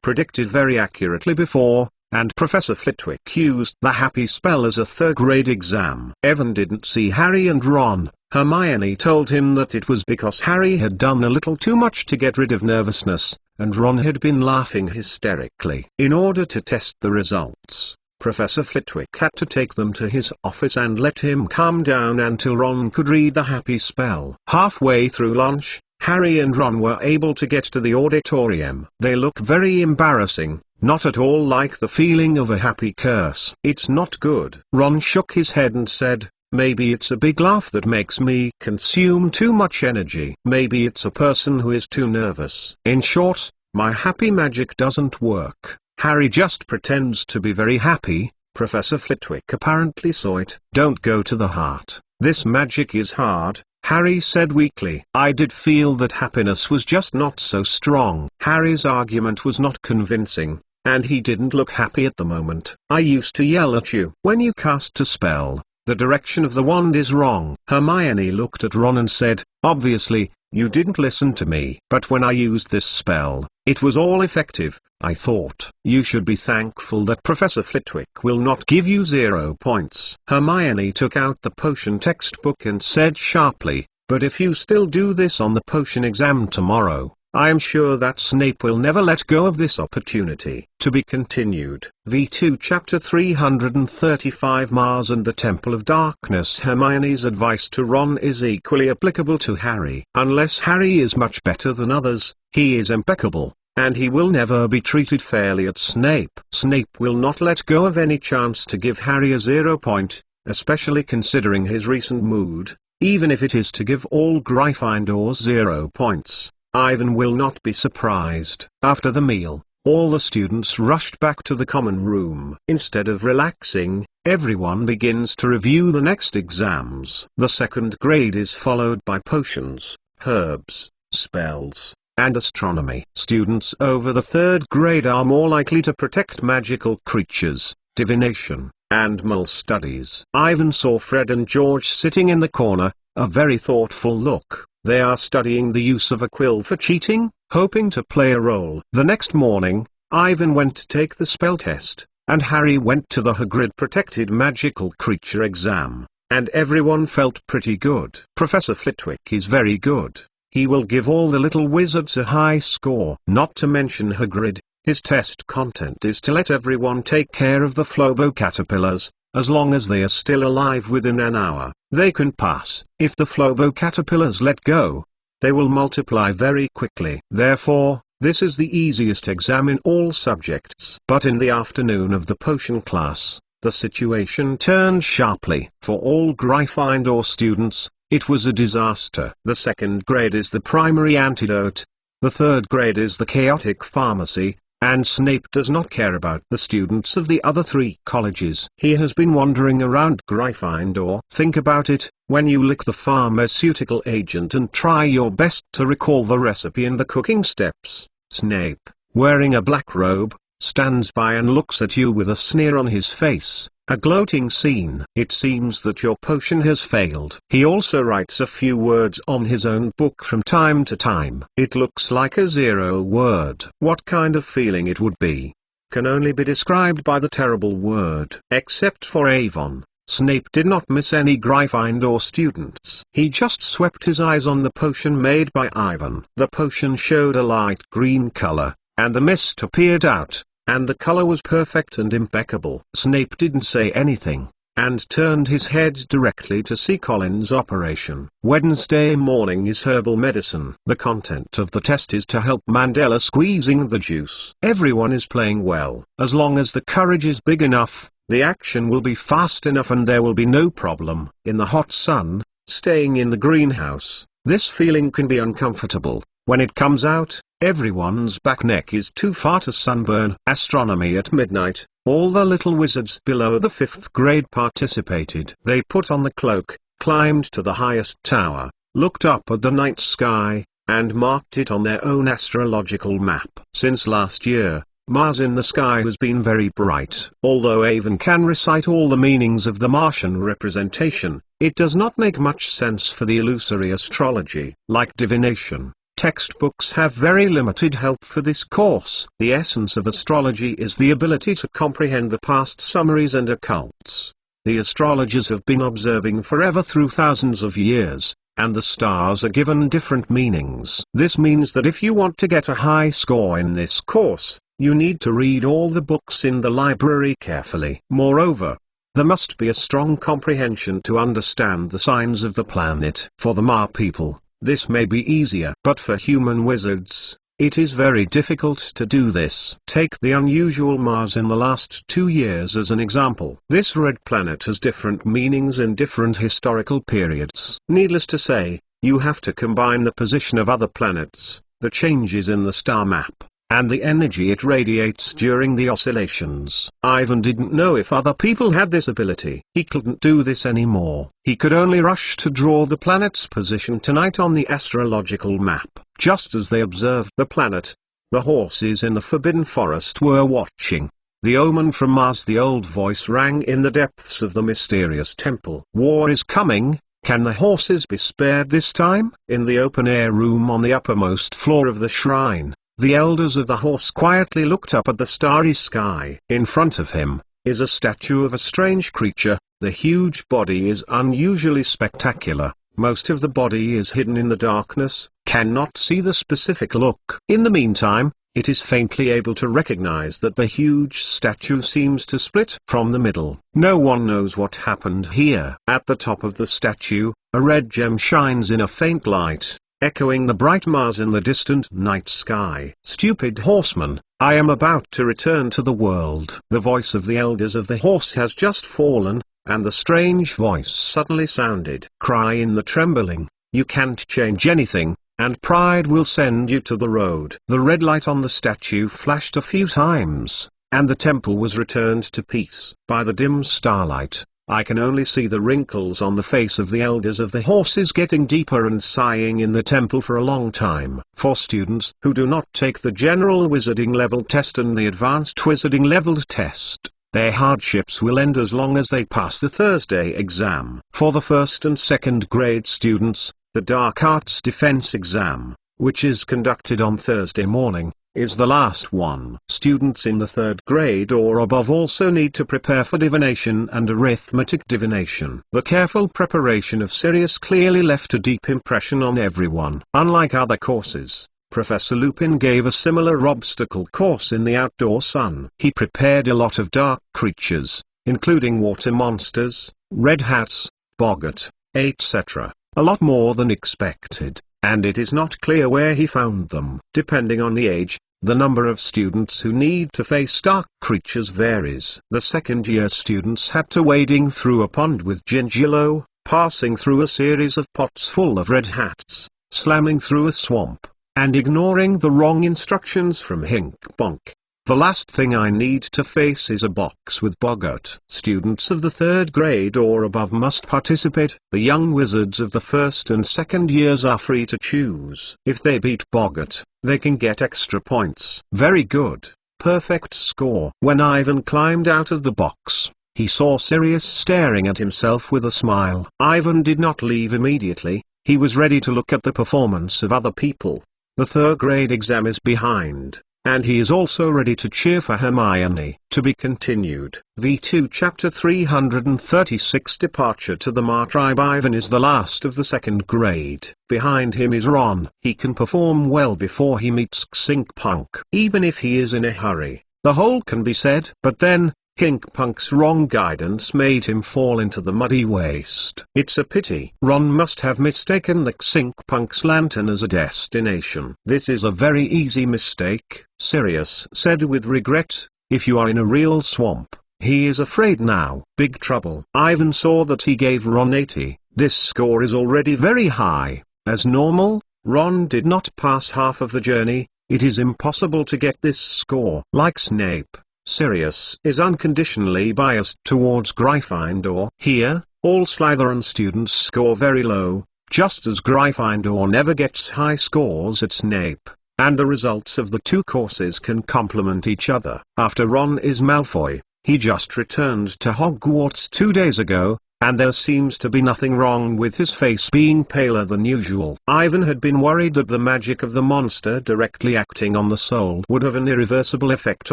predicted very accurately before, and Professor Flitwick used the happy spell as a third-grade exam. Evan didn't see Harry and Ron. Hermione told him that it was because Harry had done a little too much to get rid of nervousness, and Ron had been laughing hysterically. In order to test the results, Professor Flitwick had to take them to his office and let him calm down until Ron could read the happy spell. Halfway through lunch, Harry and Ron were able to get to the auditorium. They look very embarrassing, not at all like the feeling of a happy curse. It's not good. Ron shook his head and said, "Maybe it's a big laugh that makes me consume too much energy. Maybe it's a person who is too nervous. In short, my happy magic doesn't work. Harry just pretends to be very happy." Professor Flitwick apparently saw it. "Don't go to the heart. This magic is hard," Harry said weakly. "I did feel that happiness was just not so strong." Harry's argument was not convincing, and he didn't look happy at the moment. "I used to yell at you. When you cast a spell, the direction of the wand is wrong." Hermione looked at Ron and said, "Obviously, you didn't listen to me. But when I used this spell, it was all effective. I thought. You should be thankful that Professor Flitwick will not give you 0 points. Hermione took out the potion textbook and said sharply, but if you still do this on the potion exam tomorrow, I am sure that Snape will never let go of this opportunity. To be continued. V2 Chapter 335 Mars and the Temple of Darkness. Hermione's advice to Ron is equally applicable to Harry. Unless Harry is much better than others, he is impeccable, and he will never be treated fairly at Snape. Snape will not let go of any chance to give Harry a 0 point, especially considering his recent mood, even if it is to give all Gryffindors 0 points. Ivan will not be surprised. After the meal, all the students rushed back to the common room. Instead of relaxing, everyone begins to review the next exams. The second grade is followed by potions, herbs, spells, and astronomy. Students over the third grade are more likely to protect magical creatures, divination, and mole studies. Ivan saw Fred and George sitting in the corner, a very thoughtful look. They are studying the use of a quill for cheating, hoping to play a role. The next morning, Ivan went to take the spell test, and Harry went to the Hagrid-protected magical creature exam, and everyone felt pretty good. Professor Flitwick is very good. He will give all the little wizards a high score. Not to mention Hagrid, his test content is to let everyone take care of the Flobo caterpillars. As long as they are still alive within an hour, they can pass. If the Flobo caterpillars let go, they will multiply very quickly. Therefore, this is the easiest exam in all subjects. But in the afternoon of the potion class, the situation turned sharply. For all Gryffindor students, it was a disaster. The second grade is the primary antidote, the third grade is the chaotic pharmacy, and Snape does not care about the students of the other 3 colleges. He has been wandering around Gryffindor. Think about it, when you lick the pharmaceutical agent and try your best to recall the recipe and the cooking steps, Snape, wearing a black robe, stands by and looks at you with a sneer on his face, a gloating scene. It seems that your potion has failed. He also writes a few words on his own book from time to time. It looks like a 0 word. What kind of feeling it would be can only be described by the terrible word. Except for Avon, Snape did not miss any Gryffindor students. He just swept his eyes on the potion made by Ivan. The potion showed a light green color, and the mist appeared out, and the color was perfect and impeccable. Snape didn't say anything, and turned his head directly to see Colin's operation. Wednesday morning is herbal medicine. The content of the test is to help Mandela squeezing the juice. Everyone is playing well. As long as the courage is big enough, the action will be fast enough and there will be no problem. In the hot sun, staying in the greenhouse, this feeling can be uncomfortable. When it comes out, everyone's back neck is too far to sunburn. Astronomy at midnight, all the little wizards below the 5th grade participated. They put on the cloak, climbed to the highest tower, looked up at the night sky, and marked it on their own astrological map. Since last year, Mars in the sky has been very bright. Although Avon can recite all the meanings of the Martian representation, it does not make much sense for the illusory astrology. Like divination, textbooks have very limited help for this course. The essence of astrology is the ability to comprehend the past summaries and occults. The astrologers have been observing forever through thousands of years, and the stars are given different meanings. This means that if you want to get a high score in this course, you need to read all the books in the library carefully. Moreover, there must be a strong comprehension to understand the signs of the planet. For the Mar people, this may be easier. But for human wizards, it is very difficult to do this. Take the unusual Mars in the last 2 years as an example. This red planet has different meanings in different historical periods. Needless to say, you have to combine the position of other planets, the changes in the star map, and the energy it radiates during the oscillations. Ivan didn't know if other people had this ability. He couldn't do this anymore. He could only rush to draw the planet's position tonight on the astrological map. Just as they observed the planet, the horses in the Forbidden Forest were watching. The omen from Mars. The old voice rang in the depths of the mysterious temple. War is coming. Can the horses be spared this time? In the open-air room on the uppermost floor of the shrine, The elders of the horse quietly looked up at the starry sky. In front of him is a statue of a strange creature. The huge body is unusually spectacular. Most of the body is hidden in the darkness, cannot see the specific look. In the meantime, it is faintly able to recognize that the huge statue seems to split from the middle. No one knows what happened here. At the top of the statue, a red gem shines in a faint light, echoing the bright Mars in the distant night sky. Stupid horseman, I am about to return to the world. The voice of the elders of the horse has just fallen, and the strange voice suddenly sounded. Cry in the trembling, you can't change anything, and pride will send you to the road. The red light on the statue flashed a few times, and the temple was returned to peace. By the dim starlight, I can only see the wrinkles on the face of the elders of the horses getting deeper and sighing in the temple for a long time. For students who do not take the general wizarding level test and the advanced wizarding level test, their hardships will end as long as they pass the Thursday exam. For the first and second grade students, the Dark Arts Defense exam, which is conducted on Thursday morning, is the last one. Students in the third grade or above also need to prepare for divination and arithmetic divination. The careful preparation of Sirius clearly left a deep impression on everyone. Unlike other courses, Professor Lupin gave a similar obstacle course in the outdoor sun. He prepared a lot of dark creatures, including water monsters, red hats, boggart, etc. A lot more than expected, and it is not clear where he found them. Depending on the age, the number of students who need to face dark creatures varies. The second-year students had to wading through a pond with Gingillo, passing through a series of pots full of red hats, slamming through a swamp, and ignoring the wrong instructions from Hink Bonk. The last thing I need to face is a box with boggart. Students of the third grade or above must participate. The young wizards of the first and second years are free to choose. If they beat boggart, they can get extra points. Very good. Perfect score. When Ivan climbed out of the box, he saw Sirius staring at himself with a smile. Ivan did not leave immediately. He was ready to look at the performance of other people. The third grade exam is behind, and he is also ready to cheer for Hermione. To be continued. V2 Chapter 336 Departure to the Mar Tribe. Ivan is the last of the second grade. Behind him is Ron. He can perform well before he meets Xinkpunk. Even if he is in a hurry, the whole can be said. But then, Hinkpunk's wrong guidance made him fall into the muddy waste. It's a pity. Ron must have mistaken the Xinkpunk's lantern as a destination. This is a very easy mistake, Sirius said with regret. If you are in a real swamp, he is afraid now. Big trouble. Ivan saw that he gave Ron 80. This score is already very high. As normal, Ron did not pass half of the journey. It is impossible to get this score. Like Snape, Sirius is unconditionally biased towards Gryffindor. Here, all Slytherin students score very low, just as Gryffindor never gets high scores at Snape, and the results of the two courses can complement each other. After Ron is Malfoy. He just returned to Hogwarts 2 days ago, and there seems to be nothing wrong with his face being paler than usual. Ivan had been worried that the magic of the monster directly acting on the soul would have an irreversible effect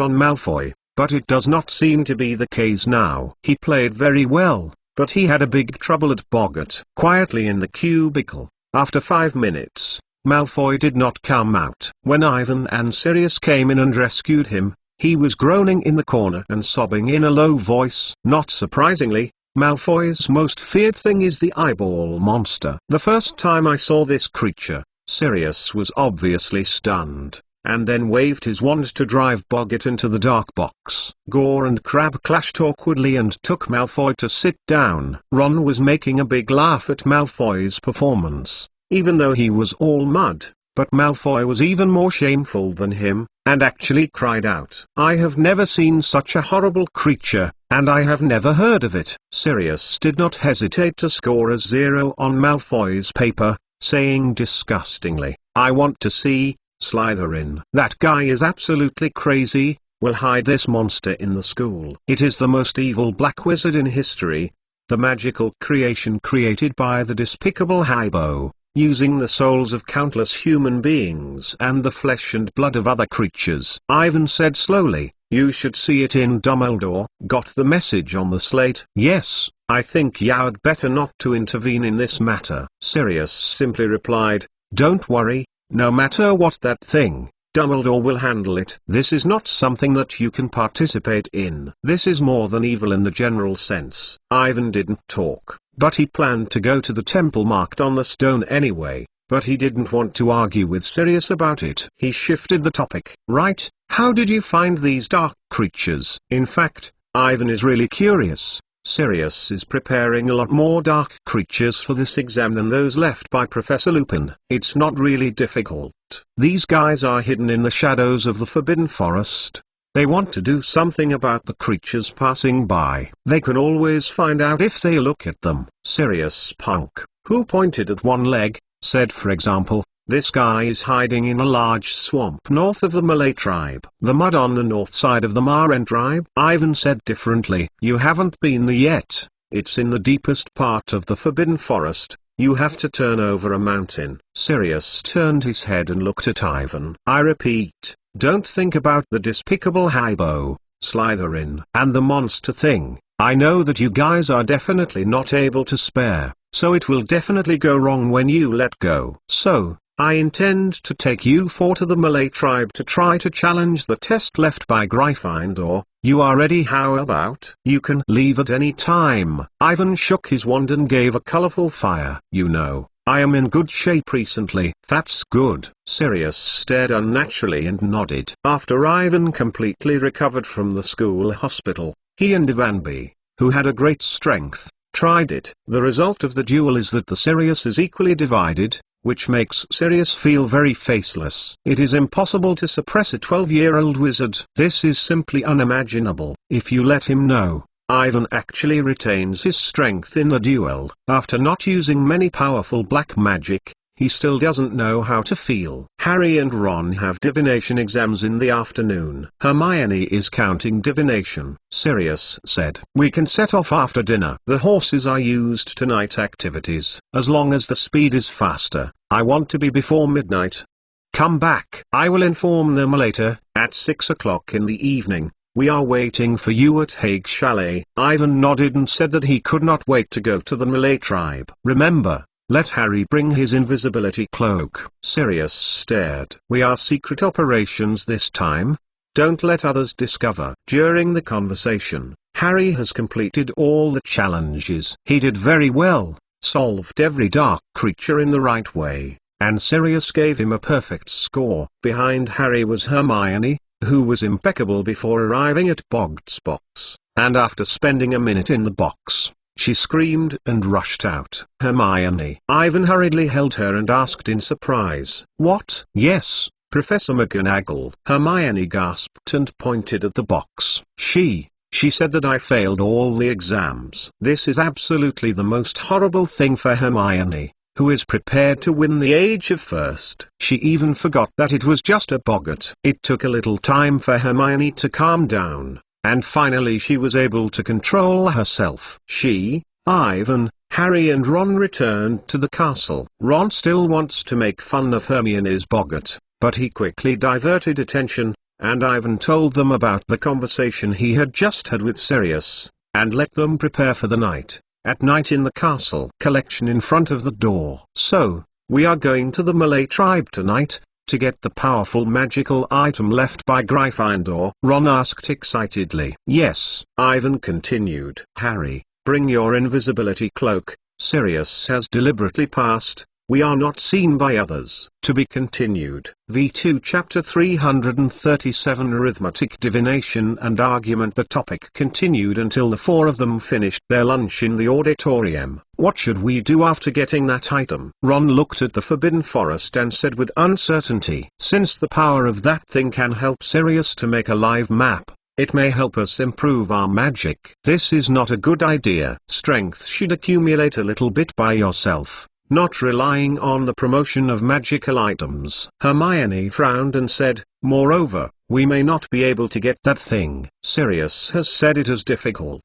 on Malfoy. But it does not seem to be the case now. He played very well, but he had a big trouble at boggart. Quietly in the cubicle, after 5 minutes, Malfoy did not come out. When Ivan and Sirius came in and rescued him, he was groaning in the corner and sobbing in a low voice. Not surprisingly, Malfoy's most feared thing is the eyeball monster. The first time I saw this creature, Sirius was obviously stunned, and then waved his wand to drive boggart into the dark box. Gore and Crabbe clashed awkwardly and took Malfoy to sit down. Ron was making a big laugh at Malfoy's performance, even though he was all mud, but Malfoy was even more shameful than him, and actually cried out. I have never seen such a horrible creature, and I have never heard of it. Sirius did not hesitate to score a 0 on Malfoy's paper, saying disgustingly, I want to see Slytherin. That guy is absolutely crazy. We'll hide this monster in the school. It is the most evil black wizard in history, the magical creation created by the despicable Hybo. using the souls of countless human beings and the flesh and blood of other creatures. Ivan said slowly, "You should see it in Dumbledore." Got the message on the slate? Yes, I think you'd better not to intervene in this matter. Sirius simply replied, "Don't worry, no matter what that thing, Dumbledore will handle it. This is not something that you can participate in. This is more than evil in the general sense." Ivan didn't talk, but he planned to go to the temple marked on the stone anyway, but he didn't want to argue with Sirius about it. He shifted the topic. "Right, how did you find these dark creatures?" In fact, Ivan is really curious. Sirius is preparing a lot more dark creatures for this exam than those left by Professor Lupin. It's not really difficult. These guys are hidden in the shadows of the Forbidden Forest. They want to do something about the creatures passing by. They can always find out if they look at them. Sirius Punk, who pointed at one leg, said, for example, "This guy is hiding in a large swamp north of the Malay tribe. The mud on the north side of the Maren tribe." Ivan said differently, "You haven't been there yet. It's in the deepest part of the Forbidden Forest. You have to turn over a mountain." Sirius turned his head and looked at Ivan. "I repeat, don't think about the despicable Hybo, Slytherin, and the monster thing. I know that you guys are definitely not able to spare, so it will definitely go wrong when you let go. So, I intend to take you four to the Malay tribe to try to challenge the test left by Gryffindor. You are ready? How about you can leave at any time?" Ivan shook his wand and gave a colorful fire. "You know, I am in good shape recently." "That's good." Sirius stared unnaturally and nodded. After Ivan completely recovered from the school hospital, he and Ivanby, who had a great strength, tried it. The result of the duel is that the Sirius is equally divided, which makes Sirius feel very faceless. It is impossible to suppress a 12-year-old wizard. This is simply unimaginable. If you let him know, Ivan actually retains his strength in the duel. After not using many powerful black magic, he still doesn't know how to feel. Harry and Ron have divination exams in the afternoon. Hermione is counting divination. Sirius said, "We can set off after dinner. The horses are used to night activities. As long as the speed is faster, I want to be before midnight. Come back. I will inform them later, at 6 o'clock in the evening. We are waiting for you at Hague Chalet." Ivan nodded and said that he could not wait to go to the Malay tribe. "Remember, let Harry bring his invisibility cloak." Sirius stared. "We are secret operations this time. Don't let others discover." During the conversation, Harry has completed all the challenges. He did very well, solved every dark creature in the right way, and Sirius gave him a perfect score. Behind Harry was Hermione, who was impeccable before arriving at Bog's box, and after spending a minute in the box, she screamed and rushed out. "Hermione!" Ivan hurriedly held her and asked in surprise. "What?" "Yes, Professor McGonagall." Hermione gasped and pointed at the box. She said that I failed all the exams." This is absolutely the most horrible thing for Hermione, who is prepared to win the age of first. She even forgot that it was just a boggart. It took a little time for Hermione to calm down, and finally she was able to control herself. She, Ivan, Harry and Ron returned to the castle. Ron still wants to make fun of Hermione's boggart, but he quickly diverted attention, and Ivan told them about the conversation he had just had with Sirius, and let them prepare for the night. At night in the castle collection in front of the door. "So, we are going to the Malay tribe tonight, to get the powerful magical item left by Gryffindor?" Ron asked excitedly. "Yes," Ivan continued. "Harry, bring your invisibility cloak. Sirius has deliberately passed. We are not seen by others." To be continued. V2 Chapter 337 Arithmetic Divination and Argument. The topic continued until the four of them finished their lunch in the auditorium. "What should we do after getting that item?" Ron looked at the Forbidden Forest and said with uncertainty, "Since the power of that thing can help Sirius to make a live map, it may help us improve our magic. This is not a good idea. Strength should accumulate a little bit by yourself, not relying on the promotion of magical items." Hermione frowned and said, "Moreover, we may not be able to get that thing. Sirius has said it is difficult."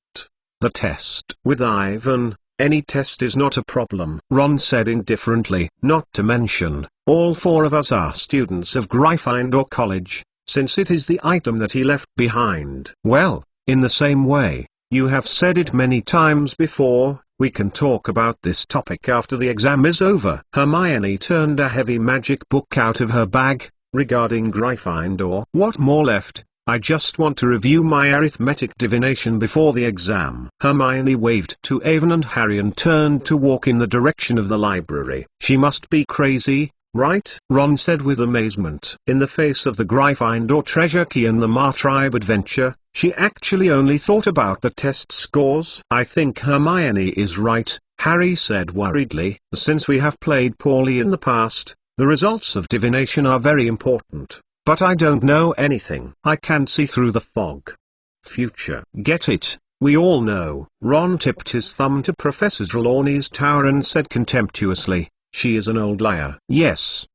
The test. With Ivan, Any test is not a problem, Ron said indifferently. Not to mention, all four of us are students of Gryffindor College, since it is the item that he left behind. Well, in the same way, you have said it many times before, we can talk about this topic after the exam is over. Hermione turned a heavy magic book out of her bag, regarding Gryffindor. What more left? I just want to review my arithmetic divination before the exam. Hermione waved to Avon and Harry and turned to walk in the direction of the library. She must be crazy, right? Ron said with amazement. In the face of the Gryffindor treasure key and the Martribe adventure, she actually only thought about the test scores. I think Hermione is right, Harry said worriedly. Since we have played poorly in the past, the results of divination are very important. But I don't know anything. I can't see through the fog. Future. Get it? We all know. Ron tipped his thumb to Professor Trelawney's tower and said contemptuously, she is an old liar. Yes,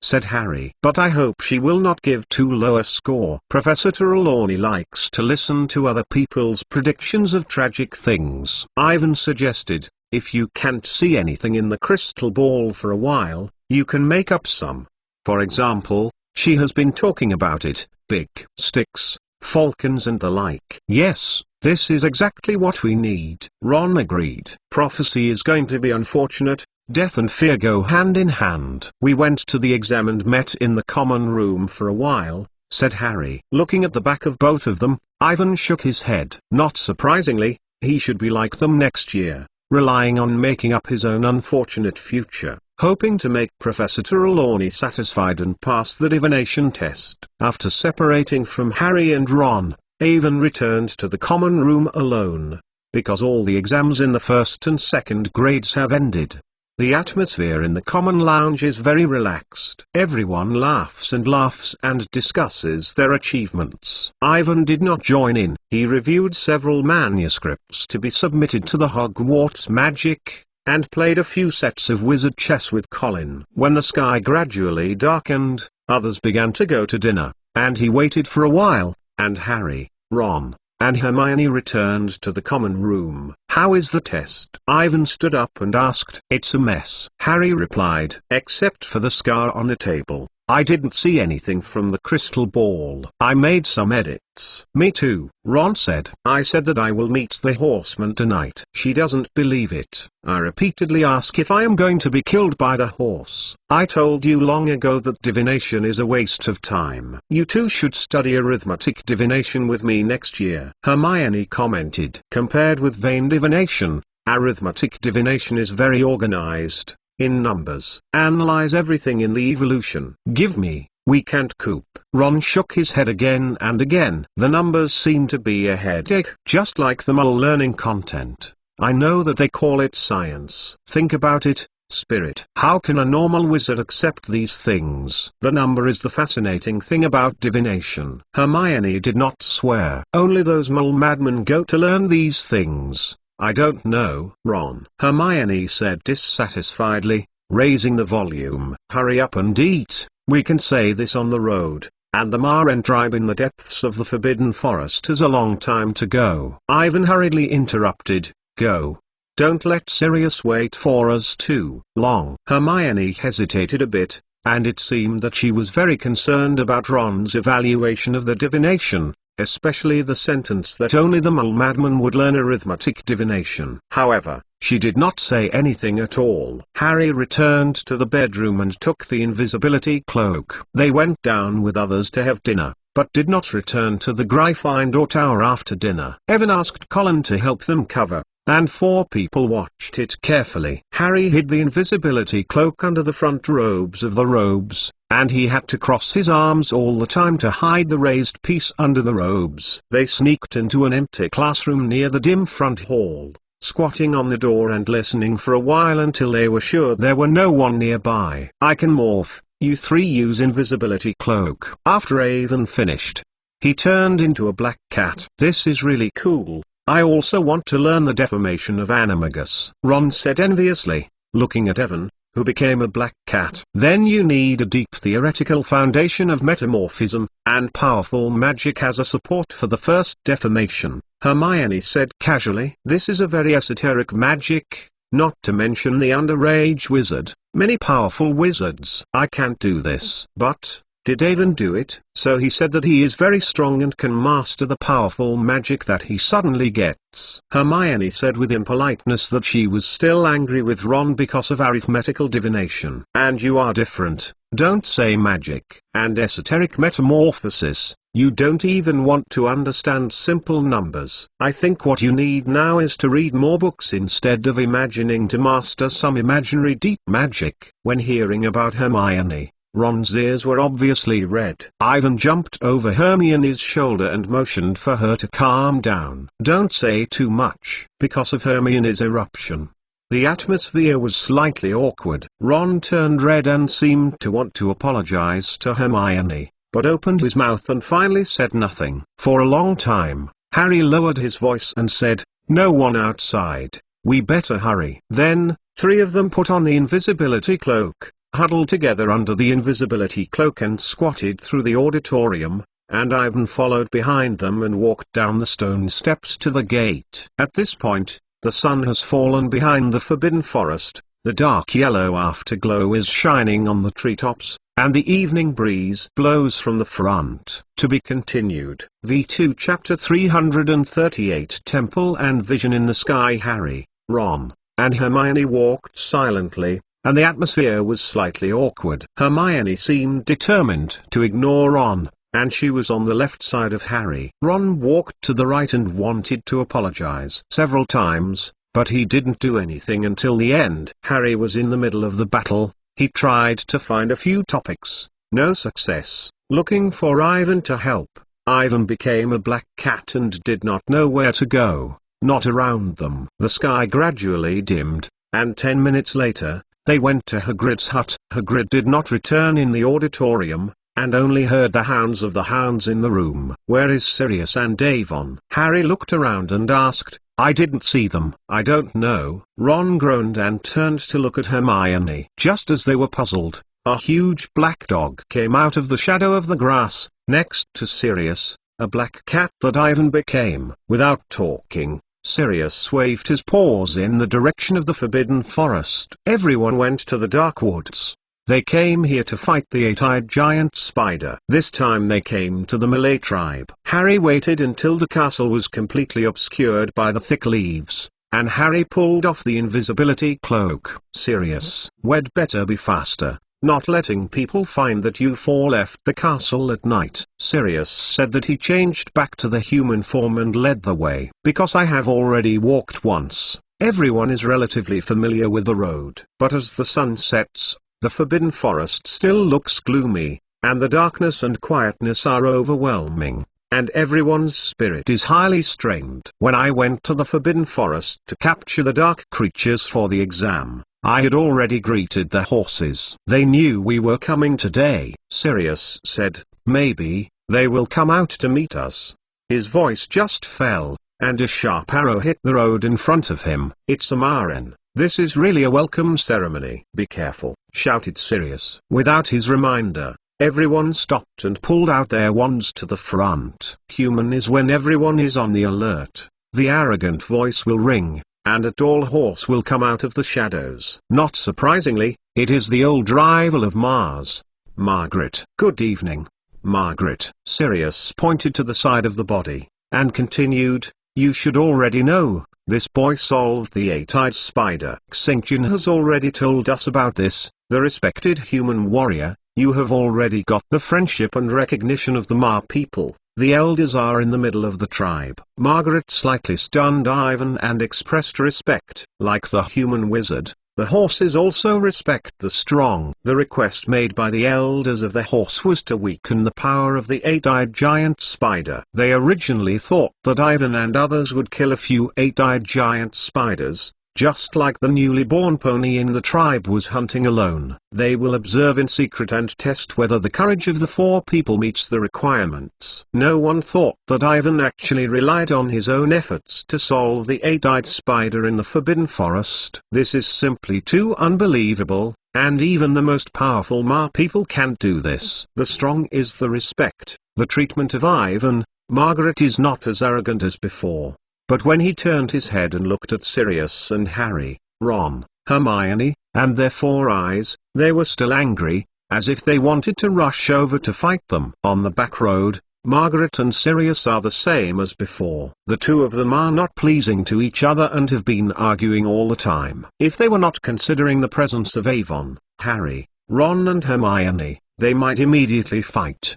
said Harry. But I hope she will not give too low a score. Professor Trelawney likes to listen to other people's predictions of tragic things. Ivan suggested, if you can't see anything in the crystal ball for a while, you can make up some. For example, she has been talking about it, big sticks, falcons and the like. Yes, this is exactly what we need. Ron agreed. Prophecy is going to be unfortunate. Death and fear go hand in hand. We went to the exam and met in the common room for a while, said Harry. Looking at the back of both of them, Ivan shook his head. Not surprisingly, he should be like them next year, relying on making up his own unfortunate future, hoping to make Professor Trelawney satisfied and pass the divination test. After separating from Harry and Ron, Avon returned to the common room alone, because all the exams in the first and second grades have ended. The atmosphere in the common lounge is very relaxed. Everyone laughs and discusses their achievements. Ivan did not join in. He reviewed several manuscripts to be submitted to the Hogwarts Magic, and played a few sets of wizard chess with Colin. When the sky gradually darkened, others began to go to dinner, and he waited for a while, and Harry, Ron, and Hermione returned to the common room. How is the test? Ivan stood up and asked. It's a mess, Harry replied. Except for the scar on the table. I didn't see anything from the crystal ball. I made some edits. Me too, Ron said. I said that I will meet the horseman tonight. She doesn't believe it. I repeatedly ask if I am going to be killed by the horse. I told you long ago that divination is a waste of time. You two should study arithmetic divination with me next year, Hermione commented. Compared with vain divination, arithmetic divination is very organized. In numbers. Analyze everything in the evolution. Give me, we can't cope. Ron shook his head again and again. The numbers seem to be a headache. Just like the mole learning content. I know that they call it science. Think about it, Spirit. How can a normal wizard accept these things? The number is the fascinating thing about divination. Hermione did not swear. Only those mole madmen go to learn these things. I don't know, Ron. Hermione said dissatisfiedly, raising the volume. Hurry up and eat, we can say this on the road, and the Martribe in the depths of the Forbidden Forest has a long time to go. Ivan hurriedly interrupted, go. Don't let Sirius wait for us too long. Hermione hesitated a bit, and it seemed that she was very concerned about Ron's evaluation of the divination. Especially the sentence that only the mole madman would learn arithmetic divination. However, she did not say anything at all. Harry returned to the bedroom and took the invisibility cloak. They went down with others to have dinner, but did not return to the Gryffindor Tower after dinner. Evan asked Colin to help them cover, and 4 people watched it carefully. Harry hid the invisibility cloak under the front robes of the robes, and he had to cross his arms all the time to hide the raised piece under the robes. They sneaked into an empty classroom near the dim front hall, squatting on the door and listening for a while until they were sure there were no one nearby. I can morph, you 3 use invisibility cloak. After Avon finished, he turned into a black cat. This is really cool. I also want to learn the deformation of animagus, Ron said enviously, looking at Evan, who became a black cat. Then you need a deep theoretical foundation of metamorphism, and powerful magic as a support for the first defamation, Hermione said casually. This is a very esoteric magic, not to mention the underage wizard. Many powerful wizards. I can't do this. But did Avon do it? So he said that he is very strong and can master the powerful magic that he suddenly gets. Hermione said with impoliteness that she was still angry with Ron because of arithmetical divination. And you are different. Don't say magic and esoteric metamorphosis. You don't even want to understand simple numbers. I think what you need now is to read more books instead of imagining to master some imaginary deep magic. When hearing about Hermione, Ron's ears were obviously red. Ivan jumped over Hermione's shoulder and motioned for her to calm down. Don't say too much. Because of Hermione's eruption, the atmosphere was slightly awkward. Ron turned red and seemed to want to apologize to Hermione, but opened his mouth and finally said nothing. For a long time, Harry lowered his voice and said, "No one outside. We better hurry." Then, three of them put on the invisibility cloak, huddled together under the invisibility cloak and squatted through the auditorium, and Ivan followed behind them and walked down the stone steps to the gate. At this point, the sun has fallen behind the Forbidden Forest, the dark yellow afterglow is shining on the treetops, and the evening breeze blows from the front. To be continued. V2 Chapter 338 Temple and Vision in the Sky. Harry, Ron, and Hermione walked silently, and the atmosphere was slightly awkward. Hermione seemed determined to ignore Ron, and she was on the left side of Harry. Ron walked to the right and wanted to apologize several times, but he didn't do anything until the end. Harry was in the middle of the battle. He tried to find a few topics, no success. Looking for Ivan to help, Ivan became a black cat and did not know where to go, not around them. The sky gradually dimmed, and 10 minutes later, they went to Hagrid's hut. Hagrid did not return in the auditorium, and only heard the hounds of the hounds in the room. Where is Sirius and Avon? Harry looked around and asked, I didn't see them. I don't know. Ron groaned and turned to look at Hermione. Just as they were puzzled, a huge black dog came out of the shadow of the grass, next to Sirius, a black cat that Ivan became. Without talking, Sirius waved his paws in the direction of the Forbidden Forest. Everyone went to the Dark Woods. They came here to fight the eight-eyed giant spider. This time they came to the Malay tribe. Harry waited until the castle was completely obscured by the thick leaves, and Harry pulled off the invisibility cloak. Sirius, we'd better be faster, not letting people find that you four left the castle at night. Sirius said that he changed back to the human form and led the way. Because I have already walked once, everyone is relatively familiar with the road. But as the sun sets, the Forbidden Forest still looks gloomy, and the darkness and quietness are overwhelming, and everyone's spirit is highly strained. When I went to the Forbidden Forest to capture the dark creatures for the exam, I had already greeted the horses. They knew we were coming today. Sirius said, maybe they will come out to meet us. His voice just fell, and a sharp arrow hit the road in front of him. It's a Maren. This is really a welcome ceremony. Be careful, shouted Sirius. Without his reminder, everyone stopped and pulled out their wands to the front. Human is when everyone is on the alert. The arrogant voice will ring, and a tall horse will come out of the shadows. Not surprisingly, it is the old rival of Mars, Margaret. Good evening, Margaret. Sirius pointed to the side of the body, and continued, you should already know. This boy solved the eight-eyed spider. Xinqian has already told us about this, the respected human warrior. You have already got the friendship and recognition of the Ma people. The elders are in the middle of the tribe. Margaret slightly stunned Ivan and expressed respect. Like the human wizard, the horses also respect the strong. The request made by the elders of the horse was to weaken the power of the eight-eyed giant spider. They originally thought that Ivan and others would kill a few eight-eyed giant spiders, just like the newly born pony in the tribe was hunting alone. They will observe in secret and test whether the courage of the four people meets the requirements. No one thought that Ivan actually relied on his own efforts to solve the eight-eyed spider in the Forbidden Forest. This is simply too unbelievable. and even the most powerful Ma people can't do this. The strong is the respect, the treatment of Ivan. Margaret is not as arrogant as before. But when he turned his head and looked at Sirius and Harry, Ron, Hermione, and their four eyes, they were still angry, as if they wanted to rush over to fight them. On the back road, Margaret and Sirius are the same as before. The two of them are not pleasing to each other and have been arguing all the time. If they were not considering the presence of Avon, Harry, Ron and Hermione, they might immediately fight.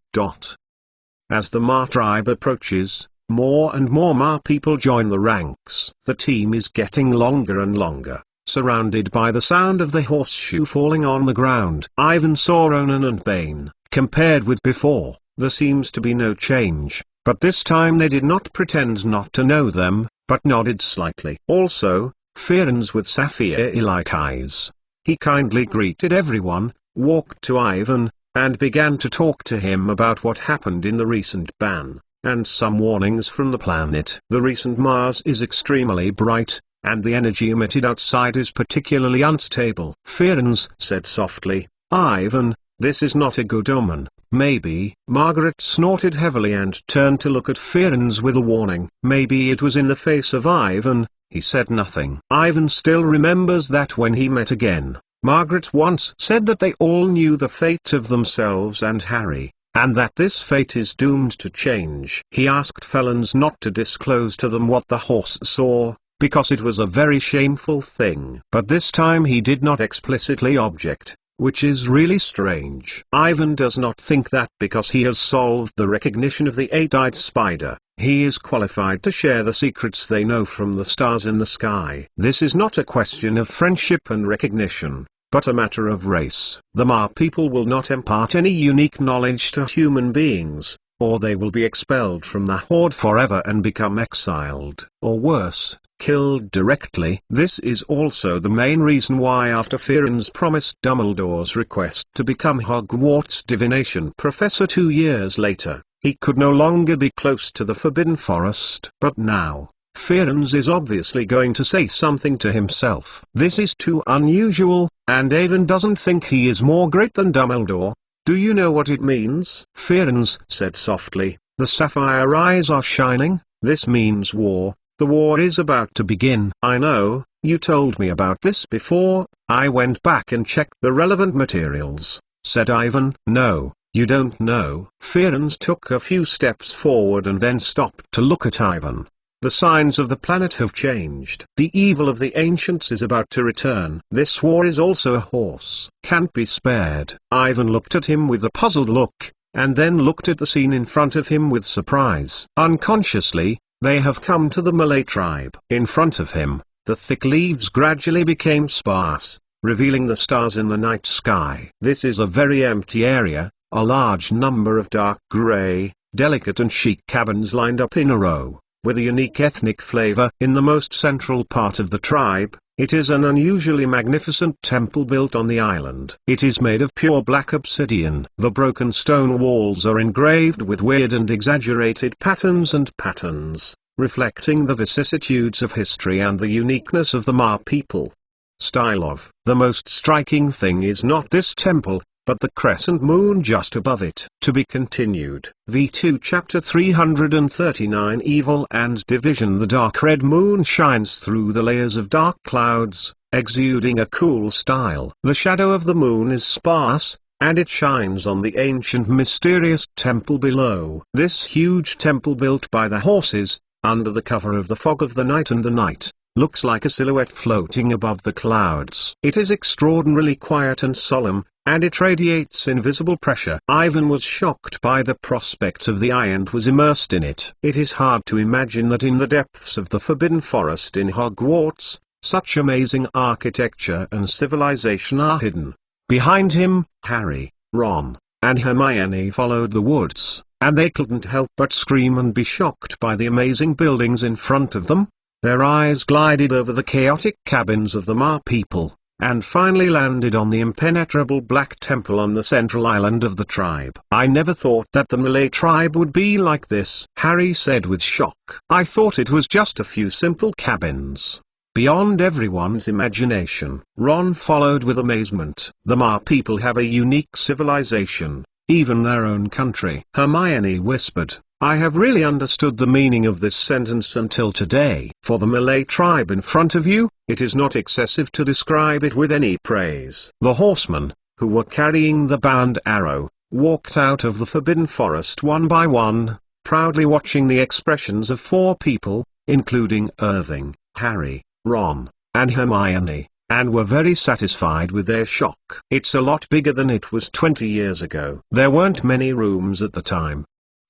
As the Ma tribe approaches, more and more Ma people join the ranks. The team is getting longer and longer, surrounded by the sound of the horseshoe falling on the ground. Ivan saw Ronan and Bane. Compared with before, there seems to be no change, but this time they did not pretend not to know them, but nodded slightly. Also, Firenze with sapphire-like eyes. He kindly greeted everyone, walked to Ivan, and began to talk to him about what happened in the recent ban, and some warnings from the planet. The recent Mars is extremely bright, and the energy emitted outside is particularly unstable. Firenze said softly, "Ivan, this is not a good omen. Maybe." Margaret snorted heavily and turned to look at Firenze with a warning. Maybe it was in the face of Ivan. He said nothing. Ivan still remembers that when he met again, Margaret once said that they all knew the fate of themselves and Harry, and that this fate is doomed to change. He asked felons not to disclose to them what the horse saw, because it was a very shameful thing. But this time he did not explicitly object, which is really strange. Ivan does not think that because he has solved the recognition of the eight-eyed spider, he is qualified to share the secrets they know from the stars in the sky. This is not a question of friendship and recognition, but a matter of race. The Ma people will not impart any unique knowledge to human beings, or they will be expelled from the Horde forever and become exiled, or worse, killed directly. This is also the main reason why after Firenze promised Dumbledore's request to become Hogwarts divination professor 2 years later, he could no longer be close to the Forbidden Forest. But now, Firenze is obviously going to say something to himself. This is too unusual, and Avon doesn't think he is more great than Dumbledore. "Do you know what it means?" Firenze said softly. The sapphire eyes are shining. "This means war. The war is about to begin." "I know, you told me about this before. I went back and checked the relevant materials," said Ivan. "No, you don't know." Firenze took a few steps forward and then stopped to look at Ivan. "The signs of the planet have changed. The evil of the ancients is about to return. This war is also a horse. Can't be spared." Ivan looked at him with a puzzled look, and then looked at the scene in front of him with surprise. Unconsciously, they have come to the Malay tribe. In front of him, the thick leaves gradually became sparse, revealing the stars in the night sky. This is a very empty area, a large number of dark gray, delicate and chic cabins lined up in a row, with a unique ethnic flavor. In the most central part of the tribe, it is an unusually magnificent temple built on the island. It is made of pure black obsidian. The broken stone walls are engraved with weird and exaggerated patterns, reflecting the vicissitudes of history and the uniqueness of the Ma people. The most striking thing is not this temple, but the crescent moon just above it. To be continued. V2 Chapter 339 Evil and Division. The dark red moon shines through the layers of dark clouds, exuding a cool style. The shadow of the moon is sparse, and it shines on the ancient mysterious temple below. This huge temple built by the horses, under the cover of the fog of the night and the night, looks like a silhouette floating above the clouds. It is extraordinarily quiet and solemn, and it radiates invisible pressure. Ivan was shocked by the prospect of the eye and was immersed in it. It is hard to imagine that in the depths of the Forbidden Forest in Hogwarts, such amazing architecture and civilization are hidden. Behind him, Harry, Ron, and Hermione followed the woods, and they couldn't help but scream and be shocked by the amazing buildings in front of them. Their eyes glided over the chaotic cabins of the Ma people, and finally landed on the impenetrable Black Temple on the central island of the tribe. "I never thought that the Malay tribe would be like this," Harry said with shock. "I thought it was just a few simple cabins." beyond everyone's imagination. Ron followed with amazement. The Ma people have a unique civilization, even their own country. Hermione whispered, I have really understood the meaning of this sentence until today. For the Malay tribe in front of you, it is not excessive to describe it with any praise. The horsemen, who were carrying the bow and arrow, walked out of the forbidden forest one by one, proudly watching the expressions of 4 people, including Irving, Harry, Ron, and Hermione, and were very satisfied with their shock. It's a lot bigger than it was 20 years ago. There weren't many rooms at the time.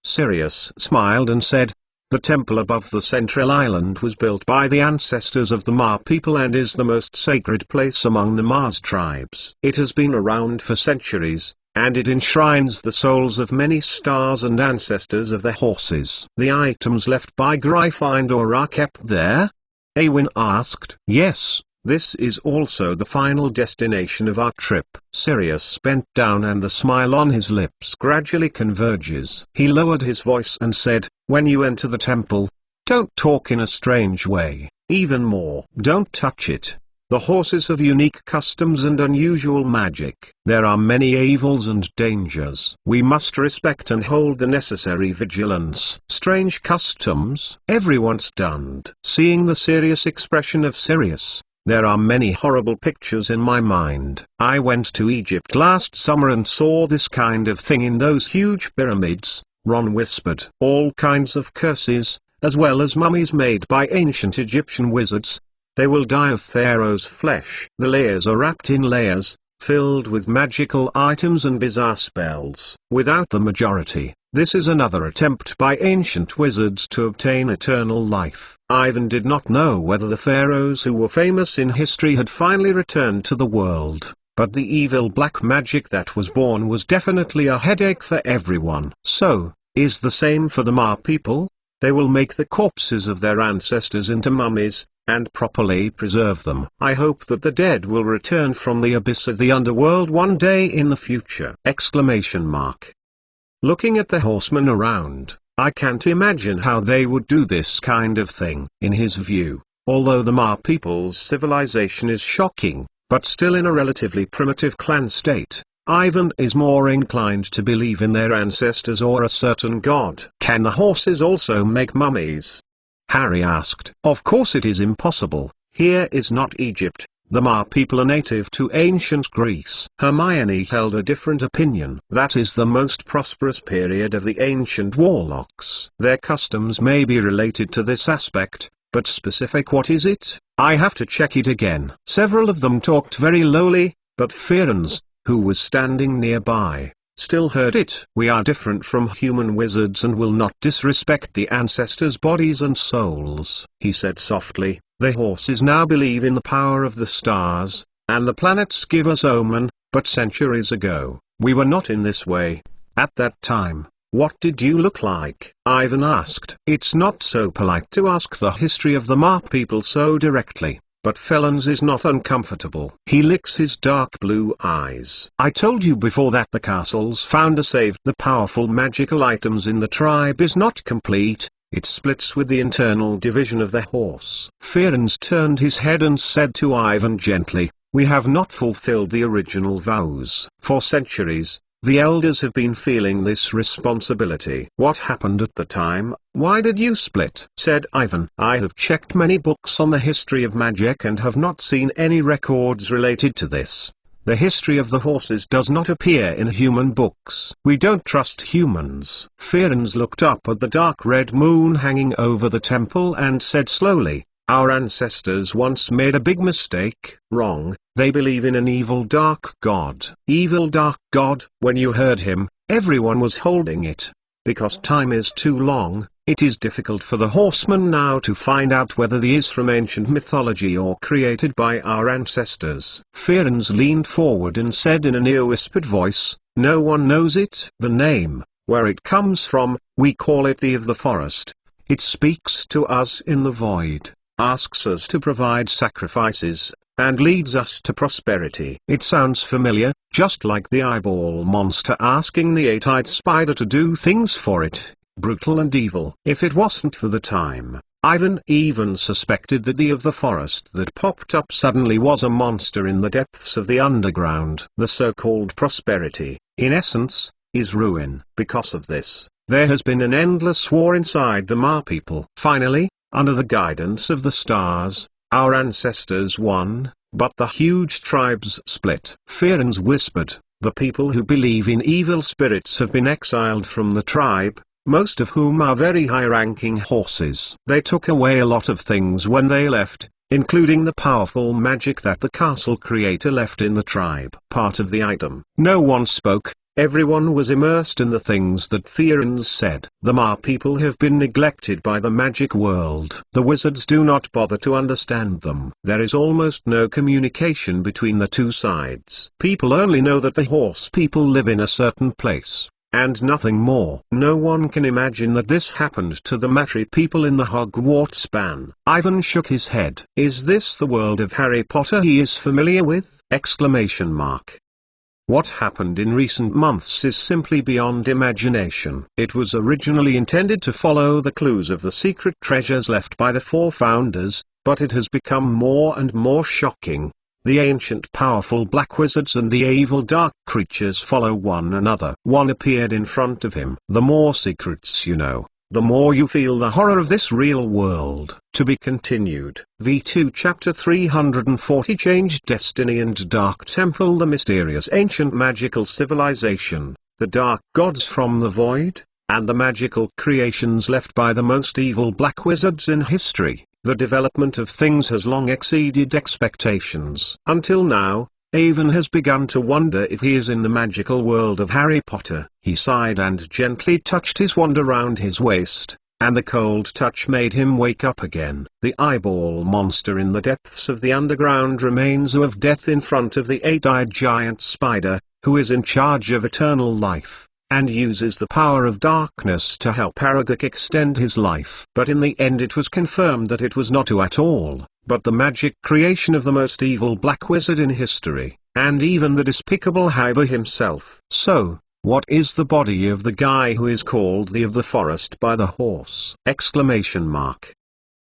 Sirius smiled and said, the temple above the central island was built by the ancestors of the Ma people and is the most sacred place among the Mars tribes. It has been around for centuries, and it enshrines the souls of many stars and ancestors of their horses. The items left by Gryffindor are kept there? Awen asked. Yes, this is also the final destination of our trip. Sirius bent down and the smile on his lips gradually converges. He lowered his voice and said, when you enter the temple, don't talk in a strange way. Even more, don't touch it. The horses have unique customs and unusual magic. There are many evils and dangers. We must respect and hold the necessary vigilance. Strange customs? Everyone stunned. Seeing the serious expression of Sirius, there are many horrible pictures in my mind. I went to Egypt last summer and saw this kind of thing in those huge pyramids, Ron whispered. All kinds of curses, as well as mummies made by ancient Egyptian wizards. They will die of Pharaoh's flesh. The layers are wrapped in layers, filled with magical items and bizarre spells. Without the majority, this is another attempt by ancient wizards to obtain eternal life. Ivan did not know whether the pharaohs who were famous in history had finally returned to the world, but the evil black magic that was born was definitely a headache for everyone. So, is the same for the Ma people? They will make the corpses of their ancestors into mummies, and properly preserve them. I hope that the dead will return from the abyss of the underworld one day in the future! Looking at the horsemen around, I can't imagine how they would do this kind of thing. In his view, although the Ma people's civilization is shocking, but still in a relatively primitive clan state, Ivan is more inclined to believe in their ancestors or a certain god. Can the horses also make mummies? Harry asked. Of course it is impossible. Here is not Egypt. The Ma people are native to ancient Greece. Hermione held a different opinion. That is the most prosperous period of the ancient warlocks. Their customs may be related to this aspect, but specific what is it? I have to check it again. Several of them talked very lowly, but Ferenz, who was standing nearby, still heard it. We are different from human wizards and will not disrespect the ancestors' bodies and souls, he said softly. The horses now believe in the power of the stars, and the planets give us omen, but centuries ago, we were not in this way. At that time, what did you look like? Ivan asked. It's not so polite to ask the history of the Ma people so directly. But Ferenz is not uncomfortable. He licks his dark blue eyes. I told you before that the castle's founder saved the powerful magical items in the tribe is not complete. It splits with the internal division of the horse. Ferenz turned his head and said to Ivan gently, we have not fulfilled the original vows. For centuries, the elders have been feeling this responsibility. What happened at the time? Why did you split? Said Ivan. I have checked many books on the history of magic and have not seen any records related to this. The history of the horses does not appear in human books. We don't trust humans. Ferenz looked up at the dark red moon hanging over the temple and said slowly, our ancestors once made a big mistake. Wrong. They believe in an evil dark god. Evil dark god. When you heard him, everyone was holding it. Because time is too long, it is difficult for the horsemen now to find out whether he is from ancient mythology or created by our ancestors. Ferenz leaned forward and said in a near-whispered voice, no one knows it. The name, where it comes from, we call it the of the forest. It speaks to us in the void, asks us to provide sacrifices, and leads us to prosperity. It sounds familiar, just like the eyeball monster asking the eight-eyed spider to do things for it, brutal and evil. If it wasn't for the time, Ivan even suspected that the of the forest that popped up suddenly was a monster in the depths of the underground. The so-called prosperity, in essence, is ruin. Because of this, there has been an endless war inside the Ma people. Finally, under the guidance of the stars, our ancestors won, but the huge tribes split. Firenze whispered, the people who believe in evil spirits have been exiled from the tribe, most of whom are very high-ranking horses. They took away a lot of things when they left, including the powerful magic that the castle creator left in the tribe. Part of the item. No one spoke, everyone was immersed in the things that Firenze said. The Ma people have been neglected by the magic world. The wizards do not bother to understand them. There is almost no communication between the two sides. People only know that the horse people live in a certain place, and nothing more. No one can imagine that this happened to the Matri people in the Hogwarts ban. Ivan shook his head. Is this the world of Harry Potter he is familiar with? Exclamation mark. What happened in recent months is simply beyond imagination. It was originally intended to follow the clues of the secret treasures left by the four founders, but it has become more and more shocking. The ancient powerful black wizards and the evil dark creatures follow one another. One appeared in front of him. The more secrets you know, the more you feel the horror of this real world. To be continued. V2 Chapter 340 Changed Destiny and Dark Temple. The mysterious ancient magical civilization, the dark gods from the void, and the magical creations left by the most evil black wizards in history. The development of things has long exceeded expectations. Until now, Avon has begun to wonder if he is in the magical world of Harry Potter. He sighed and gently touched his wand around his waist, and the cold touch made him wake up again. The eyeball monster in the depths of the underground remains of death in front of the eight-eyed giant spider, who is in charge of eternal life, and uses the power of darkness to help Aragog extend his life. But in the end it was confirmed that it was not Uatu at all, but the magic creation of the most evil black wizard in history, and even the despicable Haiba himself. So, what is the body of the guy who is called the of the forest by the horse? Exclamation mark.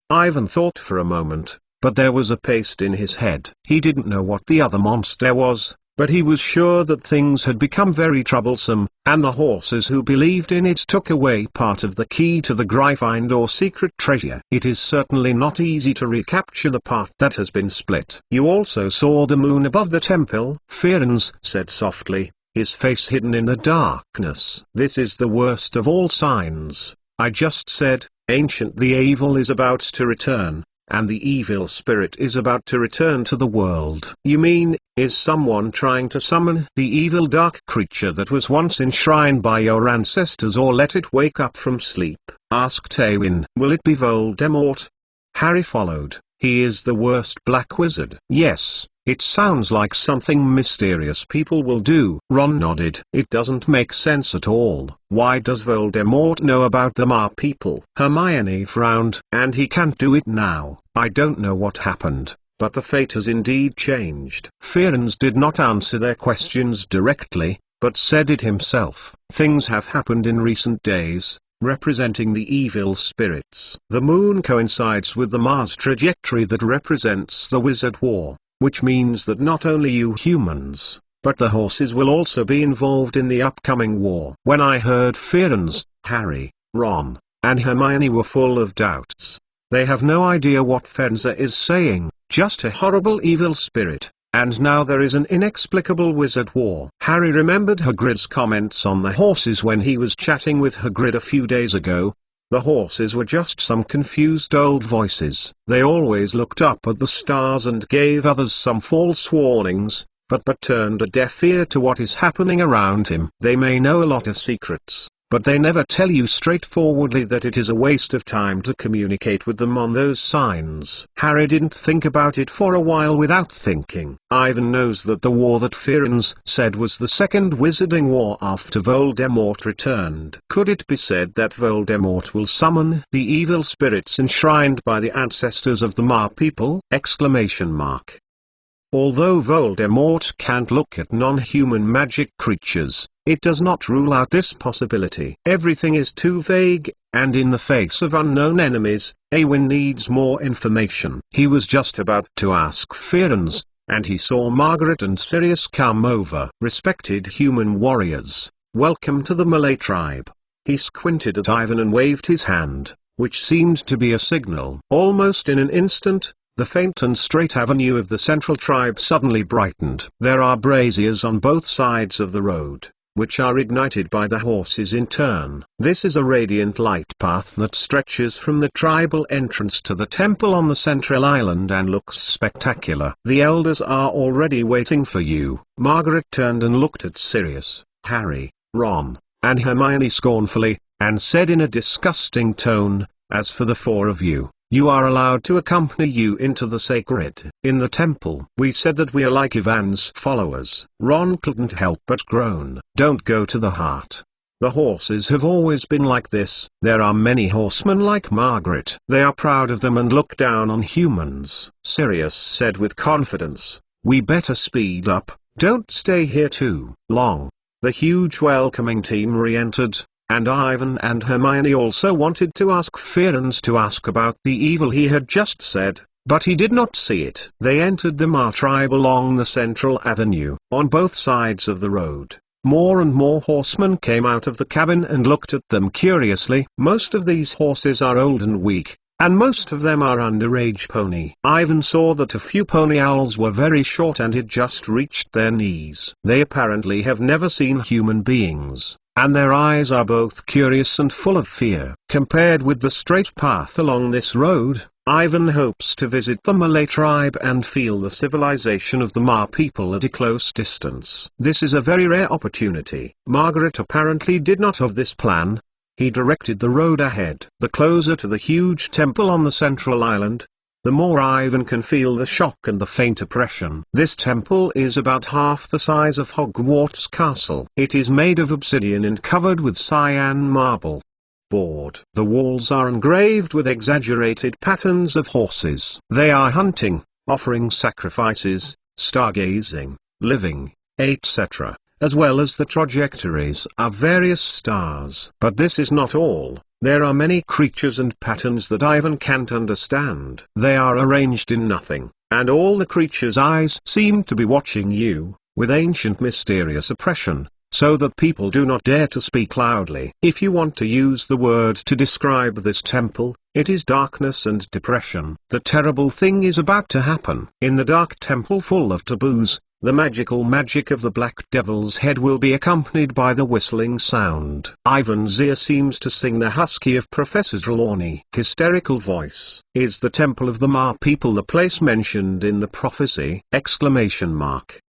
Ivan thought for a moment, but there was a paste in his head. He didn't know what the other monster was, but he was sure that things had become very troublesome, and the horses who believed in it took away part of the key to the Gryffindor secret treasure. It is certainly not easy to recapture the part that has been split. You also saw the moon above the temple, Firenze said softly, his face hidden in the darkness. This is the worst of all signs. I just said, ancient the evil is about to return, and the evil spirit is about to return to the world. You mean, is someone trying to summon the evil dark creature that was once enshrined by your ancestors, or let it wake up from sleep? Asked Awin. Will it be Voldemort? Harry followed. He is the worst black wizard. Yes, it sounds like something mysterious people will do. Ron nodded. It doesn't make sense at all. Why does Voldemort know about the Ma people? Hermione frowned. And he can't do it now. I don't know what happened, but the fate has indeed changed. Firenze did not answer their questions directly, but said it himself. Things have happened in recent days, representing the evil spirits. The moon coincides with the Mars trajectory that represents the Wizard War, which means that not only you humans, but the horses will also be involved in the upcoming war. When I heard Firenze, Harry, Ron, and Hermione were full of doubts. They have no idea what Firenze is saying, just a horrible evil spirit, and now there is an inexplicable wizard war. Harry remembered Hagrid's comments on the horses when he was chatting with Hagrid a few days ago. The horses were just some confused old voices. They always looked up at the stars and gave others some false warnings, but turned a deaf ear to what is happening around him. They may know a lot of secrets, but they never tell you straightforwardly that it is a waste of time to communicate with them on those signs. Harry didn't think about it for a while without thinking. Ivan knows that the war that Firenze said was the second Wizarding War after Voldemort returned. Could it be said that Voldemort will summon the evil spirits enshrined by the ancestors of the Ma people? Exclamation mark. Although Voldemort can't look at non-human magic creatures, it does not rule out this possibility. Everything is too vague, and in the face of unknown enemies, Awen needs more information. He was just about to ask Fearens, and he saw Margaret and Sirius come over. Respected human warriors, welcome to the Malay tribe. He squinted at Ivan and waved his hand, which seemed to be a signal. Almost in an instant, the faint and straight avenue of the central tribe suddenly brightened. There are braziers on both sides of the road, which are ignited by the horses in turn. This is a radiant light path that stretches from the tribal entrance to the temple on the central island and looks spectacular. The elders are already waiting for you. Margaret turned and looked at Sirius, Harry, Ron, and Hermione scornfully, and said in a disgusting tone, "As for the four of you, you are allowed to accompany you into the sacred. In the temple, we said that we are like Ivan's followers." Ron couldn't help but groan. "Don't go to the heart. The horses have always been like this. There are many horsemen like Margaret. They are proud of them and look down on humans." Sirius said with confidence, "We better speed up. Don't stay here too long." The huge welcoming team re-entered, and Ivan and Hermione also wanted to ask Fearens to ask about the evil he had just said, but he did not see it. They entered the Mar tribe along the central avenue. On both sides of the road, more and more horsemen came out of the cabin and looked at them curiously. Most of these horses are old and weak, and most of them are underage pony. Ivan saw that a few pony owls were very short and had just reached their knees. They apparently have never seen human beings, and their eyes are both curious and full of fear. Compared with the straight path along this road, Ivan hopes to visit the Malay tribe and feel the civilization of the Mar people at a close distance. This is a very rare opportunity. Margaret apparently did not have this plan. He directed the road ahead. The closer to the huge temple on the central island, the more Ivan can feel the shock and the faint oppression. This temple is about half the size of Hogwarts Castle. It is made of obsidian and covered with cyan marble board. The walls are engraved with exaggerated patterns of horses. They are hunting, offering sacrifices, stargazing, living, etc., as well as the trajectories of various stars. But this is not all. There are many creatures and patterns that Ivan can't understand. They are arranged in nothing, and all the creatures' eyes seem to be watching you, with ancient mysterious oppression, so that people do not dare to speak loudly. If you want to use the word to describe this temple, it is darkness and depression. The terrible thing is about to happen. In the dark temple full of taboos, the magical magic of the Black Devil's head will be accompanied by the whistling sound. Ivan's ear seems to sing the husky of Professor Trelawney. Hysterical voice. Is the temple of the Mar people the place mentioned in the prophecy? Exclamation mark.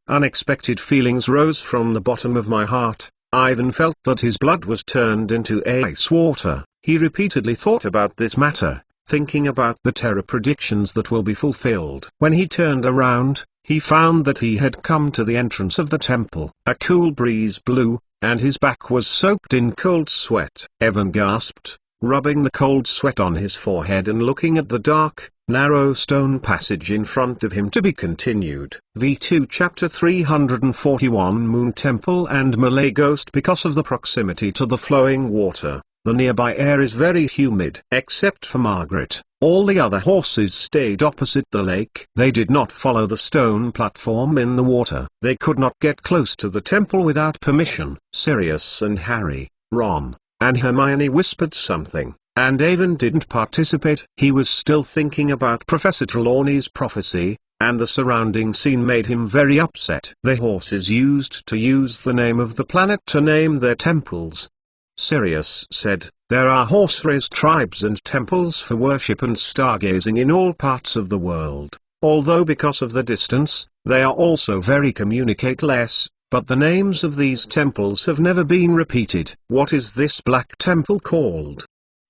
Unexpected feelings rose from the bottom of my heart. Ivan felt that his blood was turned into ice water. He repeatedly thought about this matter, thinking about the terror predictions that will be fulfilled. When he turned around, he found that he had come to the entrance of the temple. A cool breeze blew, and his back was soaked in cold sweat. Evan gasped, rubbing the cold sweat on his forehead and looking at the dark, narrow stone passage in front of him. To be continued. V2 Chapter 341 Moon Temple and Malay Ghost. Because of the proximity to the flowing water, the nearby air is very humid. Except for Margaret, all the other horses stayed opposite the lake. They did not follow the stone platform in the water. They could not get close to the temple without permission. Sirius and Harry, Ron, and Hermione whispered something, and Avon didn't participate. He was still thinking about Professor Trelawney's prophecy, and the surrounding scene made him very upset. The horses used to use the name of the planet to name their temples. Sirius said, "There are horse-raised tribes and temples for worship and stargazing in all parts of the world, although because of the distance, they are also very communicate-less, but the names of these temples have never been repeated." "What is this black temple called?"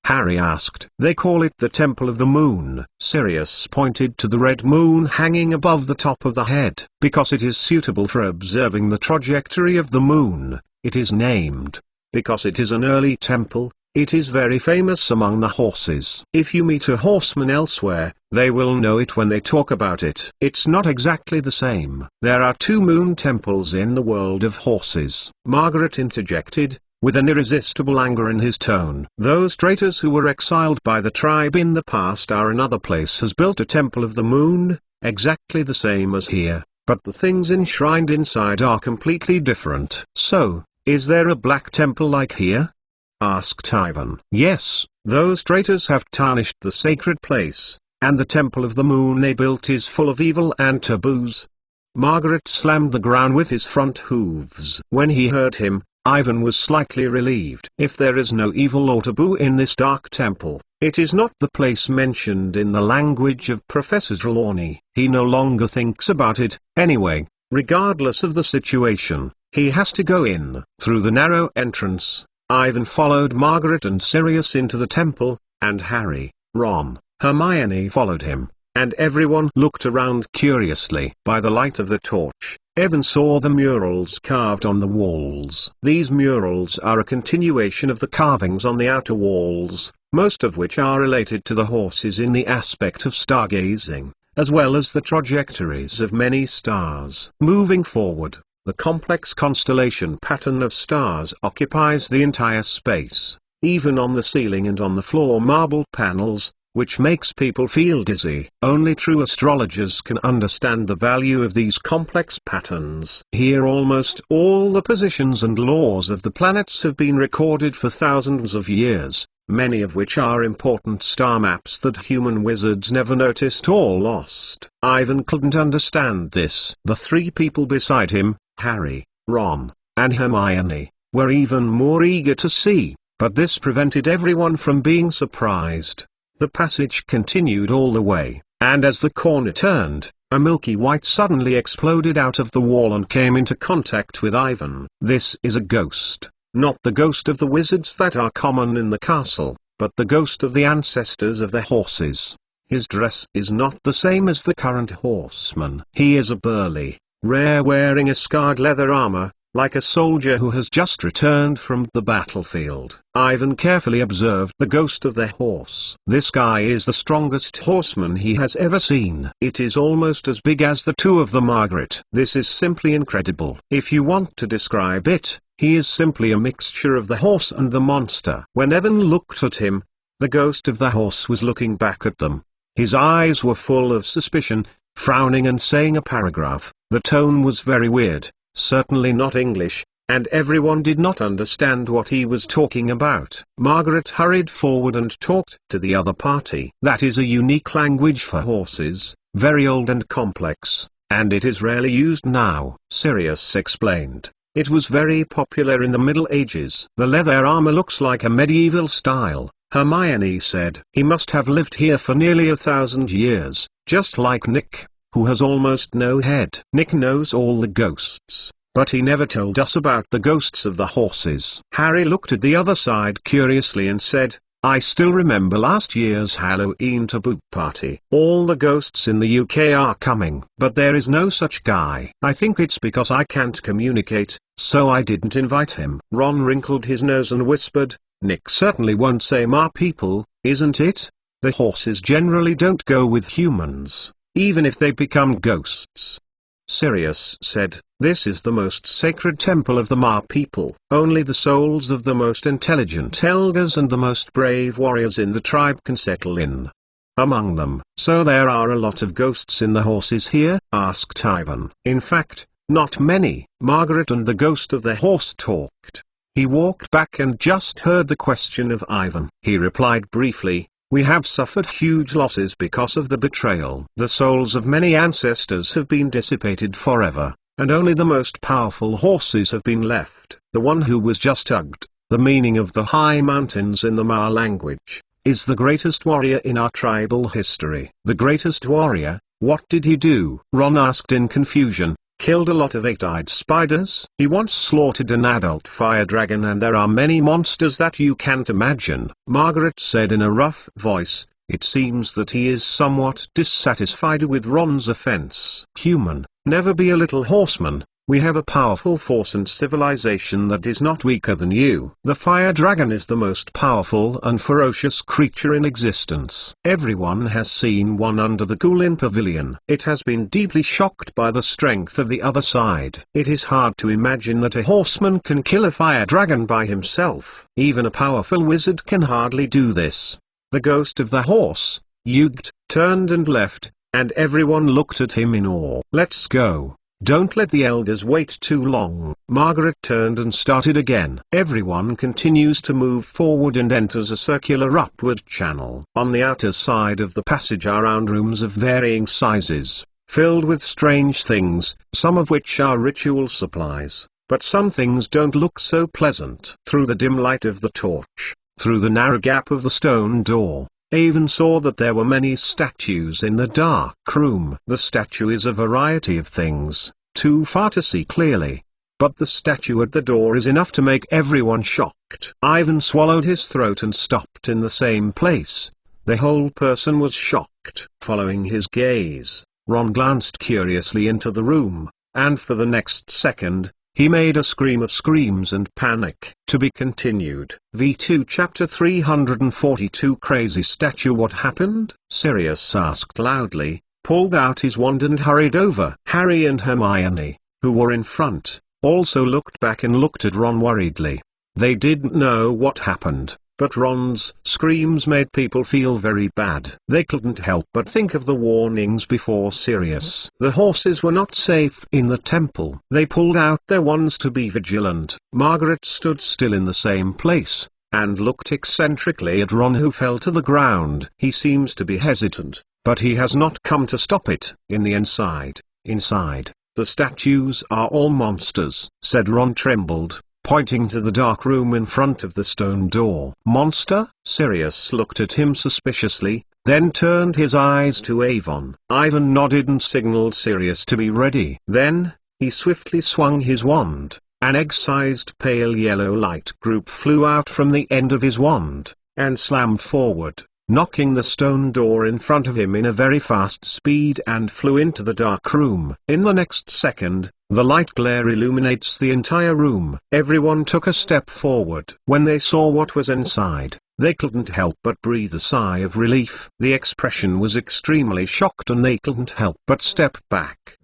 Harry asked. "They call it the Temple of the Moon." Sirius pointed to the red moon hanging above the top of the head. "Because it is suitable for observing the trajectory of the moon, it is named. Because it is an early temple, it is very famous among the horses. If you meet a horseman elsewhere, they will know it when they talk about it." "It's not exactly the same. There are 2 moon temples in the world of horses," Margaret interjected, with an irresistible anger in his tone. "Those traitors who were exiled by the tribe in the past are another place has built a temple of the moon, exactly the same as here, but the things enshrined inside are completely different." "So, is there a black temple like here?" asked Ivan. "Yes, those traitors have tarnished the sacred place, and the temple of the moon they built is full of evil and taboos." Margaret slammed the ground with his front hooves. When he heard him, Ivan was slightly relieved. "If there is no evil or taboo in this dark temple, it is not the place mentioned in the language of Professor Trelawney." He no longer thinks about it, anyway. Regardless of the situation, he has to go in. Through the narrow entrance, Ivan followed Margaret and Sirius into the temple, and Harry, Ron, Hermione followed him, and everyone looked around curiously. By the light of the torch, Evan saw the murals carved on the walls. These murals are a continuation of the carvings on the outer walls, most of which are related to the horses in the aspect of stargazing, as well as the trajectories of many stars. Moving forward, the complex constellation pattern of stars occupies the entire space, even on the ceiling and on the floor marble panels, which makes people feel dizzy. Only true astrologers can understand the value of these complex patterns. Here almost all the positions and laws of the planets have been recorded for thousands of years, many of which are important star maps that human wizards never noticed or lost. Ivan couldn't understand this. The three people beside him, Harry, Ron, and Hermione, were even more eager to see, but this prevented everyone from being surprised. The passage continued all the way, and as the corner turned, a milky white suddenly exploded out of the wall and came into contact with Ivan. This is a ghost, not the ghost of the wizards that are common in the castle, but the ghost of the ancestors of the horses. His dress is not the same as the current horseman. He is a burly, rare wearing a scarred leather armor, like a soldier who has just returned from the battlefield. Ivan carefully observed the ghost of the horse. This guy is the strongest horseman he has ever seen. It is almost as big as the two of the Margaret. This is simply incredible. If you want to describe it, he is simply a mixture of the horse and the monster. When Evan looked at him, the ghost of the horse was looking back at them. His eyes were full of suspicion, frowning and saying a paragraph. The tone was very weird. Certainly not English, and everyone did not understand what he was talking about. Margaret hurried forward and talked to the other party. "That is a unique language for horses, very old and complex, and it is rarely used now," Sirius explained. "It was very popular in the Middle Ages." "The leather armor looks like a medieval style," Hermione said. "He must have lived here for nearly 1,000 years, just like Nick, who has almost no head." "Nick knows all the ghosts, but he never told us about the ghosts of the horses." Harry looked at the other side curiously and said, "I still remember last year's Halloween taboo party. All the ghosts in the UK are coming. But there is no such guy. I think it's because I can't communicate, so I didn't invite him." Ron wrinkled his nose and whispered, "Nick certainly won't say Ma people, isn't it? The horses generally don't go with humans, even if they become ghosts." Sirius said, "This is the most sacred temple of the Ma people. Only the souls of the most intelligent elders and the most brave warriors in the tribe can settle in among them." "So there are a lot of ghosts in the horses here?" asked Ivan. "In fact, not many." Margaret and the ghost of the horse talked. He walked back and just heard the question of Ivan. He replied briefly, "We have suffered huge losses because of the betrayal. The souls of many ancestors have been dissipated forever, and only the most powerful horses have been left." The one who was just hugged, the meaning of the high mountains in the Ma language, is the greatest warrior in our tribal history. "The greatest warrior? What did he do?" Ron asked in confusion. "Killed a lot of eight-eyed spiders. He once slaughtered an adult fire dragon, and there are many monsters that you can't imagine." Margaret said in a rough voice, "It seems that he is somewhat dissatisfied with Ron's offense." "Human, never be a little horseman, We have a powerful force and civilization that is not weaker than you. The fire dragon is the most powerful and ferocious creature in existence. Everyone has seen one under the Kulin Pavilion. It has been deeply shocked by the strength of the other side. It is hard to imagine that a horseman can kill a fire dragon by himself. Even a powerful wizard can hardly do this. The ghost of the horse, Yugt, turned and left, and everyone looked at him in awe. Let's go. Don't let the elders wait too long. Margaret turned and started again. Everyone continues to move forward and enters a circular upward channel. On the outer side of the passage are round rooms of varying sizes, filled with strange things, some of which are ritual supplies, but some things don't look so pleasant. Through the dim light of the torch, through the narrow gap of the stone door, Avon saw that there were many statues in the dark room. The statue is a variety of things, too far to see clearly. But the statue at the door is enough to make everyone shocked. Ivan swallowed his throat and stopped in the same place. The whole person was shocked. Following his gaze, Ron glanced curiously into the room, and for the next second, he made a scream of screams and panic. To be continued. V2 Chapter 342 Crazy Statue. What happened? Sirius asked loudly, pulled out his wand and hurried over. Harry and Hermione, who were in front, also looked back and looked at Ron worriedly. They didn't know what happened, but Ron's screams made people feel very bad. They couldn't help but think of the warnings before Sirius. The horses were not safe in the temple. They pulled out their wands to be vigilant. Margaret stood still in the same place, and looked eccentrically at Ron, who fell to the ground. He seems to be hesitant, but he has not come to stop it. Inside, the statues are all monsters, said Ron trembled, pointing to the dark room in front of the stone door. Monster? Sirius looked at him suspiciously, then turned his eyes to Avon. Ivan nodded and signaled Sirius to be ready. Then, he swiftly swung his wand. An egg-sized pale yellow light group flew out from the end of his wand, and slammed forward, knocking the stone door in front of him in a very fast speed, and flew into the dark room. In the next second, the light glare illuminates the entire room. Everyone took a step forward. When they saw what was inside, they couldn't help but breathe a sigh of relief. The expression was extremely shocked and they couldn't help but step back.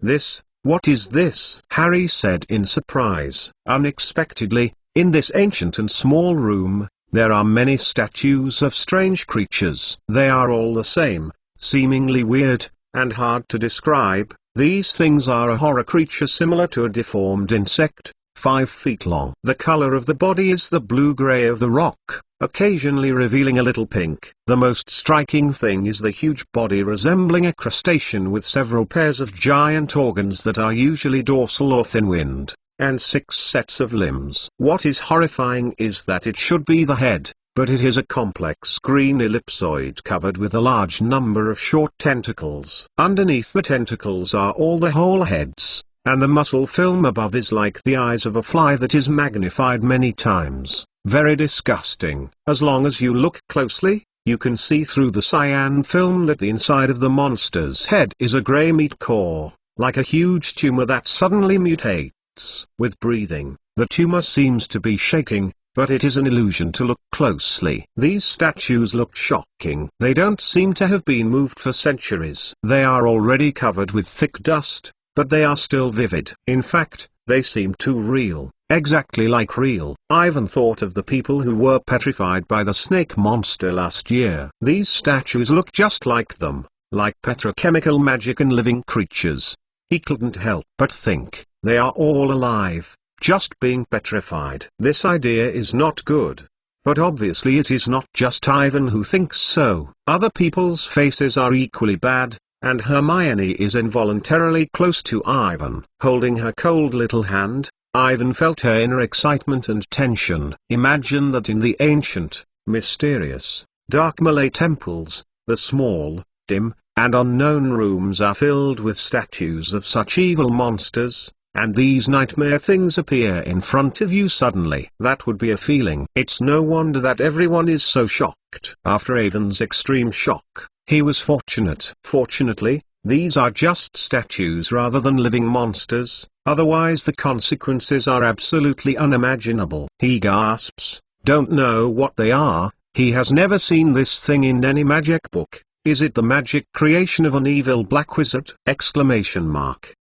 What is this? Harry said in surprise. Unexpectedly, in this ancient and small room, there are many statues of strange creatures. They are all the same, seemingly weird, and hard to describe. These things are a horror creature similar to a deformed insect, 5 feet long. The color of the body is the blue-gray of the rock, occasionally revealing a little pink. The most striking thing is the huge body resembling a crustacean with several pairs of giant organs that are usually dorsal or thin-winged, and 6 sets of limbs. What is horrifying is that it should be the head, but it is a complex green ellipsoid covered with a large number of short tentacles. Underneath the tentacles are all the whole heads, and the muscle film above is like the eyes of a fly that is magnified many times. Very disgusting. As long as you look closely, you can see through the cyan film that the inside of the monster's head is a gray meat core, like a huge tumor that suddenly mutates. With breathing, the tumor seems to be shaking, but it is an illusion to look closely. These statues look shocking. They don't seem to have been moved for centuries. They are already covered with thick dust, but they are still vivid. In fact, they seem too real, exactly like real. Ivan thought of the people who were petrified by the snake monster last year. These statues look just like them, like petrochemical magic and living creatures. He couldn't help but think, they are all alive, just being petrified. This idea is not good. But obviously it is not just Ivan who thinks so. Other people's faces are equally bad, and Hermione is involuntarily close to Ivan. Holding her cold little hand, Ivan felt her inner excitement and tension. Imagine that in the ancient, mysterious, dark Malay temples, the small, dim, and unknown rooms are filled with statues of such evil monsters, and these nightmare things appear in front of you suddenly. That would be a feeling. It's no wonder that everyone is so shocked. After Avon's extreme shock, he was fortunate. Fortunately, These are just statues rather than living monsters, otherwise the consequences are absolutely unimaginable. He gasps, don't know what they are, he has never seen this thing in any magic book. Is it the magic creation of an evil black wizard? Exclamation mark.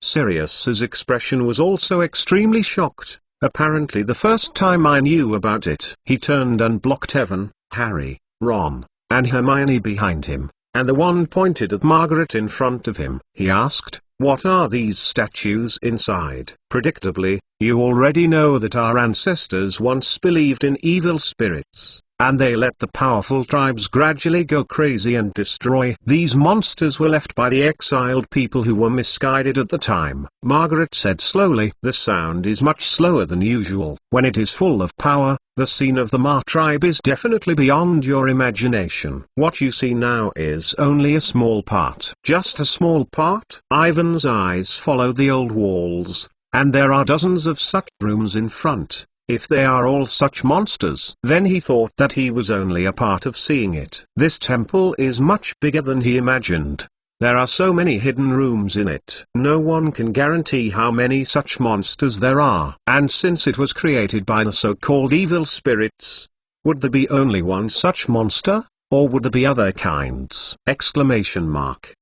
Sirius's expression was also extremely shocked, apparently the first time I knew about it. He turned and blocked Evan, Harry, Ron, and Hermione behind him, and the wand pointed at Margaret in front of him. He asked, what are these statues inside? Predictably, you already know that our ancestors once believed in evil spirits, and they let the powerful tribes gradually go crazy and destroy. These monsters were left by the exiled people who were misguided at the time. Margaret said slowly, the sound is much slower than usual. When it is full of power, the scene of the Ma tribe is definitely beyond your imagination. What you see now is only a small part. Just a small part? Ivan's eyes followed the old walls, and there are dozens of such rooms in front. If they are all such monsters, then he thought that he was only a part of seeing it. This temple is much bigger than he imagined. There are so many hidden rooms in it. No one can guarantee how many such monsters there are. And since it was created by the so-called evil spirits, would there be only one such monster, or would there be other kinds? Exclamation mark.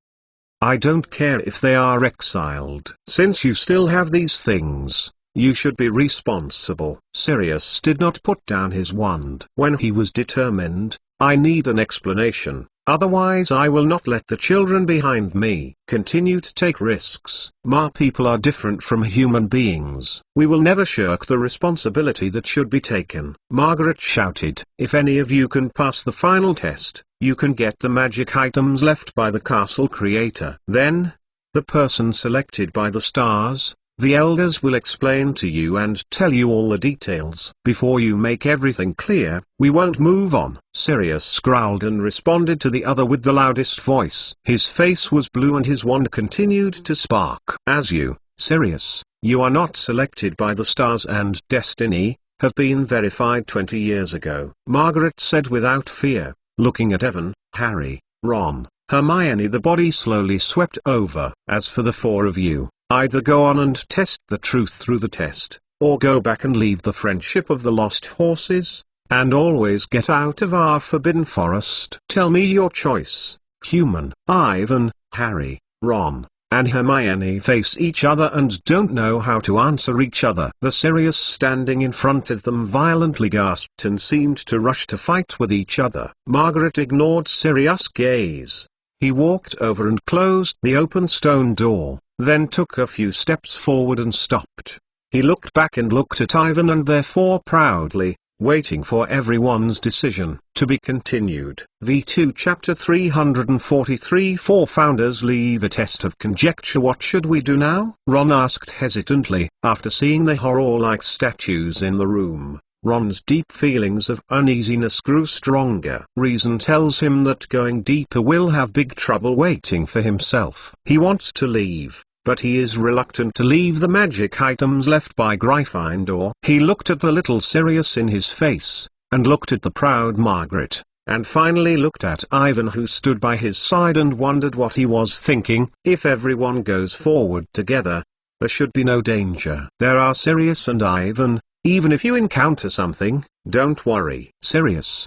I don't care if they are exiled. Since you still have these things, you should be responsible. Sirius did not put down his wand. When he was determined, I need an explanation, otherwise I will not let the children behind me continue to take risks. Ma people are different from human beings. We will never shirk the responsibility that should be taken. Margaret shouted, if any of you can pass the final test, you can get the magic items left by the castle creator. Then, the person selected by the stars, the elders will explain to you and tell you all the details. Before you make everything clear, we won't move on. Sirius growled and responded to the other with the loudest voice. His face was blue and his wand continued to spark. As you, Sirius, you are not selected by the stars and destiny, have been verified 20 years ago. Margaret said without fear, looking at Evan, Harry, Ron, Hermione. The body slowly swept over. As for the four of you, either go on and test the truth through the test, or go back and leave the friendship of the lost horses, and always get out of our forbidden forest. Tell me your choice. Human. Ivan, Harry, Ron, and Hermione face each other and don't know how to answer each other. The Sirius standing in front of them violently gasped and seemed to rush to fight with each other. Margaret ignored Sirius' gaze. He walked over and closed the open stone door, then took a few steps forward and stopped. He looked back and looked at Ivan and therefore proudly, waiting for everyone's decision. To be continued. V2 Chapter 343. Four founders leave a test of conjecture. What should we do now? Ron asked hesitantly. After seeing the horror-like statues in the room, Ron's deep feelings of uneasiness grew stronger. Reason tells him that going deeper will have big trouble waiting for himself. He wants to leave, but he is reluctant to leave the magic items left by Gryffindor. He looked at the little Sirius in his face, and looked at the proud Margaret, and finally looked at Ivan who stood by his side and wondered what he was thinking. If everyone goes forward together, there should be no danger. There are Sirius and Ivan. Even if you encounter something, don't worry. Sirius,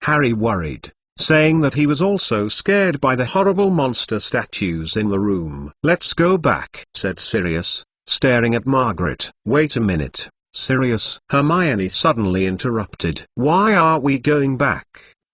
Harry worried, saying that he was also scared by the horrible monster statues in the room. Let's go back, said Sirius, staring at Margaret. Wait a minute, Sirius. Hermione suddenly interrupted. Why are we going back?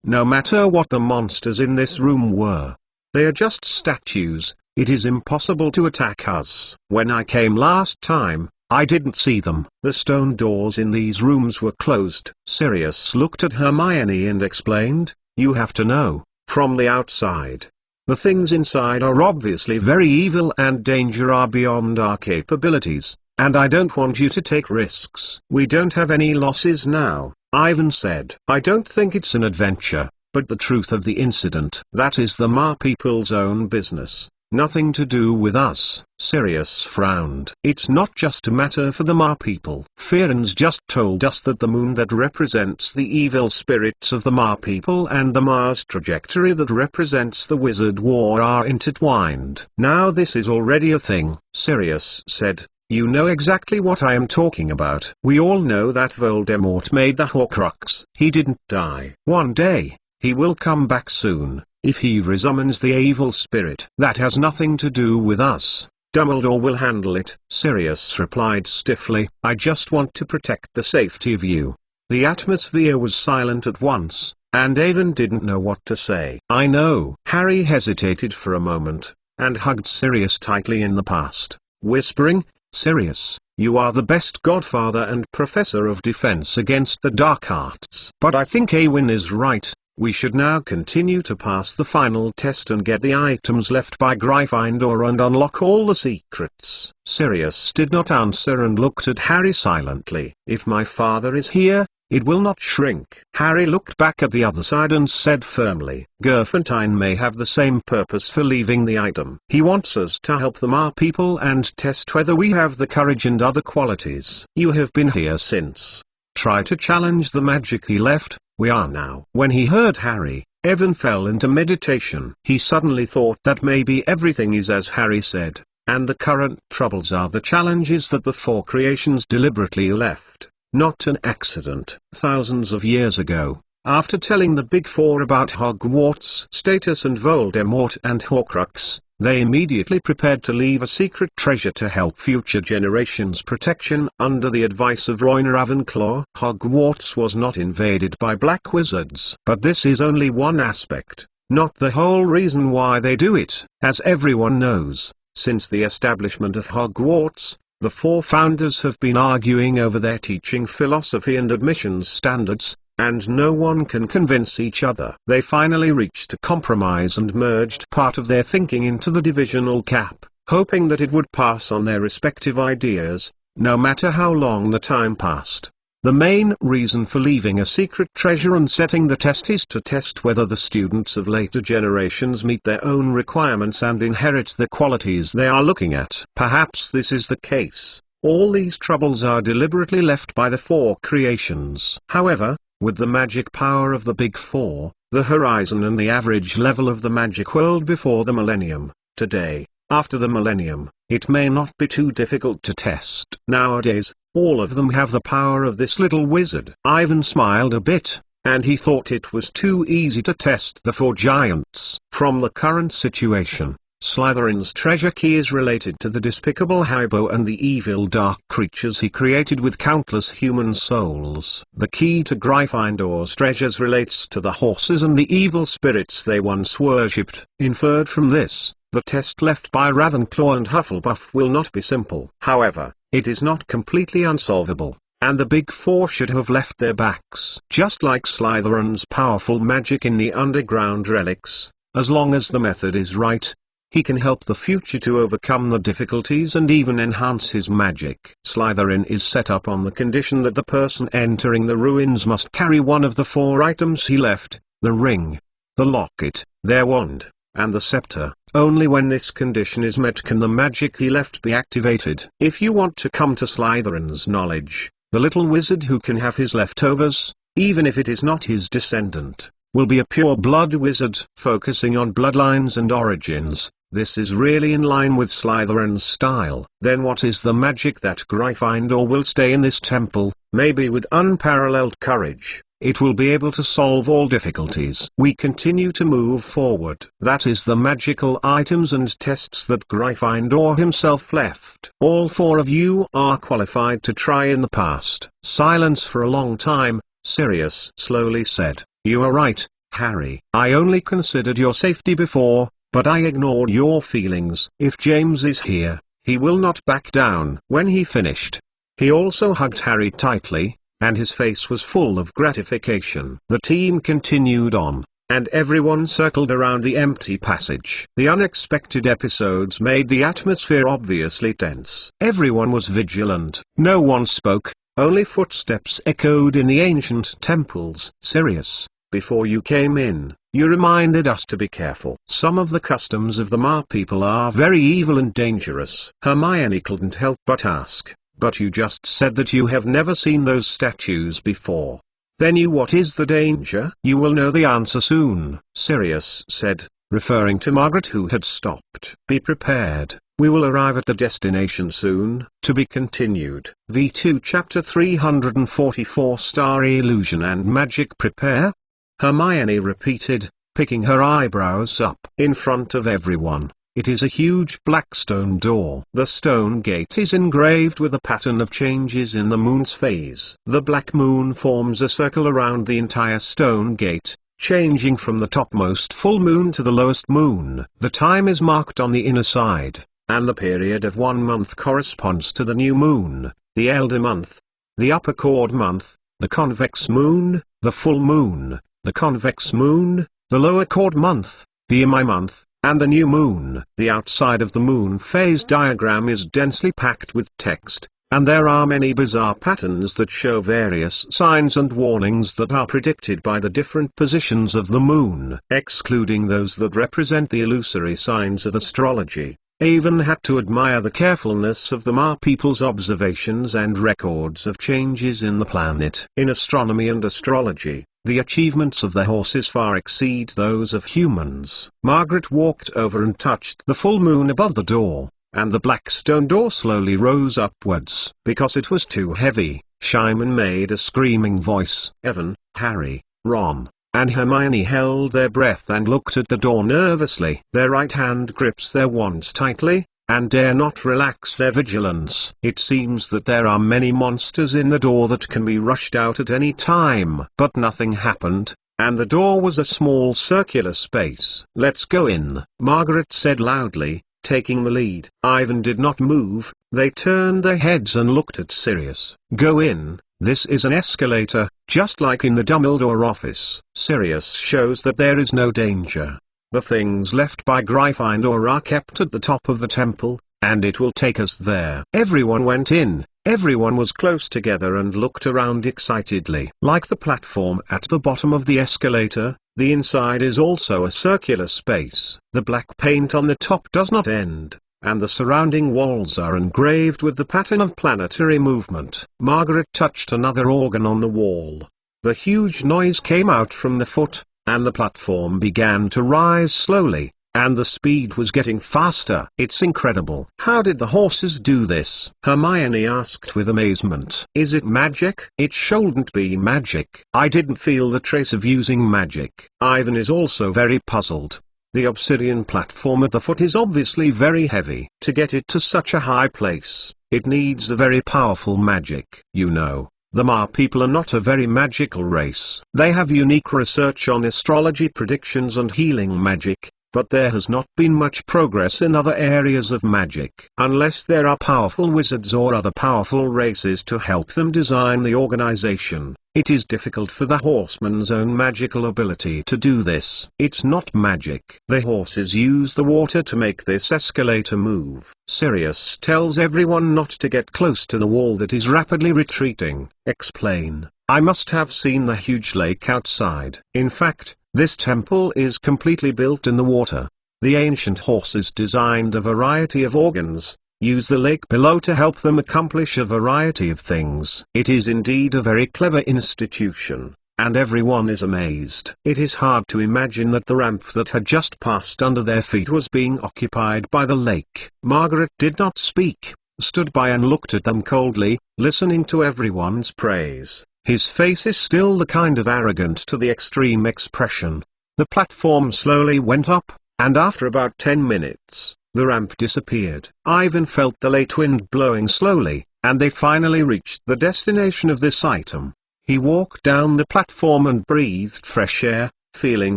No matter what the monsters in this room were, they are just statues. It is impossible to attack us. When I came last time, I didn't see them. The stone doors in these rooms were closed. Sirius looked at Hermione and explained, you have to know, from the outside, the things inside are obviously very evil and danger are beyond our capabilities, and I don't want you to take risks. We don't have any losses now, Ivan said. I don't think it's an adventure, but the truth of the incident. That is the Ma people's own business. Nothing to do with us. Sirius frowned. It's not just a matter for the Ma people. Fearon's just told us that the moon that represents the evil spirits of the Ma people and the Mars trajectory that represents the wizard war are intertwined. Now this is already a thing, Sirius said. You know exactly what I am talking about. We all know that Voldemort made the Horcrux. He didn't die. One day, he will come back soon, if he resummons the evil spirit. That has nothing to do with us. Dumbledore will handle it. Sirius replied stiffly. I just want to protect the safety of you. The atmosphere was silent at once, and Avon didn't know what to say. I know. Harry hesitated for a moment, and hugged Sirius tightly in the past, whispering, Sirius, you are the best godfather and professor of defense against the dark arts. But I think Awin is right. We should now continue to pass the final test and get the items left by Gryffindor and unlock all the secrets. Sirius did not answer and looked at Harry silently. If my father is here, it will not shrink. Harry looked back at the other side and said firmly, Gryffindor may have the same purpose for leaving the item. He wants us to help the Ma people and test whether we have the courage and other qualities. You have been here since. Try to challenge the magic he left. We are now. When he heard Harry, Evan fell into meditation. He suddenly thought that maybe everything is as Harry said, and the current troubles are the challenges that the four creations deliberately left. Not an accident. Thousands of years ago, after telling the Big Four about Hogwarts' status and Voldemort and Horcrux, they immediately prepared to leave a secret treasure to help future generations' protection under the advice of Royna Ravenclaw. Hogwarts was not invaded by black wizards. But this is only one aspect, not the whole reason why they do it. As everyone knows, since the establishment of Hogwarts, the four founders have been arguing over their teaching philosophy and admissions standards, and no one can convince each other. They finally reached a compromise and merged part of their thinking into the divisional cap, hoping that it would pass on their respective ideas, no matter how long the time passed. The main reason for leaving a secret treasure and setting the test is to test whether the students of later generations meet their own requirements and inherit the qualities they are looking at. Perhaps this is the case. All these troubles are deliberately left by the four creations. However, with the magic power of the Big Four, the horizon and the average level of the magic world before the millennium, today, after the millennium, it may not be too difficult to test. Nowadays, all of them have the power of this little wizard. Ivan smiled a bit, and he thought it was too easy to test the four giants. From the current situation, Slytherin's treasure key is related to the despicable Hybo and the evil dark creatures he created with countless human souls. The key to Gryffindor's treasures relates to the horses and the evil spirits they once worshipped. Inferred from this, the test left by Ravenclaw and Hufflepuff will not be simple. However, it is not completely unsolvable, and the Big Four should have left their backs. Just like Slytherin's powerful magic in the underground relics, as long as the method is right, he can help the future to overcome the difficulties and even enhance his magic. Slytherin is set up on the condition that the person entering the ruins must carry one of the four items he left: the ring, the locket, their wand, and the scepter. Only when this condition is met can the magic he left be activated. If you want to come to Slytherin's knowledge, the little wizard who can have his leftovers, even if it is not his descendant, will be a pure blood wizard. Focusing on bloodlines and origins, this is really in line with Slytherin's style. Then what is the magic that Gryffindor will stay in this temple? Maybe with unparalleled courage, it will be able to solve all difficulties. We continue to move forward. That is the magical items and tests that Gryffindor himself left. All four of you are qualified to try in the past. Silence for a long time. Sirius slowly said, You are right, Harry. I only considered your safety before, but I ignored your feelings. If James is here, he will not back down. When he finished, he also hugged Harry tightly, and his face was full of gratification. The team continued on, and everyone circled around the empty passage. The unexpected episodes made the atmosphere obviously tense. Everyone was vigilant. No one spoke, only footsteps echoed in the ancient temples. Sirius, before you came in, You reminded us to be careful. Some of the customs of the Ma people are very evil and dangerous. Hermione couldn't help but ask, but you just said that you have never seen those statues before. Then what is the danger? You will know the answer soon, Sirius said, referring to Margaret, who had stopped. Be prepared, we will arrive at the destination soon. To be continued. V2 Chapter 344 Star Illusion and Magic. Prepare? Hermione repeated, picking her eyebrows up. In front of everyone, it is a huge black stone door. The stone gate is engraved with a pattern of changes in the moon's phase. The black moon forms a circle around the entire stone gate, changing from the topmost full moon to the lowest moon. The time is marked on the inner side, and the period of 1 month corresponds to the new moon, the elder month, the upper chord month, the convex moon, the full moon, the convex moon, the lower chord month, the Imai month, and the new moon. The outside of the moon phase diagram is densely packed with text, and there are many bizarre patterns that show various signs and warnings that are predicted by the different positions of the moon. Excluding those that represent the illusory signs of astrology, Avon had to admire the carefulness of the Ma people's observations and records of changes in the planet. In astronomy and astrology, the achievements of the horses far exceed those of humans. Margaret walked over and touched the full moon above the door, and the black stone door slowly rose upwards. Because it was too heavy, Shyman made a screaming voice. Evan, Harry, Ron, and Hermione held their breath and looked at the door nervously. Their right hand grips their wands tightly, and dare not relax their vigilance. It seems that there are many monsters in the door that can be rushed out at any time. But nothing happened, and the door was a small circular space. Let's go in, Margaret said loudly, taking the lead. Ivan did not move. They turned their heads and looked at Sirius. Go in, this is an escalator, just like in the Dumbledore office. Sirius shows that there is no danger. The things left by Gryffindor are kept at the top of the temple, and it will take us there. Everyone went in. Everyone was close together and looked around excitedly. Like the platform at the bottom of the escalator, the inside is also a circular space. The black paint on the top does not end, and the surrounding walls are engraved with the pattern of planetary movement. Margaret touched another organ on the wall. The huge noise came out from the foot, and the platform began to rise slowly, and the speed was getting faster. It's incredible. How did the horses do this? Hermione asked with amazement. Is it magic? It shouldn't be magic. I didn't feel the trace of using magic. Ivan is also very puzzled. The obsidian platform at the foot is obviously very heavy. To get it to such a high place, it needs a very powerful magic. You know, the Ma people are not a very magical race. They have unique research on astrology predictions and healing magic, but there has not been much progress in other areas of magic. Unless there are powerful wizards or other powerful races to help them design the organization, it is difficult for the horseman's own magical ability to do this. It's not magic. The horses use the water to make this escalator move. Sirius tells everyone not to get close to the wall that is rapidly retreating. Explain. I must have seen the huge lake outside. In fact, this temple is completely built in the water. The ancient horses designed a variety of organs, use the lake below to help them accomplish a variety of things. It is indeed a very clever institution, and everyone is amazed. It is hard to imagine that the ramp that had just passed under their feet was being occupied by the lake. Margaret did not speak, stood by and looked at them coldly, listening to everyone's praise. His face is still the kind of arrogant to the extreme expression. The platform slowly went up, and after about 10 minutes, the ramp disappeared. Ivan felt the late wind blowing slowly, and they finally reached the destination of this item. He walked down the platform and breathed fresh air, feeling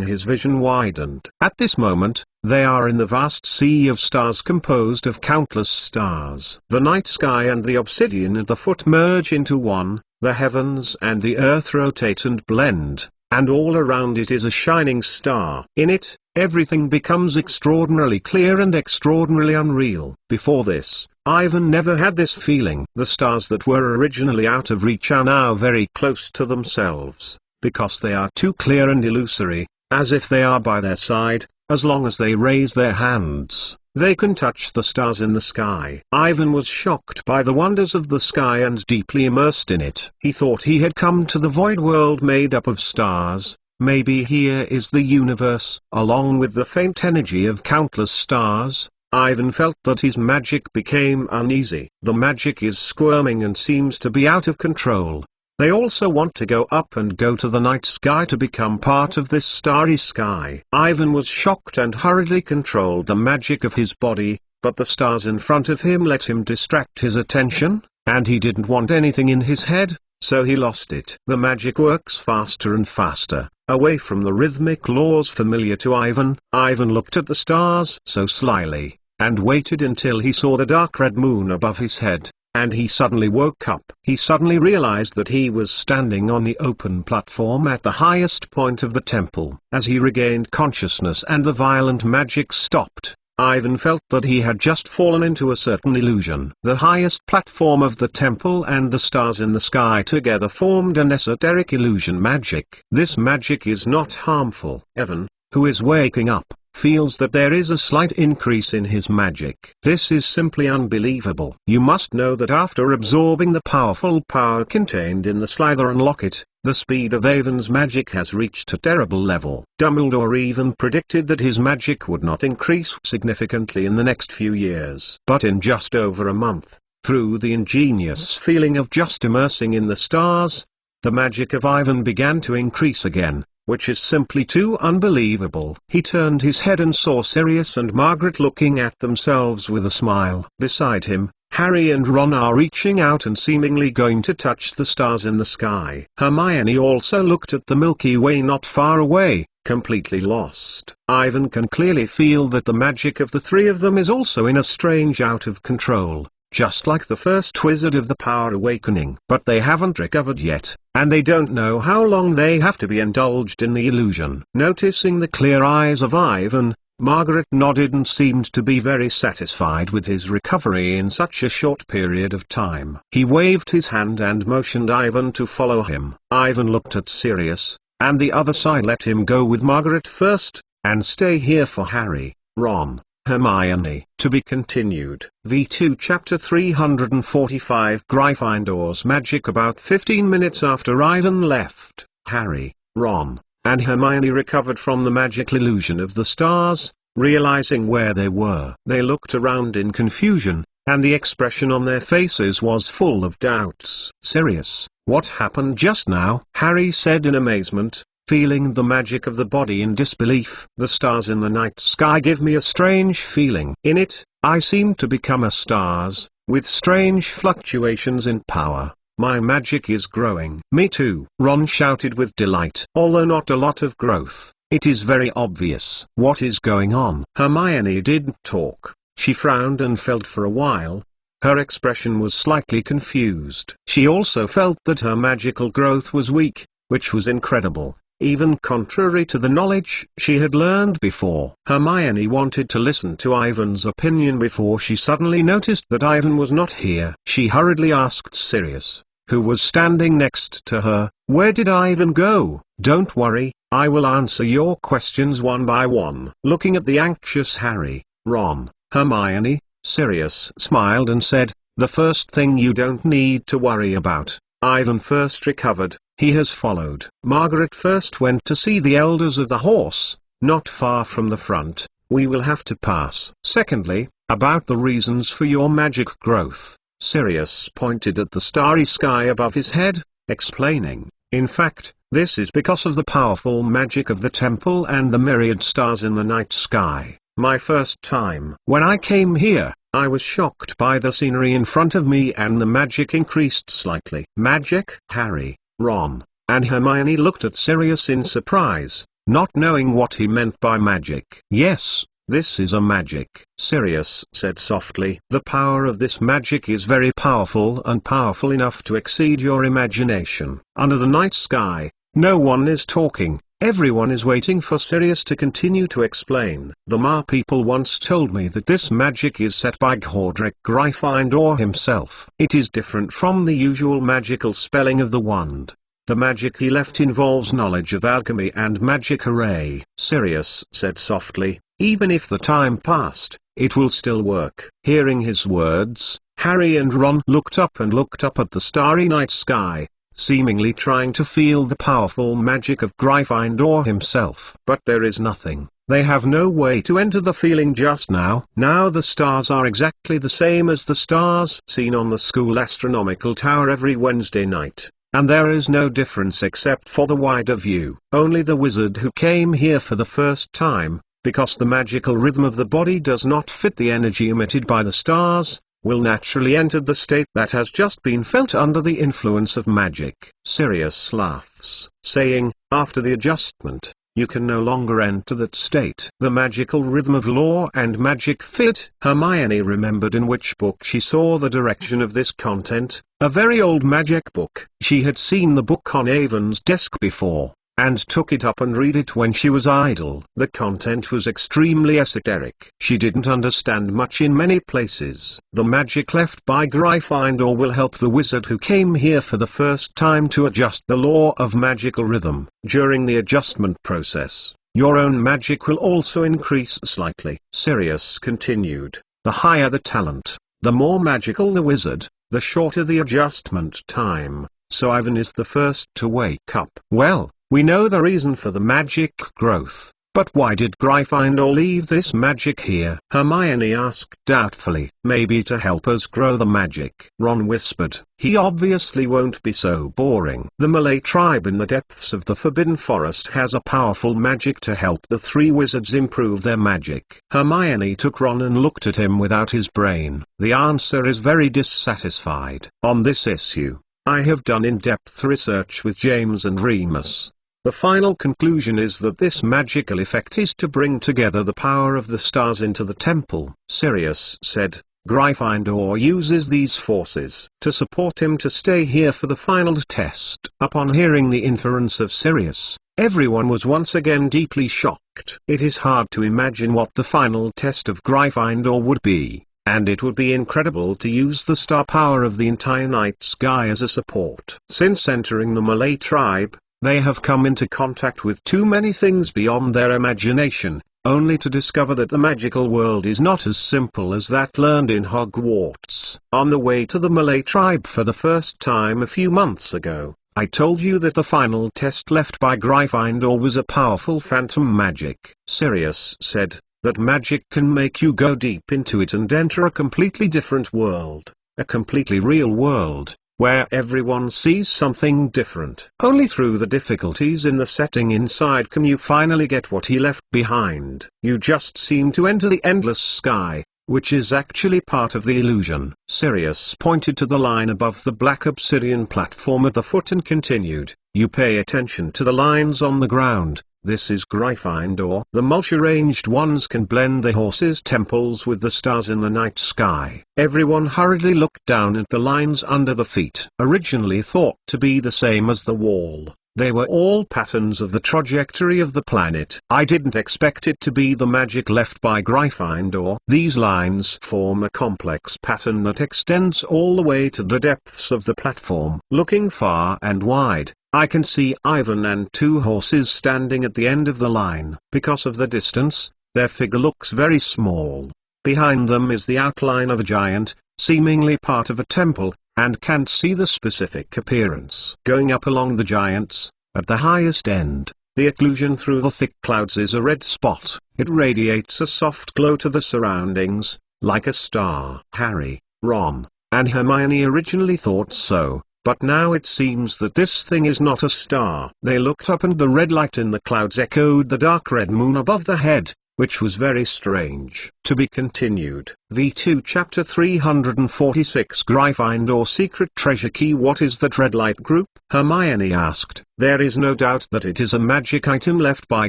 his vision widened. At this moment, they are in the vast sea of stars composed of countless stars. The night sky and the obsidian at the foot merge into one. The heavens and the earth rotate and blend, and all around it is a shining star. In it, everything becomes extraordinarily clear and extraordinarily unreal. Before this, Ivan never had this feeling. The stars that were originally out of reach are now very close to themselves, because they are too clear and illusory, as if they are by their side. As long as they raise their hands, they can touch the stars in the sky. Ivan was shocked by the wonders of the sky and deeply immersed in it. He thought he had come to the void world made up of stars. Maybe here is the universe. Along with the faint energy of countless stars, Ivan felt that his magic became uneasy. The magic is squirming and seems to be out of control. They also want to go up and go to the night sky to become part of this starry sky. Ivan was shocked and hurriedly controlled the magic of his body, but the stars in front of him let him distract his attention, and he didn't want anything in his head, so he lost it. The magic works faster and faster, away from the rhythmic laws familiar to Ivan. Ivan looked at the stars so slyly, and waited until he saw the dark red moon above his head. And he suddenly woke up. He suddenly realized that he was standing on the open platform at the highest point of the temple. As he regained consciousness and the violent magic stopped, Ivan felt that he had just fallen into a certain illusion. The highest platform of the temple and the stars in the sky together formed an esoteric illusion magic. This magic is not harmful. Ivan, who is waking up, feels that there is a slight increase in his magic. This is simply unbelievable. You must know that after absorbing the powerful power contained in the Slytherin locket, the speed of Ivan's magic has reached a terrible level. Dumbledore even predicted that his magic would not increase significantly in the next few years. But in just over a month, through the ingenious feeling of just immersing in the stars, the magic of Ivan began to increase again, which is simply too unbelievable. He turned his head and saw Sirius and Margaret looking at themselves with a smile. Beside him, Harry and Ron are reaching out and seemingly going to touch the stars in the sky. Hermione also looked at the Milky Way not far away, completely lost. Ivan can clearly feel that the magic of the three of them is also in a strange out of control, just like the first wizard of the Power Awakening. But they haven't recovered yet, and they don't know how long they have to be indulged in the illusion. Noticing the clear eyes of Ivan, Margaret nodded and seemed to be very satisfied with his recovery in such a short period of time. He waved his hand and motioned Ivan to follow him. Ivan looked at Sirius, and the other side let him go with Margaret first, and stay here for Harry, Ron, Hermione. To be continued. V2 Chapter 345 Gryffindor's Magic. About 15 minutes after Ivan left, Harry, Ron, and Hermione recovered from the magical illusion of the stars, realizing where they were. They looked around in confusion, and the expression on their faces was full of doubts. Sirius, what happened just now? Harry said in amazement, feeling the magic of the body in disbelief. The stars in the night sky give me a strange feeling. In it, I seem to become a stars, with strange fluctuations in power. My magic is growing. Me too, Ron shouted with delight. Although not a lot of growth, it is very obvious. What is going on? Hermione didn't talk. She frowned and felt for a while. Her expression was slightly confused. She also felt that her magical growth was weak, which was incredible, even contrary to the knowledge she had learned before. Hermione wanted to listen to Ivan's opinion before she suddenly noticed that Ivan was not here. She hurriedly asked Sirius, who was standing next to her, "Where did Ivan go?" "Don't worry, I will answer your questions one by one." Looking at the anxious Harry, Ron, Hermione, Sirius smiled and said, "The first thing you don't need to worry about. Ivan first recovered, he has followed. Margaret first went to see the elders of the horse, not far from the front. We will have to pass. Secondly, about the reasons for your magic growth." Sirius pointed at the starry sky above his head, explaining, "In fact, this is because of the powerful magic of the temple and the myriad stars in the night sky. My first time when I came here, I was shocked by the scenery in front of me and the magic increased slightly." Magic? Harry, Ron, and Hermione looked at Sirius in surprise, not knowing what he meant by magic. "Yes, this is a magic," Sirius said softly. "The power of this magic is very powerful and powerful enough to exceed your imagination." Under the night sky, no one is talking. Everyone is waiting for Sirius to continue to explain. "The Mar people once told me that this magic is set by Godric Gryffindor himself. It is different from the usual magical spelling of the wand. The magic he left involves knowledge of alchemy and magic array. Sirius said softly, even if the time passed, it will still work. Hearing his words, Harry and Ron looked up at the starry night sky, seemingly trying to feel the powerful magic of Gryffindor himself. But there is nothing. They have no way to enter the feeling just now. Now the stars are exactly the same as the stars seen on the school astronomical tower every Wednesday night, and there is no difference except for the wider view. Only the wizard who came here for the first time, because the magical rhythm of the body does not fit the energy emitted by the stars, will naturally enter the state that has just been felt under the influence of magic. Sirius laughs, saying, after the adjustment, you can no longer enter that state. The magical rhythm of law and magic fit. Hermione remembered in which book she saw the direction of this content, a very old magic book. She had seen the book on Avon's desk before, and took it up and read it when she was idle. The content was extremely esoteric. She didn't understand much in many places. The magic left by Gryffindor will help the wizard who came here for the first time to adjust the law of magical rhythm. During the adjustment process, your own magic will also increase slightly. Sirius continued, the higher the talent, the more magical the wizard, the shorter the adjustment time. So Ivan is the first to wake up. Well, we know the reason for the magic growth, but why did Gryffindor leave this magic here? Hermione asked doubtfully. Maybe to help us grow the magic, Ron whispered. He obviously won't be so boring. The Malay tribe in the depths of the Forbidden Forest has a powerful magic to help the three wizards improve their magic. Hermione took Ron and looked at him without his brain. The answer is very dissatisfied. On this issue, I have done in-depth research with James and Remus. The final conclusion is that this magical effect is to bring together the power of the stars into the temple. Sirius said, Gryffindor uses these forces to support him to stay here for the final test. Upon hearing the inference of Sirius, everyone was once again deeply shocked. It is hard to imagine what the final test of Gryffindor would be, and it would be incredible to use the star power of the entire night sky as a support. Since entering the Malay tribe, they have come into contact with too many things beyond their imagination, only to discover that the magical world is not as simple as that learned in Hogwarts. On the way to the Malay tribe for the first time a few months ago, I told you that the final test left by Gryffindor was a powerful phantom magic. Sirius said, that magic can make you go deep into it and enter a completely different world, a completely real world, where everyone sees something different. Only through the difficulties in the setting inside can you finally get what he left behind. You just seem to enter the endless sky, which is actually part of the illusion. Sirius pointed to the line above the black obsidian platform at the foot and continued, you pay attention to the lines on the ground. This is Gryffindor. The multi-ranged ones can blend the horses' temples with the stars in the night sky. Everyone hurriedly looked down at the lines under the feet. Originally thought to be the same as the wall, they were all patterns of the trajectory of the planet. I didn't expect it to be the magic left by Gryffindor. These lines form a complex pattern that extends all the way to the depths of the platform. Looking far and wide, I can see Ivan and two horses standing at the end of the line. Because of the distance, their figure looks very small. Behind them is the outline of a giant, seemingly part of a temple, and can't see the specific appearance. Going up along the giants, at the highest end, the occlusion through the thick clouds is a red spot. It radiates a soft glow to the surroundings, like a star. Harry, Ron, and Hermione originally thought so. But now it seems that this thing is not a star. They looked up and the red light in the clouds echoed the dark red moon above the head, which was very strange. To be continued. V2 Chapter 346 Gryffindor Secret Treasure Key. What is that red light group? Hermione asked. There is no doubt that it is a magic item left by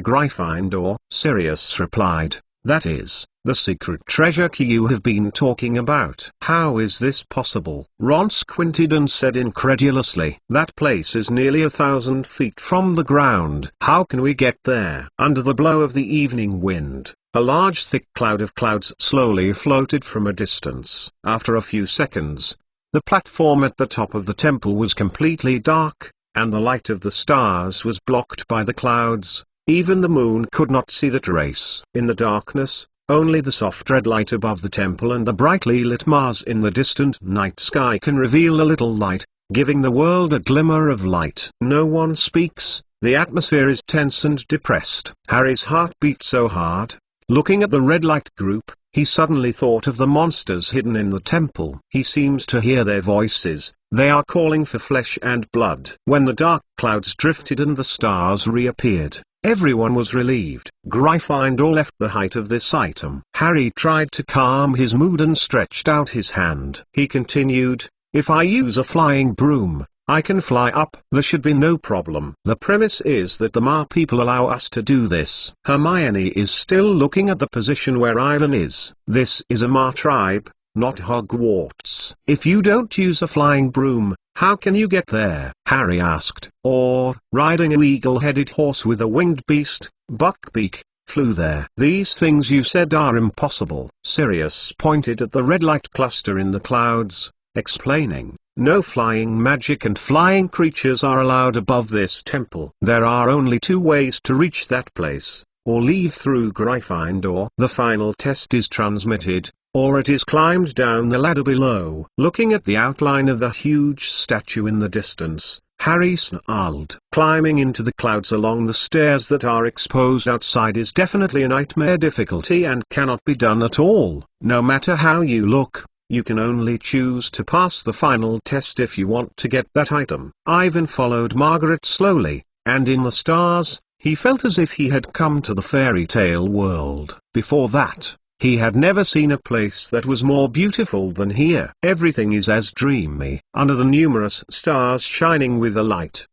Gryffindor, Sirius replied. That is, the secret treasure key you have been talking about. How is this possible? Ron squinted and said incredulously. That place is nearly 1,000 feet from the ground. How can we get there? Under the blow of the evening wind, a large thick cloud of clouds slowly floated from a distance. After a few seconds, the platform at the top of the temple was completely dark, and the light of the stars was blocked by the clouds. Even the moon could not see the trace. In the darkness, only the soft red light above the temple and the brightly lit Mars in the distant night sky can reveal a little light, giving the world a glimmer of light. No one speaks, the atmosphere is tense and depressed. Harry's heart beat so hard. Looking at the red light group, he suddenly thought of the monsters hidden in the temple. He seems to hear their voices. They are calling for flesh and blood. When the dark clouds drifted and the stars reappeared, everyone was relieved. Gryffindor left the height of this item. Harry tried to calm his mood and stretched out his hand. He continued, "If I use a flying broom, I can fly up. There should be no problem. The premise is that the Mar people allow us to do this." Hermione is still looking at the position where Ivan is. This is a Mar tribe, not Hogwarts. "If you don't use a flying broom, how can you get there?" Harry asked. "Or, riding a eagle-headed horse with a winged beast, Buckbeak, flew there." "These things you said are impossible." Sirius pointed at the red light cluster in the clouds, explaining, "No flying magic and flying creatures are allowed above this temple. There are only two ways to reach that place, or leave through Gryffindor. The final test is transmitted, or it is climbed down the ladder below." Looking at the outline of the huge statue in the distance, Harry snarled. Climbing into the clouds along the stairs that are exposed outside is definitely a nightmare difficulty and cannot be done at all. No matter how you look, you can only choose to pass the final test if you want to get that item. Ivan followed Margaret slowly, and in the stars, he felt as if he had come to the fairy tale world. Before that, he had never seen a place that was more beautiful than here. Everything is as dreamy. Under the numerous stars shining with the light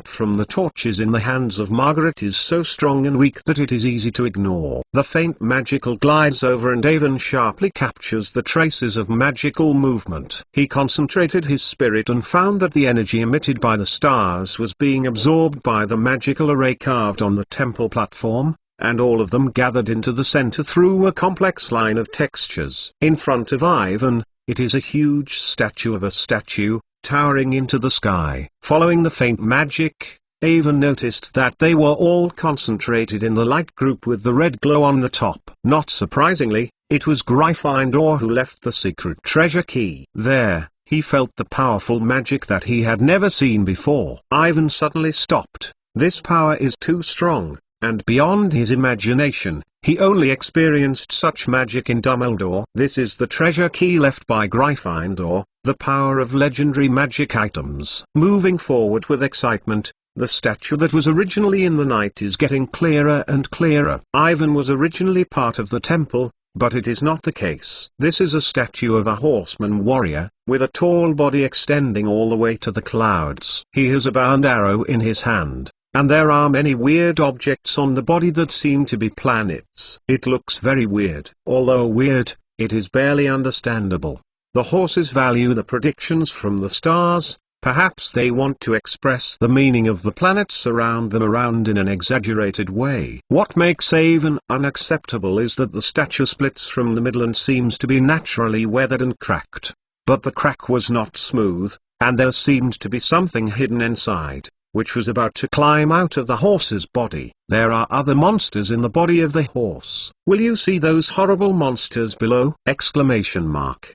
from the torches in the hands of Margaret is so strong and weak that it is easy to ignore. The faint magical glides over and Ivan sharply captures the traces of magical movement. He concentrated his spirit and found that the energy emitted by the stars was being absorbed by the magical array carved on the temple platform, and all of them gathered into the center through a complex line of textures. In front of Ivan, it is a huge statue of a statue, towering into the sky. Following the faint magic, Ivan noticed that they were all concentrated in the light group with the red glow on the top. Not surprisingly, it was Gryffindor who left the secret treasure key. There, he felt the powerful magic that he had never seen before. Ivan suddenly stopped. This power is too strong, and beyond his imagination. He only experienced such magic in Dumbledore. This is the treasure key left by Gryffindor, the power of legendary magic items. Moving forward with excitement, the statue that was originally in the night is getting clearer and clearer. Ivan was originally part of the temple, but it is not the case. This is a statue of a horseman warrior, with a tall body extending all the way to the clouds. He has a bow and arrow in his hand, and there are many weird objects on the body that seem to be planets. It looks very weird. Although weird, it is barely understandable. The horses value the predictions from the stars. Perhaps they want to express the meaning of the planets around them around in an exaggerated way. What makes Ivan unacceptable is that the statue splits from the middle and seems to be naturally weathered and cracked. But the crack was not smooth, and there seemed to be something hidden inside, which was about to climb out of the horse's body. There are other monsters in the body of the horse. "Will you see those horrible monsters below?" Exclamation mark.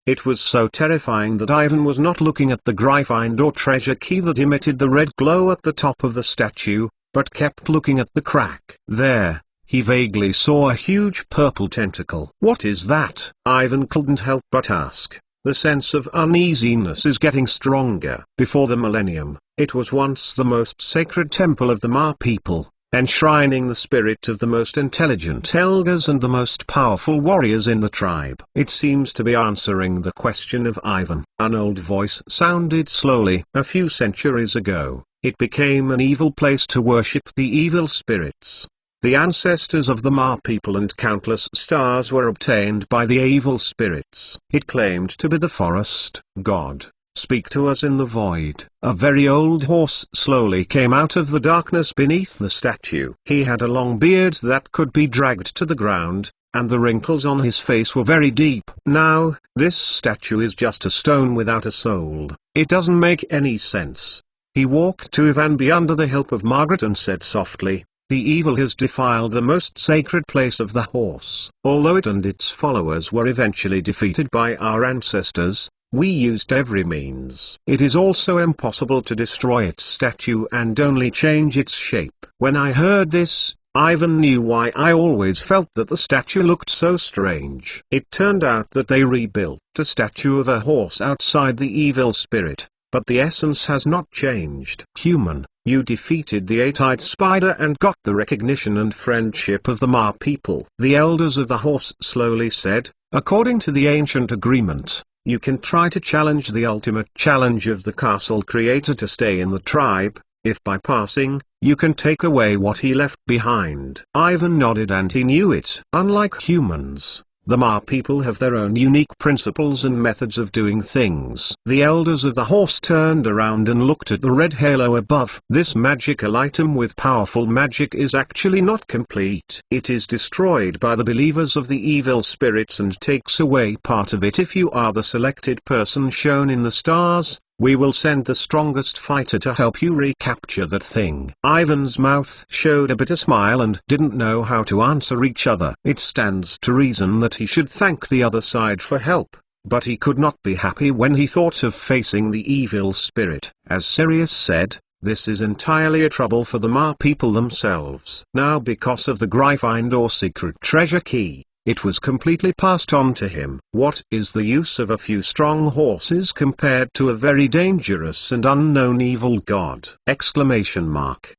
It was so terrifying that Ivan was not looking at the Gryffindor treasure key that emitted the red glow at the top of the statue, but kept looking at the crack. There, he vaguely saw a huge purple tentacle. "What is that?" Ivan couldn't help but ask. The sense of uneasiness is getting stronger. Before the millennium, it was once the most sacred temple of the Mar people, enshrining the spirit of the most intelligent elders and the most powerful warriors in the tribe. It seems to be answering the question of Ivan. An old voice sounded slowly. "A few centuries ago, it became an evil place to worship the evil spirits. The ancestors of the Mar people and countless stars were obtained by the evil spirits. It claimed to be the forest god. Speak to us in the void." A very old horse slowly came out of the darkness beneath the statue. He had a long beard that could be dragged to the ground, and the wrinkles on his face were very deep. "Now, this statue is just a stone without a soul. It doesn't make any sense. He walked to Evanby under the help of Margaret and said softly, "The evil has defiled the most sacred place of the horse. Although it and its followers were eventually defeated by our ancestors, we used every means. It is also impossible to destroy its statue and only change its shape." When I heard this, Ivan knew why I always felt that the statue looked so strange. It turned out that they rebuilt a statue of a horse outside the evil spirit, but the essence has not changed. Human, you defeated the eight-eyed spider and got the recognition and friendship of the Ma people. The elders of the horse slowly said, "According to the ancient agreement, you can try to challenge the ultimate challenge of the castle creator to stay in the tribe. If by passing, you can take away what he left behind." Ivan nodded and he knew it. Unlike humans, the Ma people have their own unique principles and methods of doing things. The elders of the horse turned around and looked at the red halo above. This magical item with powerful magic is actually not complete. It is destroyed by the believers of the evil spirits and takes away part of it. If you are the selected person shown in the stars, we will send the strongest fighter to help you recapture that thing. Ivan's mouth showed a bitter smile and didn't know how to answer each other. It stands to reason that he should thank the other side for help, but he could not be happy when he thought of facing the evil spirit. As Sirius said, this is entirely a trouble for the Ma people themselves. Now because of the Gryffindor secret treasure key, it was completely passed on to him. What is the use of a few strong horses compared to a very dangerous and unknown evil god? Exclamation mark.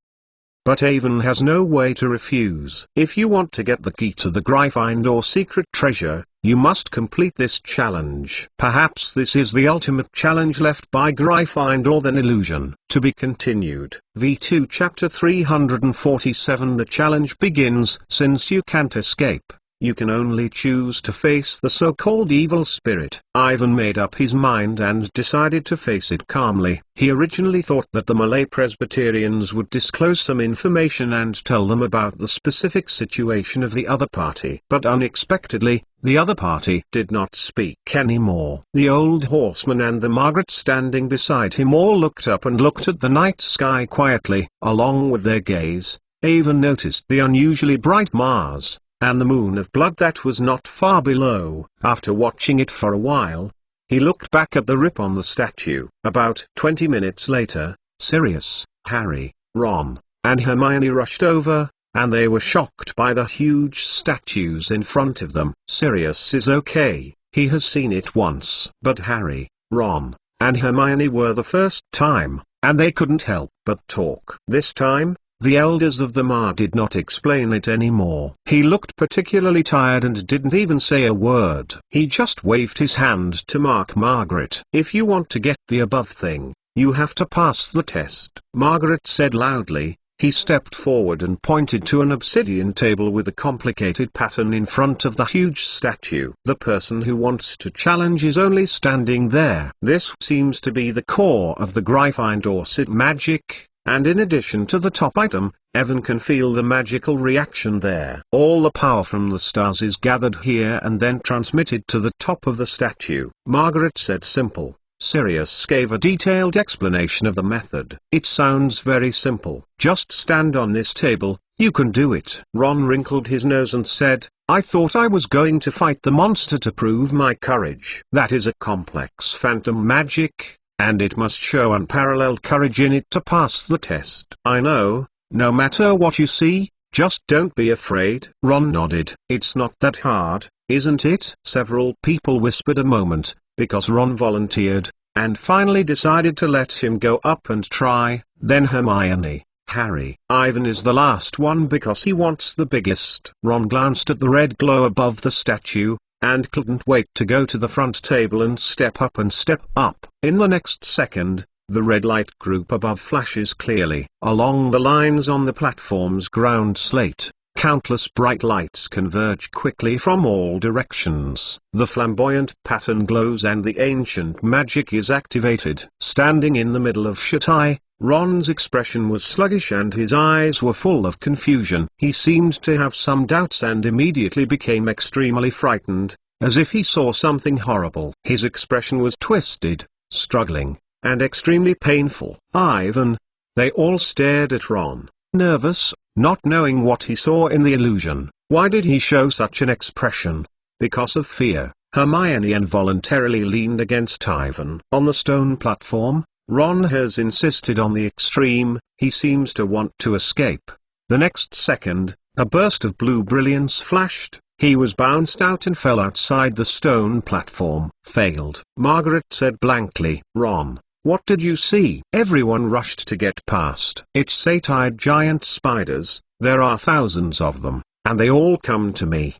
But Avon has no way to refuse. If you want to get the key to the Gryffindor secret treasure, you must complete this challenge. Perhaps this is the ultimate challenge left by Gryffindor, then illusion. To be continued. V2 Chapter 347. The challenge begins. Since you can't escape, you can only choose to face the so-called evil spirit. Ivan made up his mind and decided to face it calmly. He originally thought that the Malay Presbyterians would disclose some information and tell them about the specific situation of the other party. But unexpectedly, the other party did not speak anymore. The old horseman and the Margaret standing beside him all looked up and looked at the night sky quietly. Along with their gaze, Avon noticed the unusually bright Mars and the moon of blood that was not far below. After watching it for a while, he looked back at the rip on the statue. About 20 minutes later, Sirius, Harry, Ron, and Hermione rushed over, and they were shocked by the huge statues in front of them. Sirius is okay, he has seen it once. But Harry, Ron, and Hermione were the first time, and they couldn't help but talk. This time, the elders of the Ma did not explain it anymore. He looked particularly tired and didn't even say a word. He just waved his hand to Margaret. "If you want to get the above thing, you have to pass the test," Margaret said loudly. He stepped forward and pointed to an obsidian table with a complicated pattern in front of the huge statue. "The person who wants to challenge is only standing there." This seems to be the core of the Gryffindor magic. And in addition to the top item, Evan can feel the magical reaction there. All the power from the stars is gathered here and then transmitted to the top of the statue. Margaret said simple. Sirius gave a detailed explanation of the method. "It sounds very simple. Just stand on this table, you can do it." Ron wrinkled his nose and said, "I thought I was going to fight the monster to prove my courage." "That is a complex phantom magic, and it must show unparalleled courage in it to pass the test." "I know, no matter what you see, just don't be afraid." Ron nodded. "It's not that hard, isn't it?" Several people whispered a moment, because Ron volunteered, and finally decided to let him go up and try. Then Hermione, Harry. Ivan is the last one because he wants the biggest. Ron glanced at the red glow above the statue, and couldn't wait to go to the front table and step up and step up. In the next second, the red light group above flashes clearly. Along the lines on the platform's ground slate, countless bright lights converge quickly from all directions. The flamboyant pattern glows and the ancient magic is activated. Standing in the middle of Shatai, Ron's expression was sluggish and his eyes were full of confusion. He seemed to have some doubts and immediately became extremely frightened, as if he saw something horrible. His expression was twisted, struggling, and extremely painful. Ivan. They all stared at Ron, nervous, not knowing what he saw in the illusion. Why did he show such an expression? Because of fear. Hermione involuntarily leaned against Ivan. On the stone platform, Ron has insisted on the extreme. He seems to want to escape. The next second, a burst of blue brilliance flashed. He was bounced out and fell outside the stone platform. Failed. Margaret said blankly. Ron, what did you see? Everyone rushed to get past. It's eight-eyed giant spiders. There are thousands of them, and they all come to me.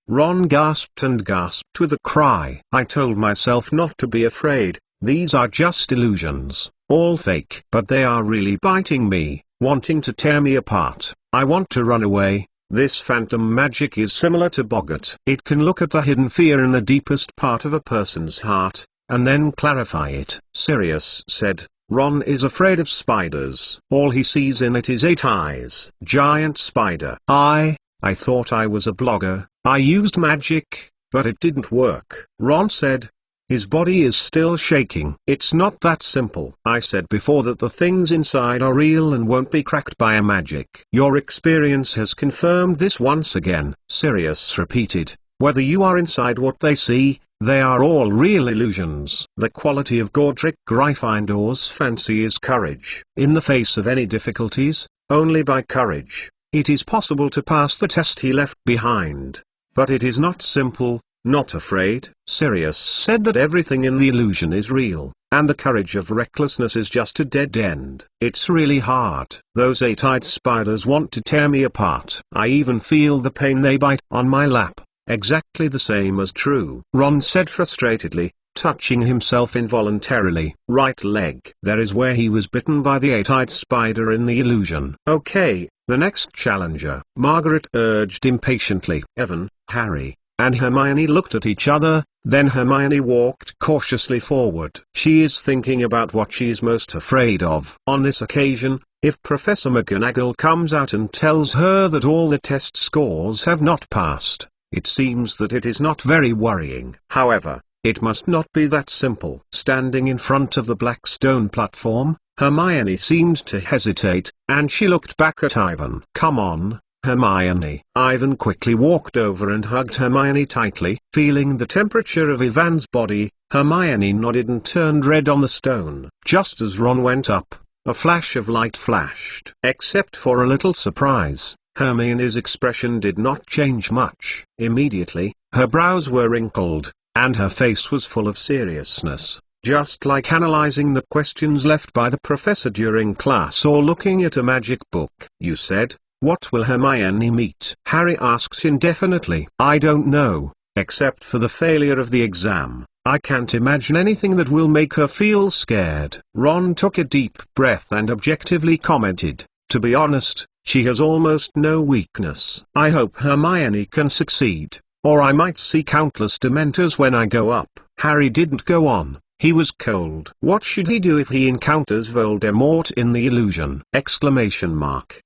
Ron gasped and gasped with a cry. I told myself not to be afraid. These are just illusions, all fake. But they are really biting me, wanting to tear me apart. I want to run away. This phantom magic is similar to Boggart. It can look at the hidden fear in the deepest part of a person's heart, and then clarify it. Sirius said, Ron is afraid of spiders. All he sees in it is 8 eyes. Giant spider. I thought I was a blogger. I used magic, but it didn't work. Ron said. His body is still shaking. It's not that simple. I said before that the things inside are real and won't be cracked by a magic. Your experience has confirmed this once again, Sirius repeated. Whether you are inside what they see, they are all real illusions. The quality of Godric Gryffindor's fancy is courage. In the face of any difficulties, only by courage, it is possible to pass the test he left behind. But it is not simple. Not afraid. Sirius said that everything in the illusion is real, and the courage of recklessness is just a dead end. It's really hard. Those 8-eyed spiders want to tear me apart. I even feel the pain they bite on my lap. Exactly the same as true. Ron said frustratedly, touching himself involuntarily. Right leg. There is where he was bitten by the 8-eyed spider in the illusion. Okay, the next challenger. Margaret urged impatiently. Evan, Harry, and Hermione looked at each other, then Hermione walked cautiously forward. She is thinking about what she is most afraid of. On this occasion, if Professor McGonagall comes out and tells her that all the test scores have not passed, it seems that it is not very worrying. However, it must not be that simple. Standing in front of the black stone platform, Hermione seemed to hesitate, and she looked back at Ivan. Come on, Hermione. Ivan quickly walked over and hugged Hermione tightly. Feeling the temperature of Ivan's body, Hermione nodded and turned red on the stone. Just as Ron went up, a flash of light flashed. Except for a little surprise, Hermione's expression did not change much. Immediately, her brows were wrinkled, and her face was full of seriousness, just like analyzing the questions left by the professor during class or looking at a magic book. You said, what will Hermione meet? Harry asked indefinitely. I don't know, except for the failure of the exam. I can't imagine anything that will make her feel scared. Ron took a deep breath and objectively commented, to be honest, she has almost no weakness. I hope Hermione can succeed, or I might see countless Dementors when I go up. Harry didn't go on. He was cold. What should he do if he encounters Voldemort in the illusion? Exclamation mark.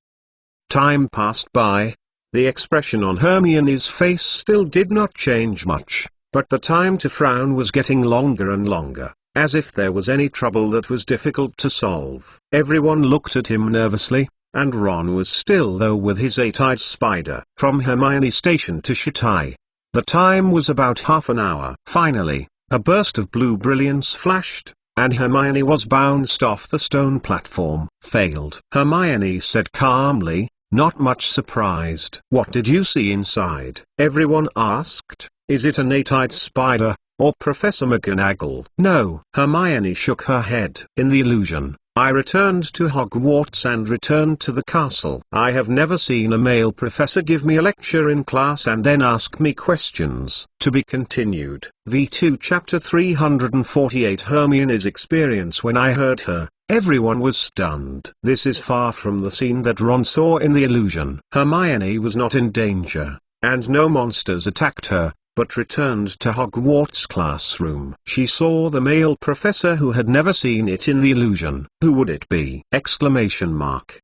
Time passed by. The expression on Hermione's face still did not change much, but the time to frown was getting longer and longer, as if there was any trouble that was difficult to solve. Everyone looked at him nervously, and Ron was still though with his 8-eyed spider. From Hermione Station to Shitai, the time was about half an hour. Finally, a burst of blue brilliance flashed, and Hermione was bounced off the stone platform. Failed. Hermione said calmly, not much surprised. What did you see inside? Everyone asked. Is it an 8-eyed spider, or Professor McGonagall? No. Hermione shook her head. In the illusion, I returned to Hogwarts and returned to the castle. I have never seen a male professor give me a lecture in class and then ask me questions. To be continued. V2 Chapter 348 Hermione's experience. When I heard her, everyone was stunned. This is far from the scene that Ron saw in the illusion. Hermione was not in danger, and no monsters attacked her, but returned to Hogwarts classroom. She saw the male professor who had never seen it in the illusion. Who would it be? Exclamation mark.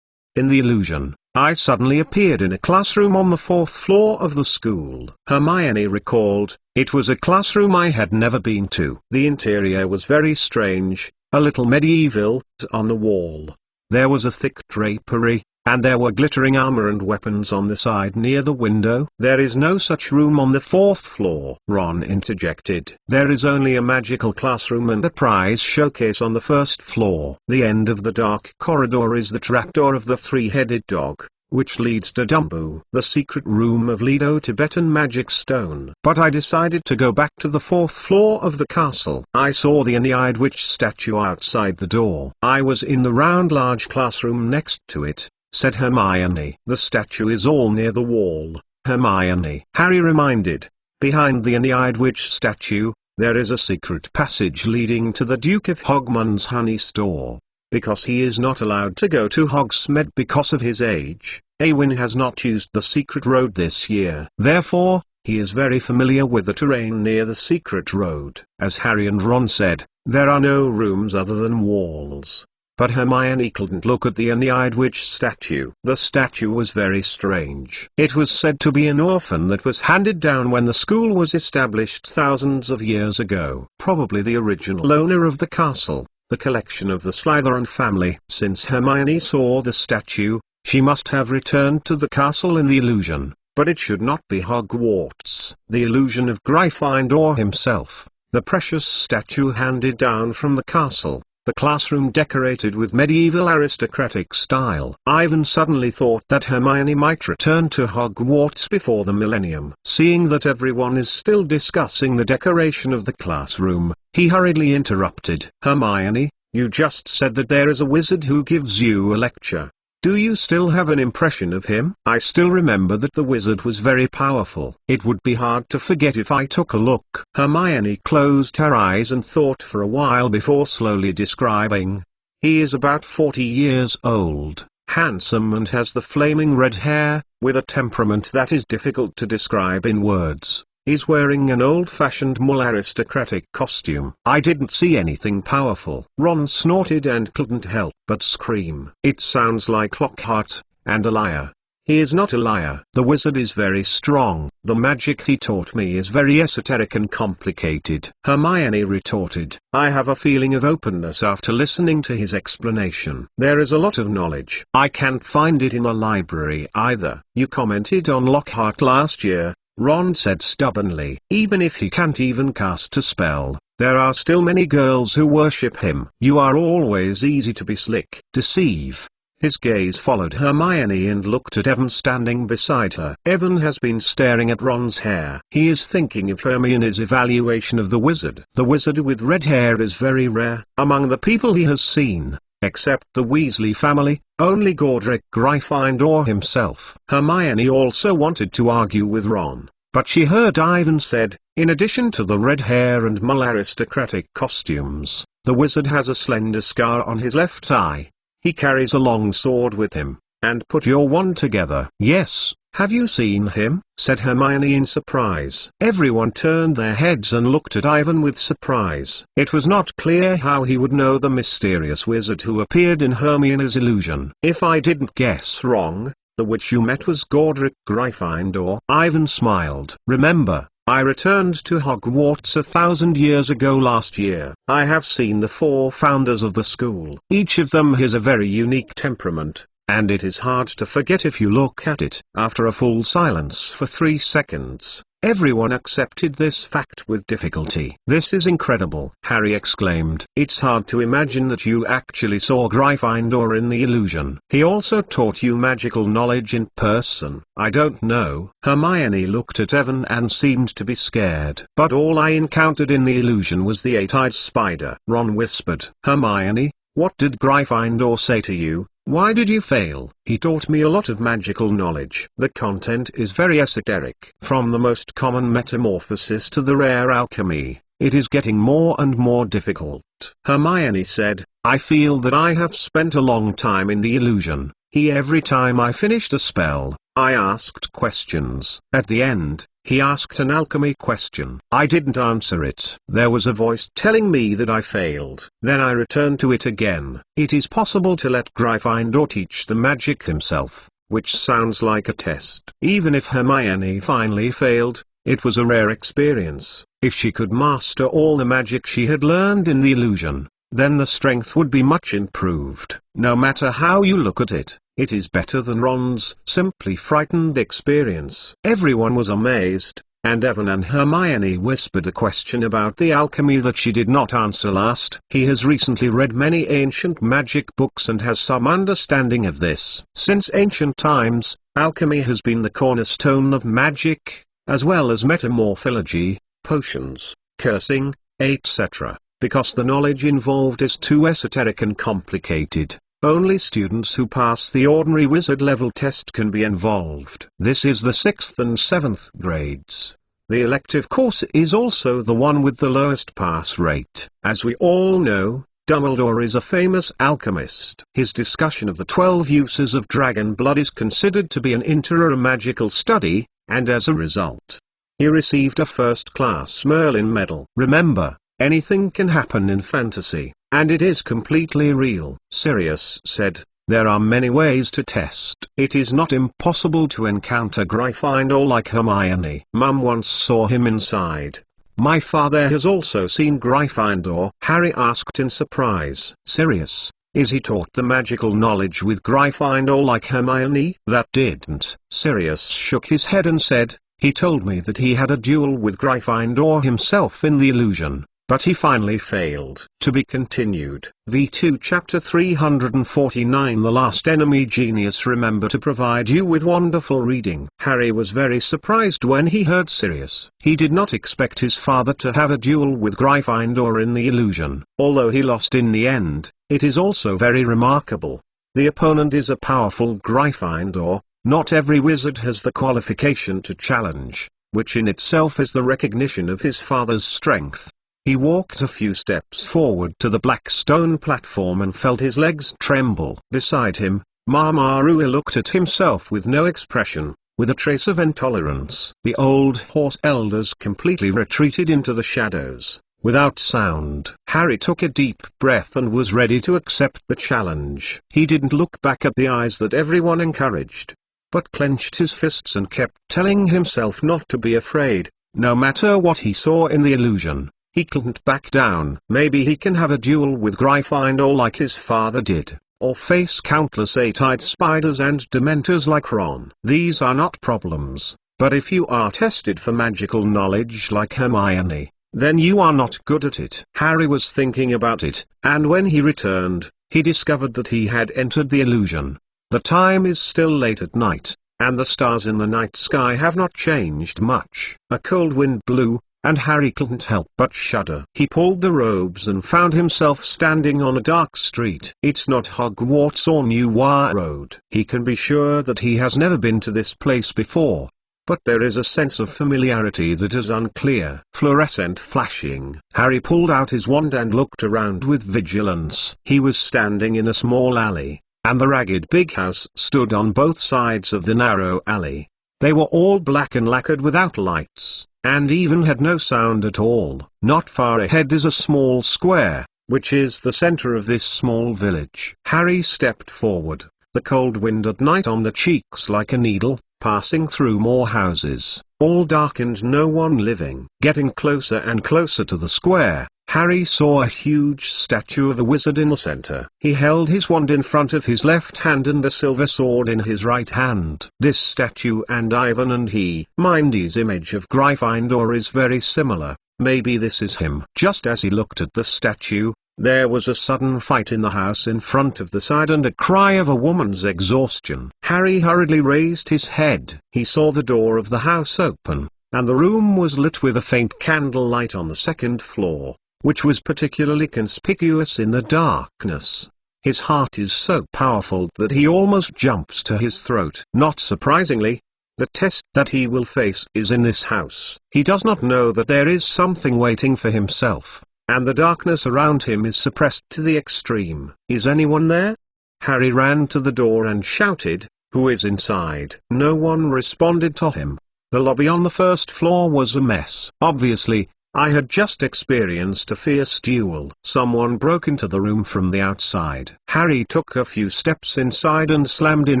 In the illusion, I suddenly appeared in a classroom on the 4th floor of the school. Hermione recalled, it was a classroom I had never been to. The interior was very strange, a little medieval, on the wall. There was a thick drapery, and there were glittering armor and weapons on the side near the window. There is no such room on the 4th floor, Ron interjected. There is only a magical classroom and a prize showcase on the 1st floor. The end of the dark corridor is the trapdoor of the three-headed dog, which leads to Dumbo, the secret room of Lido Tibetan magic stone. But I decided to go back to the 4th floor of the castle. I saw the Eni-eyed witch statue outside the door. I was in the round large classroom next to it, said Hermione. The statue is all near the wall, Hermione. Harry reminded. Behind the Eni-eyed witch statue, there is a secret passage leading to the Duke of Hogman's honey store. Because he is not allowed to go to Hogsmeade because of his age, Awen has not used the secret road this year. Therefore, he is very familiar with the terrain near the secret road. As Harry and Ron said, there are no rooms other than walls. But Hermione couldn't look at the Eni-eyed witch statue. The statue was very strange. It was said to be an orphan that was handed down when the school was established thousands of years ago. Probably the original owner of the castle. The collection of the Slytherin family. Since Hermione saw the statue, she must have returned to the castle in the illusion, but it should not be Hogwarts. The illusion of Gryffindor himself, the precious statue handed down from the castle, the classroom decorated with medieval aristocratic style. Ivan suddenly thought that Hermione might return to Hogwarts before the millennium. Seeing that everyone is still discussing the decoration of the classroom, he hurriedly interrupted. Hermione, you just said that there is a wizard who gives you a lecture. Do you still have an impression of him? I still remember that the wizard was very powerful. It would be hard to forget if I took a look. Hermione closed her eyes and thought for a while before slowly describing. He is about 40 years old, handsome and has the flaming red hair, with a temperament that is difficult to describe in words. He's wearing an old-fashioned mule aristocratic costume. I didn't see anything powerful. Ron snorted and couldn't help but scream. It sounds like Lockhart, and a liar. He is not a liar. The wizard is very strong. The magic he taught me is very esoteric and complicated. Hermione retorted. I have a feeling of openness after listening to his explanation. There is a lot of knowledge. I can't find it in the library either. You commented on Lockhart last year, Ron said stubbornly. Even if he can't even cast a spell, there are still many girls who worship him. You are always easy to be slick. Deceive. His gaze followed Hermione and looked at Evan standing beside her. Evan has been staring at Ron's hair. He is thinking of Hermione's evaluation of the wizard. The wizard with red hair is very rare. Among the people he has seen, except the Weasley family, only Godric Gryffindor himself. Hermione also wanted to argue with Ron, but she heard Ivan said, in addition to the red hair and mule aristocratic costumes, the wizard has a slender scar on his left eye. He carries a long sword with him, and put your wand together. Yes, have you seen him? Said Hermione in surprise. Everyone turned their heads and looked at Ivan with surprise. It was not clear how he would know the mysterious wizard who appeared in Hermione's illusion. If I didn't guess wrong, the witch you met was Godric Gryffindor. Ivan smiled. Remember, I returned to Hogwarts 1,000 years ago last year. I have seen the 4 founders of the school. Each of them has a very unique temperament, and it is hard to forget if you look at it. After a full silence for 3 seconds, everyone accepted this fact with difficulty. This is incredible, Harry exclaimed. It's hard to imagine that you actually saw Gryffindor in the illusion. He also taught you magical knowledge in person. I don't know. Hermione looked at Evan and seemed to be scared. But all I encountered in the illusion was the 8-eyed spider. Ron whispered. Hermione, what did Gryffindor say to you? Why did you fail? He taught me a lot of magical knowledge. The content is very esoteric. From the most common metamorphosis to the rare alchemy, it is getting more and more difficult. Hermione said, I feel that I have spent a long time in the illusion. Every time I finished a spell, I asked questions. At the end, he asked an alchemy question. I didn't answer it. There was a voice telling me that I failed. Then I returned to it again. It is possible to let Gryffindor teach the magic himself. which sounds like a test. Even if Hermione finally failed, it was a rare experience. If she could master all the magic she had learned in the illusion, then the strength would be much improved. No matter how you look at it, it is better than Ron's simply frightened experience. Everyone was amazed, and Evan and Hermione whispered a question about the alchemy that she did not answer last. He has recently read many ancient magic books and has some understanding of this. Since ancient times, alchemy has been the cornerstone of magic, as well as metamorphology, potions, cursing, etc. Because the knowledge involved is too esoteric and complicated, only students who pass the ordinary wizard level test can be involved. This is the 6th and 7th grades. The elective course is also the one with the lowest pass rate. As we all know, Dumbledore is a famous alchemist. His discussion of the 12 uses of dragon blood is considered to be an inter-magical study, and as a result, he received a first-class Merlin medal. Remember, anything can happen in fantasy, and it is completely real. Sirius said, "There are many ways to test. It is not impossible to encounter Gryffindor like Hermione. Mum once saw him inside. My father has also seen Gryffindor." Harry asked in surprise. "Sirius, is he taught the magical knowledge with Gryffindor like Hermione?" "That didn't." Sirius shook his head and said, "He told me that he had a duel with Gryffindor himself in the illusion, but he finally failed." To be continued. V2 Chapter 349 The Last Enemy Genius. Remember to provide you with wonderful reading. Harry was very surprised when he heard Sirius. He did not expect his father to have a duel with Gryffindor in the illusion. Although he lost in the end, it is also very remarkable. The opponent is a powerful Gryffindor. Not every wizard has the qualification to challenge, which in itself is the recognition of his father's strength. He walked a few steps forward to the black stone platform and felt his legs tremble. Beside him, Marmarua looked at himself with no expression, with a trace of intolerance. The old horse elders completely retreated into the shadows, without sound. Harry took a deep breath and was ready to accept the challenge. He didn't look back at the eyes that everyone encouraged, but clenched his fists and kept telling himself not to be afraid, no matter what he saw in the illusion. He couldn't back down. Maybe he can have a duel with Gryffindor like his father did, or face countless eight-eyed spiders and dementors like Ron. These are not problems, but if you are tested for magical knowledge like Hermione, then you are not good at it. Harry was thinking about it, and when he returned, he discovered that he had entered the illusion. The time is still late at night, and the stars in the night sky have not changed much. A cold wind blew, and Harry couldn't help but shudder. He pulled the robes and found himself standing on a dark street. It's not Hogwarts or Newark Road. He can be sure that he has never been to this place before, but there is a sense of familiarity that is unclear. Fluorescent flashing. Harry pulled out his wand and looked around with vigilance. He was standing in a small alley, and the ragged big house stood on both sides of the narrow alley. They were all black and lacquered without lights, and even had no sound at all. Not far ahead is a small square, which is the center of this small village. Harry stepped forward, the cold wind at night on the cheeks like a needle, passing through more houses, all dark and no one living. Getting closer and closer to the square, Harry saw a huge statue of a wizard in the center. He held his wand in front of his left hand and a silver sword in his right hand. This statue and Ivan and Mindy's image of Gryffindor is very similar. Maybe this is him. Just as he looked at the statue, there was a sudden fight in the house in front of the side and a cry of a woman's exhaustion. Harry hurriedly raised his head. He saw the door of the house open, and the room was lit with a faint candlelight on the second floor, which was particularly conspicuous in the darkness. His heart is so powerful that he almost jumps to his throat. Not surprisingly, the test that he will face is in this house. He does not know that there is something waiting for himself, and the darkness around him is suppressed to the extreme. Is anyone there? Harry ran to the door and shouted, "Who is inside?" No one responded to him. The lobby on the first floor was a mess. Obviously, I had just experienced a fierce duel. Someone broke into the room from the outside. Harry took a few steps inside and slammed in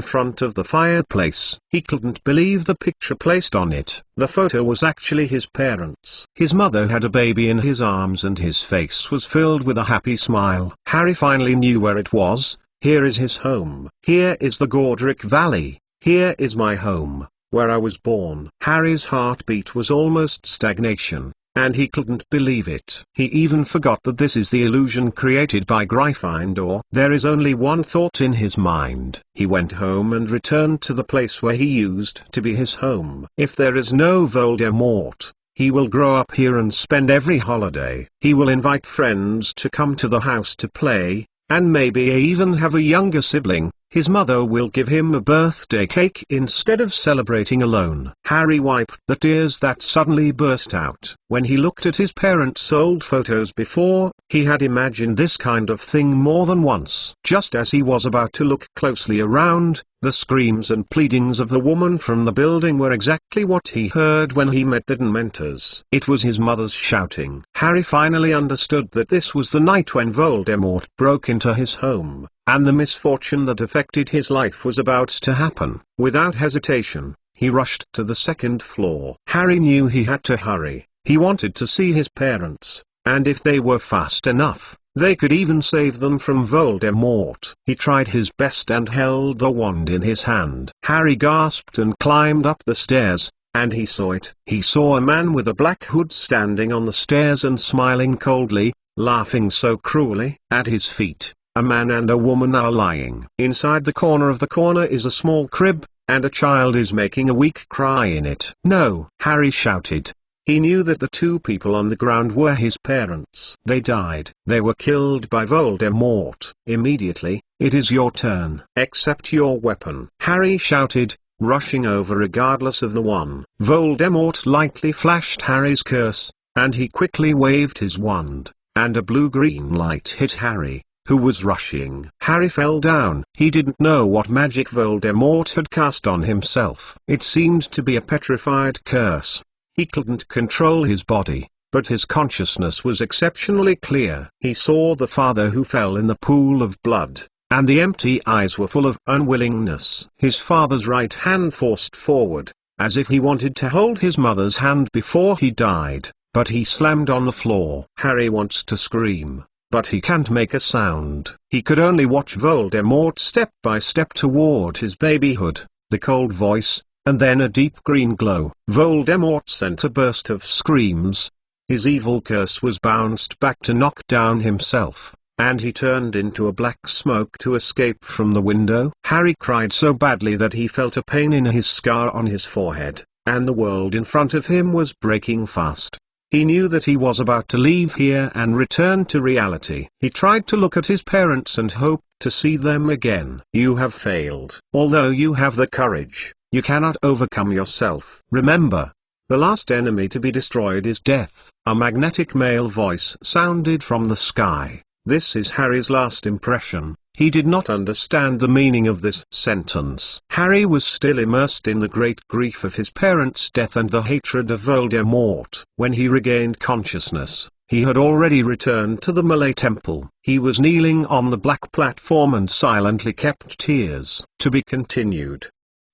front of the fireplace. He couldn't believe the picture placed on it. The photo was actually his parents. His mother had a baby in his arms and his face was filled with a happy smile. Harry finally knew where it was. Here is his home. Here is the Godric Valley. Here is my home, where I was born. Harry's heartbeat was almost stagnation, and he couldn't believe it. He even forgot that this is the illusion created by Gryffindor. There is only one thought in his mind. He went home and returned to the place where he used to be his home. If there is no Voldemort, he will grow up here and spend every holiday. He will invite friends to come to the house to play, and maybe even have a younger sibling. His mother will give him a birthday cake instead of celebrating alone. Harry wiped the tears that suddenly burst out. When he looked at his parents' old photos before, he had imagined this kind of thing more than once. Just as he was about to look closely around, the screams and pleadings of the woman from the building were exactly what he heard when he met the Dementors. It was his mother's shouting. Harry finally understood that this was the night when Voldemort broke into his home, and the misfortune that affected his life was about to happen. Without hesitation, he rushed to the second floor. Harry knew he had to hurry. He wanted to see his parents, and if they were fast enough, they could even save them from Voldemort. He tried his best and held the wand in his hand. Harry gasped and climbed up the stairs, and he saw it. He saw a man with a black hood standing on the stairs and smiling coldly, laughing so cruelly. At his feet, a man and a woman are lying. Inside the corner of the corner is a small crib, and a child is making a weak cry in it. "No!" Harry shouted. He knew that the two people on the ground were his parents. They died. They were killed by Voldemort. Immediately, "It is your turn. Accept your weapon," Harry shouted, rushing over regardless of the one. Voldemort lightly flashed Harry's curse, and he quickly waved his wand, and a blue-green light hit Harry, who was rushing. Harry fell down. He didn't know what magic Voldemort had cast on himself. It seemed to be a petrified curse. He couldn't control his body, but his consciousness was exceptionally clear. He saw the father who fell in the pool of blood, and the empty eyes were full of unwillingness. His father's right hand forced forward, as if he wanted to hold his mother's hand before he died, but he slammed on the floor. Harry wants to scream, but he can't make a sound. He could only watch Voldemort step by step toward his babyhood, the cold voice, and then a deep green glow. Voldemort sent a burst of screams. His evil curse was bounced back to knock down himself, and he turned into a black smoke to escape from the window. Harry cried so badly that he felt a pain in his scar on his forehead, and the world in front of him was breaking fast. He knew that he was about to leave here and return to reality. He tried to look at his parents and hope to see them again. "You have failed. Although you have the courage, you cannot overcome yourself. Remember, the last enemy to be destroyed is death." A magnetic male voice sounded from the sky. This is Harry's last impression. He did not understand the meaning of this sentence. Harry was still immersed in the great grief of his parents' death and the hatred of Voldemort. When he regained consciousness, he had already returned to the Malay Temple. He was kneeling on the black platform and silently kept tears. To be continued.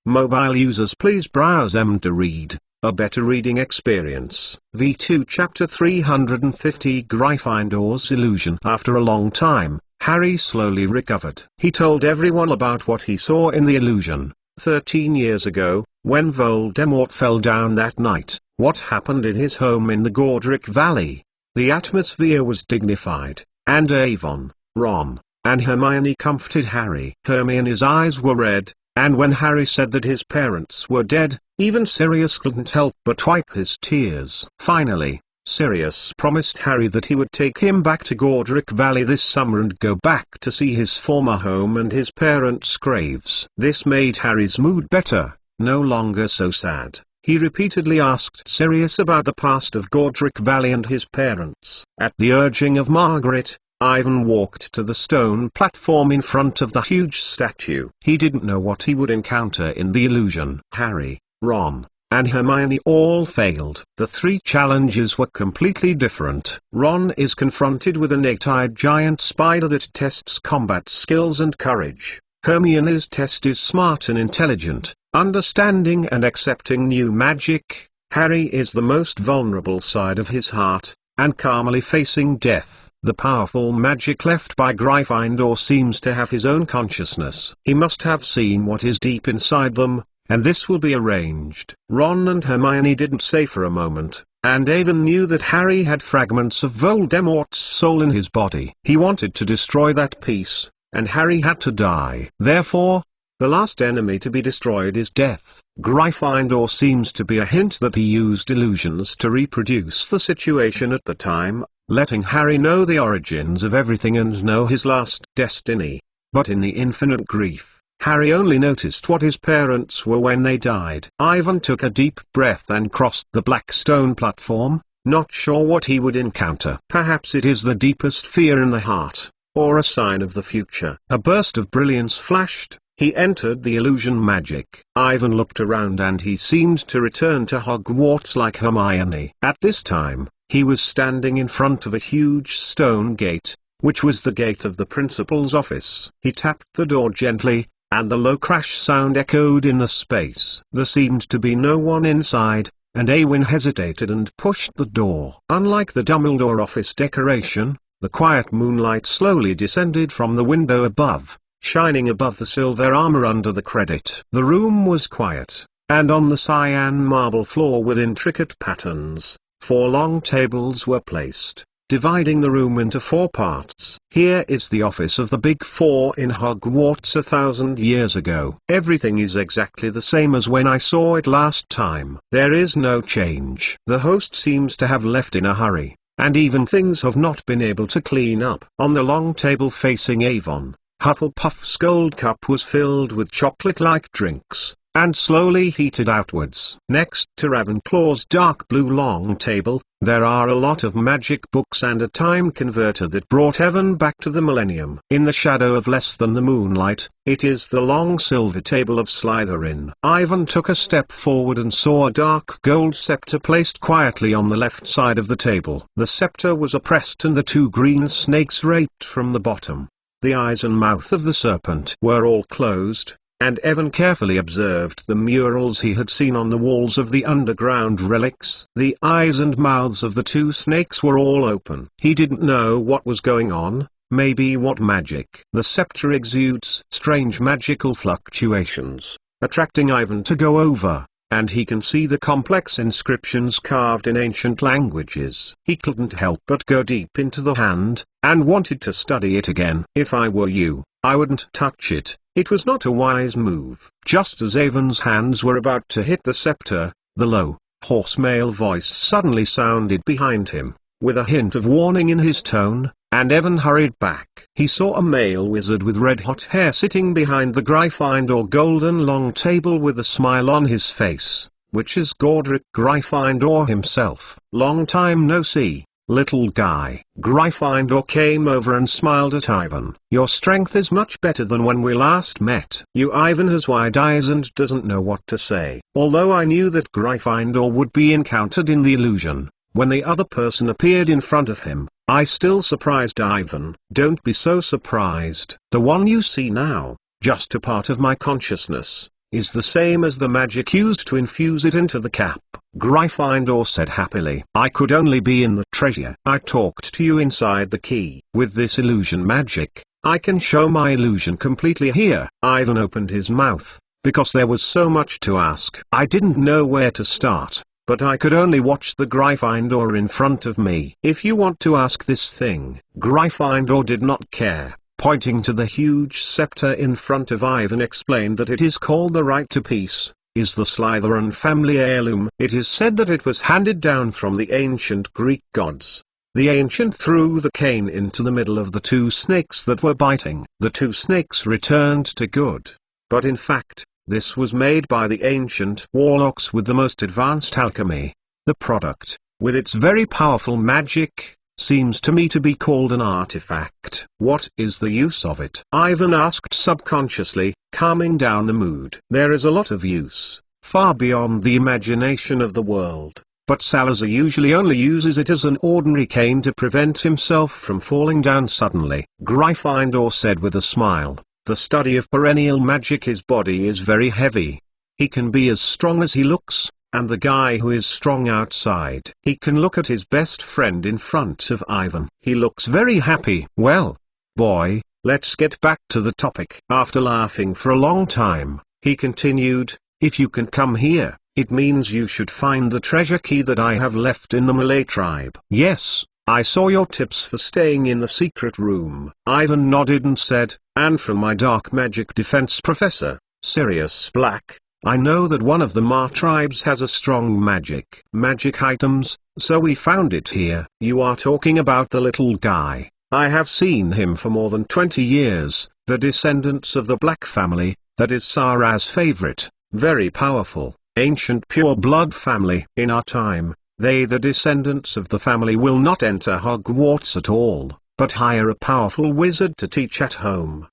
Mobile users, please browse to read a better reading experience. V2 Chapter 350 Gryffindor's Illusion. After a long time, Harry slowly recovered. He told everyone about what he saw in the illusion. 13 years ago, when Voldemort fell down that night, what happened in his home in the Godric Valley. The atmosphere was dignified, and Avon, Ron, and Hermione comforted Harry. Hermione's eyes were red, and when Harry said that his parents were dead, even Sirius couldn't help but wipe his tears. Finally, Sirius promised Harry that he would take him back to Godric Valley this summer and go back to see his former home and his parents' graves. This made Harry's mood better, no longer so sad. He repeatedly asked Sirius about the past of Godric Valley and his parents. At the urging of Margaret, Ivan walked to the stone platform in front of the huge statue. He didn't know what he would encounter in the illusion. Harry, Ron, and Hermione all failed. The three challenges were completely different. Ron is confronted with an eight-eyed giant spider that tests combat skills and courage. Hermione's test is smart and intelligent, understanding and accepting new magic. Harry is the most vulnerable side of his heart, and calmly facing death. The powerful magic left by Gryffindor seems to have his own consciousness. He must have seen what is deep inside them, and this will be arranged. Ron and Hermione didn't say for a moment, and Avon knew that Harry had fragments of Voldemort's soul in his body. He wanted to destroy that piece, and Harry had to die. Therefore, the last enemy to be destroyed is death. Gryffindor seems to be a hint that he used illusions to reproduce the situation at the time, letting Harry know the origins of everything and know his last destiny. But in the infinite grief, Harry only noticed what his parents were when they died. Ivan took a deep breath and crossed the black stone platform, not sure what he would encounter. Perhaps it is the deepest fear in the heart, or a sign of the future. A burst of brilliance flashed. He entered the illusion magic. Ivan looked around and he seemed to return to Hogwarts like Hermione. At this time, he was standing in front of a huge stone gate, which was the gate of the principal's office. He tapped the door gently, and the low crash sound echoed in the space. There seemed to be no one inside, and Awin hesitated and pushed the door. Unlike the Dumbledore office decoration, the quiet moonlight slowly descended from the window above, shining above the silver armor under the credit. The room was quiet, and on the cyan marble floor with intricate patterns, 4 long tables were placed, dividing the room into 4 parts. Here is the office of the Big Four in Hogwarts 1,000 years ago. Everything is exactly the same as when I saw it last time. There is no change. The host seems to have left in a hurry, and even things have not been able to clean up. On the long table facing Avon, Hufflepuff's gold cup was filled with chocolate-like drinks, and slowly heated outwards. Next to Ravenclaw's dark blue long table, there are a lot of magic books and a time converter that brought Evan back to the millennium. In the shadow of less than the moonlight, it is the long silver table of Slytherin. Ivan took a step forward and saw a dark gold scepter placed quietly on the left side of the table. The scepter was oppressed and the 2 green snakes raped from the bottom. The eyes and mouth of the serpent were all closed, and Evan carefully observed the murals he had seen on the walls of the underground relics. The eyes and mouths of the 2 snakes were all open. He didn't know what was going on, maybe what magic. The scepter exudes strange magical fluctuations, attracting Ivan to go over, and he can see the complex inscriptions carved in ancient languages. He couldn't help but go deep into the hand, and wanted to study it again. If I were you, I wouldn't touch it. It was not a wise move. Just as Avon's hands were about to hit the scepter, the low, hoarse male voice suddenly sounded behind him, with a hint of warning in his tone, and Evan hurried back. He saw a male wizard with red-hot hair sitting behind the Gryffindor golden long table with a smile on his face, which is Godric Gryffindor himself. Long time no see, little guy. Gryffindor came over and smiled at Ivan. Your strength is much better than when we last met. Ivan has wide eyes and doesn't know what to say. Although I knew that Gryffindor would be encountered in the illusion, when the other person appeared in front of him, I still surprised Ivan. Don't be so surprised. The one you see now, just a part of my consciousness, is the same as the magic used to infuse it into the cap. Gryffindor said happily. I could only be in the treasure. I talked to you inside the key. With this illusion magic, I can show my illusion completely here. Ivan opened his mouth, because there was so much to ask. I didn't know where to start, but I could only watch the Gryffindor in front of me. If you want to ask this thing. Gryffindor did not care. Pointing to the huge scepter in front of Ivan explained that it is called the Right to Peace, is the Slytherin family heirloom. It is said that it was handed down from the ancient Greek gods. The ancient threw the cane into the middle of the 2 snakes that were biting. The 2 snakes returned to good. But in fact, this was made by the ancient warlocks with the most advanced alchemy. The product, with its very powerful magic, seems to me to be called an artifact. What is the use of it? Ivan asked subconsciously, calming down the mood. There is a lot of use. far beyond the imagination of the world, but Salazar usually only uses it as an ordinary cane to prevent himself from falling down suddenly. Gryffindor said with a smile, "The study of perennial magic. His body is very heavy. He can be as strong as he looks, and the guy who is strong outside. He can look at his best friend in front of Ivan. He looks very happy." "Well, boy, let's get back to the topic." After laughing for a long time, he continued, "If you can come here, it means you should find the treasure key that I have left in the Malay tribe." "Yes, I saw your tips for staying in the secret room." Ivan nodded and said, "And from my dark magic defense professor, Sirius Black, I know that one of the Ma tribes has a strong magic items, so we found it here." "You are talking about the little guy. I have seen him for more than 20 years, the descendants of the Black family, that is Sarah's favorite, very powerful, ancient pure-blood family. In our time, the descendants of the family will not enter Hogwarts at all, but hire a powerful wizard to teach at home."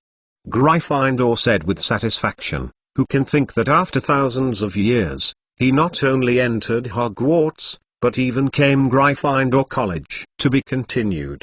Gryffindor said with satisfaction, "Who can think that after thousands of years, he not only entered Hogwarts, but even came Gryffindor College." To be continued.